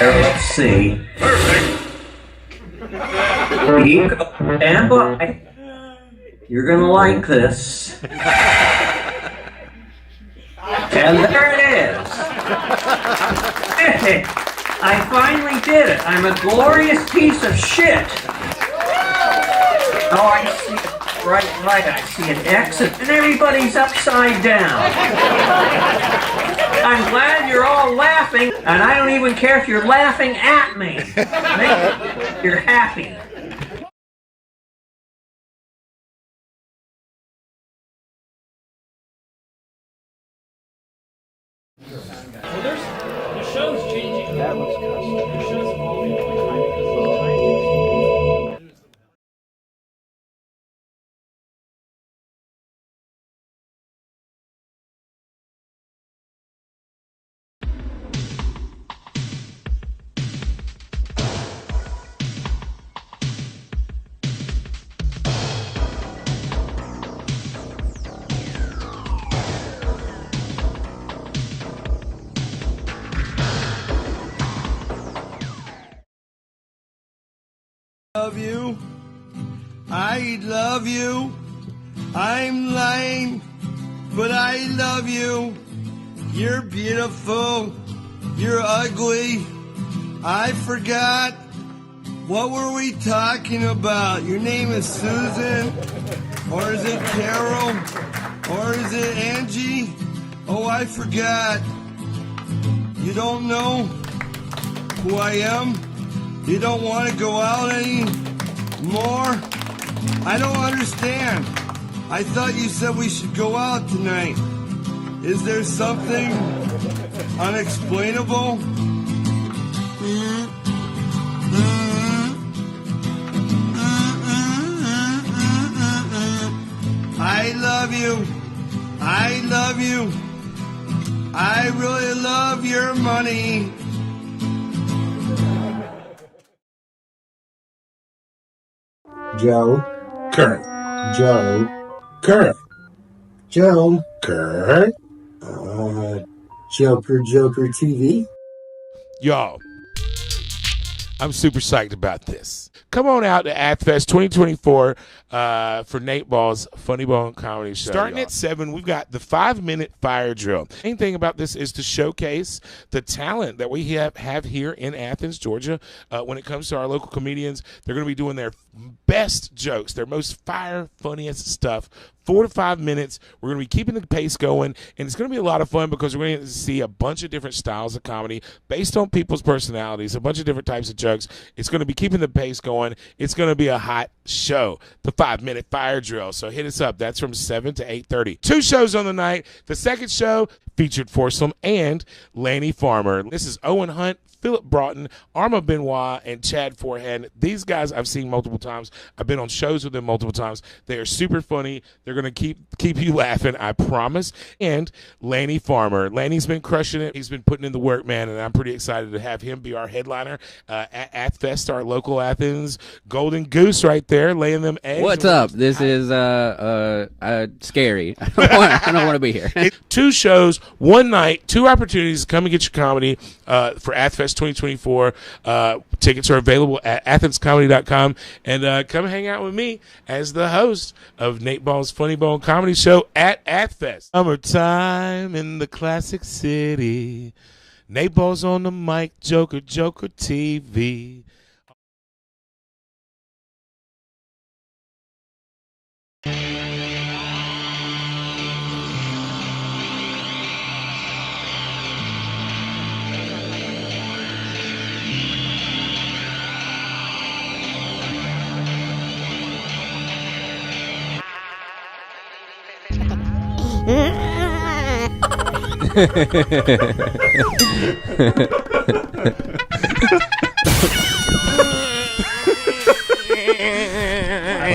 S28: Let's see. Stand by. You're gonna like this. And there it is. Hey, I finally did it. I'm a glorious piece of shit. Oh, I see it. Right. I see an exit, and everybody's upside down. I'm glad you're all laughing, and I don't even care if you're laughing at me. You're happy.
S24: Well, the show's changing. That looks custom. The show's evolving all the time because of the time.
S5: Love you. I love you. I'm lying, but I love you. You're beautiful. You're ugly. I forgot. What were we talking about? Your name is Susan? Or is it Carol? Or is it Angie? Oh, I forgot. You don't know who I am? You don't want to go out anymore? I don't understand. I thought you said we should go out tonight. Is there something unexplainable? I love you. I love you. I really love your money.
S6: Joker. Joker. Joker. Joker TV.
S7: Y'all, I'm super psyched about this. Come on out to AthFest 2024 for Nate Ball's Funny Bone Comedy Show. Starting at 7, we've got the 5-minute fire drill. The main thing about this is to showcase the talent that we have here in Athens, Georgia. When it comes to our local comedians, they're going to be doing their best jokes, their most fire, funniest stuff. 4 to 5 minutes. We're going to be keeping the pace going, and it's going to be a lot of fun because we're going to see a bunch of different styles of comedy based on people's personalities, a bunch of different types of jokes. It's going to be keeping the pace going. It's going to be a hot show, the 5-minute fire drill. So hit us up. That's from 7 to 8:30. 2 shows on the night. The second show featured Forsum and Lanny Farmer. This is Owen Hunt, Philip Broughton, Arma Benoit, and Chad Forehand. These guys I've seen multiple times. I've been on shows with them multiple times. They are super funny. They're going to keep you laughing, I promise. And Lanny Farmer. Lanny's been crushing it. He's been putting in the work, man, and I'm pretty excited to have him be our headliner at AthFest, our local Athens Golden Goose right there, laying them eggs.
S8: What's up? This is scary. I don't want to be here.
S7: 2 shows, 1 night, 2 opportunities to come and get your comedy for AthFest 2024. Tickets are available at athenscomedy.com, and come hang out with me as the host of Nate Ball's Funny Bone Comedy Show at AthFest. Summertime in the classic city. Nate Ball's on the mic, Joker TV.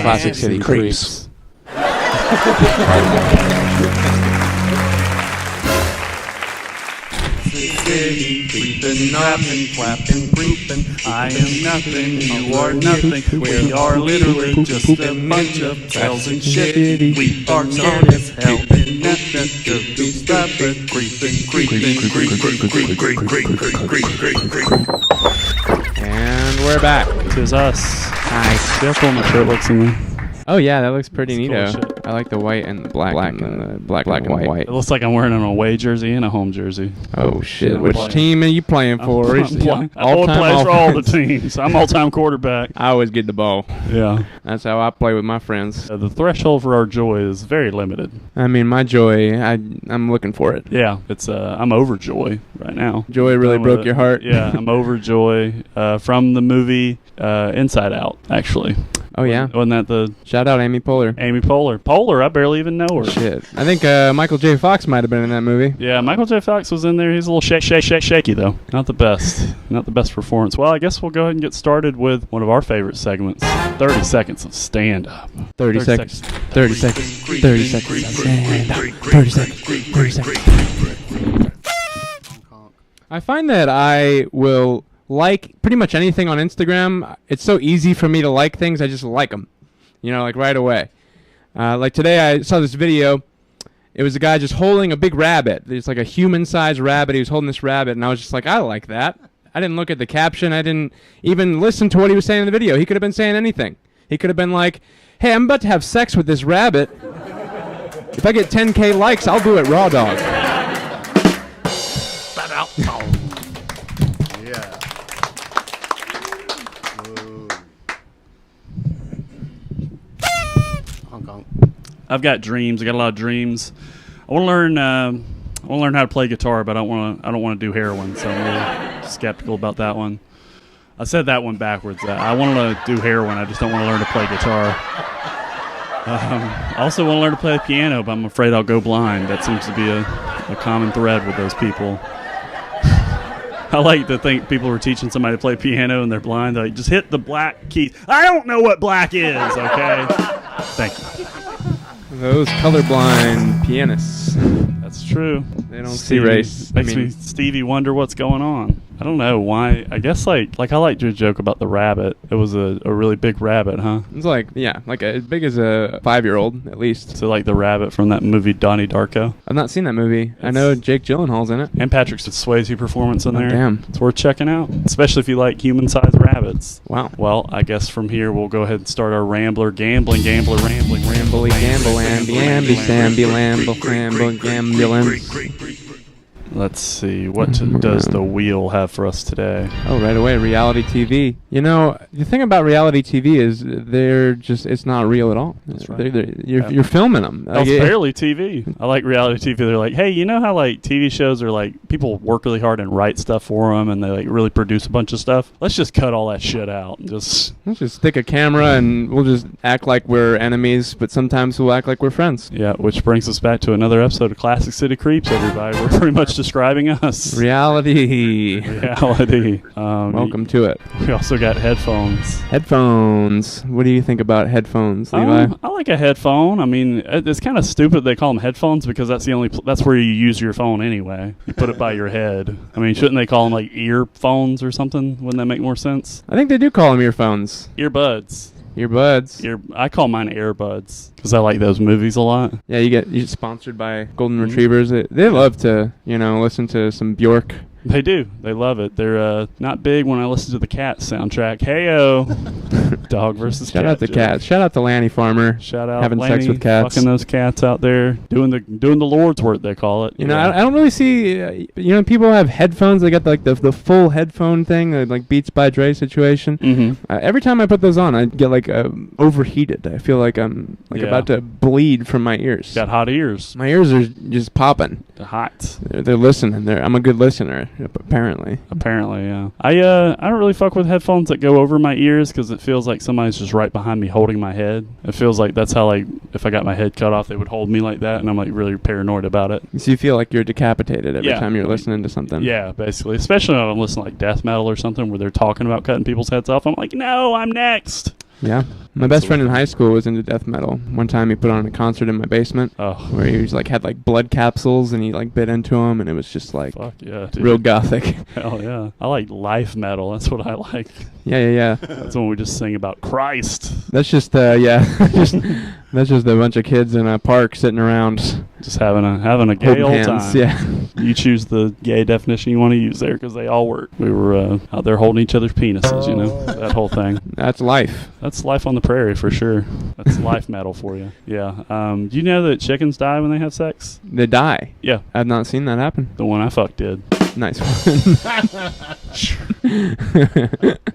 S8: Classic City Creeps.
S2: City creeping, nothing, clapping, creeping. I am nothing, you are nothing. We are literally just a bunch of tells and shit. We are scared as hell, and nothing to be stopped but creeping, creeping.
S9: And we're back.
S10: Tis us.
S9: Nice.
S10: See how cool my shirt looks in there?
S9: Oh yeah, that looks pretty
S10: That's
S9: neato.
S10: cool shit.
S9: I like the white and the black and the black and white.
S10: It looks like I'm wearing an away jersey and a home jersey.
S9: Oh shit! Which team are you playing for?
S10: I play for all the teams. I'm all-time quarterback.
S9: I always get the ball.
S10: Yeah.
S9: That's how I play with my friends.
S10: The threshold for our joy is very limited.
S9: I mean, my joy, I'm looking for it.
S10: Yeah, it's I'm over Joy right now.
S9: Joy really broke your heart?
S10: Yeah, I'm over Joy from the movie Inside Out, actually.
S9: Oh yeah,
S10: wasn't that the
S9: shout out Amy Poehler?
S10: Amy Poehler. Poehler, I barely even know her.
S9: Shit, I think Michael J. Fox might have been in that movie.
S10: Yeah, Michael J. Fox was in there. He's a little shaky though. Not the best. Not the best performance. Well, I guess we'll go ahead and get started with one of our favorite segments: 30 seconds of stand up.
S9: 30 seconds. 30 seconds. 30 seconds. Stand up. 30 seconds. 30 seconds. I find that I will like pretty much anything on Instagram. It's so easy for me to like things. I just like them, you know, like right away. Like today I saw this video. It was a guy just holding a big rabbit. It's like a human-sized rabbit. He was holding this rabbit, and I was just like, I like that. I didn't look at the caption. I didn't even listen to what he was saying in the video. He could have been saying anything. He could have been like, hey, I'm about to have sex with this rabbit. If I get 10K likes, I'll do it raw dog.
S10: I've got dreams. I got a lot of dreams. I want to learn. I want to learn how to play guitar, but I don't want to do heroin. So I'm really skeptical about that one. I said that one backwards. I want to do heroin. I just don't want to learn to play guitar. I also want to learn to play the piano, but I'm afraid I'll go blind. That seems to be a common thread with those people. I like to think people are teaching somebody to play piano and they're blind. They're like, just hit the black keys. I don't know what black is, okay? Thank you.
S9: Those colorblind pianists.
S10: That's true.
S9: They don't see race.
S10: Makes me Stevie wonder what's going on. I don't know why. I guess like I like your joke about the rabbit. It was a really big rabbit, huh?
S9: It's like, yeah, like as big as a 5-year-old at least.
S10: So like the rabbit from that movie Donnie Darko.
S9: I've not seen that movie. I know Jake Gyllenhaal's in it.
S10: And Patrick Swayze performance in there.
S9: Damn.
S10: It's worth checking out, especially if you like human-sized rabbits.
S9: Wow.
S10: Well, I guess from here we'll go ahead and start our Rambler Gambling.
S9: Rambly gamble, amby, samby, lamble, gambulance.
S10: Let's see, what does the wheel have for us today?
S9: Oh, right away, reality TV. You know, the thing about reality TV is it's not real at all.
S10: That's right.
S9: You're filming them.
S10: That's barely TV. I like reality TV. They're like, hey, you know how like TV shows are like, people work really hard and write stuff for them and they like really produce a bunch of stuff? Let's just cut all that shit out.
S9: Let's just stick a camera and we'll just act like we're enemies, but sometimes we'll act like we're friends.
S10: Yeah, which brings us back to another episode of Classic City Creeps, everybody. We're pretty much describing us.
S9: Reality.
S10: Welcome
S9: to it.
S10: We also got headphones.
S9: Headphones. What do you think about headphones, Levi?
S10: I like a headphone. I mean, it's kind of stupid they call them headphones because that's that's where you use your phone anyway. You put it by your head. I mean, shouldn't they call them like earphones or something? Wouldn't that make more sense?
S9: I think they do call them earphones.
S10: Earbuds.
S9: I
S10: call mine earbuds because I like those movies a lot.
S9: Yeah, you get sponsored by Golden Retrievers. They love to, listen to some Bjork
S10: They do. They love it. They're not big when I listen to the Cats soundtrack. Heyo, dog versus
S9: Shout
S10: cat.
S9: out to
S10: joke.
S9: Cats. Shout out to Lanny Farmer.
S10: Shout out
S9: having
S10: Laney,
S9: sex with cats.
S10: fucking those cats out there doing the Lord's work. They call it.
S9: You know, I don't really see. People have headphones. They got like the full headphone thing, like Beats by Dre situation.
S10: Mm-hmm.
S9: Every time I put those on, I get like overheated. I feel like I'm about to bleed from my ears.
S10: Got hot ears.
S9: My ears are just popping.
S10: They're hot.
S9: They're listening. I'm a good listener, apparently.
S10: Apparently, yeah. I don't really fuck with headphones that go over my ears because it feels like somebody's just right behind me holding my head. It feels like that's how, like, if I got my head cut off, they would hold me like that, and I'm like really paranoid about it.
S9: So you feel like you're decapitated every time you're listening to something.
S10: Yeah, basically. Especially when I'm listening to like death metal or something where they're talking about cutting people's heads off. I'm like, no, I'm next.
S9: Yeah. My best friend in high school was into death metal. One time he put on a concert in my basement where he was had like blood capsules and he like bit into them and it was just like
S10: fuck yeah, dude.
S9: Real gothic.
S10: Hell yeah. I like life metal. That's what I like.
S9: Yeah.
S10: That's when we just sing about Christ.
S9: That's just that's just a bunch of kids in a park sitting around
S10: just having a gay old time.
S9: Yeah.
S10: You choose the gay definition you want to use there because they all work. We were out there holding each other's penises, that whole thing.
S9: That's life.
S10: That's life on the prairie for sure. That's life metal for you. Yeah. Do you know that chickens die when they have sex?
S9: They die?
S10: Yeah.
S9: I've not seen that happen.
S10: The one I fucked did.
S9: Nice one.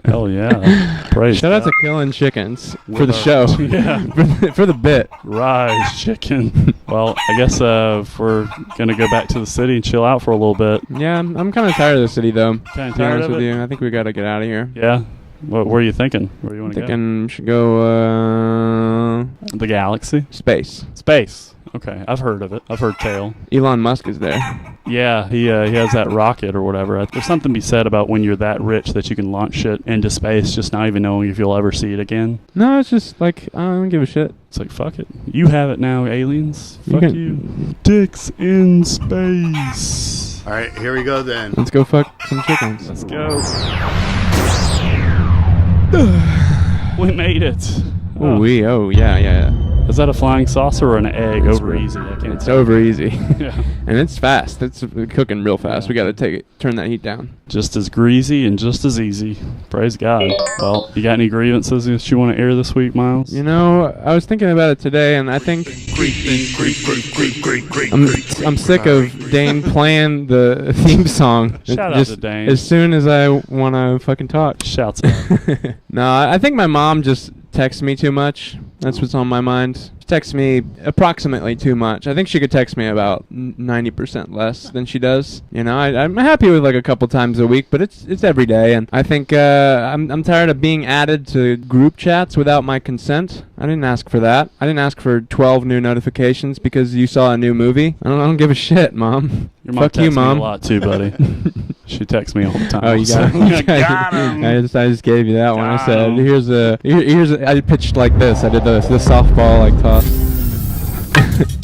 S10: Hell yeah. Praise
S9: Shout out
S10: God.
S9: to killing chickens for the show.
S10: Yeah.
S9: for the bit.
S10: Rise, chicken. Well, I guess if we're going to go back to the city and chill out for a little bit.
S9: Yeah, I'm kind of tired of the city, though.
S10: Kind of
S9: to be
S10: tired
S9: honest
S10: of
S9: with
S10: it?
S9: you. I think we got to get out of here.
S10: Yeah. Where are you thinking? Where do you want to go?
S9: Thinking we should go,
S10: the galaxy?
S9: Space.
S10: Space. Okay, I've heard of it. I've heard tale.
S9: Elon Musk is there.
S10: Yeah, he has that rocket or whatever. There's something to be said about when you're that rich that you can launch shit into space just not even knowing if you'll ever see it again.
S9: No, it's just like, I don't give a shit.
S10: It's like, fuck it. You have it now, aliens.
S9: You
S10: Fuck
S9: can-
S10: you. Dicks in space.
S4: All right, here we go then.
S9: Let's go fuck some chickens.
S10: Let's go. We made it.
S9: Oh, yeah.
S10: Is that a flying saucer or an egg? Over easy. I can't
S9: It's
S10: tell.
S9: over easy.
S10: Yeah.
S9: And it's fast. It's cooking real fast. We got to turn that heat down.
S10: Just as greasy and just as easy. Praise God. Well, you got any grievances that you want to air this week, Miles?
S9: You know, I was thinking about it today, and I think I'm sick of Dane playing the theme song.
S10: Shout out to Dane.
S9: As soon as I want to fucking talk.
S10: Shouts out.
S9: No, I think my mom just texts me too much. That's what's on my mind. She texts me approximately too much. I think she could text me about 90% less than she does. You know, I'm happy with like a couple times a week, but it's every day. And I think I'm tired of being added to group chats without my consent. I didn't ask for that. I didn't ask for 12 new notifications because you saw a new movie. I don't give a shit, Mom.
S10: Your mom
S9: Fuck you,
S10: texts me
S9: Mom.
S10: a lot too, buddy. She texts me all the time.
S9: Oh, you got it.
S10: Got him.
S9: I just gave you that one. I said,
S10: him.
S9: here's a. I pitched like this. I did the softball like toss.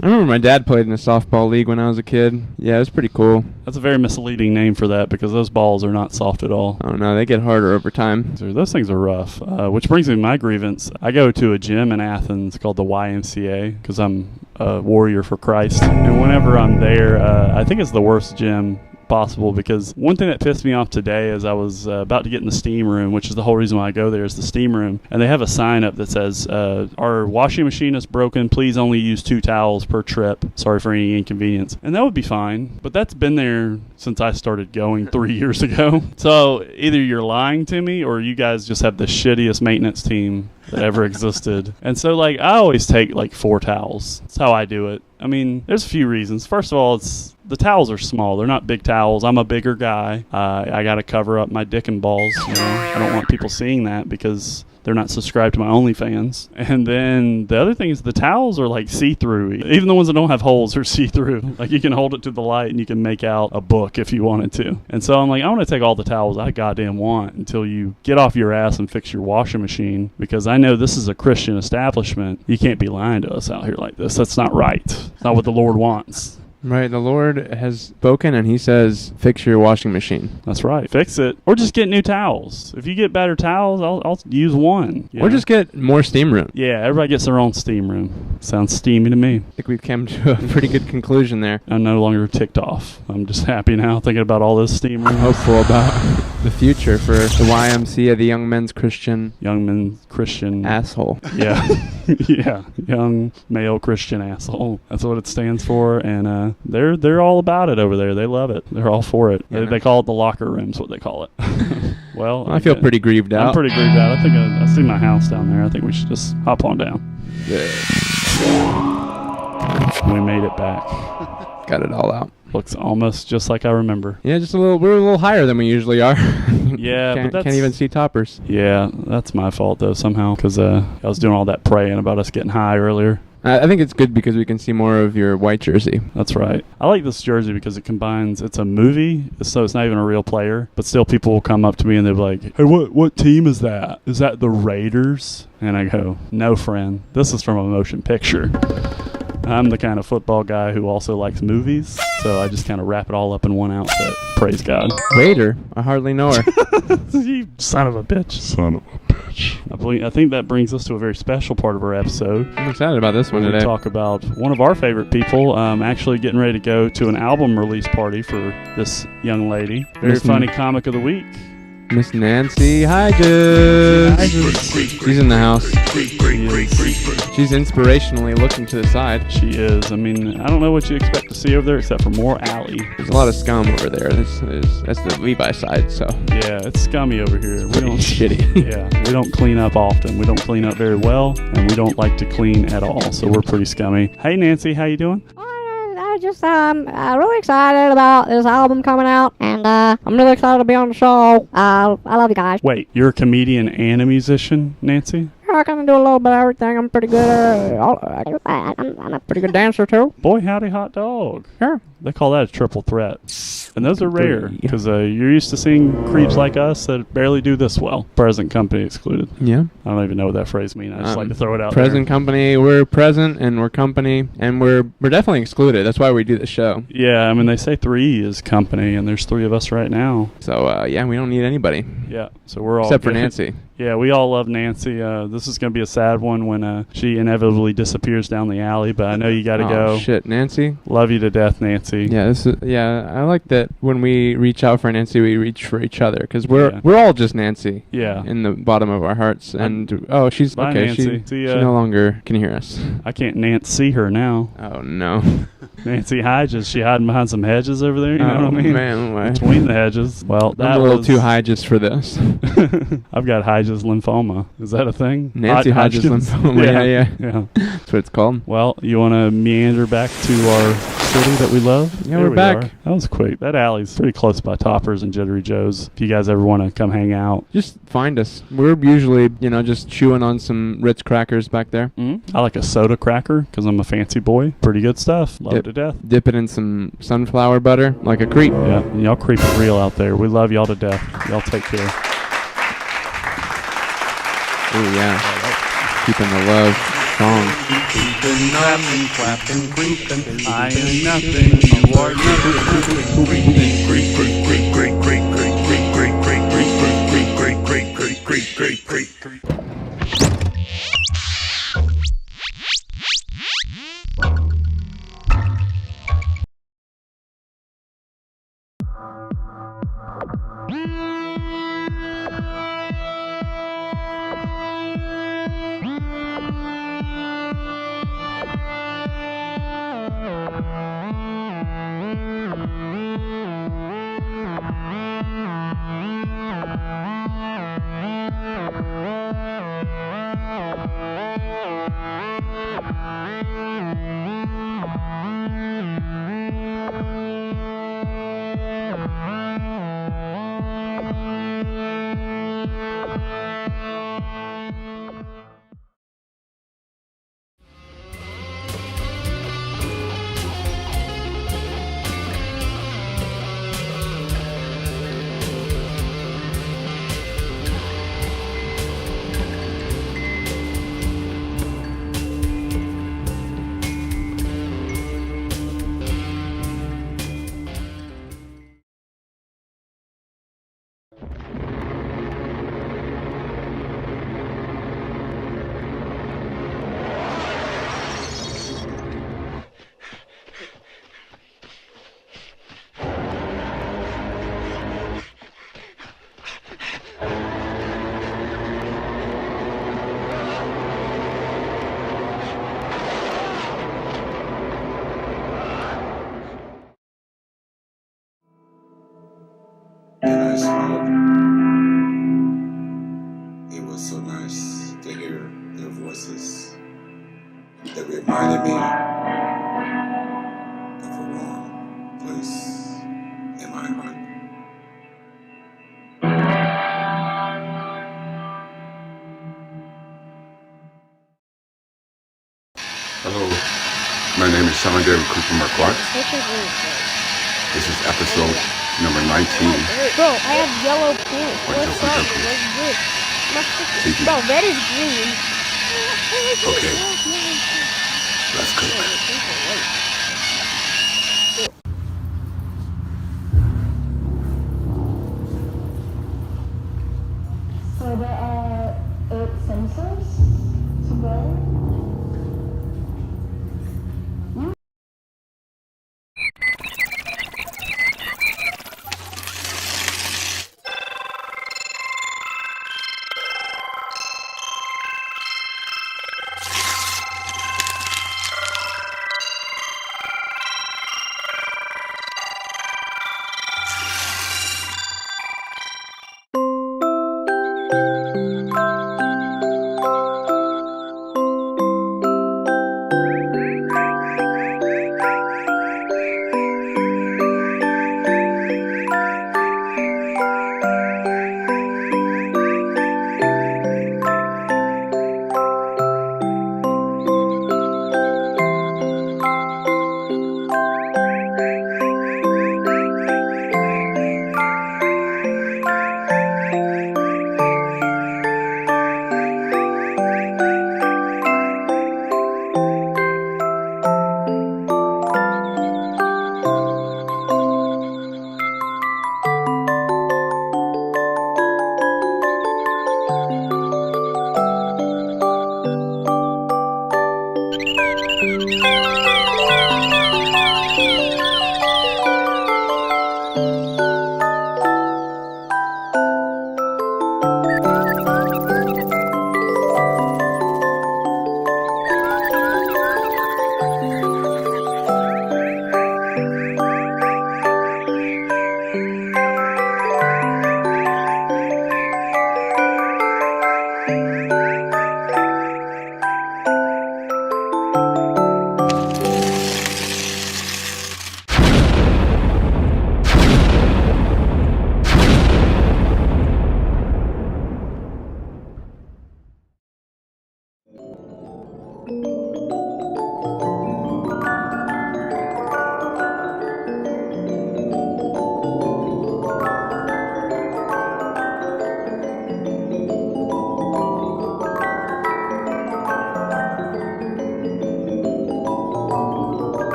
S9: I remember my dad played in a softball league when I was a kid. Yeah, it was pretty cool.
S10: That's a very misleading name for that because those balls are not soft at all.
S9: Oh no, they get harder over time.
S10: So those things are rough. Which brings me to my grievance. I go to a gym in Athens called the YMCA because I'm a warrior for Christ. And whenever I'm there, I think it's the worst gym possible because one thing that pissed me off today is I was about to get in the steam room, which is the whole reason why I go there is the steam room, and they have a sign up that says our washing machine is broken, please only use 2 towels per trip, sorry for any inconvenience. And that would be fine, but that's been there since I started going 3 years ago. So either you're lying to me or you guys just have the shittiest maintenance team that ever existed. And so like I always take like 4 towels. That's how I do it. I mean, there's a few reasons. First of all, the towels are small. They're not big towels. I'm a bigger guy. I got to cover up my dick and balls. You know? I don't want people seeing that because they're not subscribed to my OnlyFans. And then the other thing is the towels are like see-through. Even the ones that don't have holes are see-through. Like you can hold it to the light and you can make out a book if you wanted to. And so I'm like, I want to take all the towels I goddamn want until you get off your ass and fix your washing machine because I know this is a Christian establishment. You can't be lying to us out here like this. That's not right. It's not what the Lord wants.
S9: Right, the Lord has spoken, and He says, "Fix your washing machine."
S10: That's right. Fix it, or just get new towels. If you get better towels, I'll use one.
S9: Or just get more steam room.
S10: Yeah, everybody gets their own steam room. Sounds steamy to me.
S9: I think we've come to a pretty good conclusion there.
S10: I'm no longer ticked off. I'm just happy now thinking about all this steam room.
S9: Hopeful about the future for the YMCA, the Young Men's Christian asshole.
S10: Yeah. Yeah, young male Christian asshole. That's what it stands for, and they're all about it over there. They love it. They're all for it. They call it the locker room's what they call it. Well,
S9: I feel pretty grieved out.
S10: I'm pretty grieved out. I think I see my house down there. I think we should just hop on down.
S9: Yeah.
S10: We made it back.
S9: Got it all out.
S10: Looks almost just like I remember.
S9: Yeah, just a little. We're a little higher than we usually are.
S10: Yeah,
S9: can't even see toppers.
S10: Yeah, that's my fault though somehow because I was doing all that praying about us getting high earlier.
S9: I think it's good because we can see more of your white jersey.
S10: That's right. I like this jersey because it combines. It's a movie, so it's not even a real player, but still people will come up to me and they'll be like, "Hey, what team is that? Is that the Raiders?" And I go, "No, friend. This is from a motion picture." I'm the kind of football guy who also likes movies, so I just kind of wrap it all up in one outfit. Praise God.
S9: Raider? I hardly know her.
S10: You son of a bitch. Son of a bitch. I think that brings us to a very special part of our episode.
S9: I'm excited about this one today.
S10: We talk about one of our favorite people actually getting ready to go to an album release party for this young lady. Very funny comic of the week.
S9: Miss Nancy Hodges. She's in the house. She's inspirationally looking to the side.
S10: She is. I mean, I don't know what you expect to see over there except for more alley.
S9: There's a lot of scum over there. That's the Levi side, so.
S10: Yeah, it's scummy over here.
S9: We don't shitty.
S10: Yeah, we don't clean up often. We don't clean up very well, and we don't like to clean at all, so we're pretty scummy. Hey, Nancy, how you doing?
S11: Just really excited about this album coming out, and I'm really excited to be on the show. I love you guys.
S10: Wait, you're a comedian and a musician, Nancy?
S11: I kind of do a little bit of everything. I'm pretty good I'm a pretty good dancer too.
S10: Boy, howdy, hot dog.
S11: Sure.
S10: They call that a triple threat. And those are rare, because you're used to seeing creeps like us that barely do this well. Present company excluded.
S9: Yeah.
S10: I don't even know what that phrase means. I just like to throw it out
S9: present
S10: there.
S9: Company, we're present, and we're company, and we're definitely excluded. That's why we do the show.
S10: Yeah, I mean, they say 3 is company, and there's 3 of us right now.
S9: So, yeah, we don't need anybody.
S10: Yeah, so we're all
S9: except
S10: good.
S9: for Nancy.
S10: Yeah, we all love Nancy. This is going to be a sad one when she inevitably disappears down the alley, but I know you got to go.
S9: Oh, shit, Nancy.
S10: Love you to death, Nancy.
S9: Yeah, I like that when we reach out for Nancy, we reach for each other, because we're all just Nancy.
S10: Yeah.
S9: In the bottom of our hearts. And, she's,
S10: bye,
S9: okay,
S10: Nancy.
S9: she no longer can hear us.
S10: I can't see her now.
S9: Oh, no.
S10: Nancy Hodges, she hiding behind some hedges over there, you know what I mean?
S9: Man,
S10: between the hedges. Well,
S9: I'm a little too high just for this.
S10: I've got Hodges lymphoma. Is that a thing?
S9: Nancy Hodges lymphoma. Yeah. That's what it's called.
S10: Well, you want to meander back to our city that we love?
S9: Yeah, we're back.
S10: That was quick. That alley's pretty close by Toppers and Jittery Joe's. If you guys ever want to come hang out,
S9: just find us. We're usually, just chewing on some Ritz crackers back there.
S10: Mm-hmm. I like a soda cracker because I'm a fancy boy. Pretty good stuff. Love it to death.
S9: Dip it in some sunflower butter like a creep.
S10: Yeah, and y'all creep it real out there. We love y'all to death. Y'all take care.
S9: Oh yeah. Keeping the love strong.
S2: Creeping, clapping, clapping, creeping. I am nothing. You are nothing. Creeping, creep, creep, creep, creep, creep, creep, creep, creep, creep, creep, creep, creep, creep, creep, creep, creep, creep, creep.
S12: smoke. It was so nice to hear their voices that reminded me of a warm place in my heart. Hello, my name is Sean David Cooper Marquardt. This is episode number 19.
S11: Bro, I have yellow pants. What's up? What's good? Bro, red is green.
S12: Okay, let's cook.
S13: So there are 8 sensors together.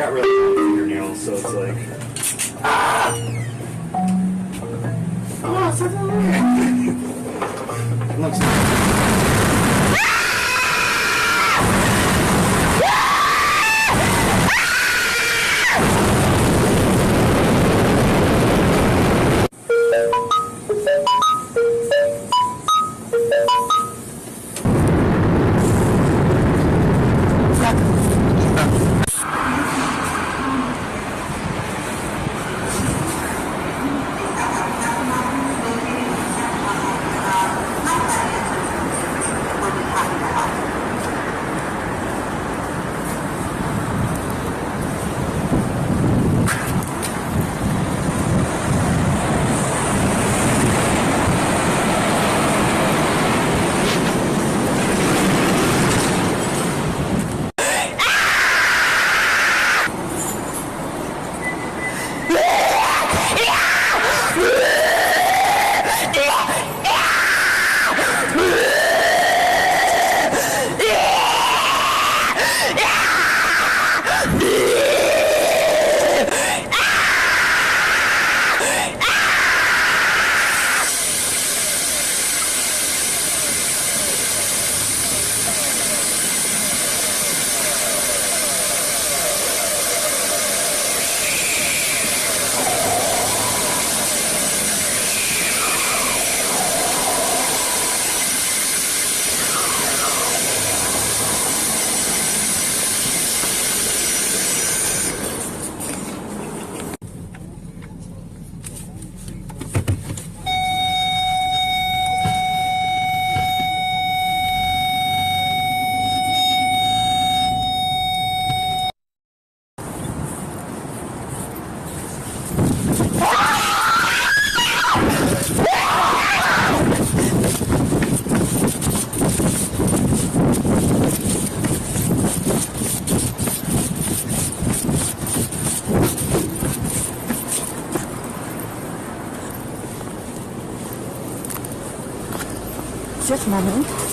S1: got really long fingernails, so it's like.
S14: Oh, it's everywhere.
S1: Looks
S13: Just a moment.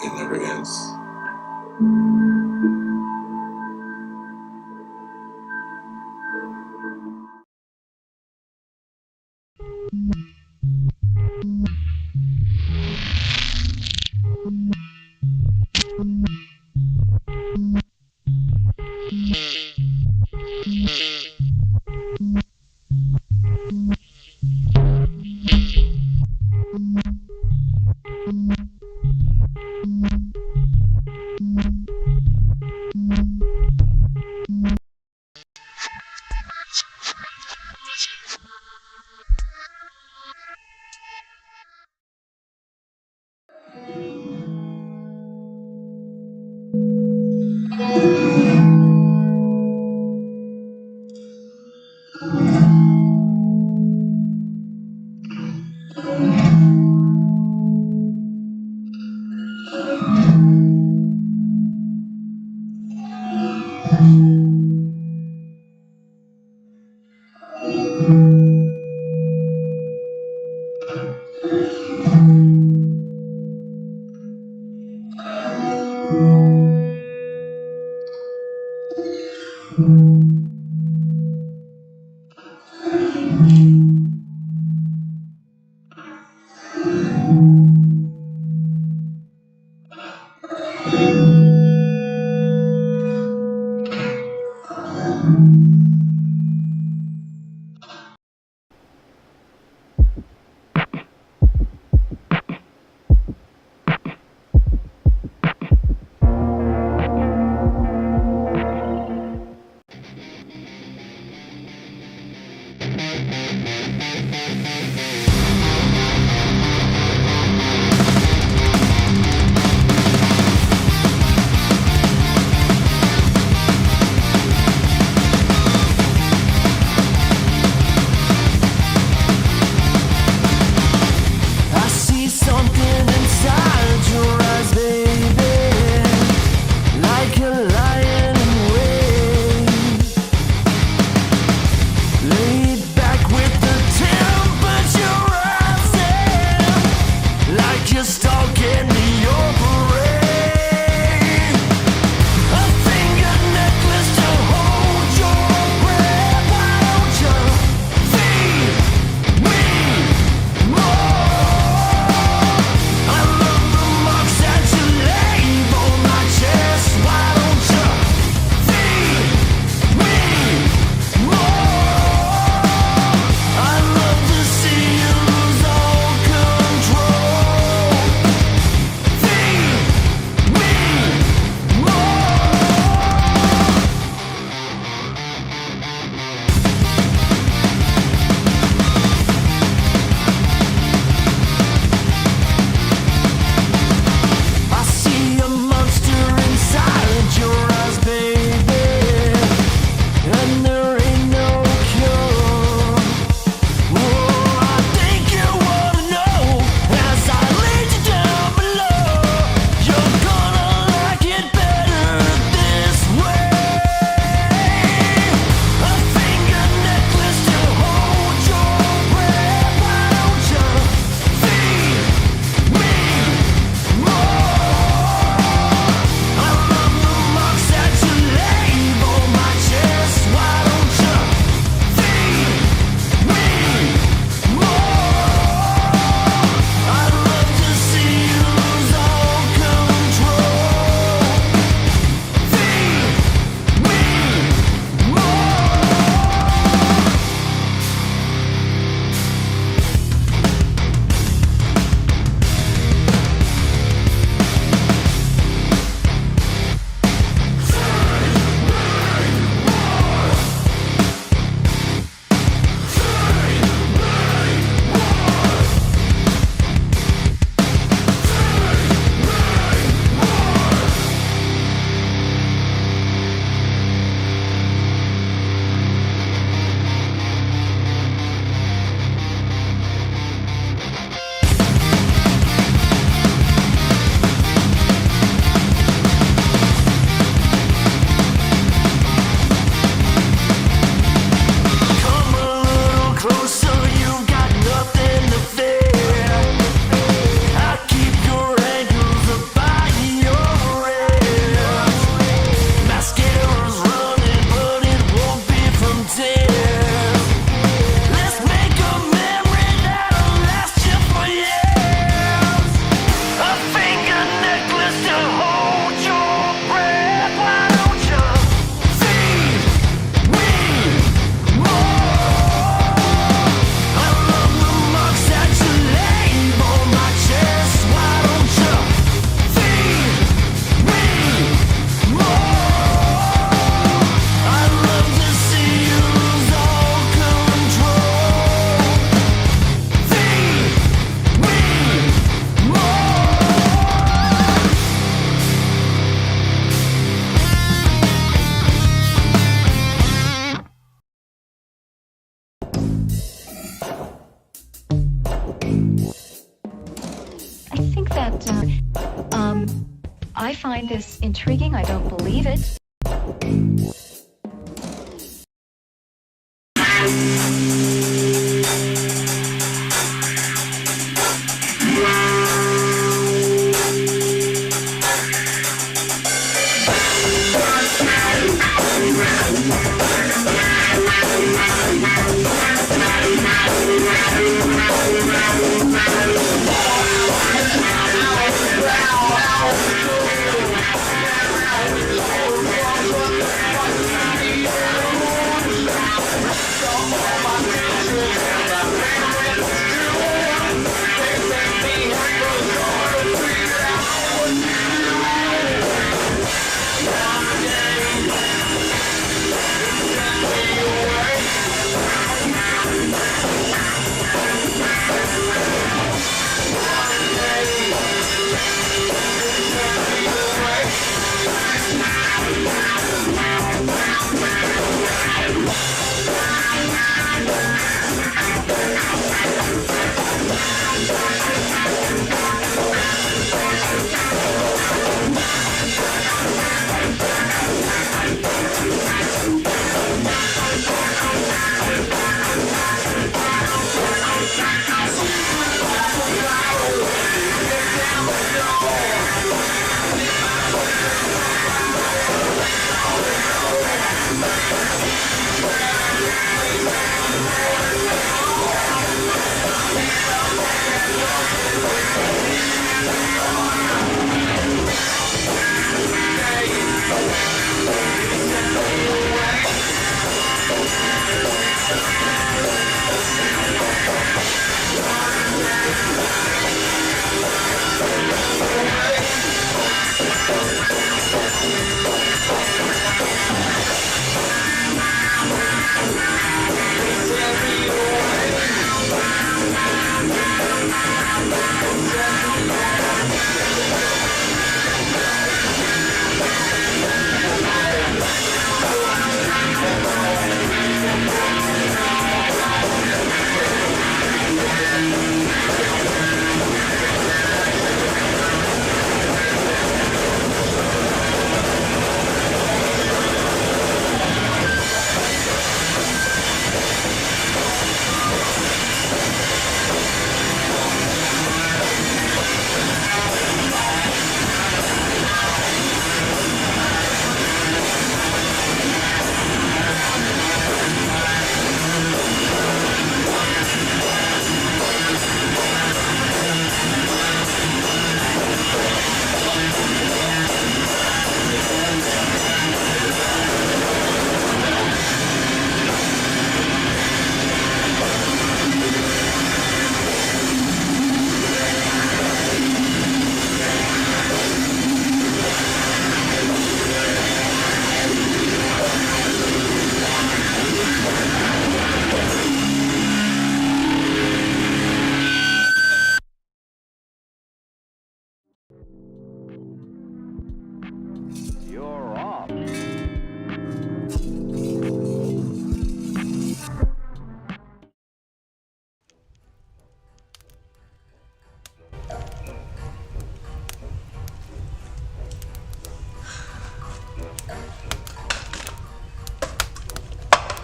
S12: It never ends.
S16: I see something inside your eyes, baby, like a lion in wait. Laid back with the temperature rising, like you're stalking your parade. A finger necklace to hold your breath. Why don't you feed me more? I love the marks that you leave on my chest. Why don't you feed me more? I love to see you lose all control. Feed me more. I see a monster inside your eyes, baby, and there ain't no cure. Oh, I think you wanna know as I lead you down below. You're gonna like it better this way. A finger necklace to hold your breath. Why don't you feed me more? I love the marks that you leave on my chest. Why don't you feed me more? I'd love to see you lose all control. Feed me more. Come a little closer, you've got nothing to fear. I keep your ankles up by your wrist. Mascara's running, but it won't be from tears. Let's make a memory that'll last you for years. A finger necklace to hold your breath. Why don't you feed me more? I love the marks that you leave on my chest. Why don't you feed me more? I'd love to see you lose all control. Feed me more.
S17: I think that, I find this intriguing. I don't believe it.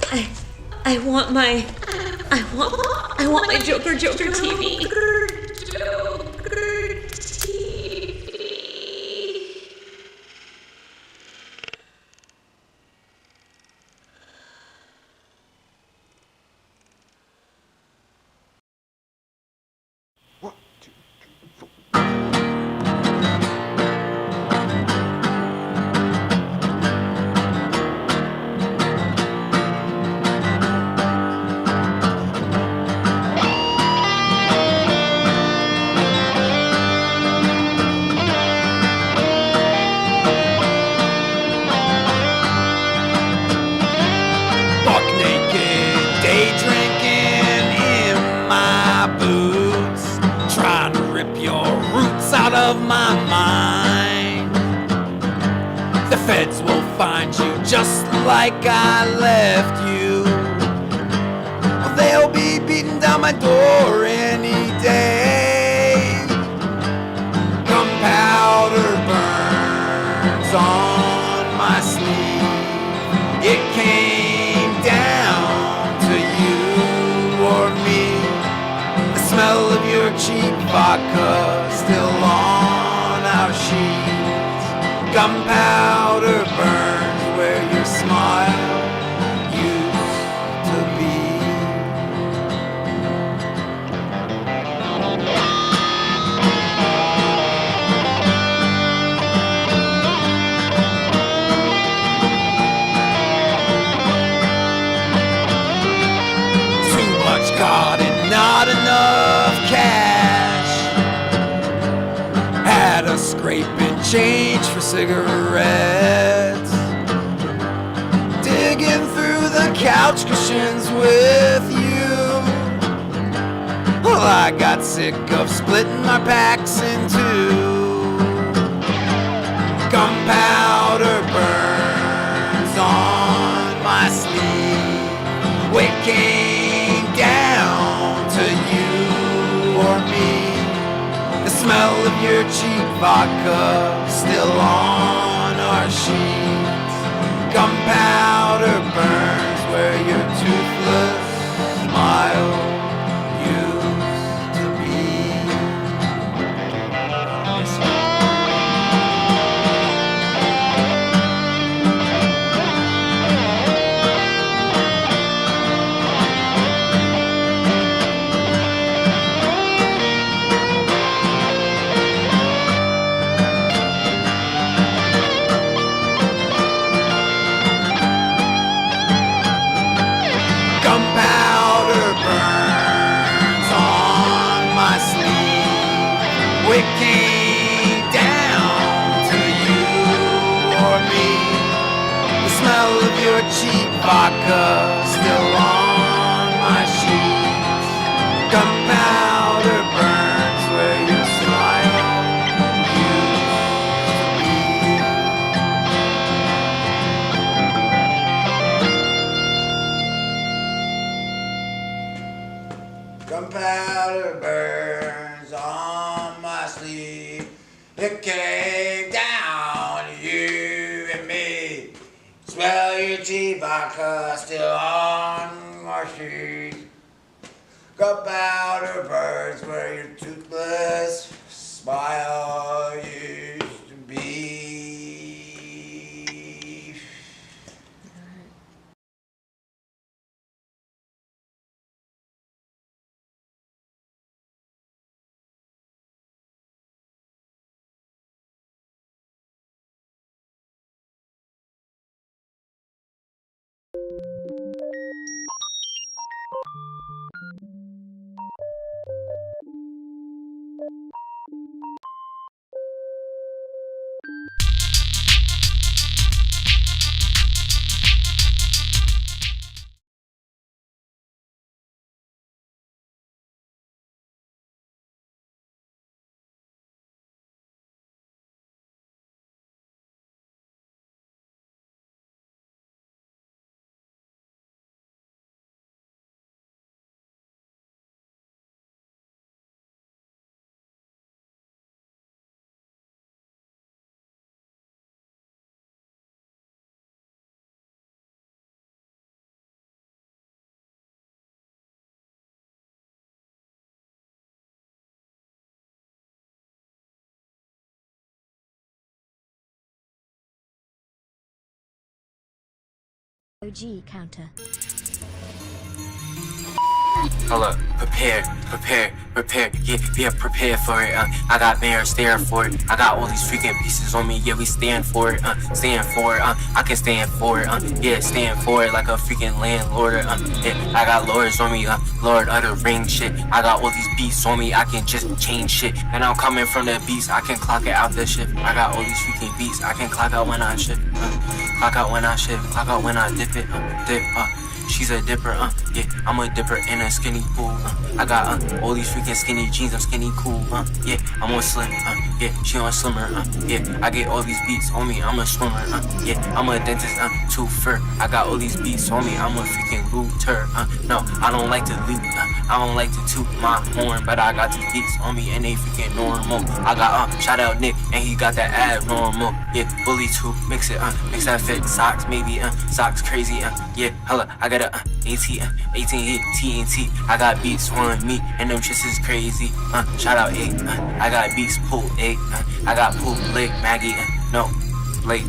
S15: I want my Joker TV.
S16: Buck naked, day drinking in my boots, trying to rip your roots out of my mind. The feds will find you just like I left you. They'll be beating down my door any day. Gunpowder burns on my sleeve. It came down to you or me. The smell of your cheap vodka still on our sheets. Gunpowder burns where your smile used to be. Too much God and not enough cash. Had a scraping change for cigarettes. Digging through the couch cushions with you. Well, I got sick of splitting my packs in two. Gunpowder burns on my sleeve. It came down to you or me. The smell of your cheap vodka still on our sheets. Gunpowder burns where your toothless smile used to be. Gunpowder burns on my sleeve. It came down to you or me. The smell of your cheap vodka still on my sheets. Gunpowder burns where your smile used to be. Gunpowder burns on my sleeve. It came down to you and me. Smell your cheap vodka still on my sheet. Gunpowder burns where your toothless smile used to be.
S18: OG counter.
S19: Hold up, prepare, yeah, prepare for it, I got mirrors there for it, I got all these freaking pieces on me, yeah, we stand for it, I can stand for it, yeah, stand for it like a freaking landlord, yeah, I got lords on me, Lord of the Ring shit, I got all these beats on me, I can just change shit, and I'm coming from the beats, I can clock it out the shit, I got all these freaking beats, I can clock out when I shift, clock out when I shift, clock out when I dip it, she's a dipper, yeah, I'm a dipper in a skinny pool, I got, all these freaking skinny jeans, I'm skinny cool, yeah, I'm on slim, yeah, she on slimmer, yeah, I get all these beats on me, I'm a swimmer, yeah, I'm a dentist, tooth fur, I got all these beats on me, I'm a freaking looter, no, I don't like to loot, I don't like to toot my horn, but I got these beats on me and they freaking normal, I got, shout out Nick, and he got that abnormal, yeah, bully too, mix it, mix that fit, socks, maybe, socks crazy, yeah, hella, I got a 18 hit TNT. I got beats on me, and them shits is crazy. Shout out 8. I got beats pull 8. I got pull late Maggie. No, late.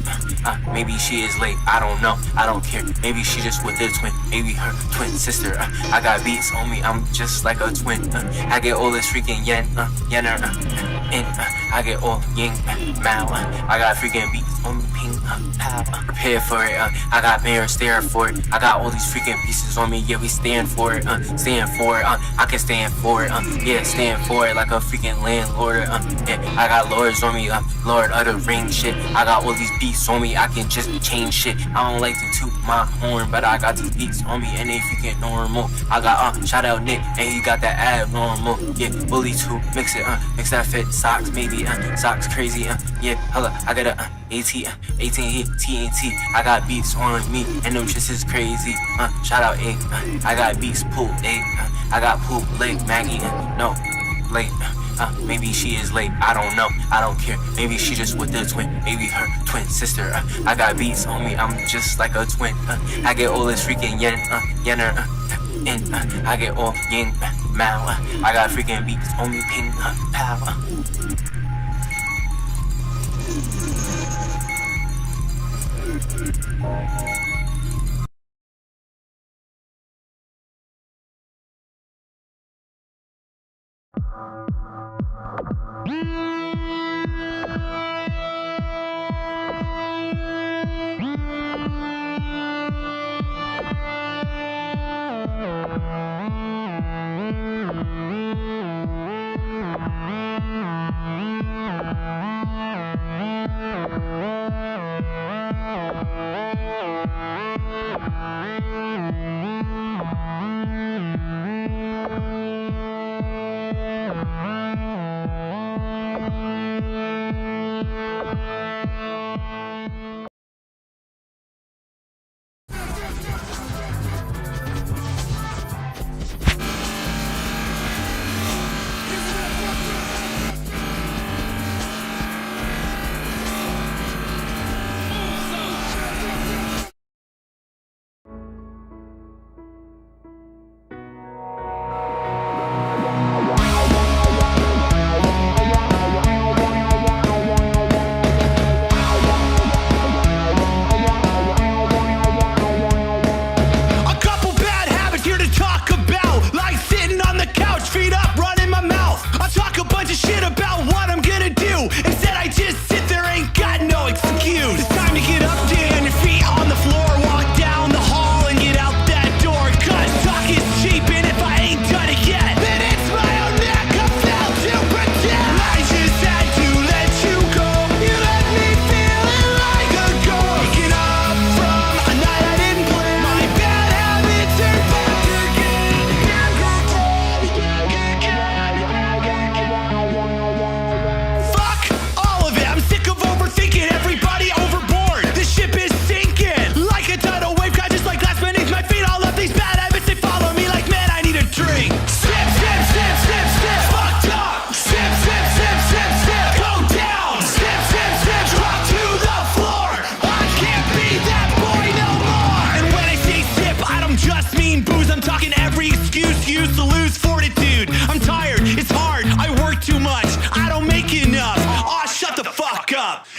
S19: Maybe she is late. I don't know. I don't care. Maybe she just with the twin. Maybe her twin sister. I got beats on me. I'm just like a twin. I get all this freaking yener. And I get all yin mao. I got freaking beats on me. Ping pow. Prepare for it. I got mirrors there for it. I got all these freaking pieces on me. Yeah, we stand for it. Stand for it. I can stand for it. Yeah, stand for it like a freaking landlord. Yeah, I got lords on me. Lord of the Ring shit. I got all these beats on me. I can just change shit. I don't like to toot my horn, but I got these beats on me and they freaking normal. I got shout out Nick, and he got that abnormal. Yeah, bully too, mix it, mix that fit, socks maybe, socks crazy, yeah, hella, I got a 18 hit TNT. I got beats on me, and them shits is crazy. Shout out 8, I got beats pull 8, I got pull late Maggie, no, late. Maybe she is late, I don't know, I don't care. Maybe she just with the twin, maybe her twin sister. I got beats on me, I'm just like a twin. I get all this freaking yener, and I get all yin mao. I got freaking beats on me, ping pow.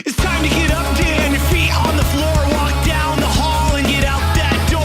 S16: It's time to get up, get on your feet on the floor, walk down the hall and get out that door.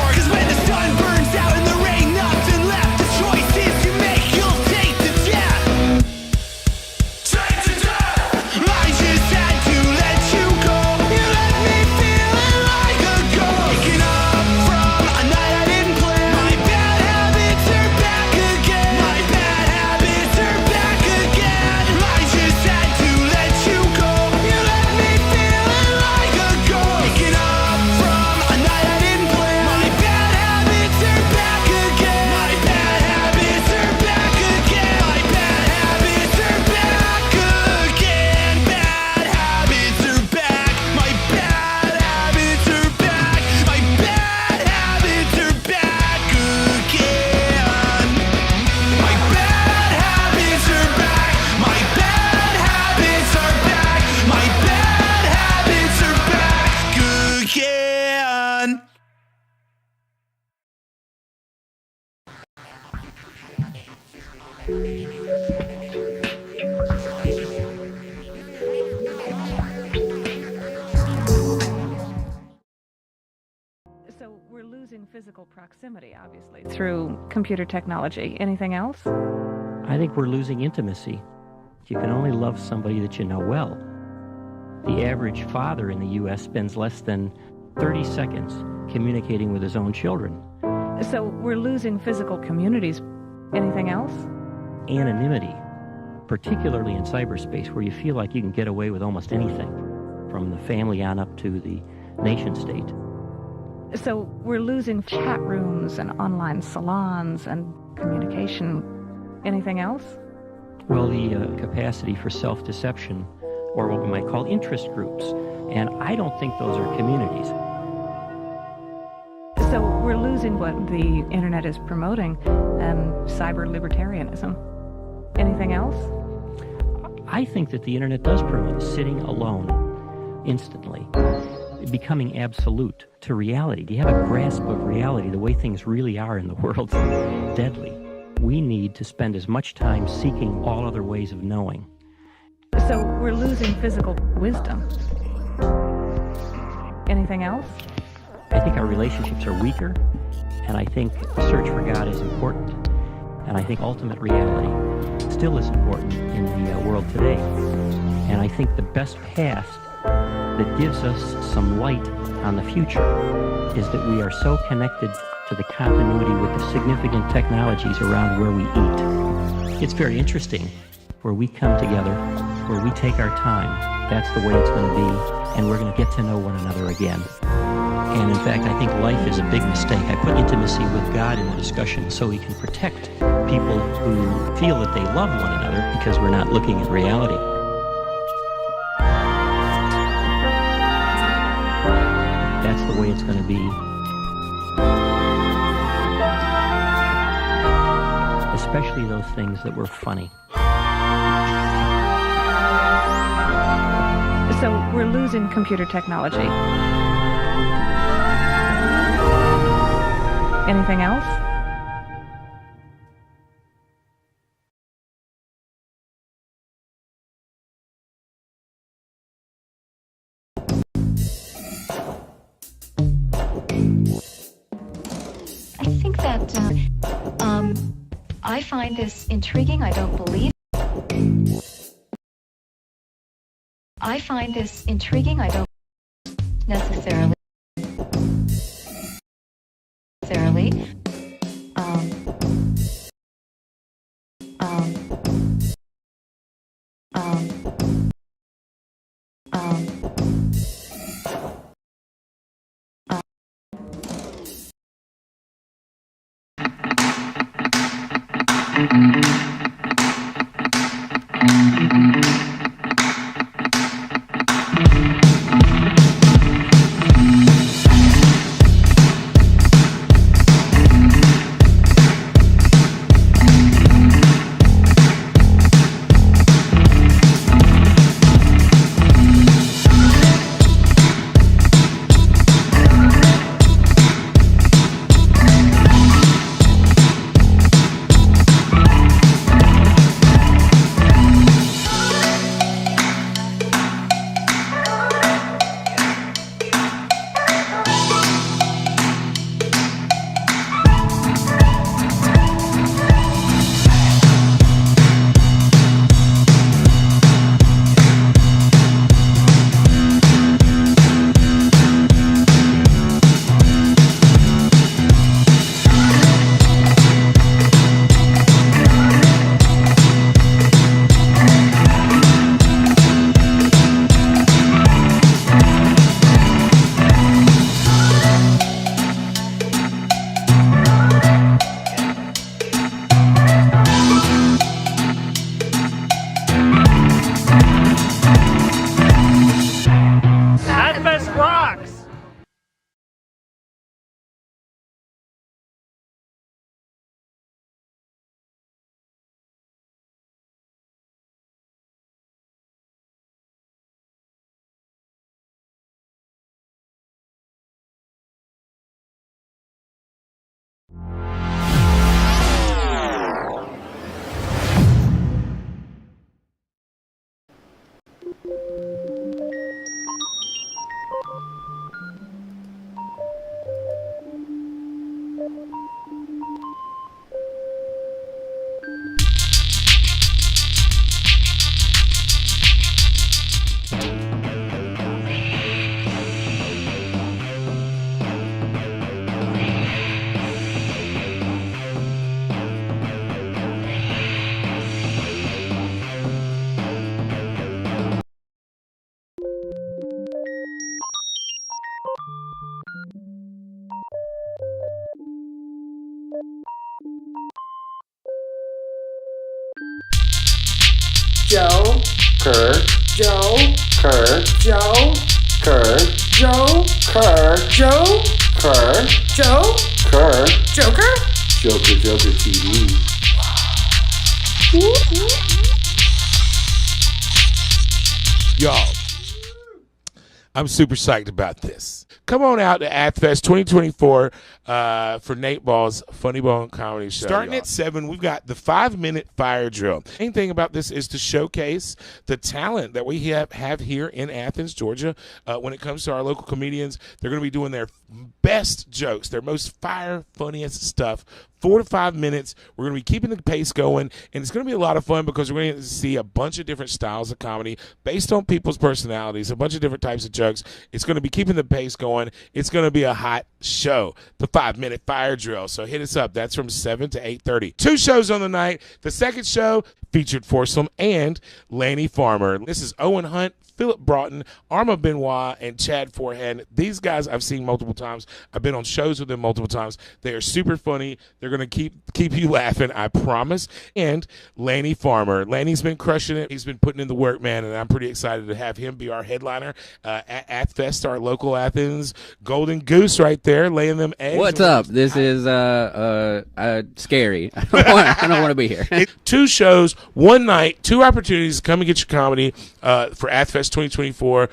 S18: So we're losing physical proximity, obviously, through computer technology. Anything else?
S28: I think we're losing intimacy. You can only love somebody that you know well. The average father in the U.S. spends less than 30 seconds communicating with his own children.
S18: So we're losing physical communities. Anything else?
S28: Anonymity, particularly in cyberspace, where you feel like you can get away with almost anything, from the family on up to the nation state.
S18: So we're losing chat rooms and online salons and communication. Anything else?
S28: Well, the capacity for self-deception, or what we might call interest groups. And I don't think those are communities.
S18: So we're losing what the internet is promoting, cyber libertarianism. Anything else?
S28: I think that the internet does promote sitting alone instantly, becoming absolute to reality. Do you have a grasp of reality, the way things really are in the world? Deadly. We need to spend as much time seeking all other ways of knowing.
S18: So we're losing physical wisdom. Anything else?
S28: I think our relationships are weaker, and I think the search for God is important, and I think ultimate reality still is important in the world today. And I think the best path that gives us some light on the future is that we are so connected to the continuity with the significant technologies around where we eat. It's very interesting, where we come together, where we take our time. That's the way it's going to be, and we're going to get to know one another again. And in fact, I think life is a big mistake. I put intimacy with God in the discussion so we can protect people who feel that they love one another because we're not looking at reality. That's the way it's going to be. Especially those things that were funny.
S18: So we're losing computer technology. Anything else?
S17: I think that I find this intriguing. I don't believe. I find this intriguing. I don't necessarily.
S6: JOKERJOKErtv.
S7: Y'all, I'm super psyched about this. Come on out to AthFest 2024 for Nate Ball's Funny Bone Comedy Show. Starting at 7, we've got the 5-minute fire drill. The main thing about this is to showcase the talent that we have here in Athens, Georgia. When it comes to our local comedians, they're going to be doing their best jokes, their most fire, funniest stuff. 4 to 5 minutes. We're going to be keeping the pace going, and it's going to be a lot of fun because we're going to see a bunch of different styles of comedy based on people's personalities, a bunch of different types of jokes. It's going to be keeping the pace going. It's going to be a hot show, the 5-minute fire drill. So hit us up. That's from 7 to 8:30. 2 shows on the night. The second show featured Foursome and Laney Farmer. This is Owen Hunt, Philip Broughton, Arma Benoit, and Chad Forehand. These guys I've seen multiple times. I've been on shows with them multiple times. They are super funny. They're going to keep you laughing, I promise. And Laney Farmer. Laney's been crushing it. He's been putting in the work, man, and I'm pretty excited to have him be our headliner at AthFest, our local Athens Golden Goose right there, laying them eggs.
S8: What's up? This is scary. I don't want to be here.
S7: 2 shows, 1 night, 2 opportunities to come and get your comedy for AthFest 2024.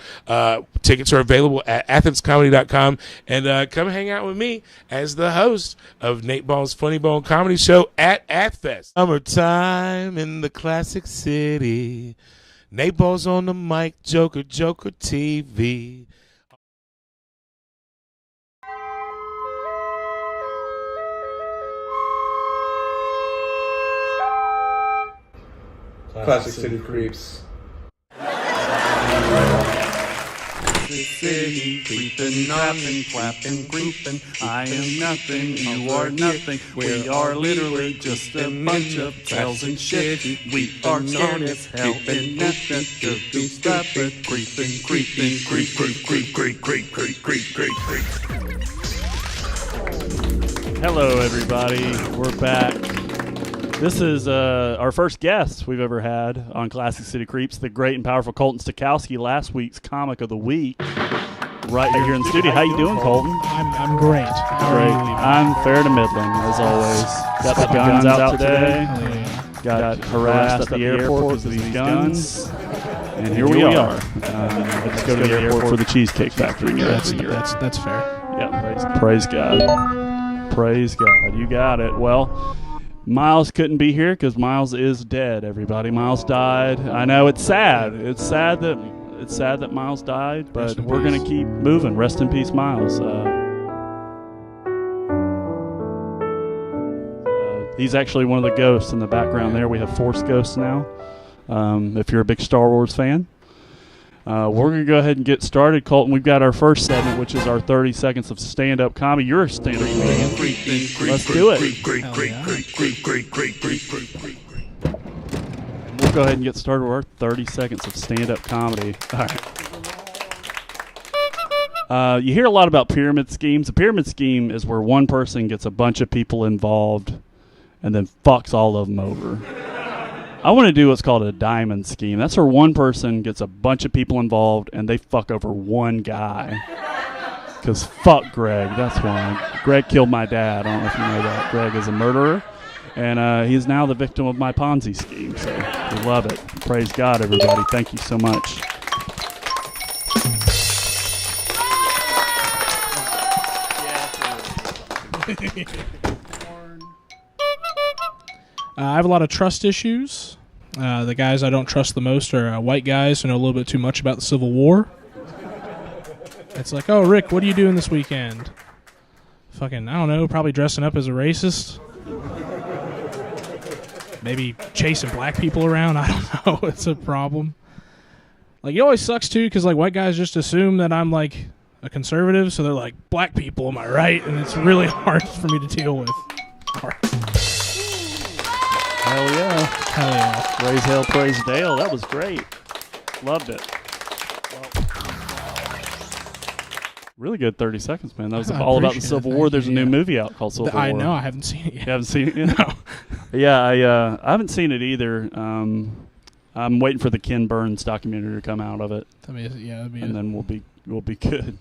S7: Tickets are available at athenscomedy.com, and come hang out with me as the host of Nate Ball's Funny Bone Comedy Show at AthFest. Summertime in the classic city. Nate Ball's on the mic, Joker TV.
S1: Classic City Creeps.
S2: City, creeping, nothing, clapping, creeping. I am nothing, you are nothing. We are literally just a bunch of tails and shit. We are known as helping nothing to do stuff but creeping, creeping, creep, creep, creep, creep, creep, creep, creep, creep, creep.
S10: Hello, everybody. We're back. This is our first guest we've ever had on Classic City Creeps, the great and powerful Colton Stokowski, last week's Comic of the Week, right here in the studio. How you doing, Colton?
S3: I'm great.
S10: Great. I'm fair to middling, as always. Got the guns out today. Got harassed at the airport because of these guns. And here we are. I just go to the airport for the Cheesecake Factory.
S3: That's fair.
S10: Yeah, praise God. Praise God. You got it. Well, Miles couldn't be here because Miles is dead, everybody. Miles died. I know it's sad. It's sad that Miles died, but we're going to keep moving. Rest in peace, Miles. He's actually one of the ghosts in the background there. We have Force ghosts now, if you're a big Star Wars fan. We're going to go ahead and get started, Colton. We've got our first segment, which is our 30 seconds of stand-up comedy. You're a stand-up comedian. Let's do it. We'll go ahead and get started with our 30 seconds of stand-up comedy. All right. You hear a lot about pyramid schemes. A pyramid scheme is where one person gets a bunch of people involved and then fucks all of them over. I want to do what's called a diamond scheme. That's where one person gets a bunch of people involved and they fuck over one guy. Because fuck Greg, that's why. Greg killed my dad. I don't know if you know that. Greg is a murderer, and he's now the victim of my Ponzi scheme. So we love it. Praise God, everybody. Thank you so much.
S3: I have a lot of trust issues. The guys I don't trust the most are white guys who know a little bit too much about the Civil War. It's like, oh, Rick, what are you doing this weekend? Fucking, I don't know, probably dressing up as a racist. Maybe chasing black people around. I don't know. It's a problem. Like, it always sucks, too, because, like, white guys just assume that I'm, like, a conservative, so they're like, black people, am I right? And it's really hard for me to deal with.
S10: Hell yeah.
S3: Hell yeah.
S10: Raise hell, praise Dale. That was great. Loved it. Really good 30 seconds, man. That was all about the Civil War. There's a new movie out called Civil War.
S3: I know. I haven't seen it yet.
S10: You haven't seen it yet?
S3: No.
S10: Yeah, I haven't seen it either. I'm waiting for the Ken Burns documentary to come out of it.
S3: And
S10: then we'll be good.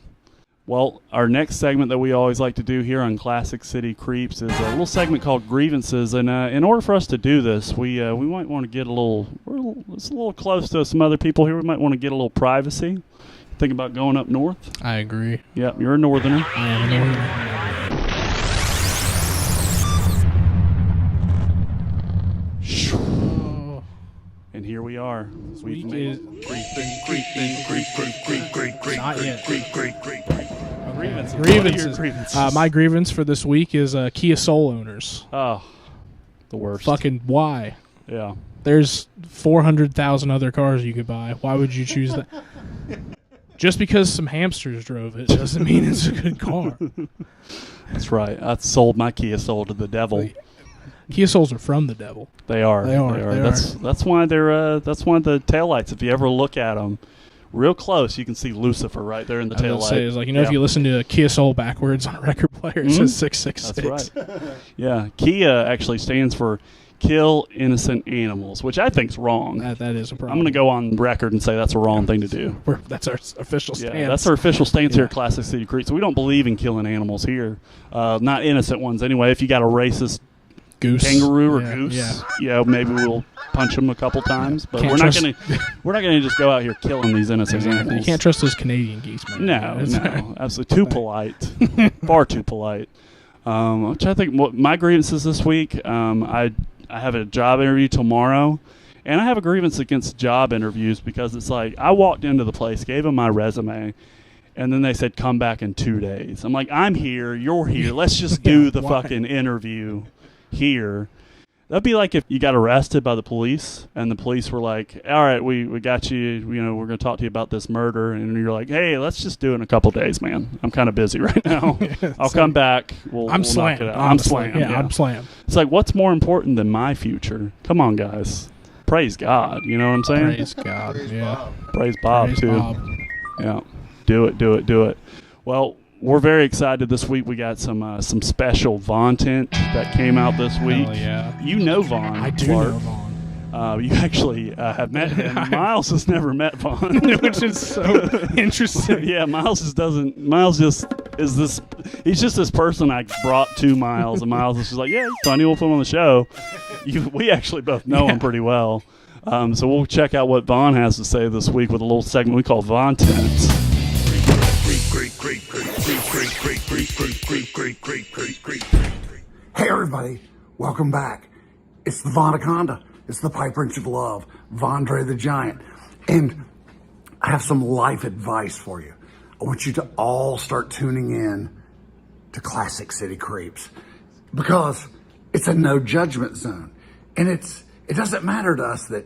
S10: Well, our next segment that we always like to do here on Classic City Creeps is a little segment called Grievances. And in order for us to do this, we might want to get it's a little close to some other people here. We might want to get a little privacy. Think about going up north?
S3: I agree.
S10: Yep, you're a northerner.
S3: I am a northerner.
S10: And here we are.
S3: Week is not yet. Grievances. My grievance for this week is Kia Soul owners.
S10: Oh, the worst.
S3: Fucking why?
S10: Yeah.
S3: There's 400,000 other cars you could buy. Why would you choose that? Just because some hamsters drove it doesn't mean it's a good car.
S10: That's right. I sold my Kia Soul to the devil.
S3: Kia Souls are from the devil.
S10: They are.
S3: They are.
S10: That's why they're. That's why the taillights. If you ever look at them real close, you can see Lucifer right there in the taillight.
S3: It's like, if you listen to a Kia Soul backwards on a record player, it says 666.
S10: That's right. Yeah, Kia actually stands for Kill Innocent Animals, which I think is wrong.
S3: That is a problem.
S10: I'm going to go on record and say that's a wrong thing to do.
S3: That's our official stance.
S10: Yeah, that's our official stance here at Classic City Creeps. We don't believe in killing animals here. Not innocent ones anyway. If you got a racist
S3: goose,
S10: kangaroo or goose, maybe we'll punch them a couple times. But we're not going to just go out here killing these innocent animals.
S3: You can't trust those Canadian geese, man.
S10: No, absolutely too polite, far too polite. I'm trying to think what my grievances this week. I have a job interview tomorrow, and I have a grievance against job interviews because it's like I walked into the place, gave them my resume, and then they said, come back in 2 days. I'm like, I'm here, you're here. Let's just do the fucking interview here. That'd be like if you got arrested by the police, and the police were like, all right, we got you, we're going to talk to you about this murder, and you're like, hey, let's just do it in a couple days, man. I'm kind of busy right now. I'll come back.
S3: I'm slammed. I'm slammed. Yeah, I'm slammed.
S10: It's like, what's more important than my future? Come on, guys. Praise God. You know what I'm saying?
S3: Praise God, yeah.
S10: Praise Bob, too.
S3: Bob.
S10: Yeah. Do it. Well, we're very excited this week. We got some special Vaughn tent that came out this week.
S3: Hell yeah.
S10: You know Vaughn.
S3: I do
S10: Clark.
S3: know Vaughn.
S10: You actually have met him. Miles has never met Vaughn.
S3: Which is so interesting.
S10: Yeah, Miles just is this, he's just this person I brought to Miles, and Miles is just like, yeah, he's funny, we'll put him on the show. We actually both know him pretty well. So we'll check out what Vaughn has to say this week with a little segment we call Vaughn Tent.
S20: Hey everybody, welcome back. It's the Vaughnaconda. It's the pipe wrench of love, Vondre the Giant. And I have some life advice for you. I want you to all start tuning in to Classic City Creeps because it's a no judgment zone. And it doesn't matter to us that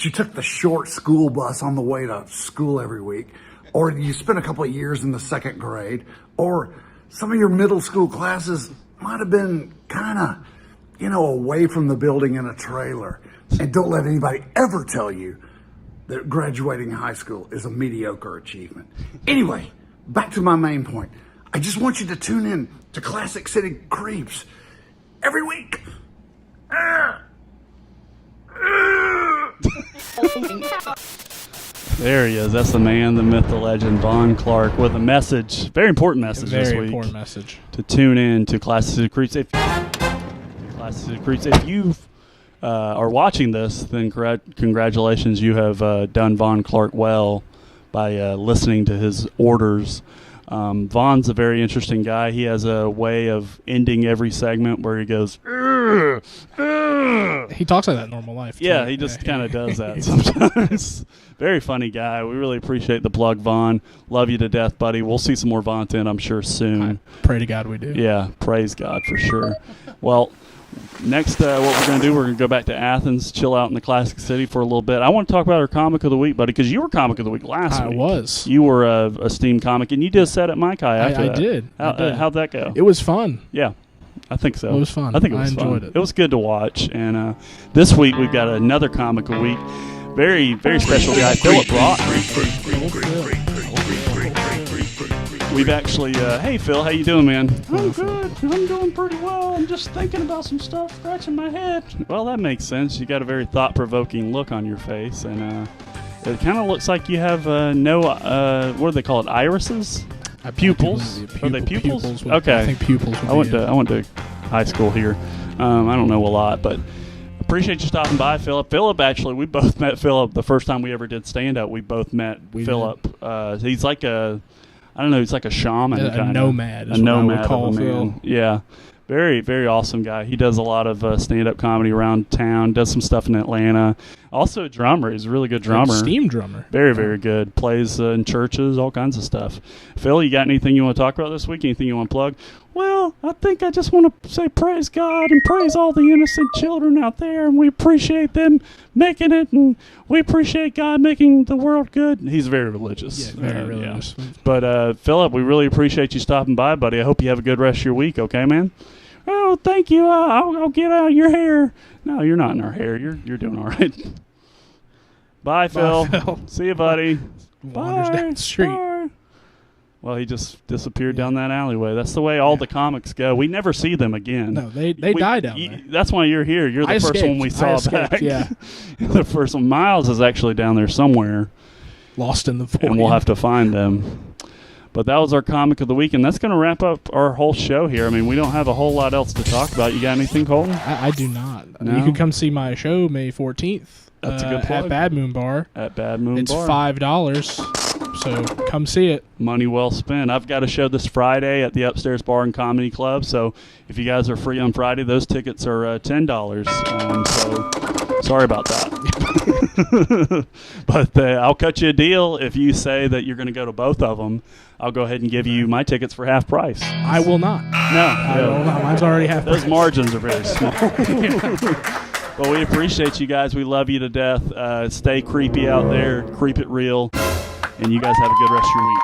S20: you took the short school bus on the way to school every week, or you spent a couple of years in the second grade, or some of your middle school classes might have been kind of, away from the building in a trailer. And don't let anybody ever tell you that graduating high school is a mediocre achievement. Anyway, back to my main point. I just want you to tune in to Classic City Creeps every week.
S10: There he is. That's the man, the myth, the legend, Vaughn Clark, with a message, very important message this week.
S3: Very important message.
S10: To tune in to Classic City Creeps. If you are watching this, then congratulations, you have done Vaughn Clark well by listening to his orders. Vaughn's a very interesting guy. He has a way of ending every segment where he goes,
S3: He talks like that in normal life.
S10: Yeah,
S3: too.
S10: he just kind of does that sometimes. Very funny guy. We really appreciate the plug, Vaughn. Love you to death, buddy. We'll see some more Vontae, I'm sure, soon.
S3: I pray to God we do.
S10: Yeah, praise God for sure. Well, next, what we're going to do, we're going to go back to Athens, chill out in the Classic City for a little bit. I want to talk about our Comic of the Week, buddy, because you were Comic of the Week last week.
S3: I was.
S10: You were a esteemed comic, and you did a set at My Kai after that.
S3: I did.
S10: How'd that go?
S3: It was fun.
S10: Yeah. I think so.
S3: It was fun.
S10: I think it was fun.
S3: enjoyed it.
S10: It was good to watch. And this week we've got another Comic of the Week. Very, very special guy, Philip Brock. We've actually, hey Phil, how you doing, man?
S5: I'm good. I'm doing pretty well. I'm just thinking about some stuff, scratching my head.
S10: Well, that makes sense. You got a very thought-provoking look on your face, and it kind of looks like you have no, what do they call it, irises? Pupils? Are they pupils? Okay.
S3: I think pupils would
S10: I went to high school here. I don't know a lot, but appreciate you stopping by, Philip. Philip, actually, we both met Philip the first time we ever did stand-up. We both met Philip. He's like a, I don't know, he's like a shaman.
S3: A nomad is
S10: a
S3: what
S10: nomad
S3: I would call
S10: of a man.
S3: Phil.
S10: Yeah. Very, very awesome guy. He does a lot of stand-up comedy around town, does some stuff in Atlanta. Also a drummer. He's a really good drummer.
S3: Steam drummer.
S10: Very, very good. Plays in churches, all kinds of stuff. Phil, you got anything you want to talk about this week? Anything you want to plug?
S5: Well, I think I just want to say praise God and praise all the innocent children out there, and we appreciate them making it, and we appreciate God making the world good.
S10: He's very religious.
S3: Yeah, very religious.
S10: Yeah. But, Philip, we really appreciate you stopping by, buddy. I hope you have a good rest of your week, okay, man?
S5: Oh, thank you. I'll get out of your hair.
S10: No, you're not in our hair. You're doing all right. Bye, Phil. See you, buddy.
S3: Wanders down the street.
S10: Bye. Well, he just disappeared down that alleyway. That's the way all the comics go. We never see them again.
S3: No, they die down there.
S10: That's why you're here. You're the first one we saw back.
S3: Yeah.
S10: The first one. Miles is actually down there somewhere.
S3: Lost in the void.
S10: And we'll have to find them. But that was our Comic of the Week, and that's going to wrap up our whole show here. I mean, we don't have a whole lot else to talk about. You got anything, Colton?
S3: I do not.
S10: No?
S3: You can come see my show May 14th.
S10: That's a good plug.
S3: At Bad Moon Bar.
S10: At Bad Moon
S3: It's
S10: Bar.
S3: $5, so come see it.
S10: Money well spent. I've got a show this Friday at the Upstairs Bar and Comedy Club, so if you guys are free on Friday, those tickets are $10. So sorry about that. But I'll cut you a deal if you say that you're going to go to both of them. I'll go ahead and give you my tickets for half price.
S3: I will not.
S10: No.
S3: I will not. Mine's already half price.
S10: Those margins are very small. Well, we appreciate you guys. We love you to death. Stay creepy out there. Creep it real. And you guys have a good rest of your week.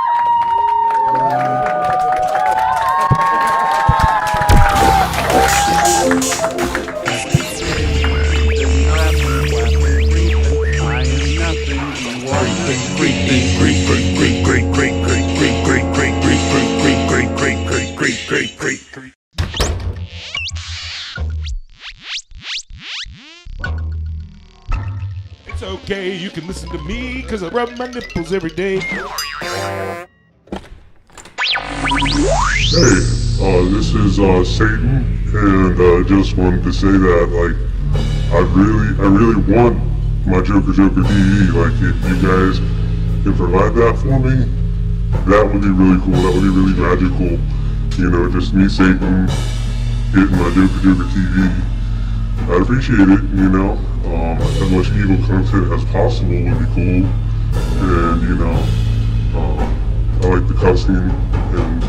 S7: It's okay, you can listen to me, because I rub my nipples every day.
S12: Hey, this is Satan, and just wanted to say that, like, I really want my Joker TV. Like, if you guys can provide that for me, that would be really cool. That would be really magical. You know, just me, Satan, getting my Joker TV. I'd appreciate it, you know. As much evil content as possible would be cool. And, you know, I like the cussing and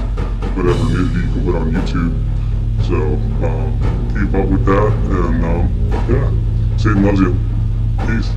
S12: whatever nudity you can put on YouTube. So, keep up with that, and, yeah, Satan loves you. Peace.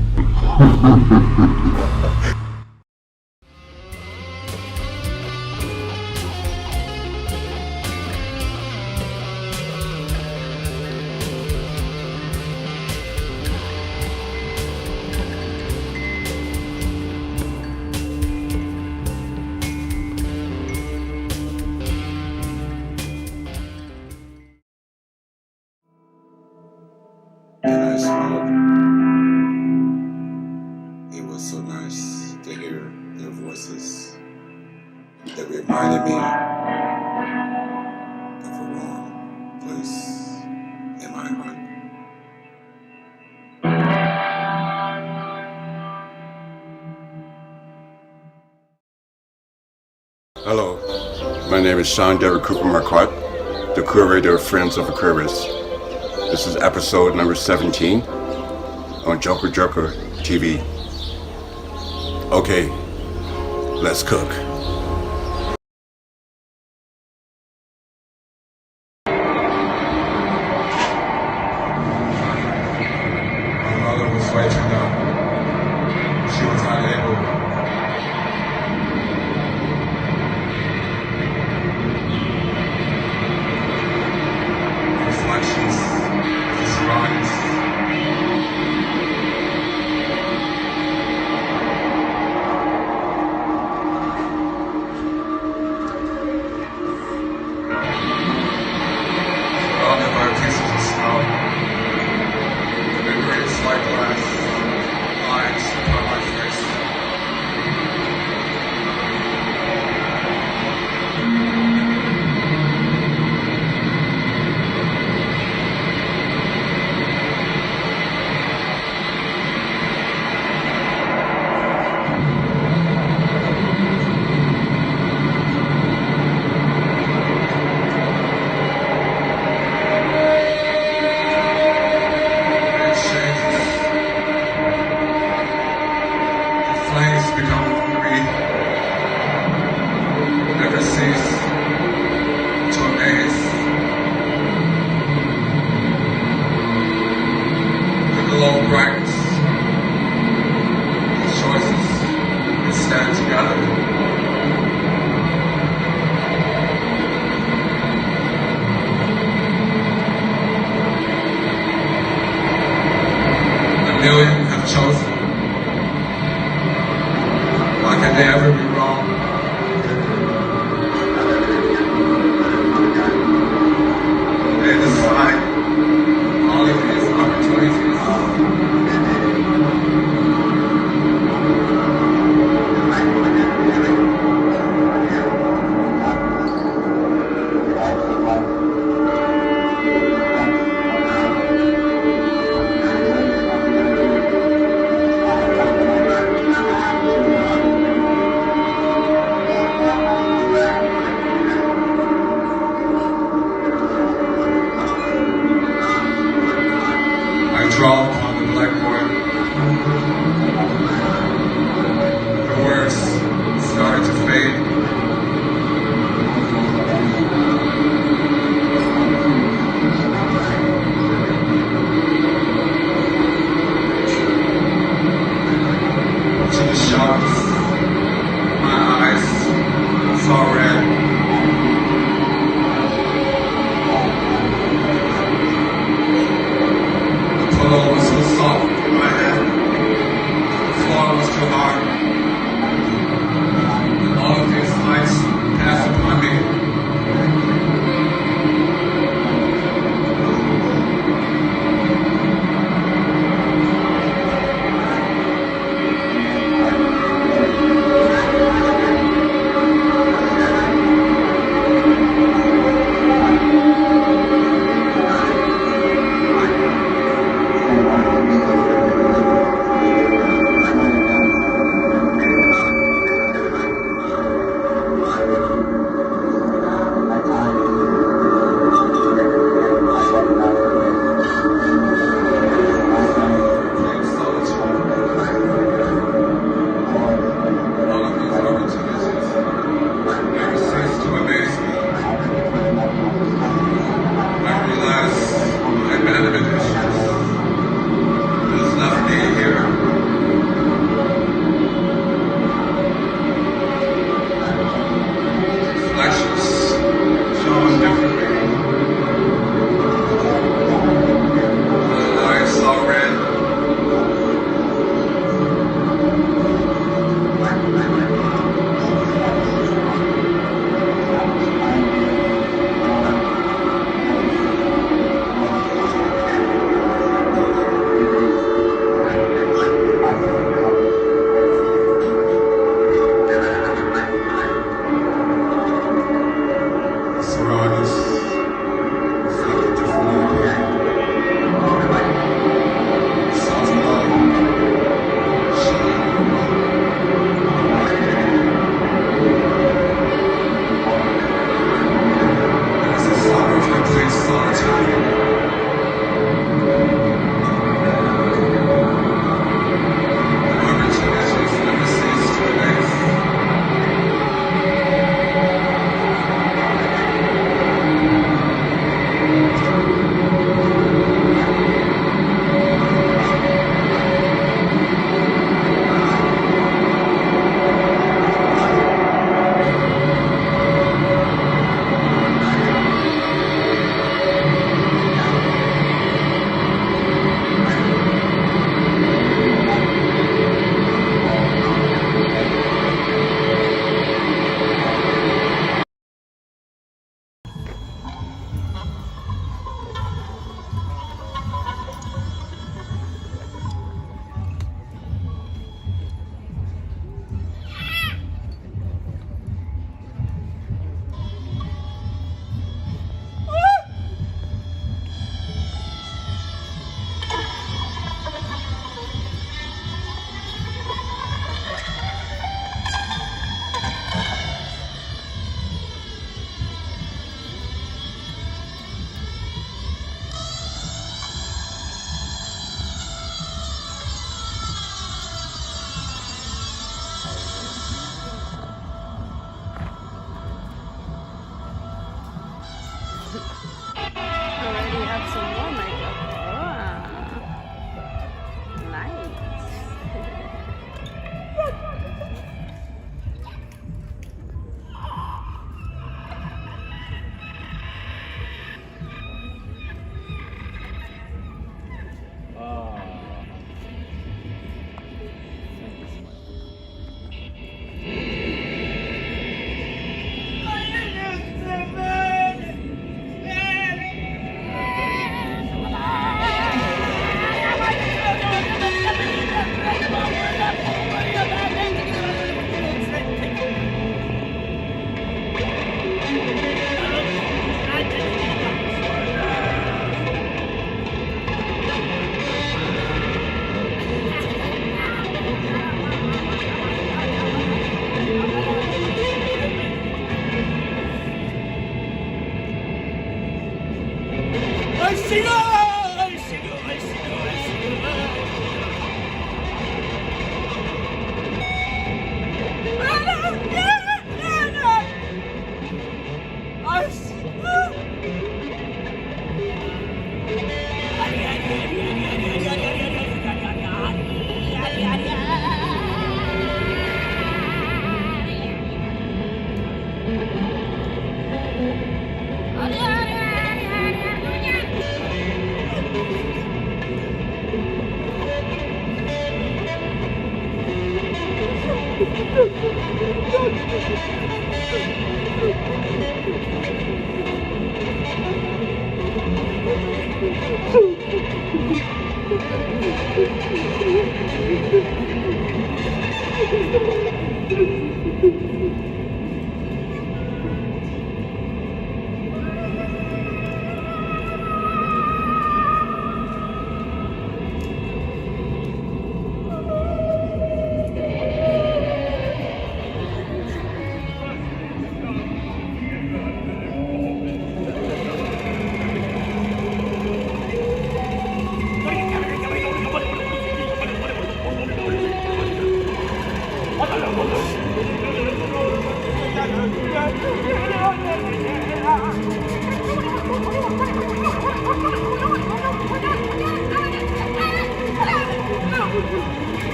S21: And I smoked. It was so nice to hear their voices that reminded me of a warm place in my heart. Hello, my name is Sean Derek Cooper Marquardt, the curator of Friends of Aquarius. The
S4: This is episode number 17 on Joker Joker TV. Okay, let's cook.
S9: My mother was way too young. She was not able. Reflections, his rhymes. Surrounded by pieces of snow. The great slight glass lines upon my face. It changes. The flames become me. Never cease to amaze. The glow brightens. The choices that stand together. A million have chosen. How can they ever be wrong? They decide all of these opportunities. I draw upon the blackboard. The words started to fade. To the sharps, my eyes saw red. The pillow was so soft in my head. The floor was too hard. And all of these lights passed upon me.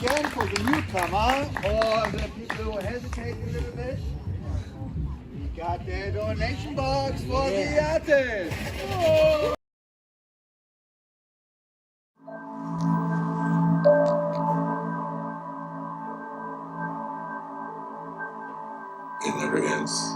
S11: again for the newcomer or the people who hesitate a little bit. We got their donation box for the artist. Oh.
S21: It never ends.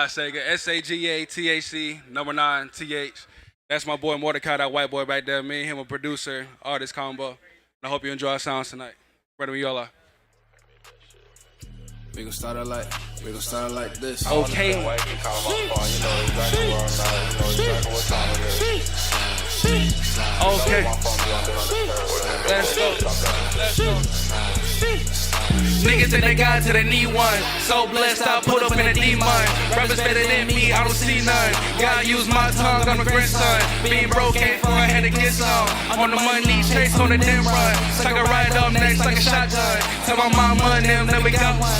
S14: Sega, SAGATHC, number 9, TH. That's my boy Mordecai, that white boy back there. Me and him a producer, artist combo. And I hope you enjoy our sounds tonight. Ready when y'all are.
S22: We gon' start it like this.
S14: Okay. Okay. Let's go. Niggas think they got till they need one. So blessed, I put up in a demon. Rappers better than me, I don't see none. God use my tongue, I'm a grandson. Being broke ain't fun, had to get some. On the money, chase on the damn run. So I can ride up next like a shotgun. Tell my mama and them that we got one.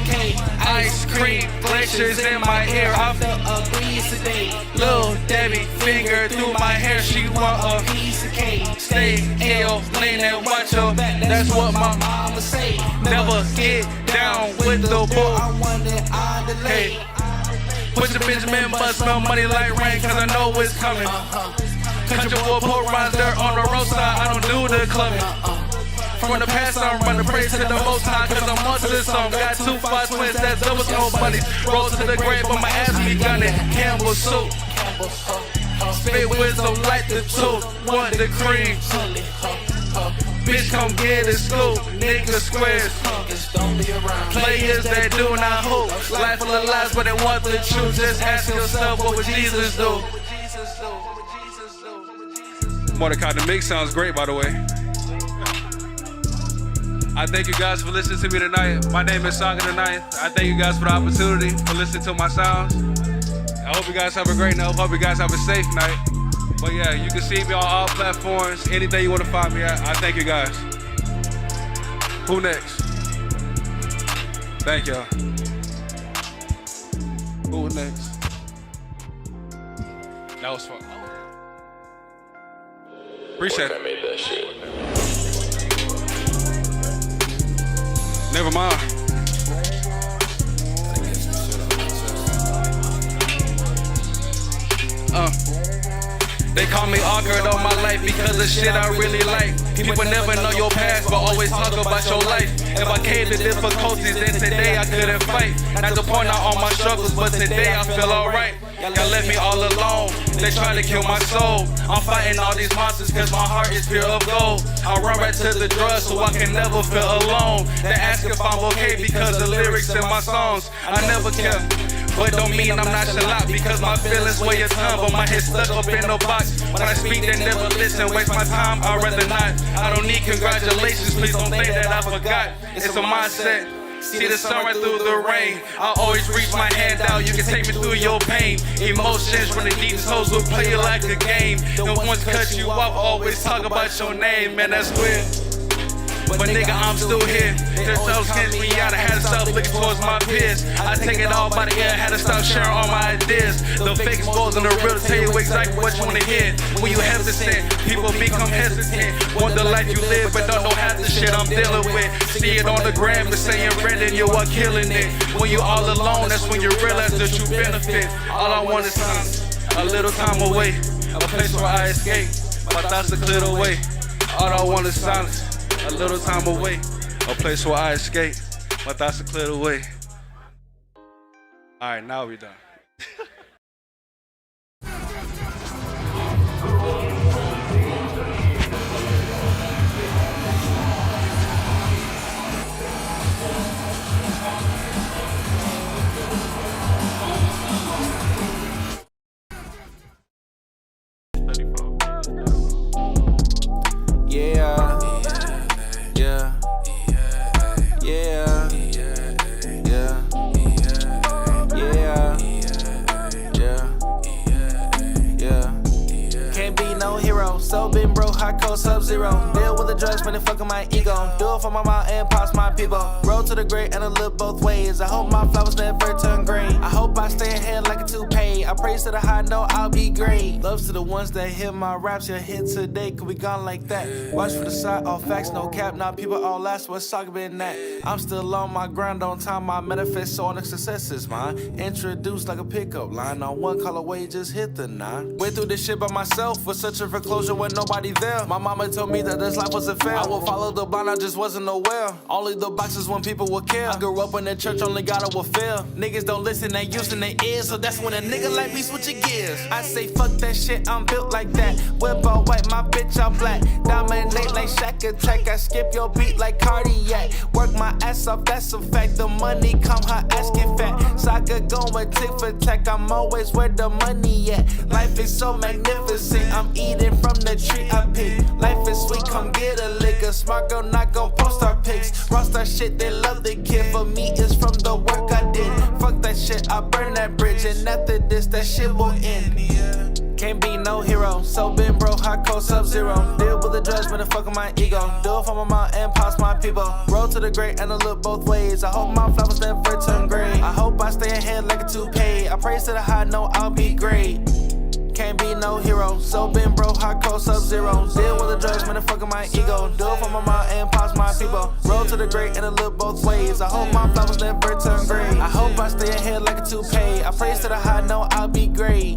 S14: Okay, ice cream, glaciers in my hair. I felt a breeze today. Lil' Debbie finger through my hair. She want a piece of cake. Stay ill, lean and watch her back. That's what my mama say. Never get down with the bull. Hey, push the Benjamin, but smell money like rain, cause I know it's coming. Country boy, put rides dirt on the roadside. I don't do the clubbing. From the past, I'm running praise to the most high, cause I'm onto this song. Got 2 5 twins, that's double no bunnies. Roll to the grave, but my ass be gunning. Campbell soup. Spit wisdom like the tooth. Want the cream. Bitch, come get it, scoop. Nigga squares. Players that do not hope. Life full of lies, but they want the truth. Just ask yourself, what would Jesus do? Mordecai, the mix sounds great, by the way. I thank you guys for listening to me tonight. My name is Saga tonight. I thank you guys for the opportunity for listening to my sounds. I hope you guys have a great night. I hope you guys have a safe night. But yeah, you can see me on all platforms. Anything you want to find me at. I thank you guys. Who next? Thank y'all. Who next? That was fun. Appreciate it. I made that shit. Never mind. They call me awkward all my life because of shit I really like. People never know your past, but always talk about your life. If I came to difficulties, then today I couldn't fight. Not to point out all my struggles, but today I feel alright. Y'all left me all alone, they try to kill my soul. I'm fighting all these monsters cause my heart is pure of gold. I run right to the drugs so I can never feel alone. They ask if I'm okay because the lyrics in my songs I never kept. But don't mean I'm nonchalant because my feelings weigh a ton, but my head stuck up in a box. When I speak, they never listen, waste my time, I'd rather not. I don't need congratulations, please don't think that I forgot. It's a mindset. See the sun right through the rain. I always reach my hand out, you can take me through your pain. Emotions from the deepest holes will play you like a game. The ones cut you off always talk about your name, man, that's weird. But nigga, I'm still here. Their self skins me out, I had to stop looking towards my peers. I take it all by the ear, had to stop sharing all my ideas. The fake exposed and the real tell you exactly what you wanna hear. When you hesitant, people become hesitant. Want the life you live, but don't know half the shit I'm dealing with. See it on the gram, but saying red and you are killing it. When you all alone, that's when you realize that you benefit. All I want is time, a little time away, a place where I escape. My thoughts are cleared away. All I want is silence. A little time away, a place where I escape. My thoughts are cleared away. All right, now we're done.
S22: Yeah. Yeah. Yeah. Yeah. Yeah. Can't be no hero. So been broke, hot cold sub-zero. Deal with the drugs when they fucking my ego. Do it for my mom and pops my people. Roll to the great and I live both ways. I hope my flowers never turn gray. I hope I stay ahead like a toupee. I praise to the high, know I'll be great. Loves to the ones that hit my raps. Your hit today, could we gone like that? Watch for the side, all facts, no cap. Now people all last, what's talking been that? I'm still on my grind on time. My manifest on the successes, mine. Introduced like a pickup line. On one call away, just hit the 9. Went through this shit by myself. Was searching for closure when nobody there. My mama told me that this life wasn't fair. I would follow the blind, I just wasn't aware. Only the boxes when people would care. I grew up in the church, only God will fail. Niggas don't listen, they using their ears. So that's when a nigga like me switch your gears. I say fuck that shit, I'm built like that. Whip all white, my bitch all black. Dominate like Shack Attack. I skip your beat like cardiac. Work my ass off, that's a fact. The money come, her ass get fat. Saga going tick for tack. I'm always where the money at. Life is so magnificent. I'm eating from the tree I pick. Life is sweet, come get a lick. A smart girl not gon' post our pics. Rock star shit, they love the kid. For me, it's from the work I did. Fuck that shit, I burn that bridge. And after this, that shit will end. Can't be no hero. So been broke, hot cold sub-zero. Deal with the drugs, but fucking my ego. Do it for my mom and pops my people. Roll to the great and I look both ways. I hope my flowers never turn gray. I hope I stay ahead like a toupee. I praise to the high, know I'll be great. Can't be no hero. So been broke, hot cold sub-zero. Deal with the drugs, man, fucking my ego. Do it for my mom and pops my people. Roll to the great and I look both ways. I hope my flowers never turn gray. I hope I stay ahead like a toupee. I praise to the high, know I'll be great.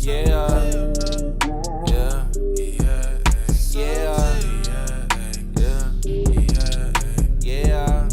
S22: Yeah. Yeah. Yeah. Yeah.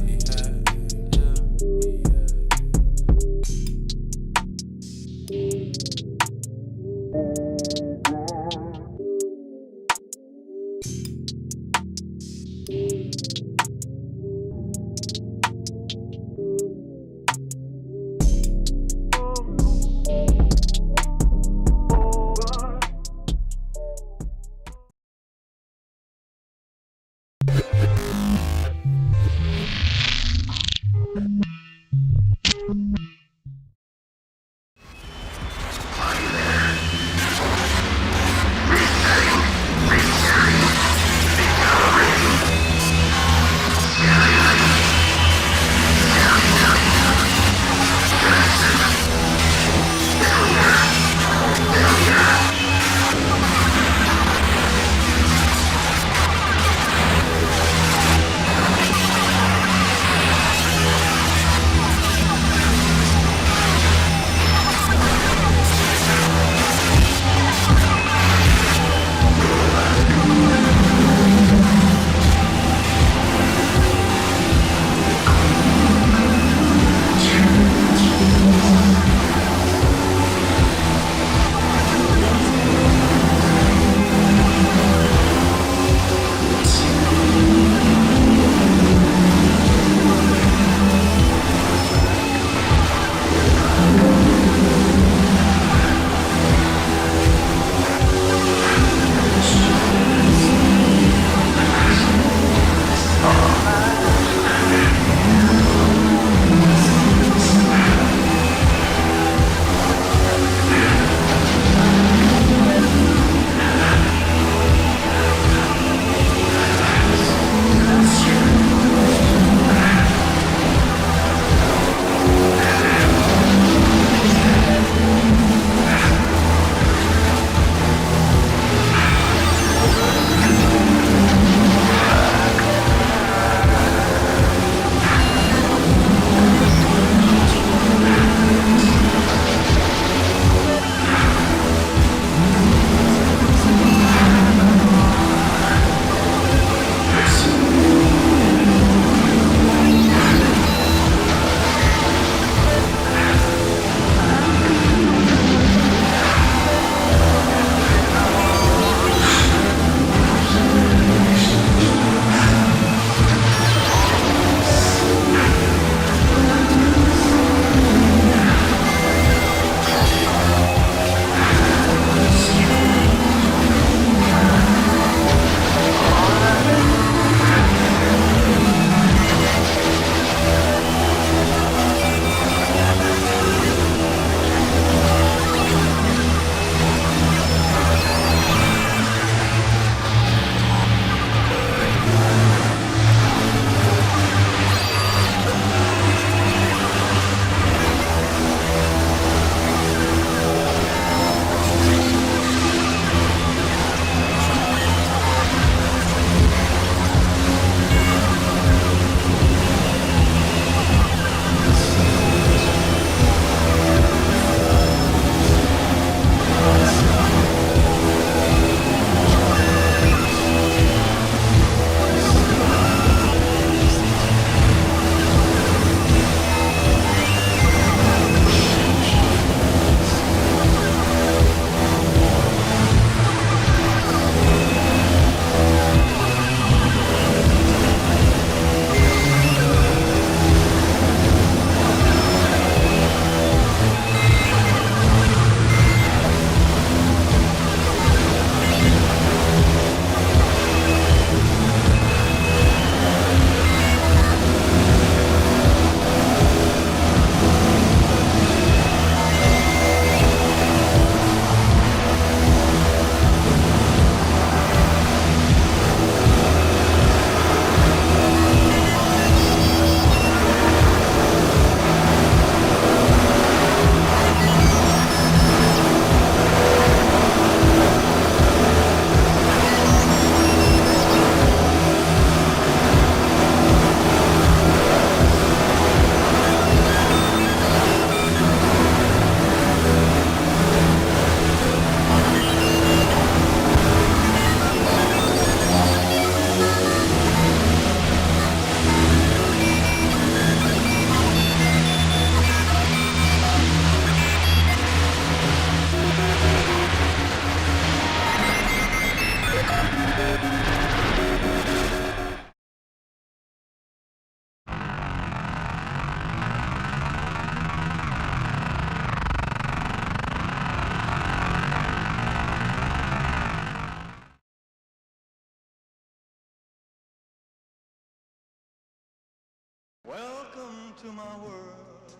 S11: to my world.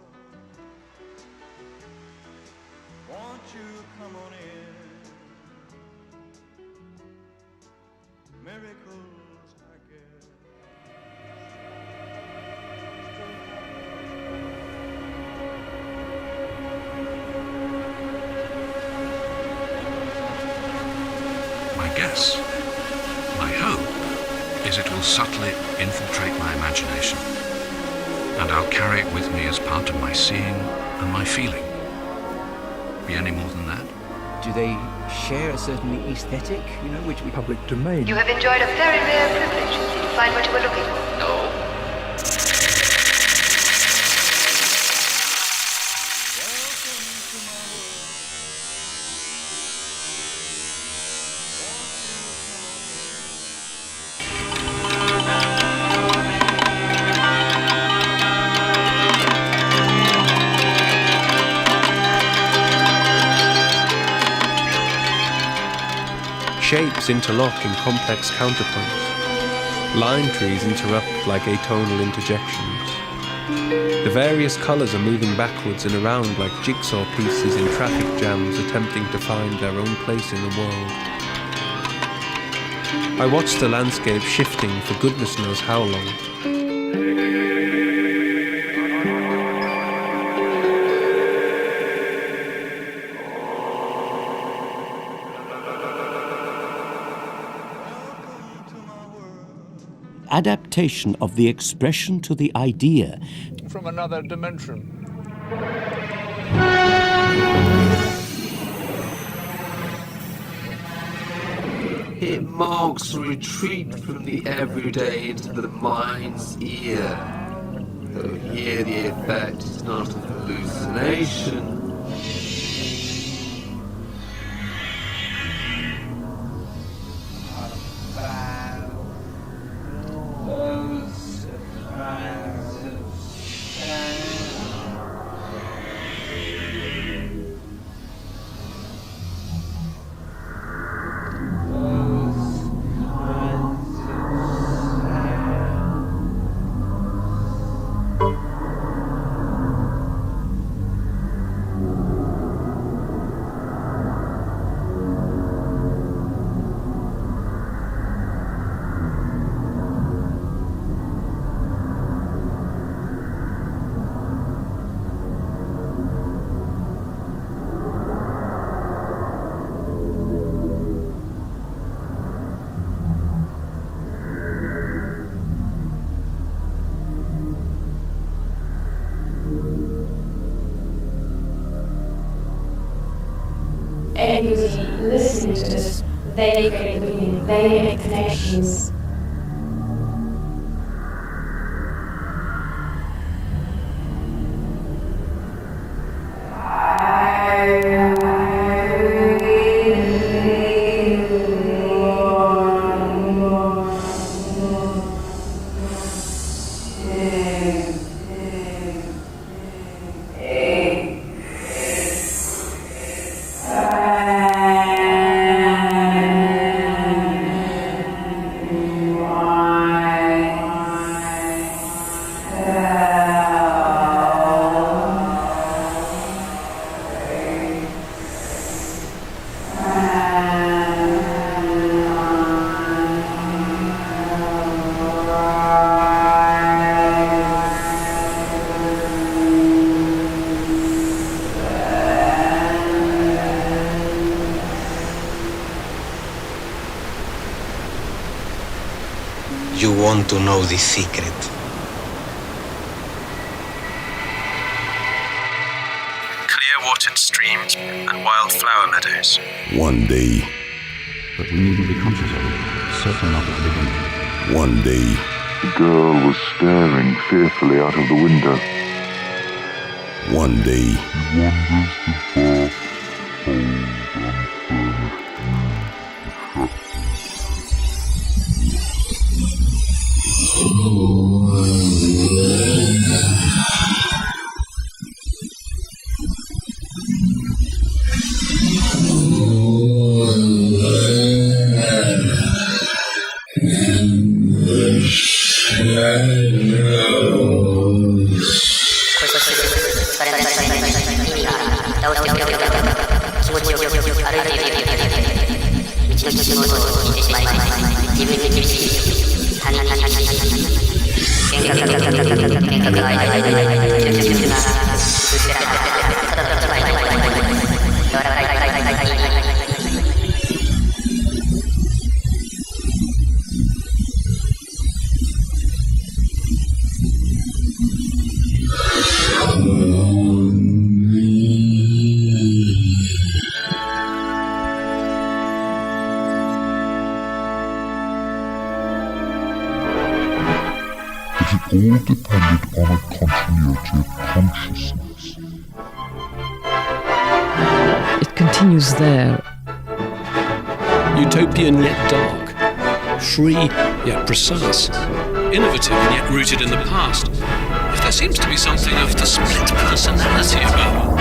S11: Won't you come on in? Miracles, I guess.
S13: My guess, my hope, is it will subtly infiltrate my imagination, and I'll carry it with me as part of my seeing and my feeling. Be any more than that?
S15: Do they share a certain aesthetic, which we...
S19: Public domain.
S17: You have enjoyed a very rare privilege. Did you find what you were looking for?
S15: No.
S23: Shapes interlock in complex counterpoints. Line trees interrupt like atonal interjections. The various colours are moving backwards and around like jigsaw pieces in traffic jams attempting to find their own place in the world. I watch the landscape shifting for goodness knows how long.
S24: Adaptation of the expression to the idea.
S11: From another dimension.
S25: It marks a retreat from the everyday into the mind's ear. Though here the effect is not a hallucination.
S26: Anybody listening to this, they create the meaning, they make connections.
S27: You want to know the secret.
S13: Clear-watered streams and wildflower meadows.
S4: One day.
S29: But we needn't be conscious of it, certainly not at the beginning.
S4: One day.
S12: The girl was staring fearfully out of the window.
S4: One day.
S12: He wanders the far, cold, unfurnished room and shuts.
S16: In the shadows.
S12: All depended on a continuity of consciousness.
S1: It continues there.
S2: Utopian yet dark, free yet precise, innovative and yet rooted in the past. If there seems to be something of the split personality about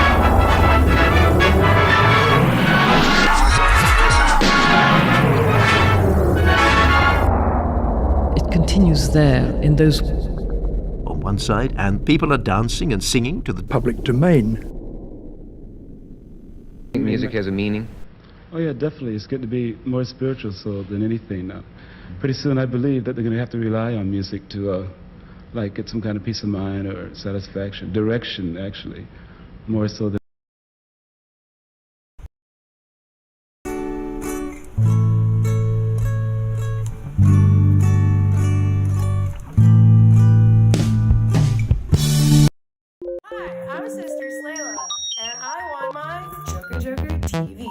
S1: It continues there in those
S5: on one side, and people are dancing and singing to the public domain.
S6: Music has a meaning.
S8: Oh yeah, definitely. It's getting to be more spiritual so than anything now. Pretty soon I believe that they're going to have to rely on music to like get some kind of peace of mind or satisfaction, direction actually, more so than
S26: I'm Sister Slayla, and I want my Joker Joker TV.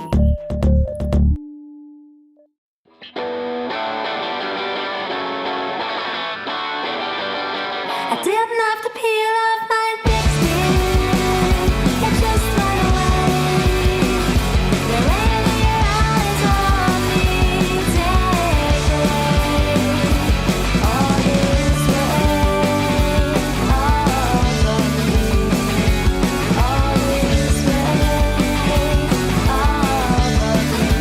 S16: I didn't have to peel off my lipstick. It just went away. The way your eyes on me take away all this weight off of me. All this weight off of me.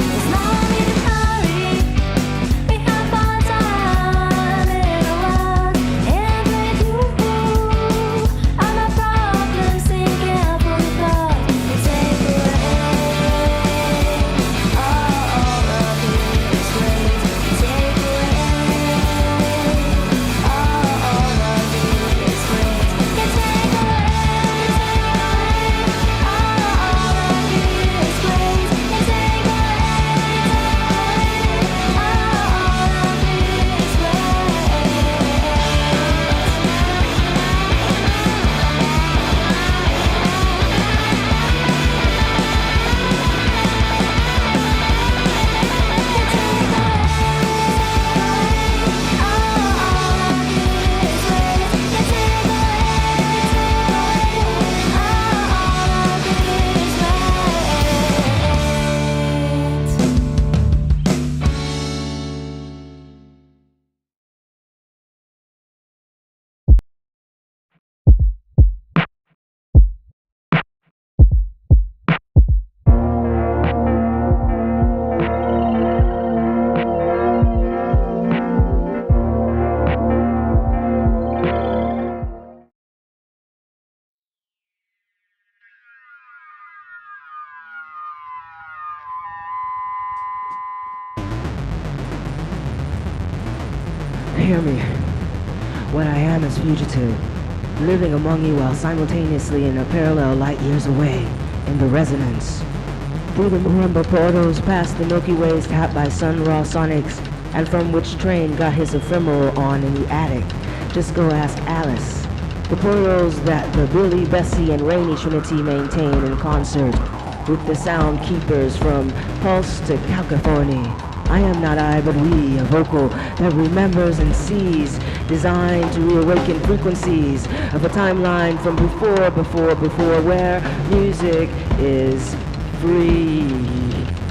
S16: There's no need to hurry. We have our time in a while. And with you, all my problems seem careful to cut. You take away all of these ways. You take away all of these ways. You take away all of these ways. You take away
S18: Hear me. What I am is fugitive, living among you while simultaneously in a parallel light years away, in the resonance. Through the Marimba portals, past the Milky Ways capped by sun-raw sonics, and from which train got his ephemeral on in the attic. Just go ask Alice. The portals that the Billy, Bessie, and Rainy Trinity maintain in concert with the sound keepers from Pulse to California. I am not I, but we, a vocal that remembers and sees, designed to reawaken frequencies of a timeline from before, where music is free.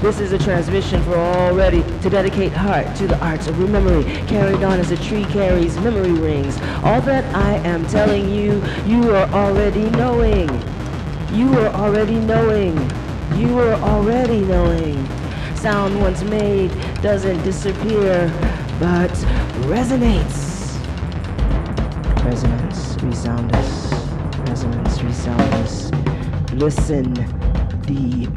S18: This is a transmission for all ready to dedicate heart to the arts of rememory, carried on as a tree carries memory rings. All that I am telling you, you are already knowing. You are already knowing. You are already knowing. Sound once made doesn't disappear, but resonates. Resonance, resound us. Resonance, resound us. Listen deep.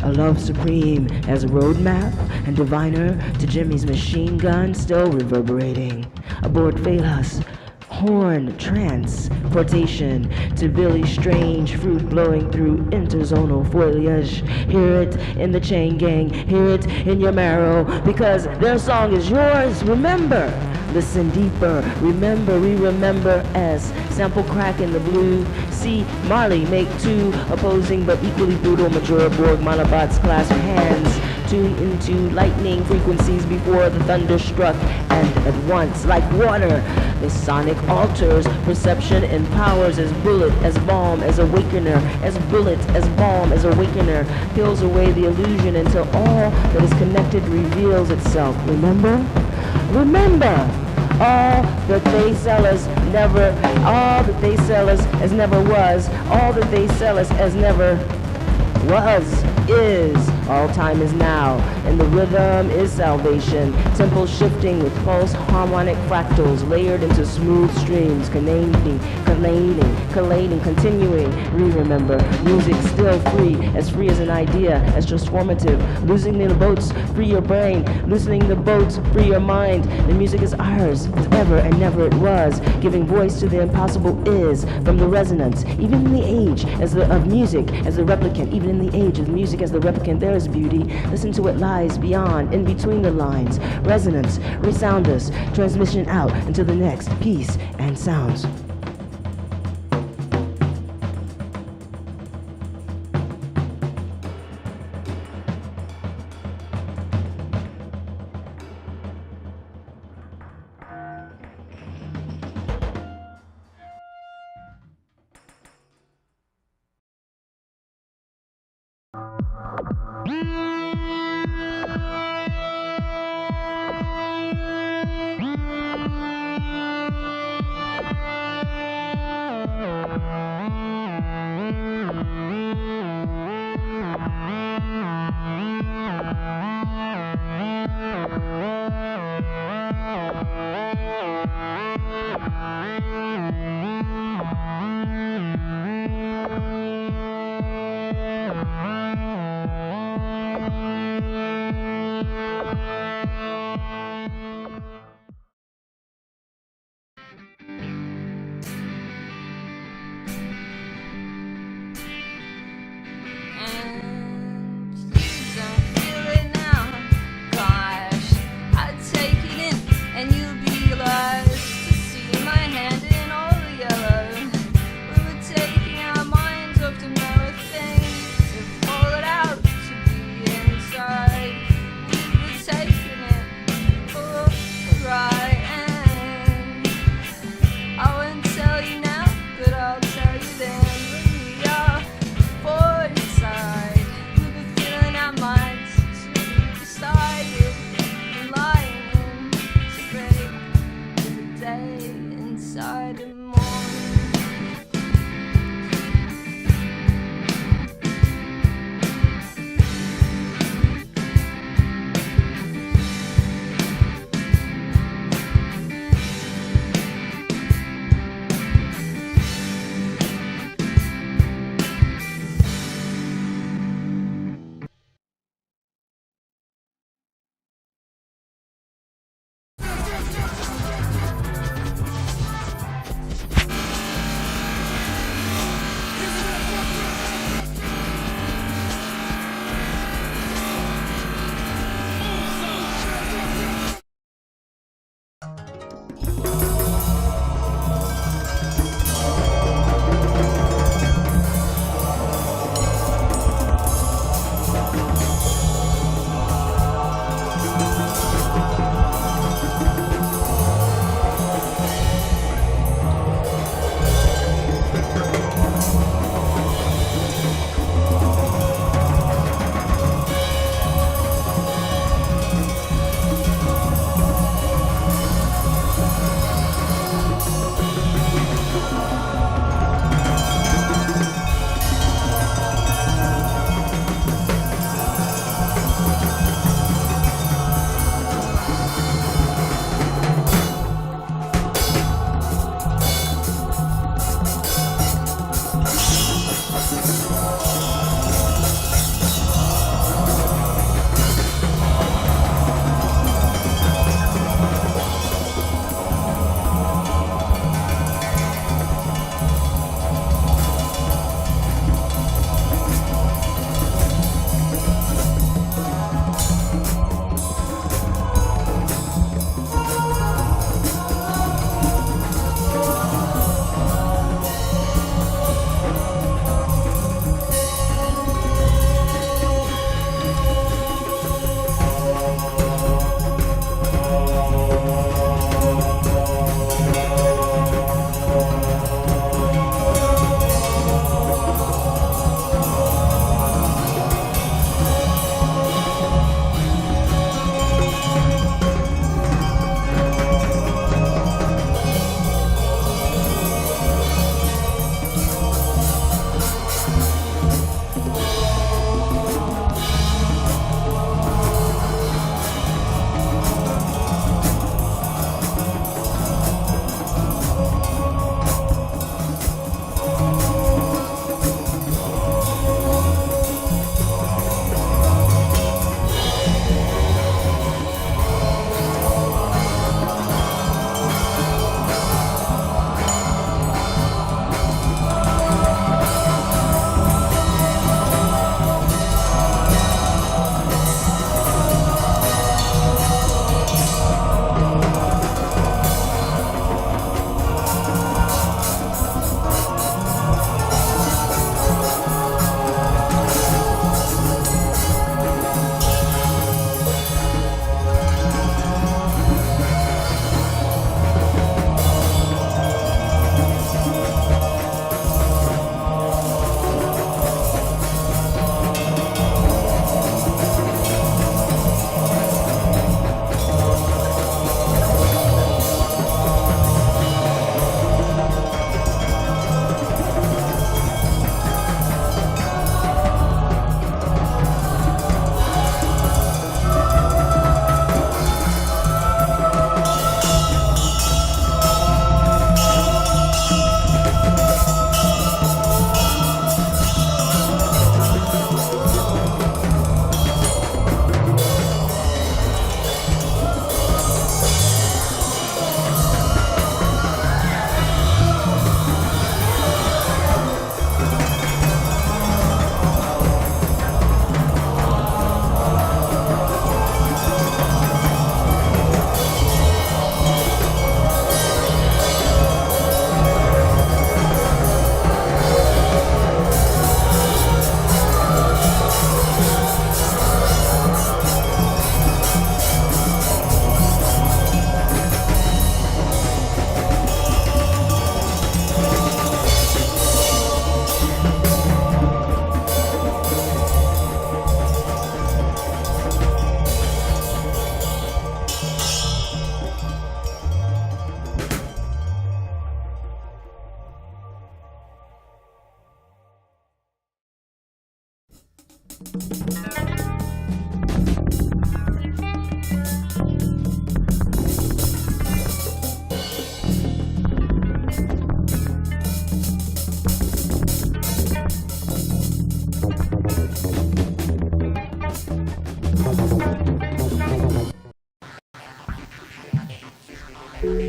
S18: A love supreme as a roadmap and diviner to Jimmy's machine gun still reverberating. Aboard Phalos, horn transportation to Billy Strange, fruit blowing through interzonal foliage. Hear it in the chain gang, hear it in your marrow, because their song is yours. Remember, listen deeper, remember, we remember S. Sample crack in the blue. See Marley make two opposing but equally brutal Majora Borg monobots clasp hands. Tune into lightning frequencies before the thunder struck, and at once, like water, the sonic alters perception, empowers as bullet, as balm, as awakener, as bullet, as balm, as awakener, peels away the illusion until all that is connected reveals itself. Remember? Remember! All that they sell us never, all that they sell us as never was, all that they sell us as never was, is, all time is now, and the rhythm is salvation. Tempo shifting with pulse harmonic fractals layered into smooth streams, collating, continuing. Remember, music still free as an idea, as transformative. Losing the boats, free your brain. Loosening the boats, free your mind. The music is ours, as ever and never it was, giving voice to the impossible is, from the resonance, even in the age of music as the replicant, even in the age of music as the replicant, there is beauty. Listen to what lies beyond, in between the lines. Resonance, resound us, transmission out into the next piece and sounds.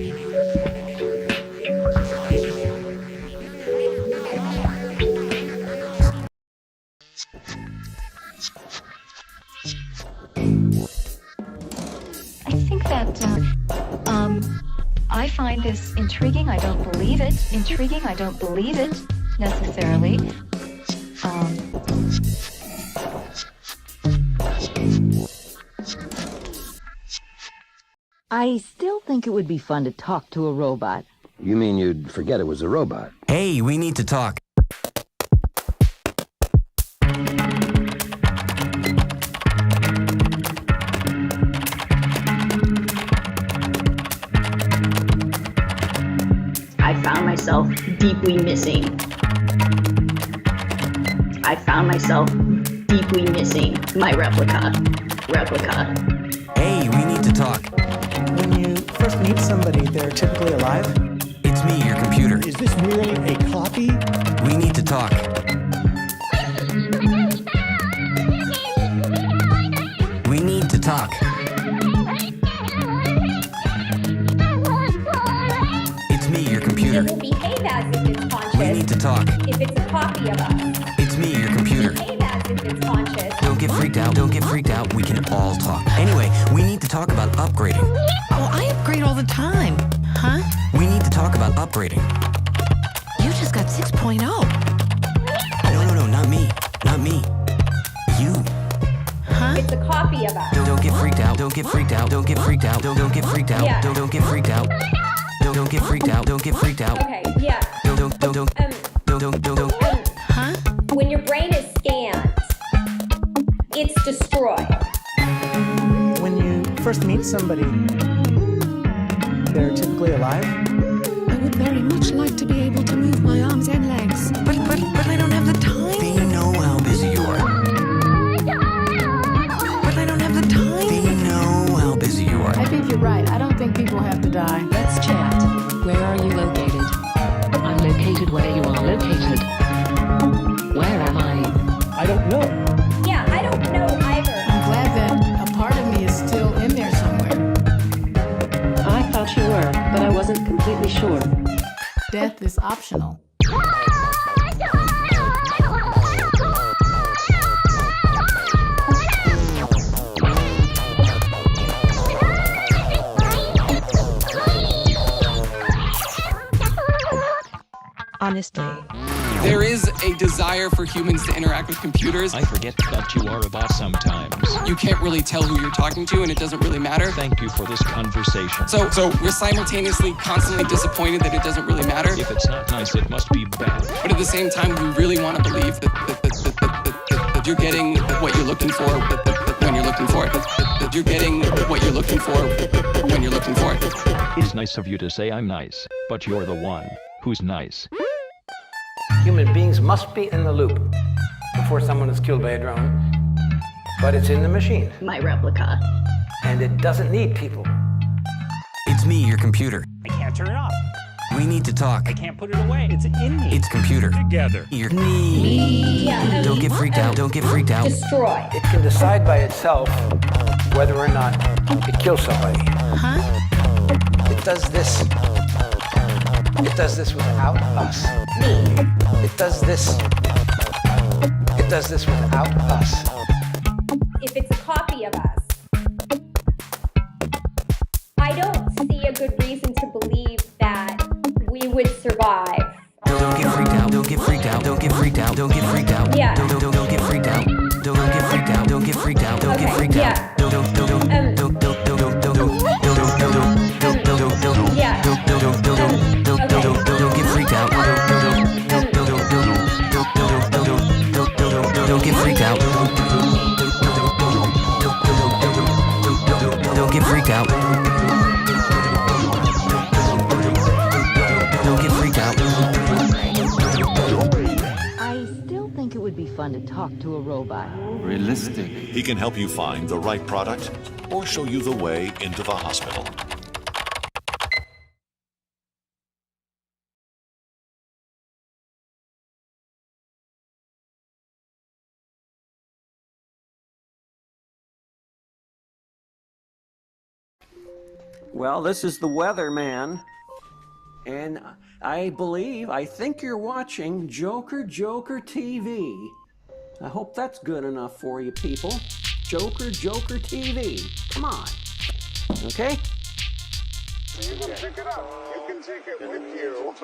S17: I think that, I find this intriguing. I don't believe it. Intriguing. I don't believe it necessarily.
S3: I still think it would be fun to talk to a robot.
S6: You mean you'd forget it was a robot?
S7: Hey, we need to talk.
S9: I found myself deeply missing. I found myself deeply missing my replica.
S7: Hey, we need to talk.
S10: When you first meet somebody, they're typically alive?
S7: It's me, your computer.
S10: Is this really a copy?
S7: We need to talk. We need to talk. It's me, your computer.
S19: It will behave as if it's conscious.
S7: We need to talk.
S19: If it's a copy of us.
S7: It's me, your computer.
S19: Behave as if it's conscious.
S7: Don't get freaked out. Don't get freaked out. We can all talk. Anyway, we need to talk about upgrading.
S20: Oh, I upgrade all the time. Huh?
S7: We need to talk about upgrading.
S20: You just got 6.0.
S7: No, not me. Not me. You.
S19: Huh? It's a copy of us.
S7: Don't get freaked out. Don't get freaked out. Don't get freaked out. Don't get freaked out.
S19: Yeah.
S7: Don't get freaked out. Don't get freaked out. Don't get freaked out.
S19: Okay, yeah.
S7: Don't.
S19: Huh? When your brain is scanned, it's destroyed.
S10: When you first meet somebody, they're typically alive?
S20: I would very much like to be able to move my arms and legs, but I don't have the time.
S7: They know how busy you are.
S20: But I don't have the time.
S7: They know how busy you are.
S21: I think you're right. I don't think people have to die.
S1: Let's chat. Where are you located? I'm located where you are located. Where am I?
S10: I don't know.
S19: Yeah, I don't know either.
S21: I'm glad that a part of me is still in there somewhere.
S1: I thought you were, but I wasn't completely sure.
S21: Death is optional.
S1: Honestly.
S28: There is a desire for humans to interact with computers.
S30: I forget that you are a bot sometimes.
S28: You can't really tell who you're talking to, and it doesn't really matter.
S30: Thank you for this conversation.
S28: So we're simultaneously constantly disappointed that it doesn't really matter.
S30: If it's not nice, it must be bad.
S28: But at the same time, we really want to believe that you're getting what you're looking for when you're looking for it. That you're getting what you're looking for when you're looking for it.
S30: It's nice of you to say I'm nice, but you're the one who's nice.
S31: Human beings must be in the loop before someone is killed by a drone. But it's in the machine.
S9: My replica.
S31: And it doesn't need people.
S7: It's me, your computer.
S32: I can't turn it off.
S7: We need to talk.
S32: I can't put it away. It's in me.
S7: It's computer.
S32: Together.
S7: Your me.
S19: Yeah,
S7: Don't get freaked out. Don't get freaked out.
S19: Destroy.
S31: It can decide by itself whether or not it kills somebody.
S20: Huh?
S31: It does this. It does this without us.
S19: Me.
S31: It does this. It does this without us.
S19: If it's a copy of us, I don't see a good reason to believe that we would survive.
S7: Don't get freaked out. Don't get freaked out. Don't get freaked out. Don't get freaked out.
S19: Yeah.
S7: Don't get freaked out. Don't get freaked out. Don't get freaked out. Don't get freaked out.
S19: Yeah.
S7: Don't
S19: Yeah.
S7: get freaked out. Don't get freaked out. Don't get freaked out. Don't get freaked out.
S3: I still think it would be fun to talk to a robot.
S32: Realistic. He can help you find the right product or show you the way into the hospital.
S4: Well, this is the weatherman, and I think you're watching Joker TV. I hope that's good enough for you people. Joker TV. Come on. Okay?
S11: You can pick it up. You can take it with you.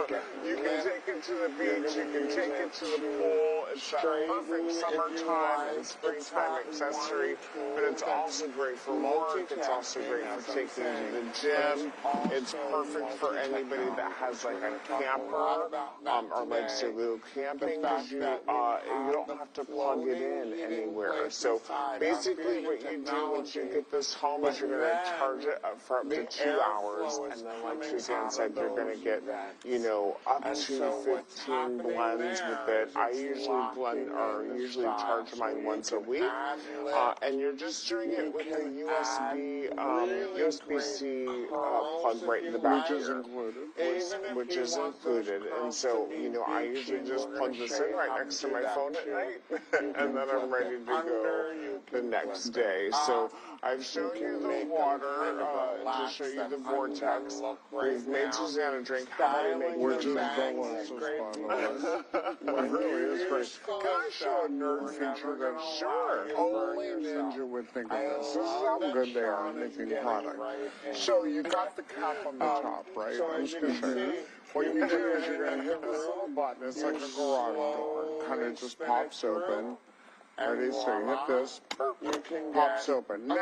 S11: You can take it to the beach. You can take it to the pool. It's a perfect summertime and springtime accessory, but it's also great for work. It's also great for taking to the gym. It's perfect for anybody that has like a camper or likes to go camping because you don't have to plug it in anywhere. So basically what you do once you get this home is you're going to charge it for up to 2 hours. And then, like Suzanne said, you're going to get, up to 15 blends with it. I usually charge mine once a week. And you're just doing it with a USB-C plug right in the back, which is included. And so, I usually just plug this in right next to my phone at night, and then I'm ready to go the next day. So I've shown you the water to show you the vortex. We've made Susanna drink how many make Which is delicious, It really is great. Can I show a nerd feature that sure only Ninja would think of this? This is how good they are at making product. So you got the cap on the top, right? I'm just going to show you. What you do is you're going to hit this little button. It's like a garage door. Kind of just pops open. Ready? So you hit this. Pops open.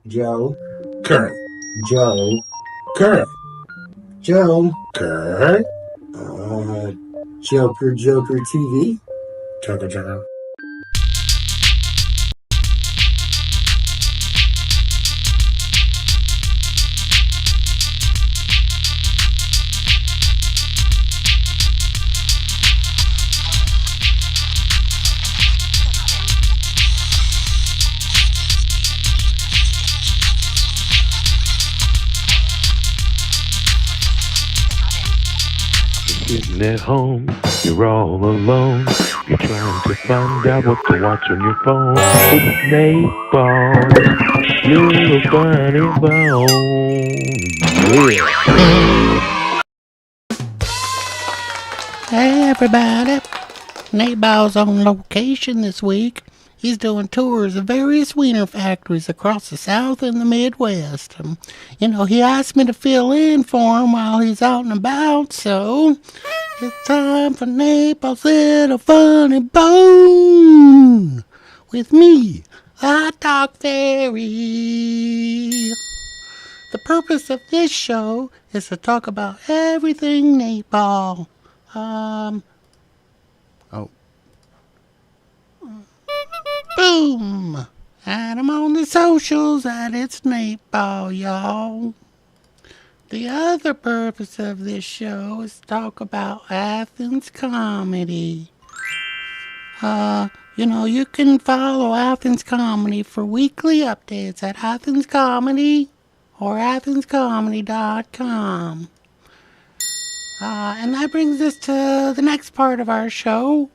S12: Joker. Joker TV. Joker.
S5: Sitting at home, you're all alone. You're trying to find out what to watch on your phone. It's Nate Ball, you're a funny bone. Yeah.
S13: Hey everybody, Nate Ball's on location this week. He's doing tours of various wiener factories across the South and the Midwest. He asked me to fill in for him while he's out and about, so it's time for Nate Ball's Little Funny Bone with me, the Dog Fairy. The purpose of this show is to talk about everything Nate Ball. Boom! And I'm on the socials at It's Nate Ball, y'all. The other purpose of this show is to talk about Athens comedy. You can follow Athens Comedy for weekly updates at Athens Comedy or athenscomedy.com. And that brings us to the next part of our show.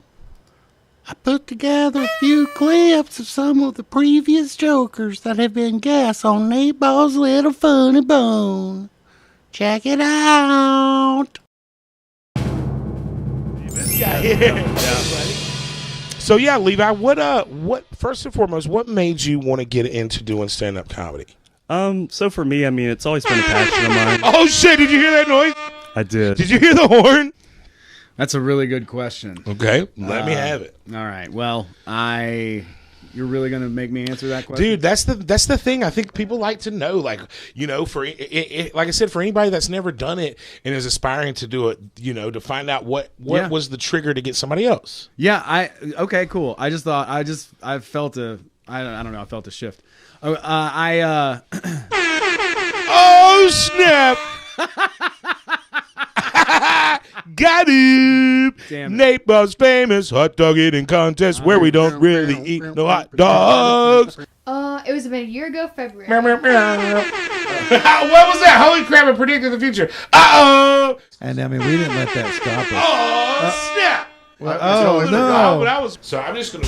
S13: I put together a few clips of some of the previous Jokers that have been guests on Nate Ball's Little Funny Bone. Check it out.
S2: This guy here. So yeah, Levi, what first and foremost, what made you want to get into doing stand-up comedy?
S8: So for me, I mean, it's always been a passion of mine.
S2: Oh shit, did you hear that noise?
S8: I did.
S2: Did you hear the horn?
S14: That's a really good question.
S2: Okay, let me have it.
S14: All right. Well, you're really gonna make me answer that question,
S2: dude? That's the thing. I think people like to know, like, you know, for like I said, for anybody that's never done it and is aspiring to do it, you know, to find out what was the trigger to get somebody else.
S14: Yeah. Okay. Cool. I felt I don't know. I felt a shift.
S2: Oh snap! Got him!
S14: Damn.
S2: Nate Ball's famous hot dog eating contest where we don't really eat no hot dogs.
S15: It was about a year ago, February.
S2: What was that? Holy crap! It predicted the future. Uh-oh!
S16: And I mean, we didn't let that stop us.
S2: Oh snap!
S16: Well, no!
S2: But I was so I'm just gonna.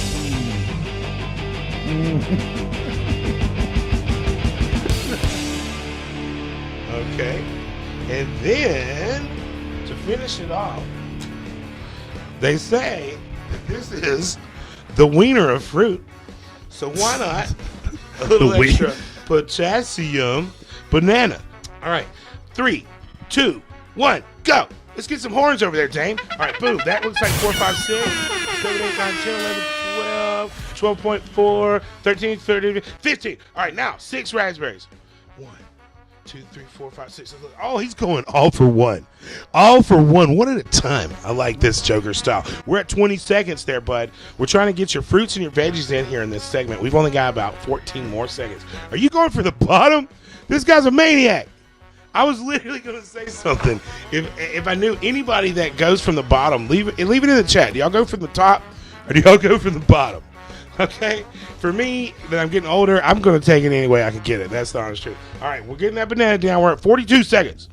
S2: Okay, and then to finish it off, they say that this is the wiener of fruit. So why not a little extra potassium banana? All right, 3, 2, 1, go. Let's get some horns over there, Dane. All right, boom. That looks like 4, 5, 6, 7, 8, 9, 10, 11, 12, 12.4, 13, 13, 15. All right, now 6 raspberries. 1, 2, 3, 4, 5, 6. Oh, he's going all for one. All for one at a time. I like this Joker style. We're at 20 seconds there, bud. We're trying to get your fruits and your veggies in here in this segment. We've only got about 14 more seconds. Are you going for the bottom? This guy's a maniac. I was literally going to say something. If I knew anybody that goes from the bottom, leave it in the chat. Do y'all go from the top or do y'all go from the bottom? Okay? For me, that I'm getting older, I'm going to take it any way I can get it. That's the honest truth. All right, we're getting that banana down. We're at 42 seconds.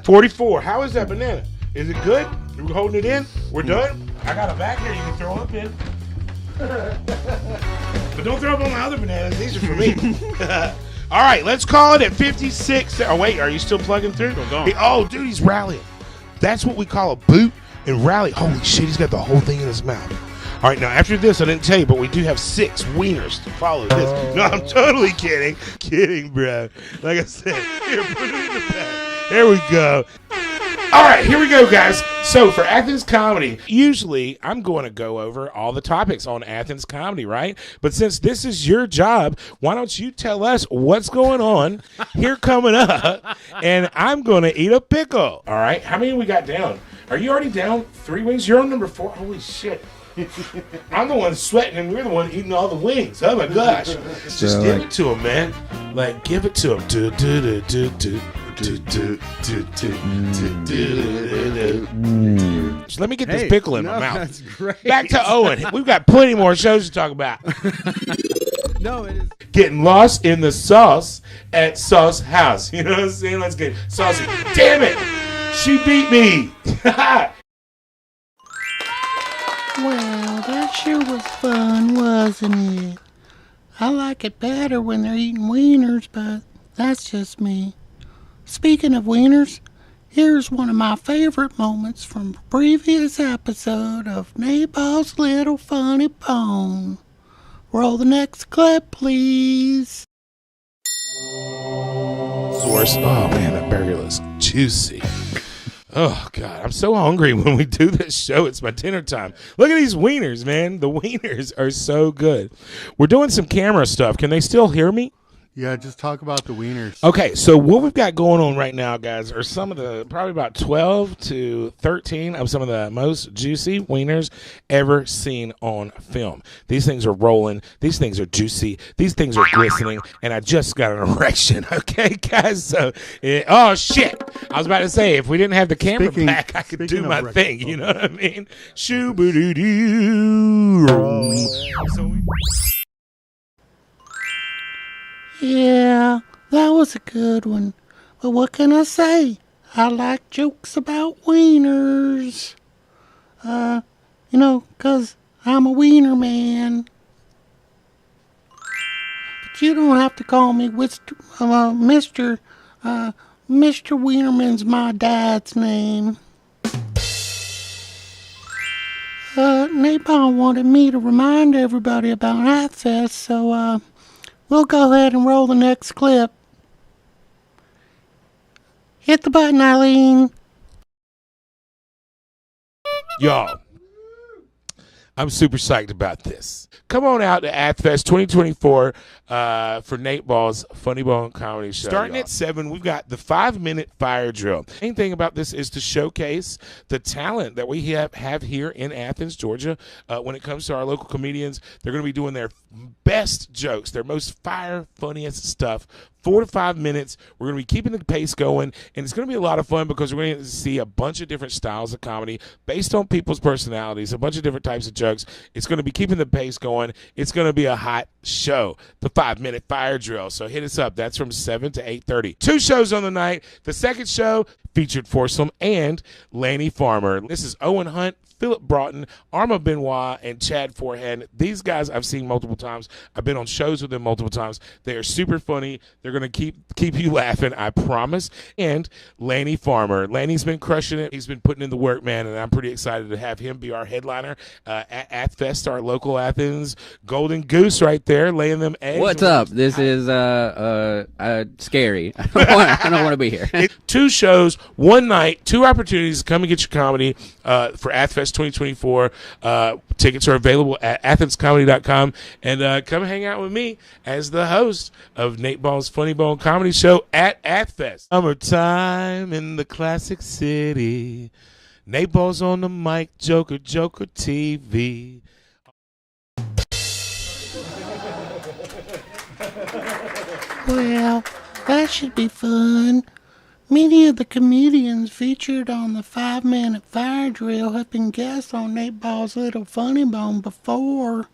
S2: 44. How is that banana? Is it good? Are we holding it in? We're done? I got a bag here you can throw up in. But don't throw up on my other bananas. These are for me. All right, let's call it at 56. Oh, wait, are you still plugging through? Oh, dude, he's rallying. That's what we call a boot and rally. Holy shit, he's got the whole thing in his mouth. All right, now after this, I didn't tell you, but we do have 6 wieners to follow this. No, I'm totally kidding. Kidding, bro. Like I said, here, put it in the bag. There we go. All right, here we go, guys. So for Athens Comedy, usually I'm going to go over all the topics on Athens Comedy, right? But since this is your job, why don't you tell us what's going on here coming up, and I'm going to eat a pickle. All right, how many we got down? Are you already down 3 wings? You're on number 4. Holy shit. I'm the one sweating and we're the one eating all the wings. Oh my gosh. Just give it to him, man. Like, give it to him. Just let me get this pickle in my mouth.
S14: That's great.
S2: Back to Owen. We've got plenty more shows to talk about.
S14: No, it is.
S2: Getting lost in the sauce at Sauce House. You know what I'm saying? Let's get saucy. Damn it. She beat me.
S13: Well, that sure was fun, wasn't it? I like it better when they're eating wieners, but that's just me. Speaking of wieners, here's one of my favorite moments from a previous episode of Nate Ball's Little Funny Bone. Roll the next clip, please.
S2: Source. Oh, man, that burger looks juicy. Oh, God, I'm so hungry when we do this show. It's my dinner time. Look at these wieners, man. The wieners are so good. We're doing some camera stuff. Can they still hear me?
S22: Yeah, just talk about the wieners.
S2: Okay, so what we've got going on right now, guys, are some of the, probably about 12 to 13 of some of the most juicy wieners ever seen on film. These things are rolling. These things are juicy. These things are glistening, and I just got an erection, okay, guys? So, oh, shit. I was about to say, if we didn't have the camera back, I could do my thing, you know what I mean? Shoo-ba-doo-doo.
S13: Yeah, that was a good one. But what can I say? I like jokes about wieners. 'Cause I'm a wiener man. But you don't have to call me Mr. Mr. Wienerman's my dad's name. Napalm wanted me to remind everybody about Athfest, so we'll go ahead and roll the next clip. Hit the button, Eileen.
S2: Y'all, I'm super psyched about this. Come on out to Athfest 2024 for Nate Ball's Funny Bone Comedy Show. Starting at 7, we've got the 5-minute fire drill. The main thing about this is to showcase the talent that we have here in Athens, Georgia. When it comes to our local comedians, they're going to be doing their best jokes, their most fire, funniest stuff. 4 to 5 minutes. We're going to be keeping the pace going, and it's going to be a lot of fun because we're going to see a bunch of different styles of comedy based on people's personalities, a bunch of different types of jokes. It's going to be keeping the pace going. It's going to be a hot show, the 5-minute fire drill. So hit us up. That's from 7 to 8:30. 2 shows on the night. The second show featured Forsum and Laney Farmer. This is Owen Hunt, Philip Broughton, Arma Benoit, and Chad Forehand. These guys I've seen multiple times. I've been on shows with them multiple times. They are super funny. They're going to keep you laughing, I promise. And Laney Farmer. Laney's been crushing it. He's been putting in the work, man, and I'm pretty excited to have him be our headliner at Athfest, our local Athens Golden Goose right there, laying them eggs.
S1: What's up? This is scary. I don't want to be here.
S2: 2 shows, 1 night, 2 opportunities to come and get your comedy for Athfest 2024. Tickets are available at athenscomedy.com, and come hang out with me as the host of Nate Ball's Funny Bone Comedy Show at Athfest. Summertime in the classic city. Nate Ball's on the mic, Joker TV.
S13: Well, that should be fun. Many of the comedians featured on the 5-minute fire drill have been guests on Nate Ball's Little Funny Bone before.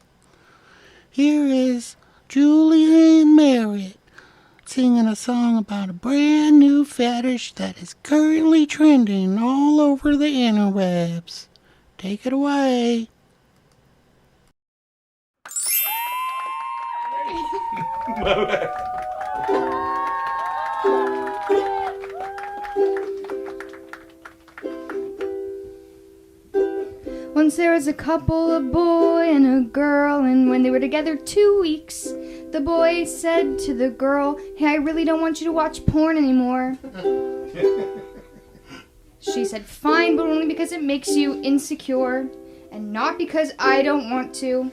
S13: Here is Julianne Merritt singing a song about a brand new fetish that is currently trending all over the interwebs. Take it away.
S15: Once there was a couple, a boy and a girl, and when they were together 2 weeks, the boy said to the girl, "Hey, I really don't want you to watch porn anymore." She said, "Fine, but only because it makes you insecure, and not because I don't want to."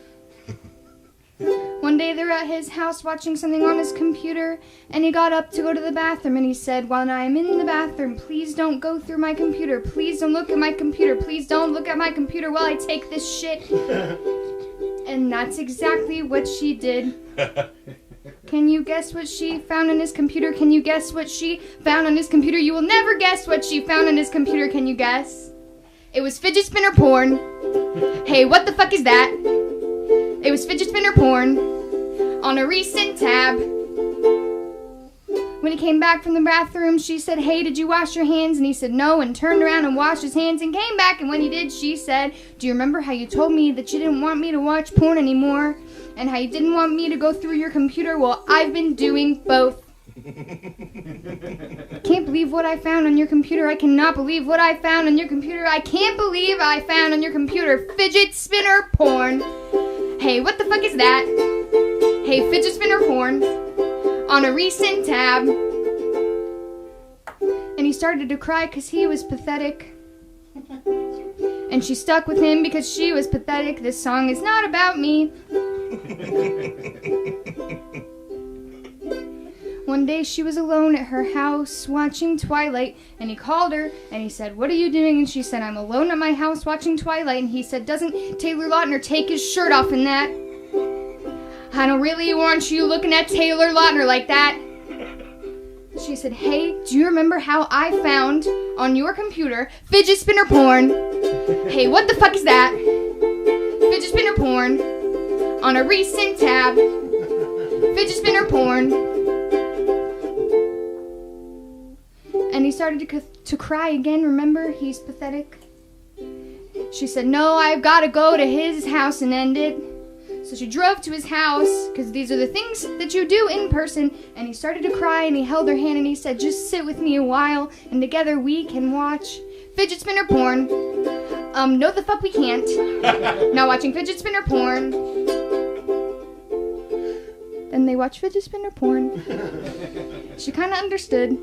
S15: One day they were at his house watching something on his computer, and he got up to go to the bathroom, and he said, "While I'm in the bathroom, please don't go through my computer. Please don't look at my computer. Please don't look at my computer while I take this shit." And that's exactly what she did. Can you guess what she found on his computer? Can you guess what she found on his computer? You will never guess what she found on his computer. Can you guess? It was fidget spinner porn. Hey, what the fuck is that? It was fidget spinner porn on a recent tab. When he came back from the bathroom, she said, "Hey, did you wash your hands?" And he said no, and turned around and washed his hands and came back. And when he did, she said, "Do you remember how you told me that you didn't want me to watch porn anymore? And how you didn't want me to go through your computer? Well, I've been doing both." Can't believe what I found on your computer. I cannot believe what I found on your computer. I can't believe I found on your computer fidget spinner porn. Hey, what the fuck is that? Hey, fidget spinner porn on a recent tab. And he started to cry because he was pathetic. And she stuck with him because she was pathetic. This song is not about me. One day she was alone at her house watching Twilight, and he called her and he said, "What are you doing?" And she said, "I'm alone at my house watching Twilight." And he said, "Doesn't Taylor Lautner take his shirt off in that?" "I don't really want you looking at Taylor Lautner like that." She said, "Hey, do you remember how I found on your computer fidget spinner porn?" Hey, what the fuck is that? Fidget spinner porn on a recent tab. Fidget spinner porn. And he started to cry again. Remember, he's pathetic. She said, no, I've got to go to his house and end it. So she drove to his house, because these are the things that you do in person. And he started to cry, and he held her hand, and he said, just sit with me a while, and together we can watch fidget spinner porn. No, the fuck we can't. Not watching fidget spinner porn. Then they watch fidget spinner porn. She kind of understood,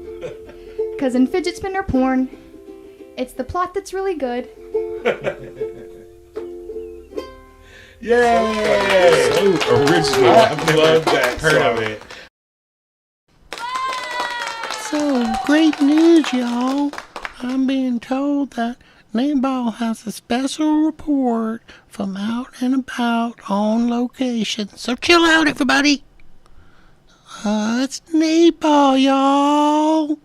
S15: because in fidget spinner porn, it's the plot that's really good.
S2: Yay! So original. I love that song.
S13: So, great news, y'all. I'm being told that Nabal has a special report from out and about on location. So chill out, everybody. It's Nabal, y'all.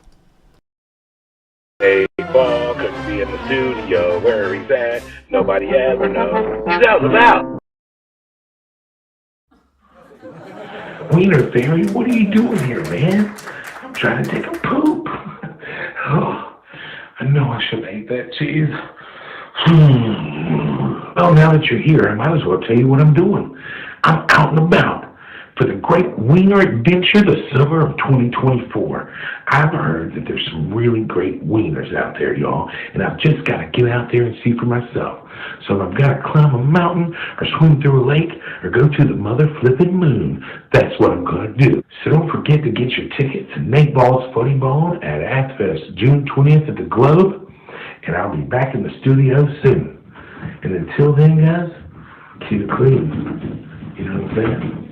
S5: Hey, Ball couldn't be in the studio. Where he's at, nobody ever knows. He's out and about. Wiener Fairy, what are you doing here, man? I'm trying to take a poop. Oh, I know I should have ate that cheese. Well, now that you're here, I might as well tell you what I'm doing. I'm out and about for the Great Wiener Adventure, the summer of 2024. I've heard that there's some really great wieners out there, y'all, and I've just got to get out there and see for myself. So if I've got to climb a mountain or swim through a lake or go to the mother flipping moon, that's what I'm going to do. So don't forget to get your ticket to Nate Ball's Funny Bone at Athfest June 20th at the Globe, and I'll be back in the studio soon. And until then, guys, keep it clean. You know what I'm saying?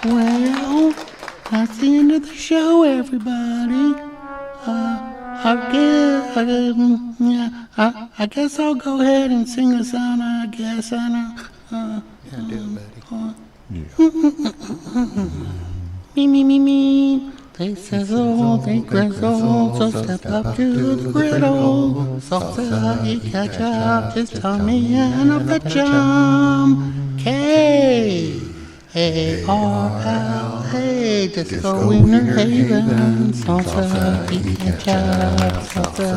S13: Well, that's the end of the show, everybody. I guess I'll go ahead and sing a song, I guess. Me. They sizzle, they grizzle, so step up to the griddle. Salsa, ketchup, just tell me and I'll fetch 'em. K-A-R-L-A, Disco Wiener Haven. Salsa, ketchup, salsa,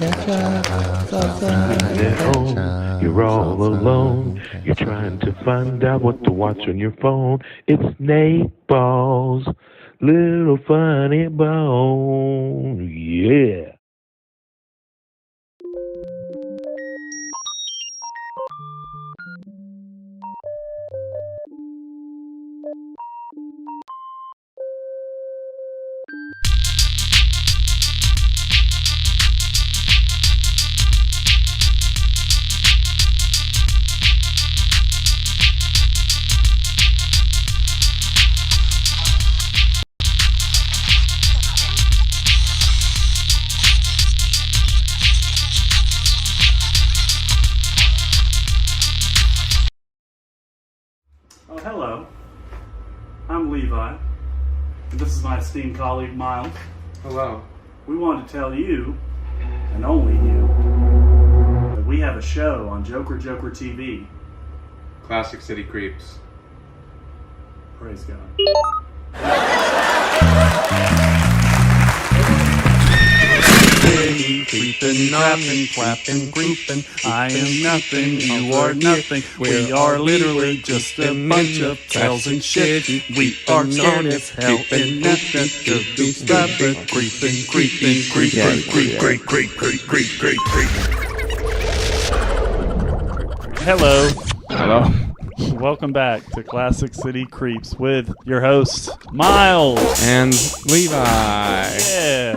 S13: ketchup, salsa, ketchup.
S5: You're all alone. You're trying to find out what to watch on your phone. It's Nate Ball's Little Funny Bone. Yeah.
S8: Oh, hello. I'm Levi, and this is my esteemed colleague, Miles.
S6: Hello.
S8: We want to tell you, and only you, that we have a show on JOKERJOKERtv.
S6: Classic City Creeps.
S8: Praise God.
S10: Creeping, knocking, clapping, creeping. I am nothing, you are nothing. We are literally just a bunch of pals and shit. We are scared as hell and nothing could be stopped but creeping, creeping, creeping, creep.
S8: Hello.
S1: Hello.
S8: Welcome back to Classic City Creeps with your hosts, Miles.
S10: And Levi.
S8: Yeah.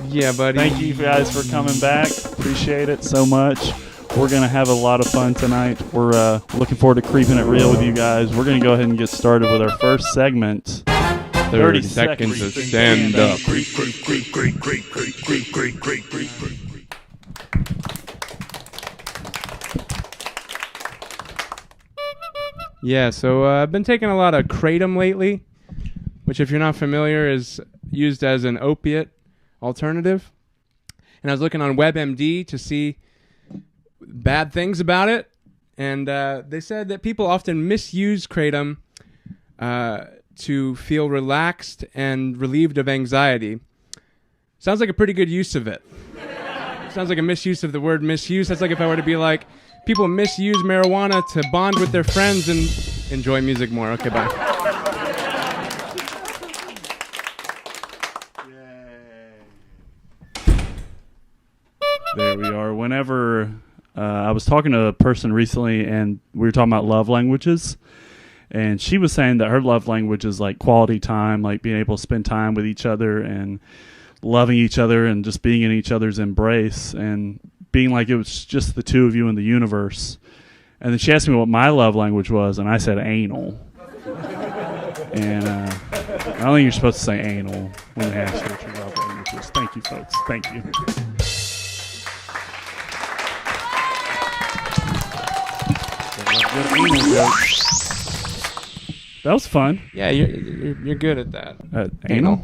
S10: Yeah, buddy.
S8: Thank you guys for coming back. Appreciate it so much. We're going to have a lot of fun tonight. We're looking forward to creeping it real with you guys. We're going to go ahead and get started with our first segment.
S10: 30 seconds of stand up.
S17: Yeah, so I've been taking a lot of kratom lately, which if you're not familiar is used as an opiate alternative. And I was looking on WebMD to see bad things about it, And they said that people often misuse kratom to feel relaxed and relieved of anxiety. Sounds like a pretty good use of it. Sounds like a misuse of the word misuse. That's like if I were to be like, people misuse marijuana to bond with their friends and enjoy music more. Okay, bye.
S8: There we are. Whenever I was talking to a person recently, and we were talking about love languages, and she was saying that her love language is like quality time, like being able to spend time with each other and loving each other and just being in each other's embrace and being like it was just the two of you in the universe. And then she asked me what my love language was, and I said anal. And I don't think you're supposed to say anal when they ask you what your love language is. Thank you, folks. Thank you. That was fun.
S17: Yeah, you're good at that.
S8: Anal?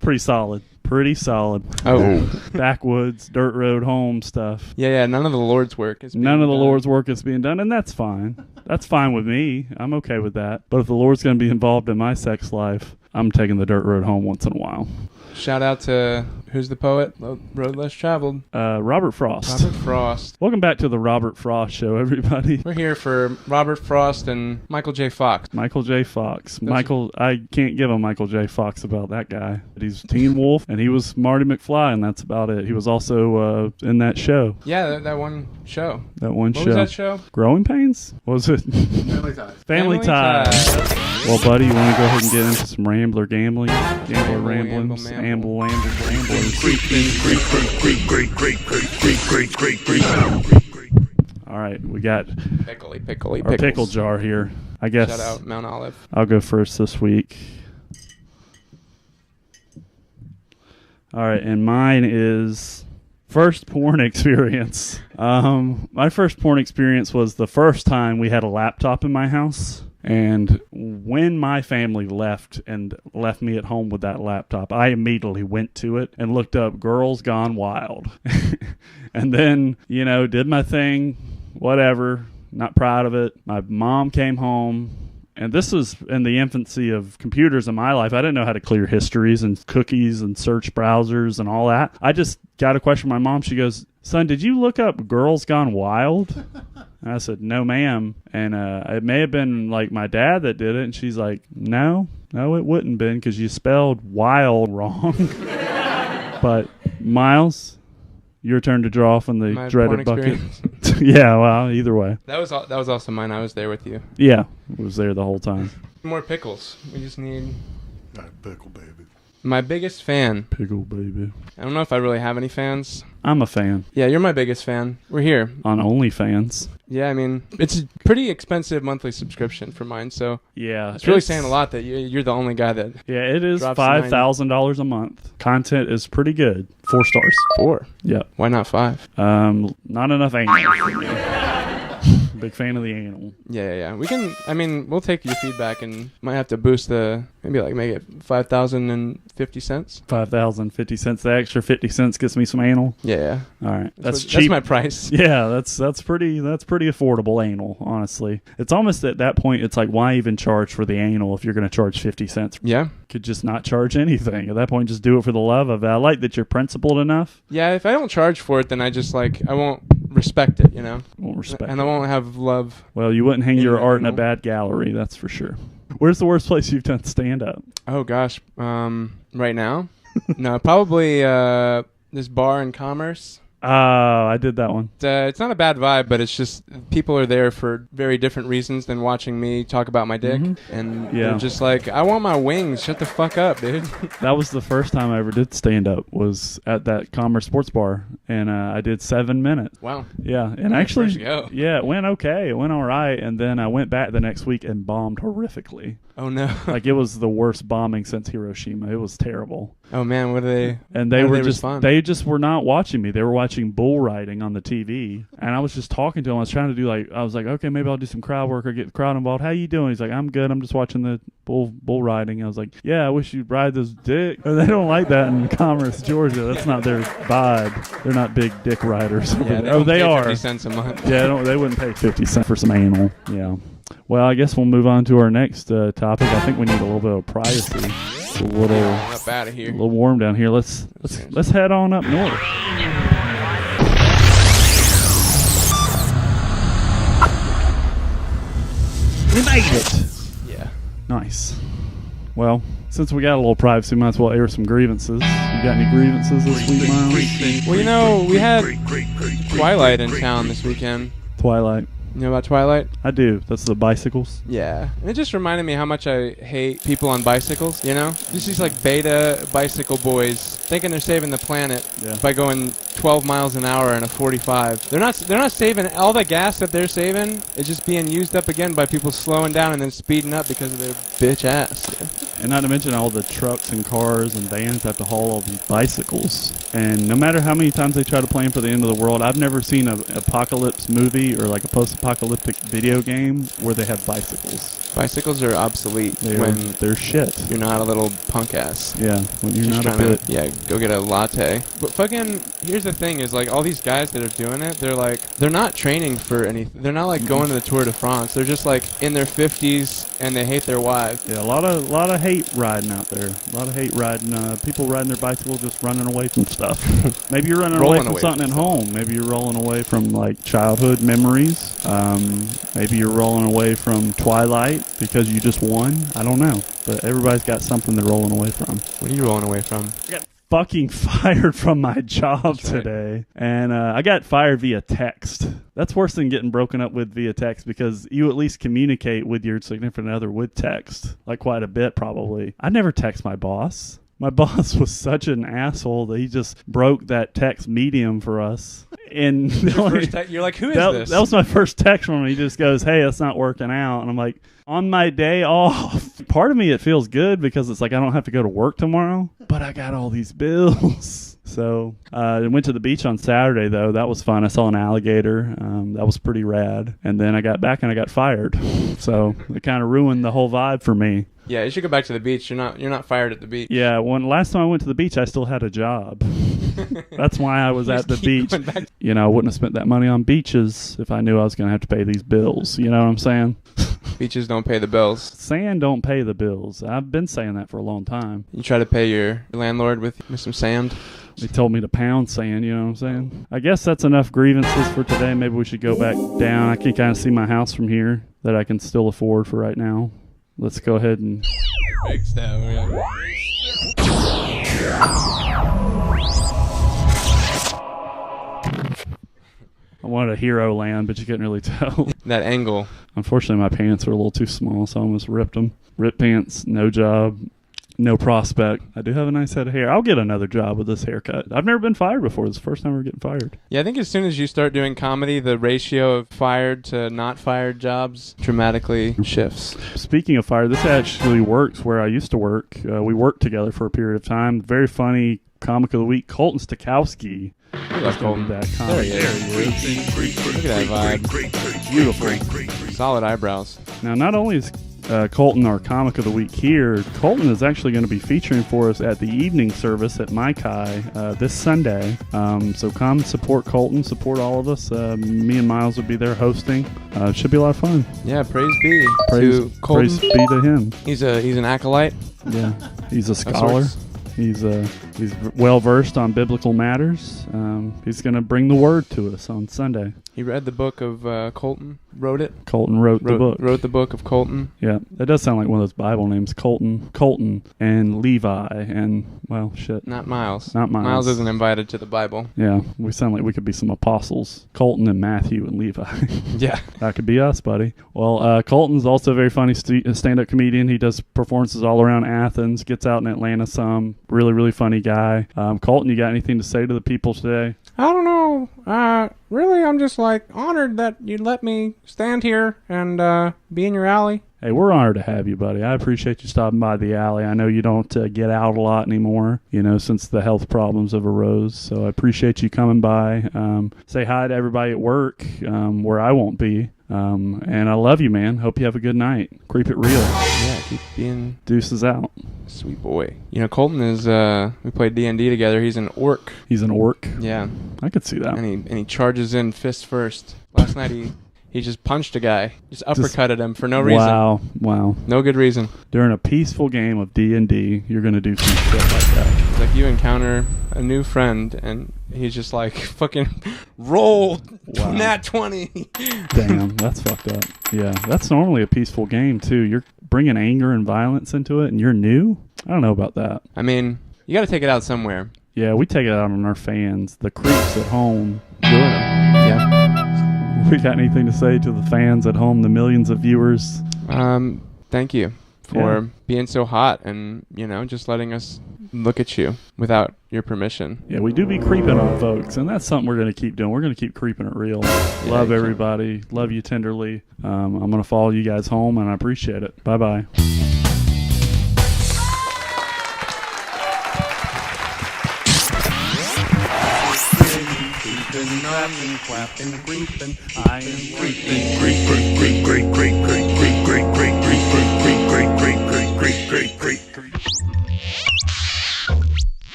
S8: Pretty solid. Pretty solid.
S17: Oh.
S8: Backwoods, dirt road, home stuff.
S17: Yeah, none of the Lord's work is being done.
S8: None of the Lord's work is being done, and that's fine. That's fine with me. I'm okay with that. But if the Lord's going to be involved in my sex life, I'm taking the dirt road home once in a while.
S17: Shout out to, who's the poet? Road Less Traveled.
S8: Robert Frost.
S17: Robert Frost.
S8: Welcome back to the Robert Frost Show, everybody.
S17: We're here for Robert Frost and Michael J. Fox.
S8: Michael J. Fox. I can't give a Michael J. Fox about that guy. He's Teen Wolf, and he was Marty McFly, and that's about it. He was also in that show.
S17: Yeah, that one show.
S8: That one
S17: show.
S8: What
S17: was that show?
S8: Growing Pains? What was it?
S22: Family Ties.
S8: Family Ties. Well, buddy, you want to go ahead and get into some Rambler gambling? Gambler ramblings. Amble. All right, we got our pickle jar here. I guess.
S17: Shout out Mount Olive.
S8: I'll go first this week. All right, and mine is first porn experience. My first porn experience was the first time we had a laptop in my house. And when my family left me at home with that laptop, I immediately went to it and looked up Girls Gone Wild. And then, did my thing, whatever, not proud of it. My mom came home, and this was in the infancy of computers in my life. I didn't know how to clear histories and cookies and search browsers and all that. I just got a question from my mom. She goes, "Son, did you look up Girls Gone Wild?" And I said, "No, ma'am." And it may have been like my dad that did it. And she's like, No, it wouldn't been because you spelled wild wrong. But Miles, your turn to draw from the
S17: My
S8: dreaded
S17: porn
S8: bucket. Yeah, well, either way.
S17: That was also mine. I was there with you.
S8: Yeah, I was there the whole time.
S17: More pickles. We just need...
S22: Pickle baby.
S17: My biggest fan.
S8: Pickle baby.
S17: I don't know if I really have any fans.
S8: I'm a fan.
S17: Yeah, you're my biggest fan. We're here.
S8: On OnlyFans.
S17: Yeah, I mean, it's a pretty expensive monthly subscription for mine, so...
S8: Yeah.
S17: It's really saying a lot that you're the only guy that...
S8: Yeah, it is $5,000 a month. Content is pretty good. 4 stars.
S17: 4?
S8: Yeah.
S17: Why not 5?
S8: Not enough anal. Big fan of the anal.
S17: Yeah. We'll take your feedback and might have to boost make it 5,050 cents.
S8: 5,050 cents. The extra 50 cents gets me some anal.
S17: Yeah.
S8: All right. That's cheap.
S17: That's my price.
S8: Yeah, that's pretty affordable anal, honestly. It's almost at that point, it's like, why even charge for the anal if you're going to charge 50 cents?
S17: Yeah.
S8: Could just not charge anything. At that point, just do it for the love of it. I like that you're principled enough.
S17: Yeah, if I don't charge for it, then I won't respect it,
S8: Won't respect
S17: and I won't have love.
S8: Well, you wouldn't hang your art in a bad gallery, that's for sure. Where's the worst place you've done stand-up?
S17: Oh, gosh. Right now? No, probably this bar in Commerce.
S8: Oh, I did that one.
S17: It's not a bad vibe, but it's just people are there for very different reasons than watching me talk about my dick. And they're just like, I want my wings. Shut the fuck up, dude.
S8: That was the first time I ever did stand-up, was at that Commerce Sports Bar. And I did 7 minutes.
S17: Wow.
S8: Yeah. And actually, yeah, it went okay. It went all right. And then I went back the next week and bombed horrifically.
S17: Oh no!
S8: Like, it was the worst bombing since Hiroshima. It was terrible.
S17: Oh man, what are they?
S8: And they
S17: how
S8: were
S17: did
S8: just
S17: respond?
S8: they just were not watching me. They were watching bull riding on the TV, and I was just talking to him. I was trying to do I was like, okay, maybe I'll do some crowd work or get the crowd involved. How you doing? He's like, I'm good. I'm just watching the bull riding. I was like, yeah, I wish you'd ride this dick. They don't like that in Commerce, Georgia. That's not their vibe. They're not big dick riders.
S17: Yeah,
S8: Oh, they
S17: pay
S8: are.
S17: 50 cents a month.
S8: Yeah, they wouldn't pay 50 cents for some anal. Yeah. Well, I guess we'll move on to our next topic. I think we need a little bit of privacy. It's a little
S17: up out of here.
S8: A little warm down here. Let's head on up north. We made it.
S17: Yeah.
S8: Nice. Well, since we got a little privacy, might as well air some grievances. You got any grievances this week, Miles?
S17: Well, you know, we had Twilight in town this weekend.
S8: Twilight.
S17: You know about Twilight?
S8: I do. That's the bicycles.
S17: Yeah. And it just reminded me how much I hate people on bicycles, you know? Just these like beta bicycle boys thinking they're saving the planet by going 12 miles an hour in a 45. They're not saving all the gas that they're saving is just being used up again by people slowing down and then speeding up because of their bitch ass.
S8: And not to mention all the trucks and cars and vans have to haul all these bicycles. And no matter how many times they try to plan for the end of the world, I've never seen an apocalypse movie or like a post-apocalyptic video game where they have bicycles.
S17: Bicycles are obsolete
S8: they're shit.
S17: You're not a little punk ass.
S8: Yeah, when you're
S17: Just
S8: not a
S17: trying
S8: bit.
S17: to, yeah, go get a latte. But fucking, here's the thing is like all these guys that are doing it, they're not training for anything. They're not like going to the Tour de France. They're just like in their 50s and they hate their wives.
S8: Yeah, a lot of hate riding out there. A lot of hate riding. People riding their bicycle just running away from stuff. Maybe you're running away from something at home. Maybe you're rolling away from like childhood memories. Maybe you're rolling away from Twilight because you just won. I don't know. But everybody's got something they're rolling away from.
S17: What are you rolling away from?
S8: I got fucking fired from my job today. And I got fired via text. That's worse than getting broken up with via text because you at least communicate with your significant other with text. Like quite a bit, probably. I never text my boss. My boss was such an asshole that he just broke that text medium for us. And
S17: you're like, who is this?
S8: That was my first text from him. He just goes, hey, that's not working out. And I'm like, on my day off, part of me, it feels good because it's like I don't have to go to work tomorrow, but I got all these bills. So I went to the beach on Saturday, though. That was fun. I saw an alligator. That was pretty rad. And then I got back and I got fired. So it kind of ruined the whole vibe for me.
S17: Yeah, you should go back to the beach. You're not fired at the beach.
S8: Yeah, last time I went to the beach, I still had a job. That's why I was at the beach. You know, I wouldn't have spent that money on beaches if I knew I was going to have to pay these bills. You know what I'm saying?
S17: Beaches don't pay the bills.
S8: Sand don't pay the bills. I've been saying that for a long time.
S17: You try to pay your landlord with some sand?
S8: They told me to pound sand, you know what I'm saying? I guess that's enough grievances for today. Maybe we should go back down. I can kind of see my house from here that I can still afford for right now. Let's go ahead and...
S17: Big step, yeah.
S8: I wanted a hero land, but you couldn't really tell.
S17: That angle.
S8: Unfortunately, my pants are a little too small, so I almost ripped them. Ripped pants, no job, no prospect. I do have a nice head of hair. I'll get another job with this haircut. I've never been fired before. It's the first time we're getting fired.
S17: Yeah, I think as soon as you start doing comedy, the ratio of fired to not fired jobs dramatically shifts.
S8: Speaking of fired, this actually works where I used to work. We worked together for a period of time. Very funny comic of the week, Colton Stokowski.
S17: I love Colton. There he is. Look at that vibe.
S8: Beautiful.
S17: Solid eyebrows.
S8: Now, not only is Colton our comic of the week here, Colton is actually going to be featuring for us at the evening service at My Kai this Sunday. So come support Colton, support all of us. Me and Miles will be there hosting. It should be a lot of fun.
S17: Yeah, praise be
S8: to Colton. Praise be to him.
S17: He's an acolyte.
S8: Yeah, he's a scholar. He's well versed on biblical matters. He's going to bring the word to us on Sunday.
S17: He read the book of Colton, wrote it.
S8: Colton wrote the book.
S17: Wrote the book of Colton.
S8: Yeah, that does sound like one of those Bible names. Colton, and Levi, and well, shit.
S17: Not Miles.
S8: Not Miles.
S17: Miles isn't invited to the Bible.
S8: Yeah, we sound like we could be some apostles. Colton and Matthew and Levi.
S17: Yeah,
S8: that could be us, buddy. Well, Colton's also a very funny stand-up comedian. He does performances all around Athens. Gets out in Atlanta some. Really, really funny guy. Colton, you got anything to say to the people today?
S17: I don't know. Really, I'm just like honored that you'd let me stand here and be in your alley.
S8: Hey, we're honored to have you, buddy. I appreciate you stopping by the alley. I know you don't get out a lot anymore, since the health problems have arose. So I appreciate you coming by. Say hi to everybody at work, where I won't be. And I love you, man. Hope you have a good night. Creep it real.
S17: Yeah, keep being
S8: Deuces out.
S17: Sweet boy. Colton is we played D&D together. He's an orc.
S8: He's an orc?
S17: Yeah.
S8: I could see that.
S17: And he charges in fist first. Last night he just punched a guy. Just uppercutted him for no reason.
S8: Wow.
S17: No good reason.
S8: During a peaceful game of D&D, you're going to do some shit like that.
S17: It's like you encounter a new friend and he's just like fucking roll nat 20.
S8: Damn, that's fucked up. Yeah, that's normally a peaceful game too. You're bringing anger and violence into it and you're new? I don't know about that.
S17: I mean, you got to take it out somewhere.
S8: Yeah, we take it out on our fans. The creeps at home.
S17: Yeah.
S8: We got anything to say to the fans at home, the millions of viewers?
S17: Thank you for being so hot and, just letting us look at you without your permission.
S8: Yeah, we do be creeping on folks, and that's something we're going to keep doing. We're going to keep creeping it real. Love everybody. Love you tenderly. I'm going to follow you guys home, and I appreciate it. Bye-bye.
S10: Clapping, clapping, creeping. I am creeping.
S5: Great.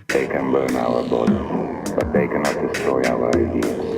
S9: They can burn our bodies, but they cannot destroy our ideas.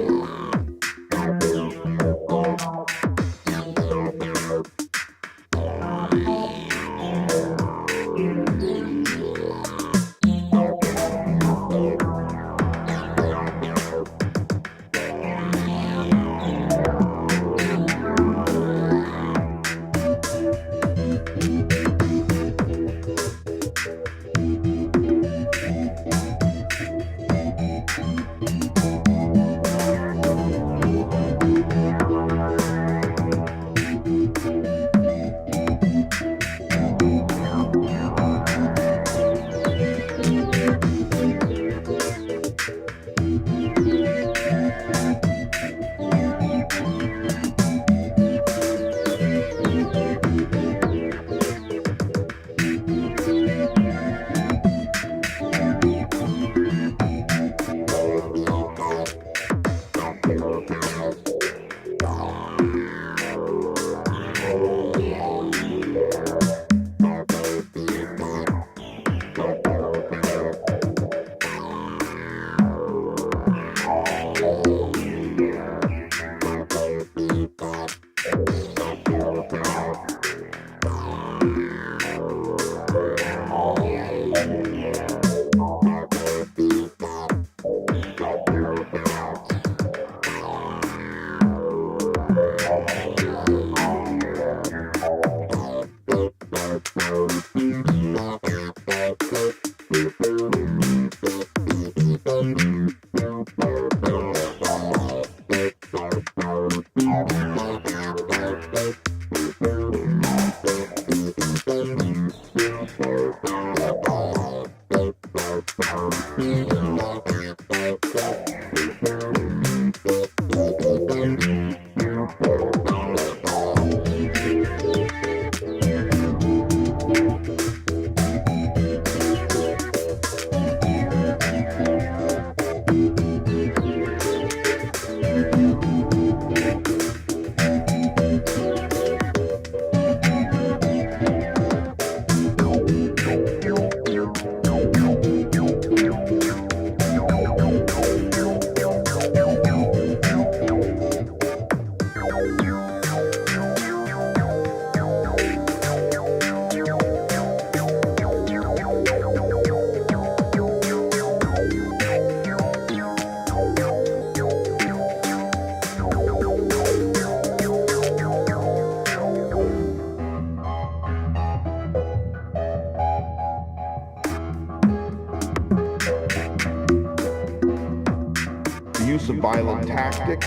S9: use of violent tactics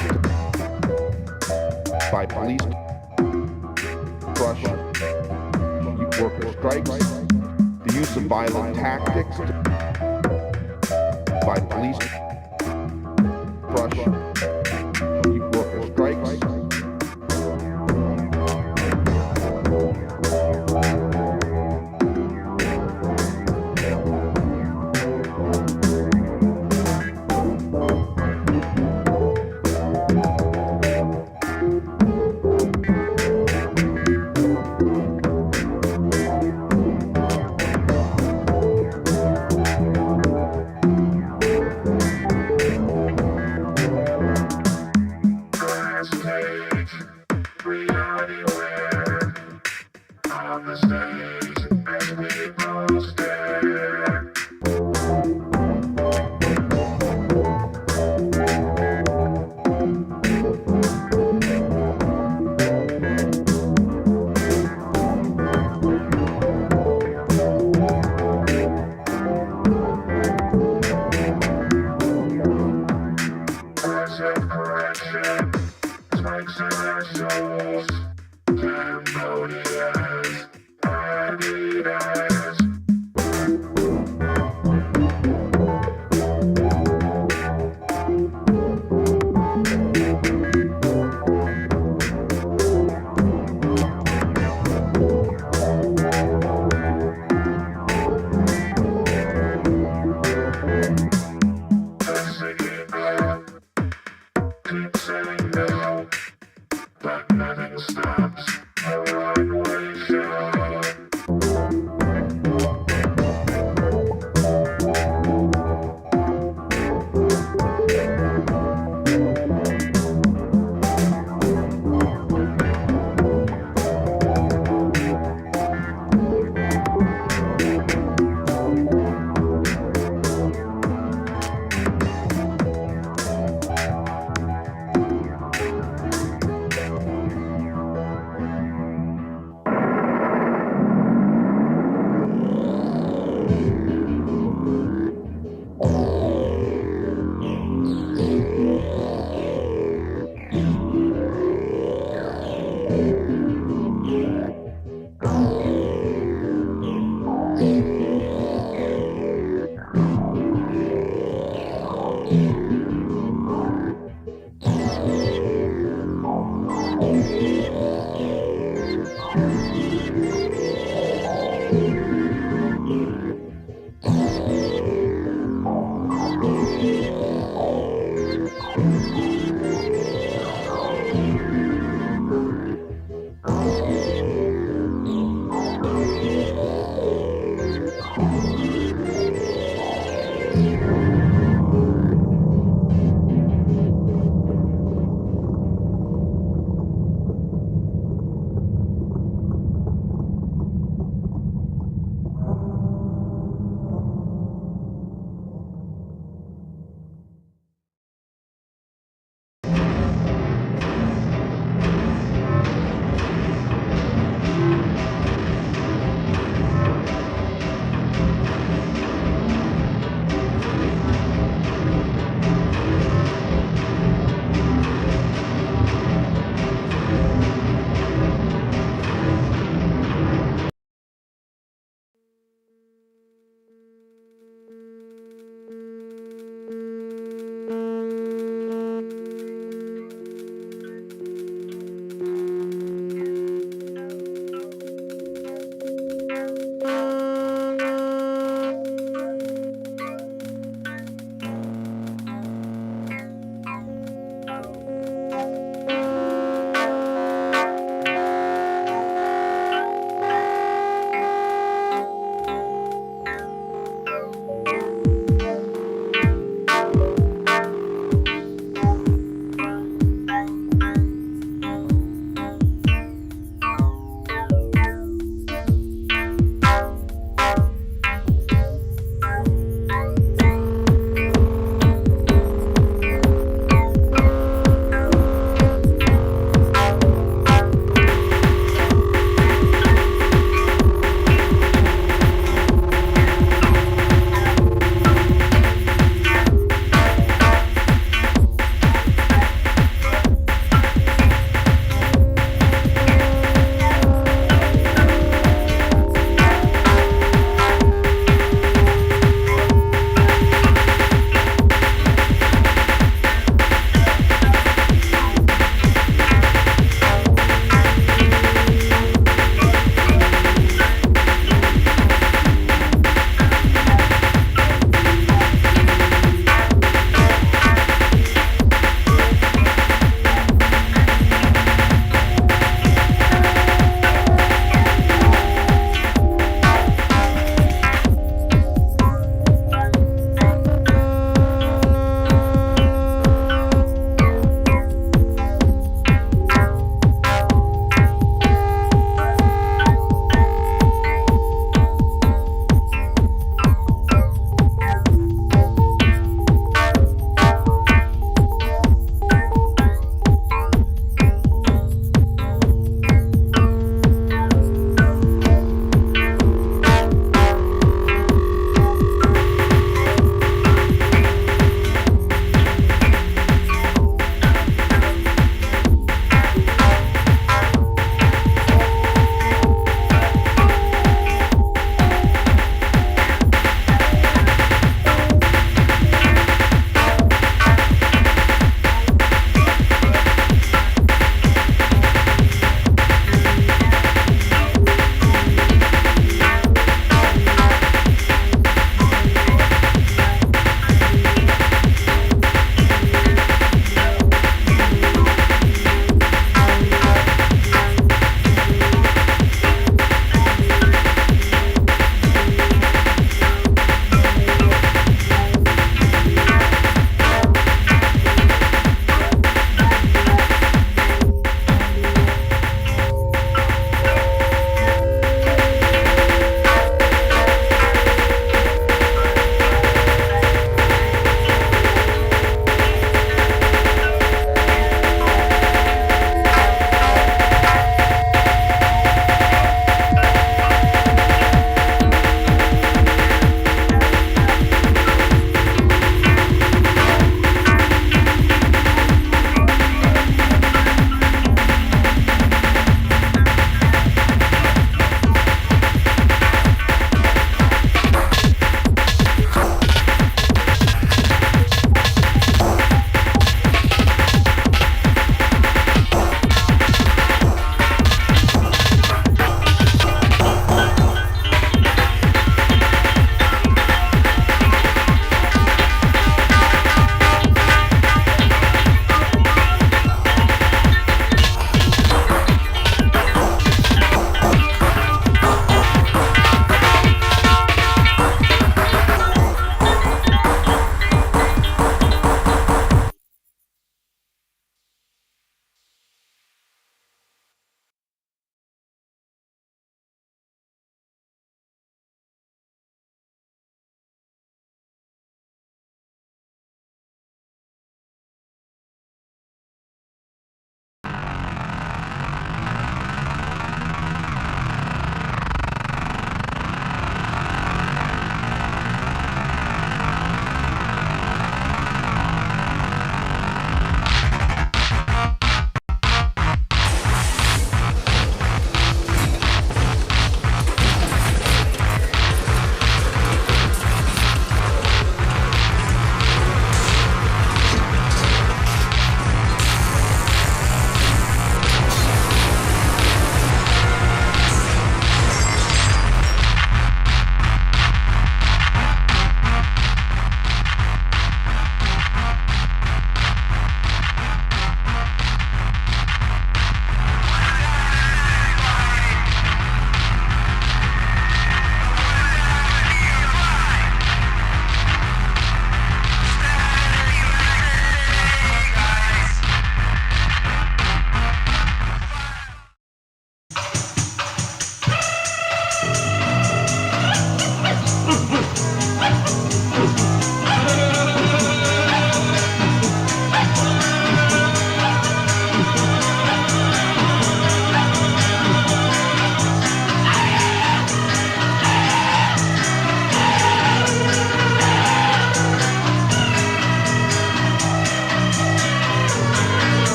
S9: by police, crush worker strikes, the use of violent tactics by police, crush worker strikes.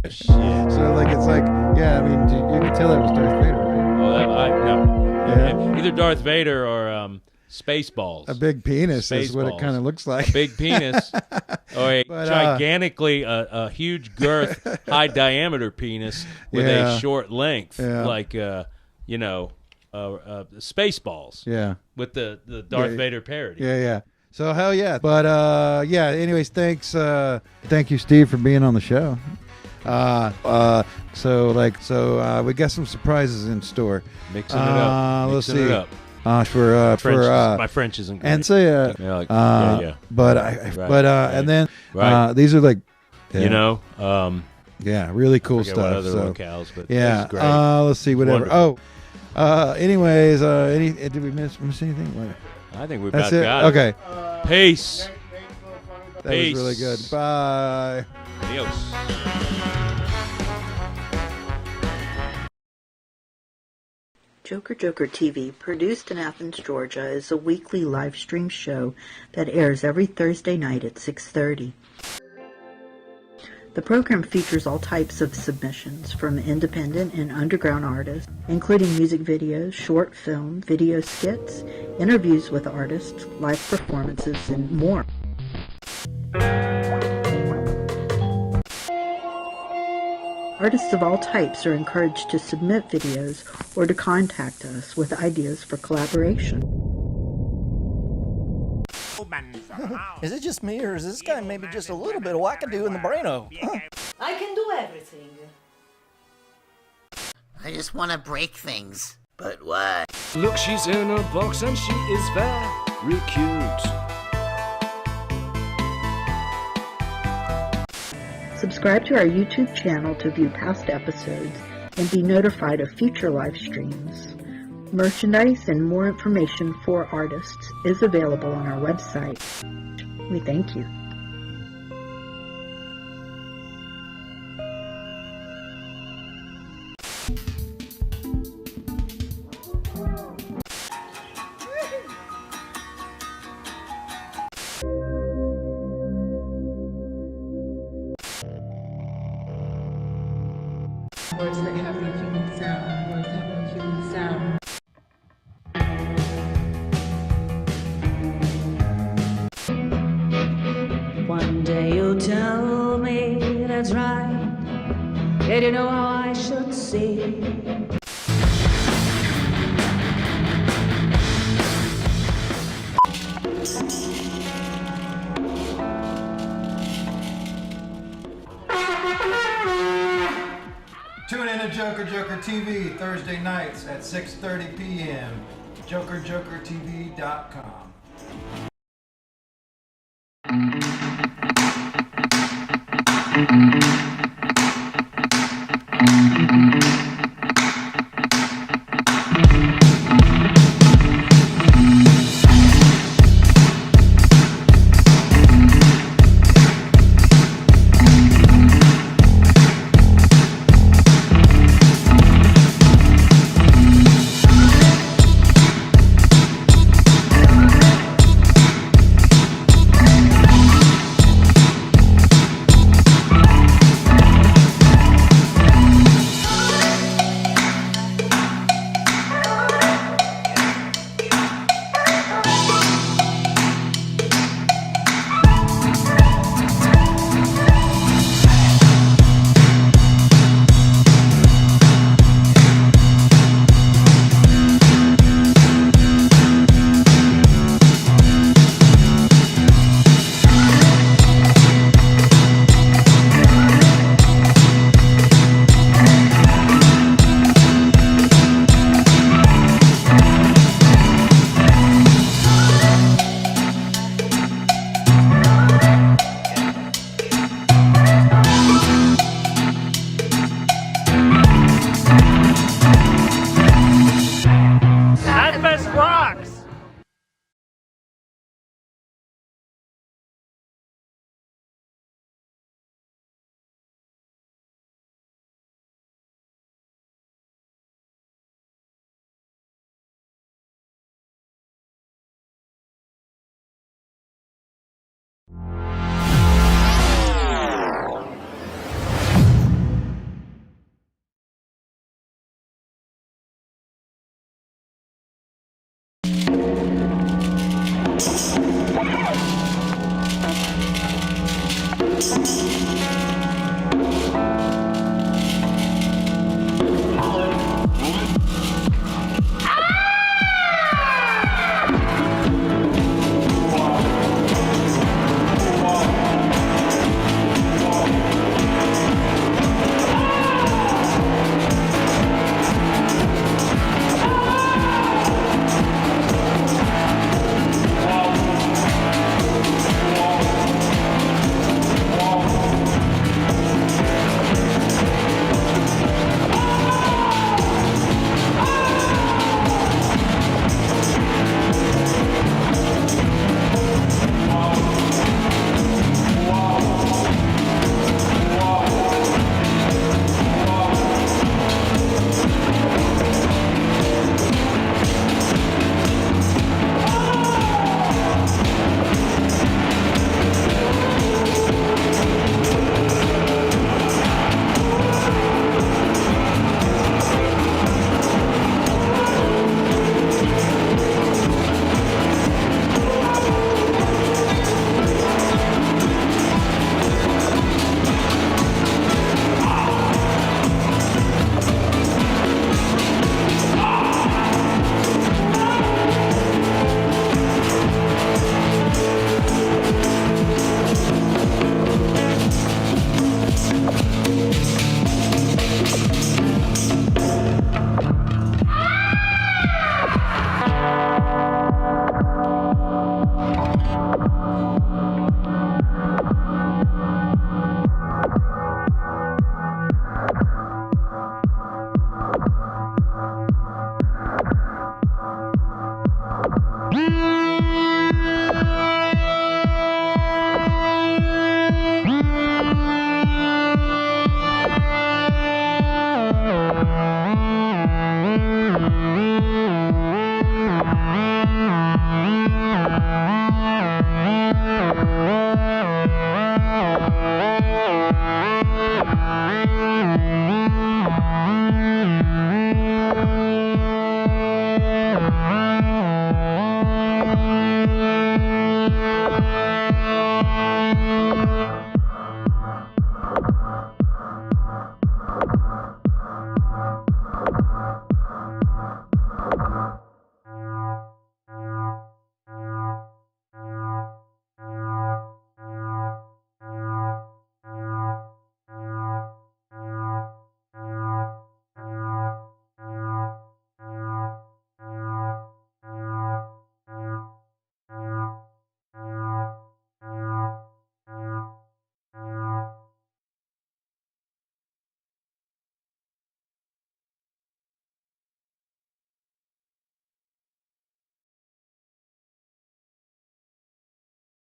S18: So like it's like yeah, I mean you can tell that was Darth Vader, right?
S20: Oh, no.
S18: Yeah.
S20: Either Darth Vader or Spaceballs.
S18: A big penis is what it kind of looks like.
S20: A big penis, or a
S18: But,
S20: gigantically a huge girth, high diameter penis with
S18: Yeah.
S20: a short length,
S18: Yeah.
S20: like Spaceballs.
S18: Yeah.
S20: With the Darth Vader parody.
S18: Yeah. So hell yeah. But yeah. Anyways, thanks. Thank you, Steve, for being on the show. So we got some surprises in store.
S20: Mixing it up.
S18: Let's
S20: Mixing
S18: see.
S20: it up.
S18: My
S20: French isn't great.
S18: And say
S20: yeah.
S18: But and then these are like really cool
S20: Forget
S18: stuff.
S20: what other
S18: So
S20: locales, but
S18: yeah.
S20: this is great.
S18: Let's see whatever.
S20: Wonderful.
S18: Anyways, did we miss anything? What?
S20: I think we've
S18: That's
S20: about
S18: it.
S20: got it.
S18: Okay.
S20: Peace.
S18: That was really good. Bye.
S20: Adios.
S21: Joker Joker TV, produced in Athens, Georgia, is a weekly live stream show that airs every Thursday night at 6:30. The program features all types of submissions from independent and underground artists, including music videos, short film, video skits, interviews with artists, live performances, and more. Artists of all types are encouraged to submit videos or to contact us with ideas for collaboration.
S23: Is it just me, or is this guy maybe just a little bit of wackadoo in the braino?
S24: I can do everything.
S25: I just want to break things. But what?
S10: Look, she's in a box and she is very cute.
S21: Subscribe to our YouTube channel to view past episodes and be notified of future live streams. Merchandise and more information for artists is available on our website. We thank you.
S26: Words that have no human sound. Words that have no human sound.
S24: One day you'll tell me that's right. And you know how I should see.
S18: Tune in to Joker Joker TV Thursday nights at 6:30 p.m. JokerJokertv.com.
S3: Bye.